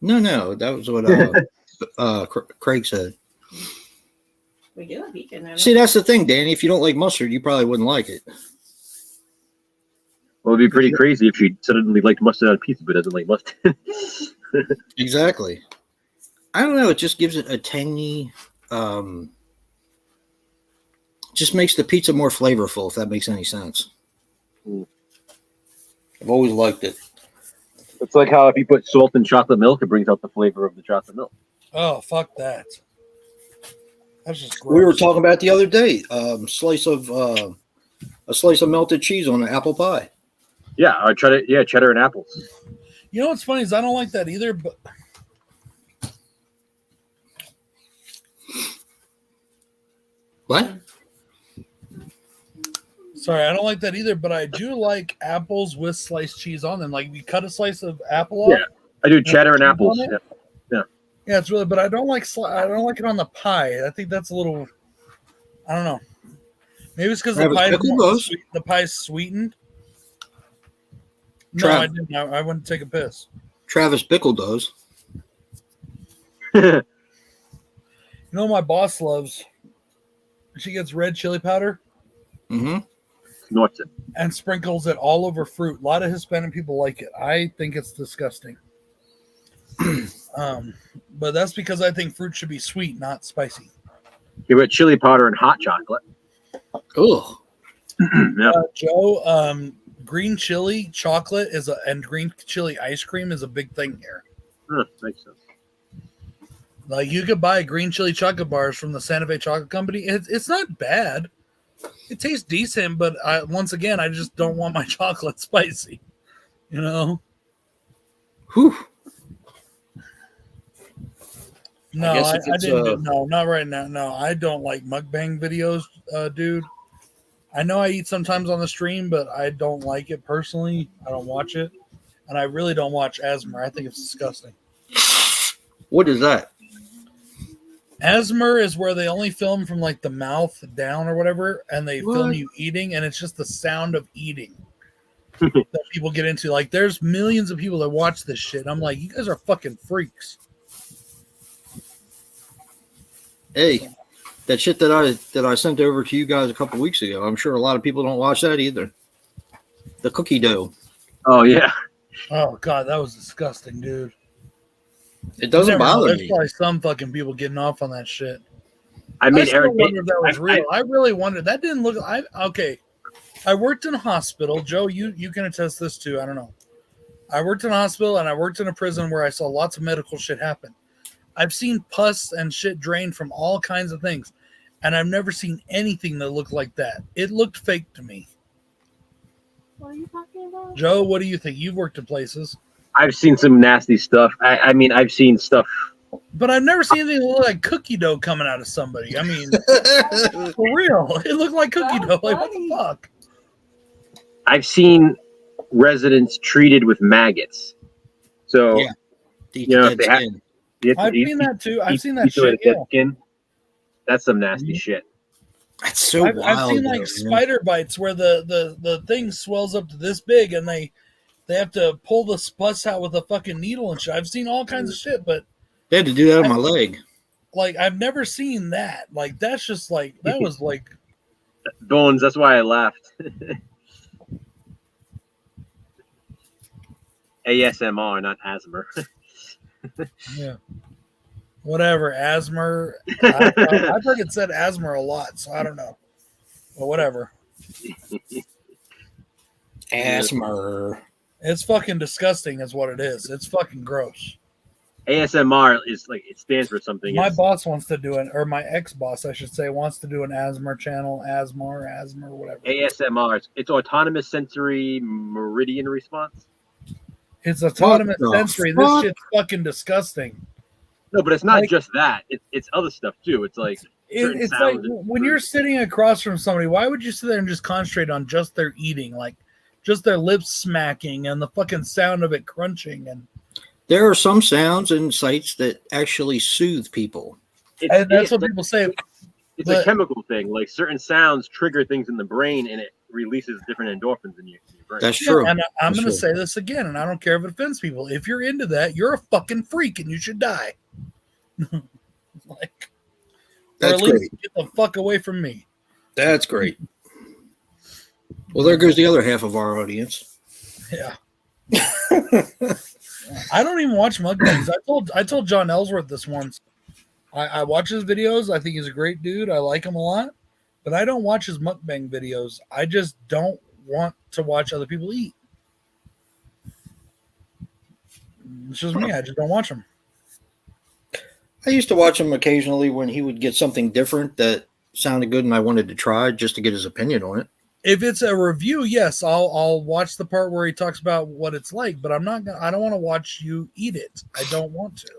No, that was what Craig said. We do have pizza in there. See, that's the thing, Danny. If you don't like mustard, you probably wouldn't like it. well, it'd be pretty crazy if she suddenly liked mustard on pizza but doesn't like mustard. Exactly. I don't know. It just gives it a tangy. Just makes the pizza more flavorful, if that makes any sense. Mm. I've always liked it. It's like how if you put salt in chocolate milk, it brings out the flavor of the chocolate milk. Oh, fuck that. That's just gross. We were talking about the other day, a slice of melted cheese on an apple pie. Yeah, or cheddar and apples. You know what's funny is I don't like that either, but What? sorry, I don't like that either, but I do like apples with sliced cheese on them. Like you cut a slice of apple off. Yeah, I do cheddar and cheese apples. on it. Yeah. Yeah, it's really, but I don't like it on the pie. I think that's a little, I don't know. Maybe it's because the pie is sweetened. No, I didn't. I went to take a piss. Travis Bickle does. You know what my boss loves? She gets red chili powder. Mm-hmm. Snorts it. And sprinkles it all over fruit. A lot of Hispanic people like it. I think it's disgusting. But that's because I think fruit should be sweet, not spicy. You put chili powder and hot chocolate. Oh. Yeah. Joe, green chili chocolate and green chili ice cream is a big thing here. Makes sense. Like you could buy green chili chocolate bars from the Santa Fe Chocolate Company. It's not bad. It tastes decent, but once again, I just don't want my chocolate spicy. You know? Whew. No, I didn't. No, not right now. No, I don't like mukbang videos, dude. I know I eat sometimes on the stream, but I don't like it personally. I don't watch it. And I really don't watch ASMR. I think it's disgusting. What is that? ASMR is where they only film from like the mouth down or whatever, and they film you eating, and it's just the sound of eating that people get into. Like, there's millions of people that watch this shit. I'm like, you guys are fucking freaks. Hey, that shit that I sent over to you guys a couple weeks ago. I'm sure a lot of people don't watch that either. The cookie dough. Oh yeah. Oh god, that was disgusting, dude. It doesn't bother me. There's probably some fucking people getting off on that shit. I mean, Eric, wonder if that was real. I really wondered. That didn't look. Okay. I worked in a hospital. Joe, you can attest this too. I don't know. I worked in a hospital and I worked in a prison where I saw lots of medical shit happen. I've seen pus and shit drain from all kinds of things, and I've never seen anything that looked like that. It looked fake to me. What are you talking about? Joe, what do you think? You've worked in places. I've seen some nasty stuff. I mean, I've seen stuff. But I've never seen anything that looked like cookie dough coming out of somebody. I mean, for real. It looked like cookie dough. Like, what the fuck? I've seen residents treated with maggots. So, Yeah. if they have, I've seen that too. I've seen that shit. Yeah. Skin. That's some nasty shit. That's so wild. I've seen like spider bites where the thing swells up to this big and they have to pull the pus out with a fucking needle and shit. I've seen all kinds of shit, but they had to do that on my leg. Like, I've never seen that. Like, that's just like, that was like Bones. That's why I laughed. ASMR, not ASMR. Yeah. Whatever. ASMR. I've heard it said ASMR a lot, so I don't know. But whatever. ASMR. It's fucking disgusting is what it is. It's fucking gross. ASMR is like, it stands for something. My boss wants to do it, or my ex-boss, I should say, wants to do an ASMR channel, ASMR, whatever. ASMR, it's autonomous sensory meridian response. It's autonomous sensory. This shit's fucking disgusting. No, but it's not just that. It's other stuff too. It's like it's like when you're sitting across from somebody, why would you sit there and just concentrate on just their eating, like just their lips smacking and the fucking sound of it crunching? And there are some sounds and sights that actually soothe people. And that's what people say. It's a chemical thing. Like certain sounds trigger things in the brain, and it releases different endorphins in your brain. That's true. And I'm going to say this again, and I don't care if it offends people. If you're into that, you're a fucking freak, and you should die. Like, that's or at least great. Get the fuck away from me. That's great. Well, there goes the other half of our audience. Yeah. I don't even watch mukbangs. I told John Ellsworth this once. I watch his videos. I think he's a great dude. I like him a lot. But I don't watch his mukbang videos. I just don't want to watch other people eat. It's just me. I just don't watch them. I used to watch him occasionally when he would get something different that sounded good and I wanted to try just to get his opinion on it. If it's a review, yes, I'll watch the part where he talks about what it's like, but I don't want to watch you eat it. I don't want to.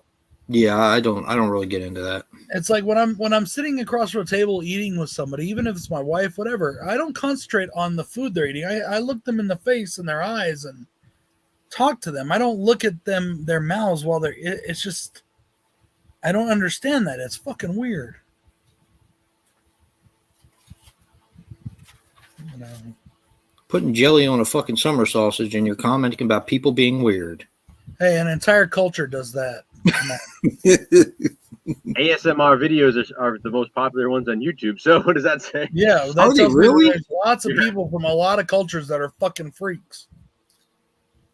Yeah, I don't really get into that. It's like when I'm sitting across from a table eating with somebody, even if it's my wife, whatever, I don't concentrate on the food they're eating. I look them in the face and their eyes and talk to them. I don't look at their mouths while it's just, I don't understand that. It's fucking weird. You know. Putting jelly on a fucking summer sausage and you're commenting about people being weird. Hey, an entire culture does that. ASMR videos are the most popular ones on YouTube. So what does that say? Yeah, Are they really? There's lots of people from a lot of cultures that are fucking freaks.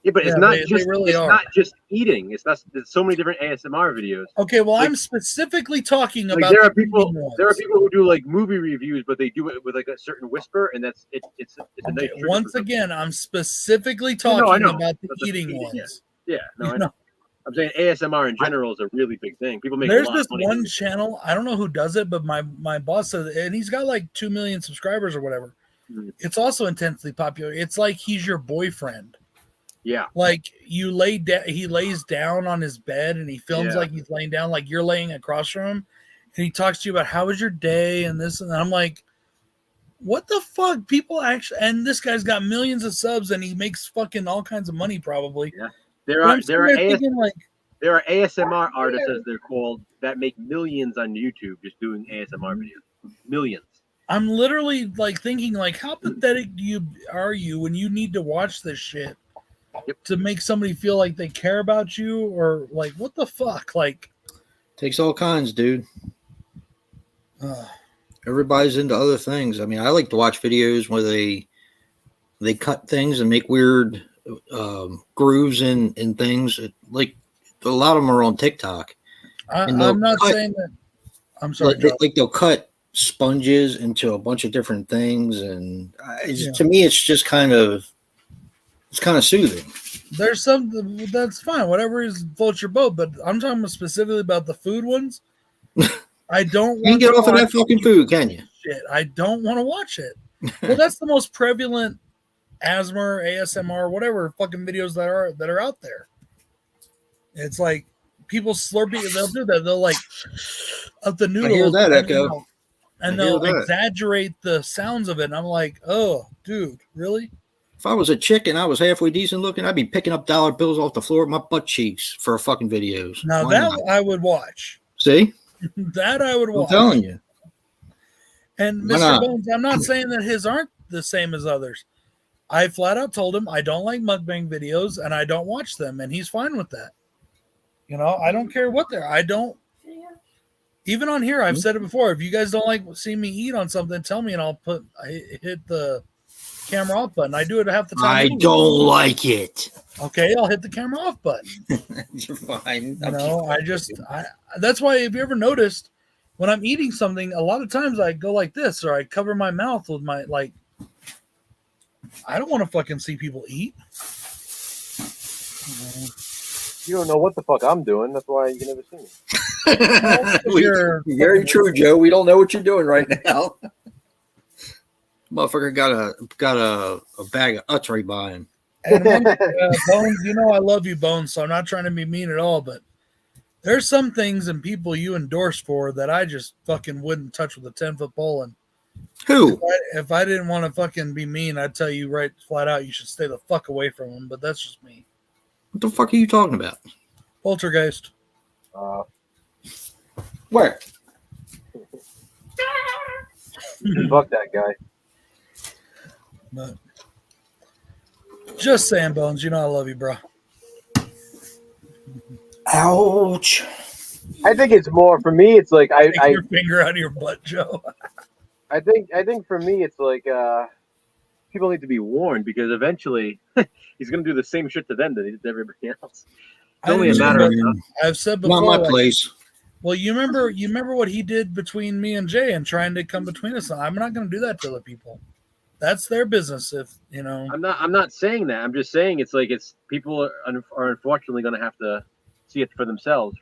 Yeah, but it's not not just eating. There's so many different ASMR videos. Okay, well, I'm specifically talking Like about there are people who do like movie reviews, but they do it with like a certain whisper, and it's a nice. Once again, I'm specifically talking about the eating ones. Yeah, no, I know. I'm saying ASMR in general is a really big thing. People make. There's a lot this of money one channel. I don't know who does it, but my boss says, and he's got like 2 million subscribers or whatever. Mm-hmm. It's also intensely popular. It's like he's your boyfriend. Yeah. Like he lays down on his bed and he films like he's laying down, like you're laying across from him, and he talks to you about how was your day and this and that. I'm like, what the fuck? People actually, and this guy's got millions of subs and he makes fucking all kinds of money probably. Yeah. There are ASMR artists, as they're called, that make millions on YouTube just doing ASMR videos. Millions. I'm literally like thinking, like, how pathetic are you when you need to watch this shit to make somebody feel like they care about you, or like, what the fuck? Like, takes all kinds, dude. Everybody's into other things. I mean, I like to watch videos where they cut things and make weird grooves in things. Like a lot of them are on TikTok. I'm not saying that. I'm sorry. Like they'll cut sponges into a bunch of different things, and to me, it's just kind of soothing. There's some that's fine. Whatever floats your boat, but I'm talking specifically about the food ones. I don't. You can get off of that fucking food, can you? Shit, I don't want to watch it. Well, that's the most prevalent ASMR, whatever fucking videos that are out there. It's like people slurping. They'll do that. They'll like up the noodles. I hear that echo. And they'll exaggerate the sounds of it. And I'm like, oh, dude, really? If I was a chick and I was halfway decent looking, I'd be picking up dollar bills off the floor with my butt cheeks for fucking videos. Now I would watch. See? That I would watch. I'm telling you. And Mr. Bones, I'm not saying that his aren't the same as others. I flat out told him I don't like mukbang videos and I don't watch them, and he's fine with that. You know, I don't care what they're. I don't. Even on here, I've said it before. If you guys don't like seeing me eat on something, tell me, and I'll hit the camera off button. I do it half the time. I don't like it. Okay, I'll hit the camera off button. You're fine. You know, that's why if you ever noticed, when I'm eating something, a lot of times I go like this, or I cover my mouth with my, like, I don't want to fucking see people eat. You don't know what the fuck I'm doing. That's why you can never see me. Very true, Joe. We don't know what you're doing right now. Motherfucker got a bag of uts right by him. And Bones, you know I love you, Bones, so I'm not trying to be mean at all, but there's some things and people you endorse for that I just fucking wouldn't touch with a 10-foot pole. And who? If I didn't want to fucking be mean, I'd tell you right flat out you should stay the fuck away from them, but that's just me. What the fuck are you talking about? Poltergeist. Where? Fuck that guy. But just saying, Bones, you know I love you, bro. Ouch. I think it's more for me. It's like Take your finger out of your butt, Joe. I think for me, it's like people need to be warned, because eventually he's going to do the same shit to them that he did to everybody else. It's only a matter of time. I've said before. Not my place. Well, you remember what he did between me and Jay and trying to come between us. I'm not going to do that to the people. That's their business. If you know, I'm not saying that. I'm just saying it's people are unfortunately going to have to see it for themselves.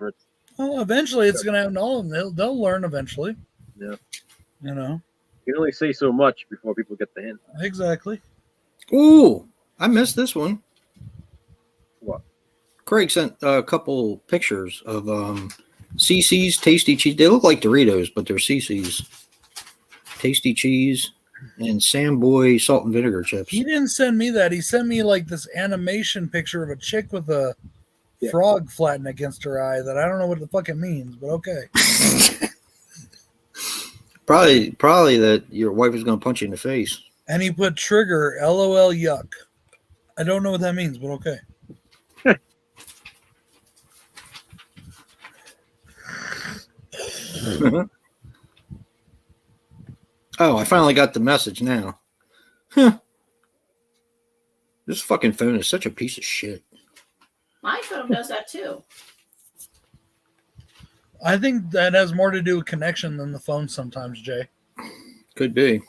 Well, eventually it's going to happen to all of them. They'll learn eventually. Yeah. You know. You can only say so much before people get the hint. Exactly. Ooh, I missed this one. What? Craig sent a couple pictures of CC's Tasty Cheese. They look like Doritos, but they're CC's Tasty Cheese and Samboy Salt and Vinegar chips. He didn't send me that. He sent me like this animation picture of a chick with a frog flattened against her eye that I don't know what the fuck it means, but okay. Probably that your wife is going to punch you in the face. And he put trigger, LOL, yuck. I don't know what that means, but okay. Oh, I finally got the message now. Huh. This fucking phone is such a piece of shit. My phone does that too. I think that has more to do with connection than the phone sometimes, Jay. Could be.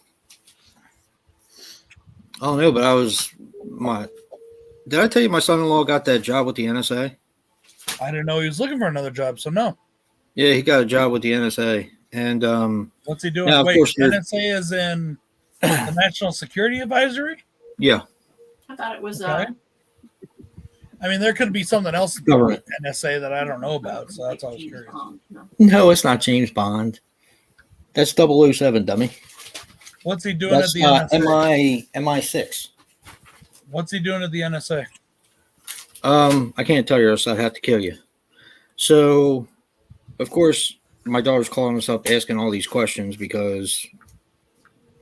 I don't know, but did I tell you my son-in-law got that job with the NSA? I didn't know he was looking for another job, so no. Yeah, he got a job with the NSA. And what's he doing? now, Wait, course, NSA is in the National Security Advisory? Yeah. I thought it was Okay. I mean, there could be something else in Government. NSA that I don't know about, so that's why I was curious. No, it's not James Bond. That's 007, dummy. What's he doing That's at the NSA? MI6. What's he doing at the NSA? I can't tell you, else I'd have to kill you. So, of course, my daughter's calling us up asking all these questions because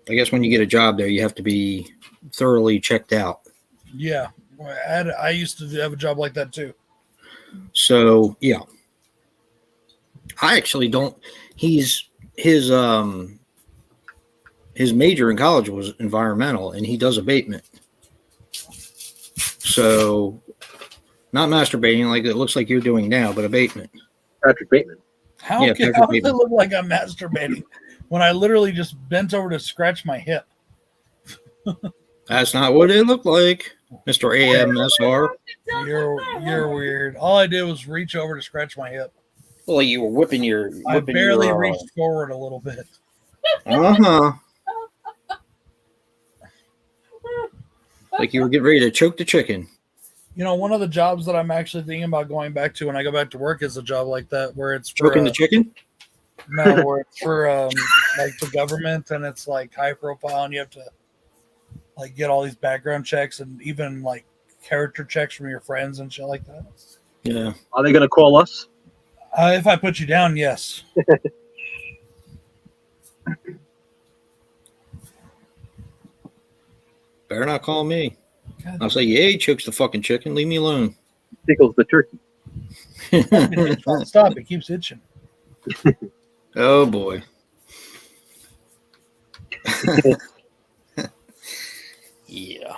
I guess when you get a job there, you have to be thoroughly checked out. Yeah. I used to have a job like that too. So, yeah. I actually don't. His major in college was environmental, and he does abatement. So, not masturbating like it looks like you're doing now, but abatement. Patrick Bateman. How does it look like I'm masturbating when I literally just bent over to scratch my hip? That's not what it looked like, Mr. AMSR. You're weird. All I did was reach over to scratch my hip. Well, you were whipping your. I barely reached forward a little bit. Like you were getting ready to choke the chicken. You know, one of the jobs that I'm actually thinking about going back to when I go back to work is a job like that, where it's for, choking the chicken. No, where it's for like the government, and it's like high profile, and you have to like get all these background checks and even like character checks from your friends and shit like that. Yeah. Are they going to call us? If I put you down, yes. Better not call me. I'll say, yeah, he chokes the fucking chicken. Leave me alone. Tickles the turkey. Stop. It keeps itching. Oh, boy. Yeah.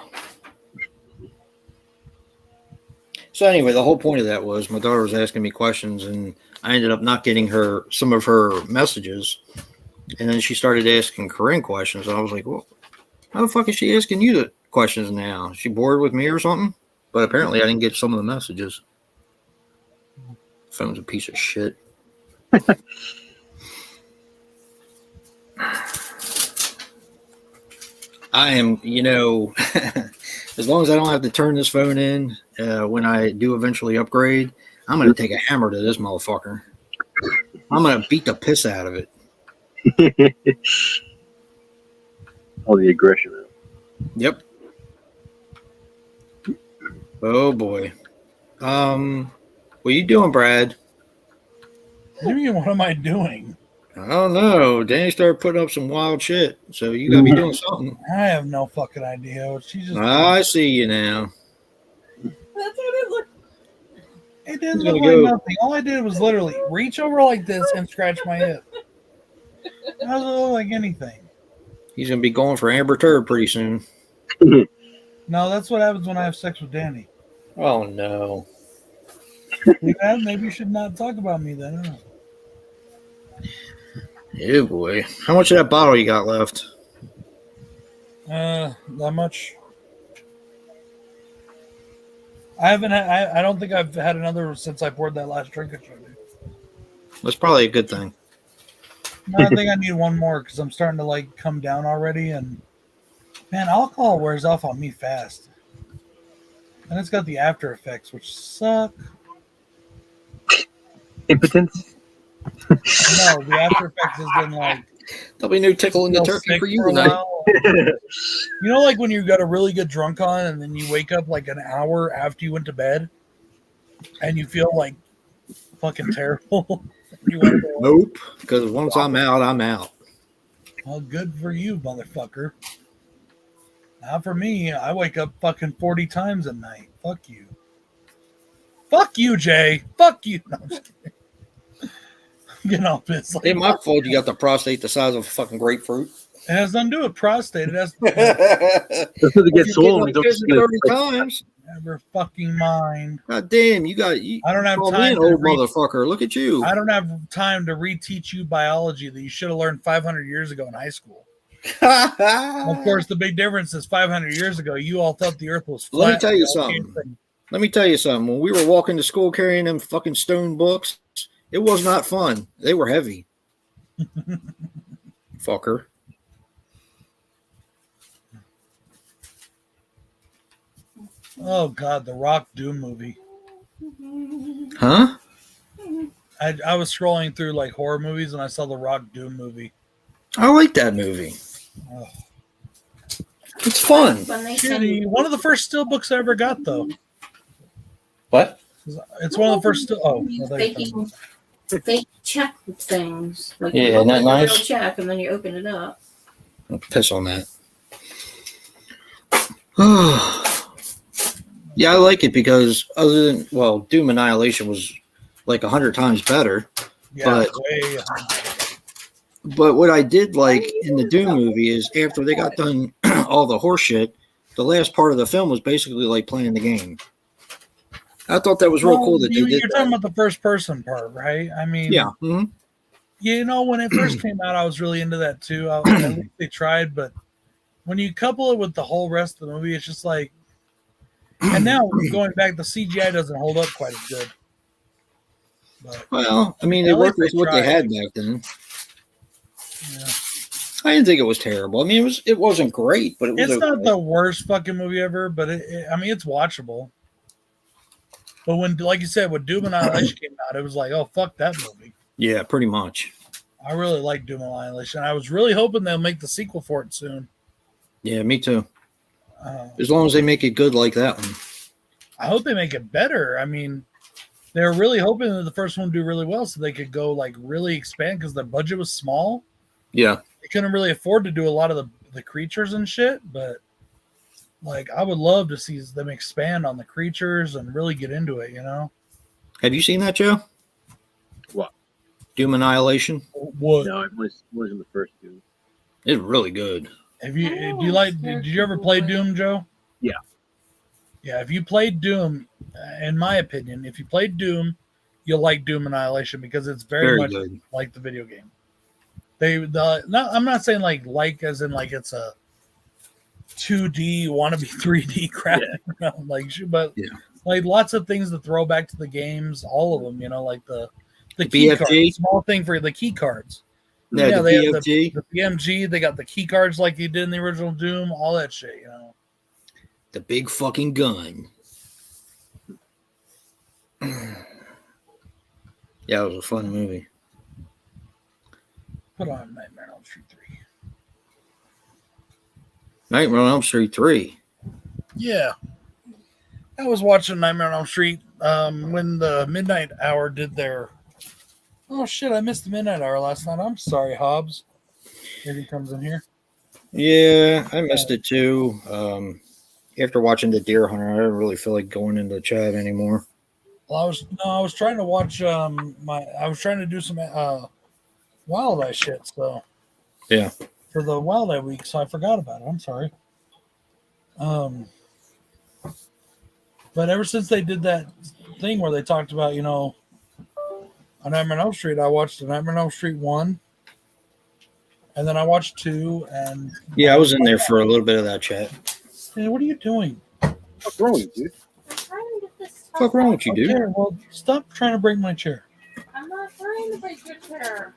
So anyway, the whole point of that was my daughter was asking me questions, and I ended up not getting her some of her messages. And then she started asking Corinne questions. And I was like, well, how the fuck is she asking you the questions now? Is she bored with me or something? But apparently I didn't get some of the messages. Phone's a piece of shit. I am, as long as I don't have to turn this phone in when I do eventually upgrade, I'm going to take a hammer to this motherfucker. I'm going to beat the piss out of it. All the aggression. Yep. Oh, boy. What you doing, Brad? What do you mean, what am I doing? I don't know. Danny started putting up some wild shit, so you got to be doing something. I have no fucking idea. She's just. I see you now. That's what it looked. It didn't look like nothing. All I did was literally reach over like this and scratch my hip. It doesn't look like anything. He's going to be going for Amber Turd pretty soon. No, that's what happens when I have sex with Danny. Oh, no. Maybe you should not talk about me then. Huh? Yeah, boy. How much of that bottle you got left? Not much. I haven't. I don't think I've had another since I poured that last drink at you. That's probably a good thing. No, I think I need one more because I'm starting to like come down already, and man, alcohol wears off on me fast, and it's got the after effects which suck. Impotence. No, the after effects has been like There'll be no tickle in the feel turkey sick for you for a tonight. while. You know, like when you got a really good drunk on, and then you wake up like an hour after you went to bed, and you feel like fucking terrible. You want to go, Nope. Because once I'm out, I'm out. well, good for you, motherfucker. Not for me. I wake up fucking 40 times a night. Fuck you. Fuck you, Jay. Fuck you. No, I'm just kidding. I'm getting all pissed. Ain't my fault you got the prostate the size of a fucking grapefruit. It has nothing to do with prostate. It has Just to get swollen. You're getting up 50, 30 times. never fucking mind. God damn, you got you. I don't have call me time an to old motherfucker. Look at you. I don't have time to reteach you biology that you should have learned 500 years ago in high school. Of course, the big difference is 500 years ago, you all thought the earth was flat. Let me tell you something. Let me tell you something. When we were walking to school carrying them fucking stone books, it was not fun. They were heavy. Fucker. Oh, God, the Rock Doom movie. Huh? I was scrolling through like horror movies and I saw the Rock Doom movie. I like that movie. Oh. It's fun. When they Shitty. One of the first still books I ever got, though. What? It's one of the first still. Oh, well, there you go. they check things. Like Yeah, you isn't open that the nice? real check and then you open it up. I'll piss on that. Yeah, I like it because other than Doom Annihilation was like 100 times better. Yeah, But what I did like in the Doom movie is after they got done all the horse shit, the last part of the film was basically like playing the game. I thought that was real cool that they did You're that. talking about the first person part, right? I mean, Yeah. Mhm. you know, when it first came out, I was really into that too. At least they tried, but when you couple it with the whole rest of the movie, it's just like. And now going back, the CGI doesn't hold up quite as good. But, Well, I mean, At they worked least with they what they tried. had back then. yeah. I didn't think it was terrible. I mean, it wasn't great, but it was It's okay. not the worst fucking movie ever, but I mean, it's watchable. But when, like you said, when Doom Annihilation came out, it was like, oh, fuck that movie. Yeah, pretty much. I really like Doom Annihilation. I was really hoping they'll make the sequel for it soon. Yeah, me too. As long as they make it good like that one. I hope they make it better. I mean, they were really hoping that the first one would do really well so they could go like really expand because their budget was small. Yeah. They couldn't really afford to do a lot of the creatures and shit, but like I would love to see them expand on the creatures and really get into it, you know? Have you seen that, Joe? What? Doom Annihilation? What? No, it wasn't the first Doom. It's really good. Have you did you ever play Doom, Joe? Yeah. Yeah, if you played Doom, in my opinion, if you played Doom, you'll like Doom Annihilation because it's very much good. like the video game. I'm not saying like as in like it's a 2D wannabe 3D crap, but like lots of things that throw back to the games, all of them, you know, like the key BFG? cards, small thing for the key cards. Yeah, they the have BFG. the BMG, they got the key cards like you did in the original Doom, all that shit, you know. The big fucking gun. Yeah, it was a fun movie. Put on Nightmare on Elm Street 3. Nightmare on Elm Street 3. Yeah. I was watching Nightmare on Elm Street when the Midnight Hour did their... Oh, shit, I missed the Midnight Hour last night. I'm sorry, Hobbs. Here he comes in here. Yeah, I missed it too. After watching The Deer Hunter, I didn't really feel like going into the chat anymore. Well, I was trying to watch I was trying to do some Wild Eye shit, so Yeah. for the Wild Eye week, so I forgot about it. I'm sorry. But ever since they did that thing where they talked about, you know, on Nightmare on Elm Street, I watched the Nightmare on Elm Street 1, and then I watched 2, and Yeah, I was in there for a little bit of that chat. hey, what are you doing? What's wrong with you, dude? I'm trying to get this What's wrong with you, Okay, dude? well, stop trying to break my chair. I'm not trying to break your chair.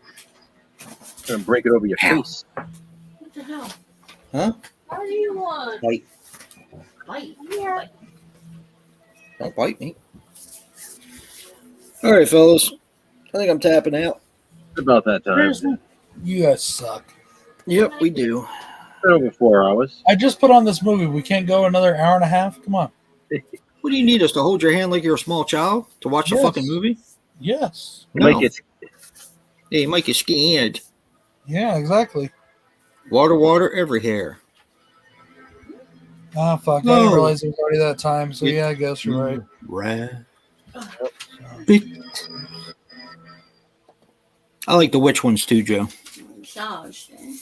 gonna break it over your Ow. face. What the hell? Huh? What do you want? Bite. Bite. Yeah. Don't bite me. All right, fellas. I think I'm tapping out. It's about that time. Seriously? You guys suck. Yep, we do. It's been over 4 hours. I just put on this movie. We can't go another hour and a half? Come on. What do you need us to hold your hand like you're a small child to watch Yes. a fucking movie? Yes. You might get Hey, you might get scared. Yeah, exactly. Water everywhere. Ah, fuck. I No. didn't realize it was already that time. So, yeah, I guess you're right. Right. I like the witch ones too, Joe. Massage thing.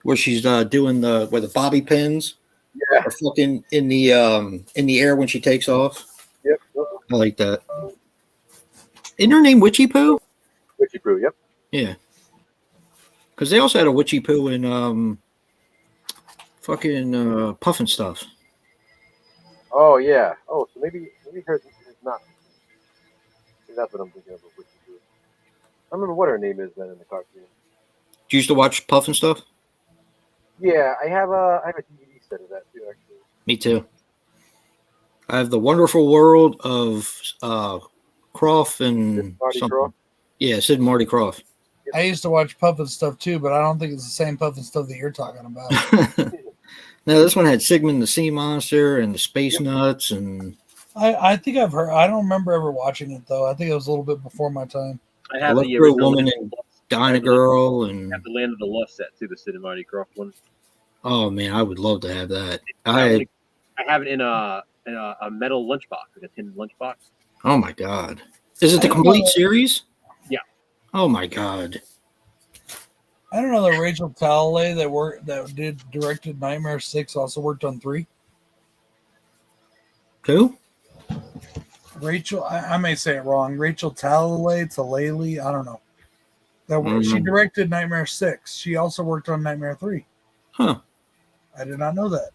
Where she's doing where the bobby pins Yeah. are fucking in the air when she takes off. Yep. I like that. Isn't her name Witchy Poo? Witchy brew. Yep. Yeah. Because they also had a Witchy Poo in fucking Puffin Stuff. Oh yeah. Oh, so maybe hers is not. See, that's what I'm thinking of. Witchy brew. I don't remember what her name is then in the cartoon. Did you used to watch Puffin Stuff? Yeah, I have a DVD set of that too. Actually. Me too. I have the Wonderful World of Croft and Marty something. Krofft? Yeah, Sid and Marty Croft. I used to watch Puffin Stuff too, but I don't think it's the same Puffin Stuff that you're talking about. Now this one had Sigmund the Sea Monster and the Space Nuts and I think I've heard. I don't remember ever watching it though. I think it was a little bit before my time. I have the Electro original Woman Land of and the Lost. Dyna Girl and I have the Land of the Lost set too, the Sid and Marty Krofft one. oh man, I would love to have that. I have it in a metal lunchbox, like a tin lunchbox. Oh my god, is it the complete series? Yeah. Oh my god. I don't know that Rachel Talalay that directed Nightmare 6 also worked on 3. Who? Rachel, I may say it wrong. Rachel Talalay, I don't know. She directed Nightmare 6. She also worked on Nightmare 3. Huh. I did not know that.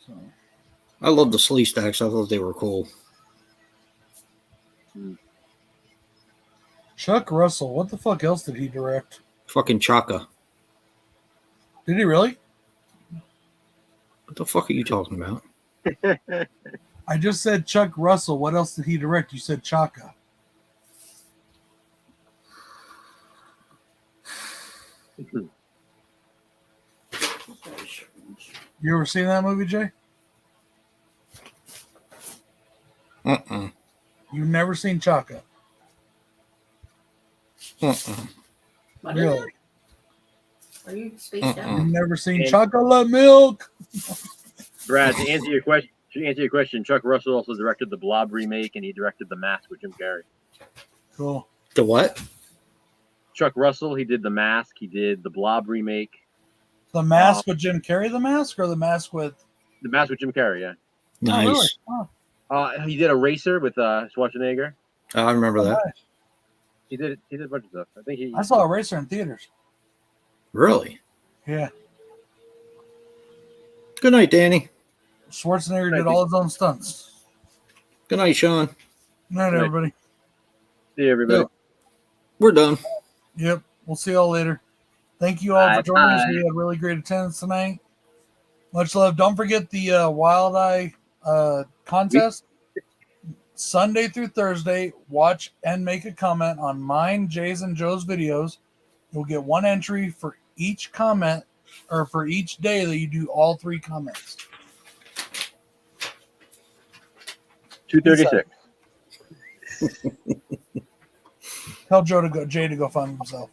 So. I love the Slee Stacks. I thought they were cool. Chuck Russell, what the fuck else did he direct? Fucking Chaka. Did he really? What the fuck are you talking about? I just said Chuck Russell. What else did he direct? You said Chaka. You ever seen that movie, Jay? You've never seen Chaka? What is Really? it? Are you spaced out? You've never seen chocolate milk? Brad, to answer your question, Chuck Russell also directed the Blob remake, and he directed The Mask with Jim Carrey. Cool. The what? Chuck Russell, he did The Mask. He did the Blob remake. The Mask with Jim Carrey, The Mask, or The Mask with... The Mask with Jim Carrey, yeah. Nice. Oh, really? Oh. He did a Racer with Schwarzenegger. I remember that. Nice. He did a bunch of stuff. I think he. I saw Eraser in theaters. Really? Yeah. Good night, Danny. Schwarzenegger did all his own stunts. Good night, Sean. Good night, Good night. everybody. See everybody. Yep. We're done. Yep. We'll see y'all later. Thank you all for joining us. Bye. We had really great attendance tonight. Much love. Don't forget the Wild Eye contest. Sunday through Thursday. Watch and make a comment on mine, Jay's, and Joe's videos. You'll get one entry for each comment, or for each day that you do all 3 comments. 236. Tell Jay to go find himself.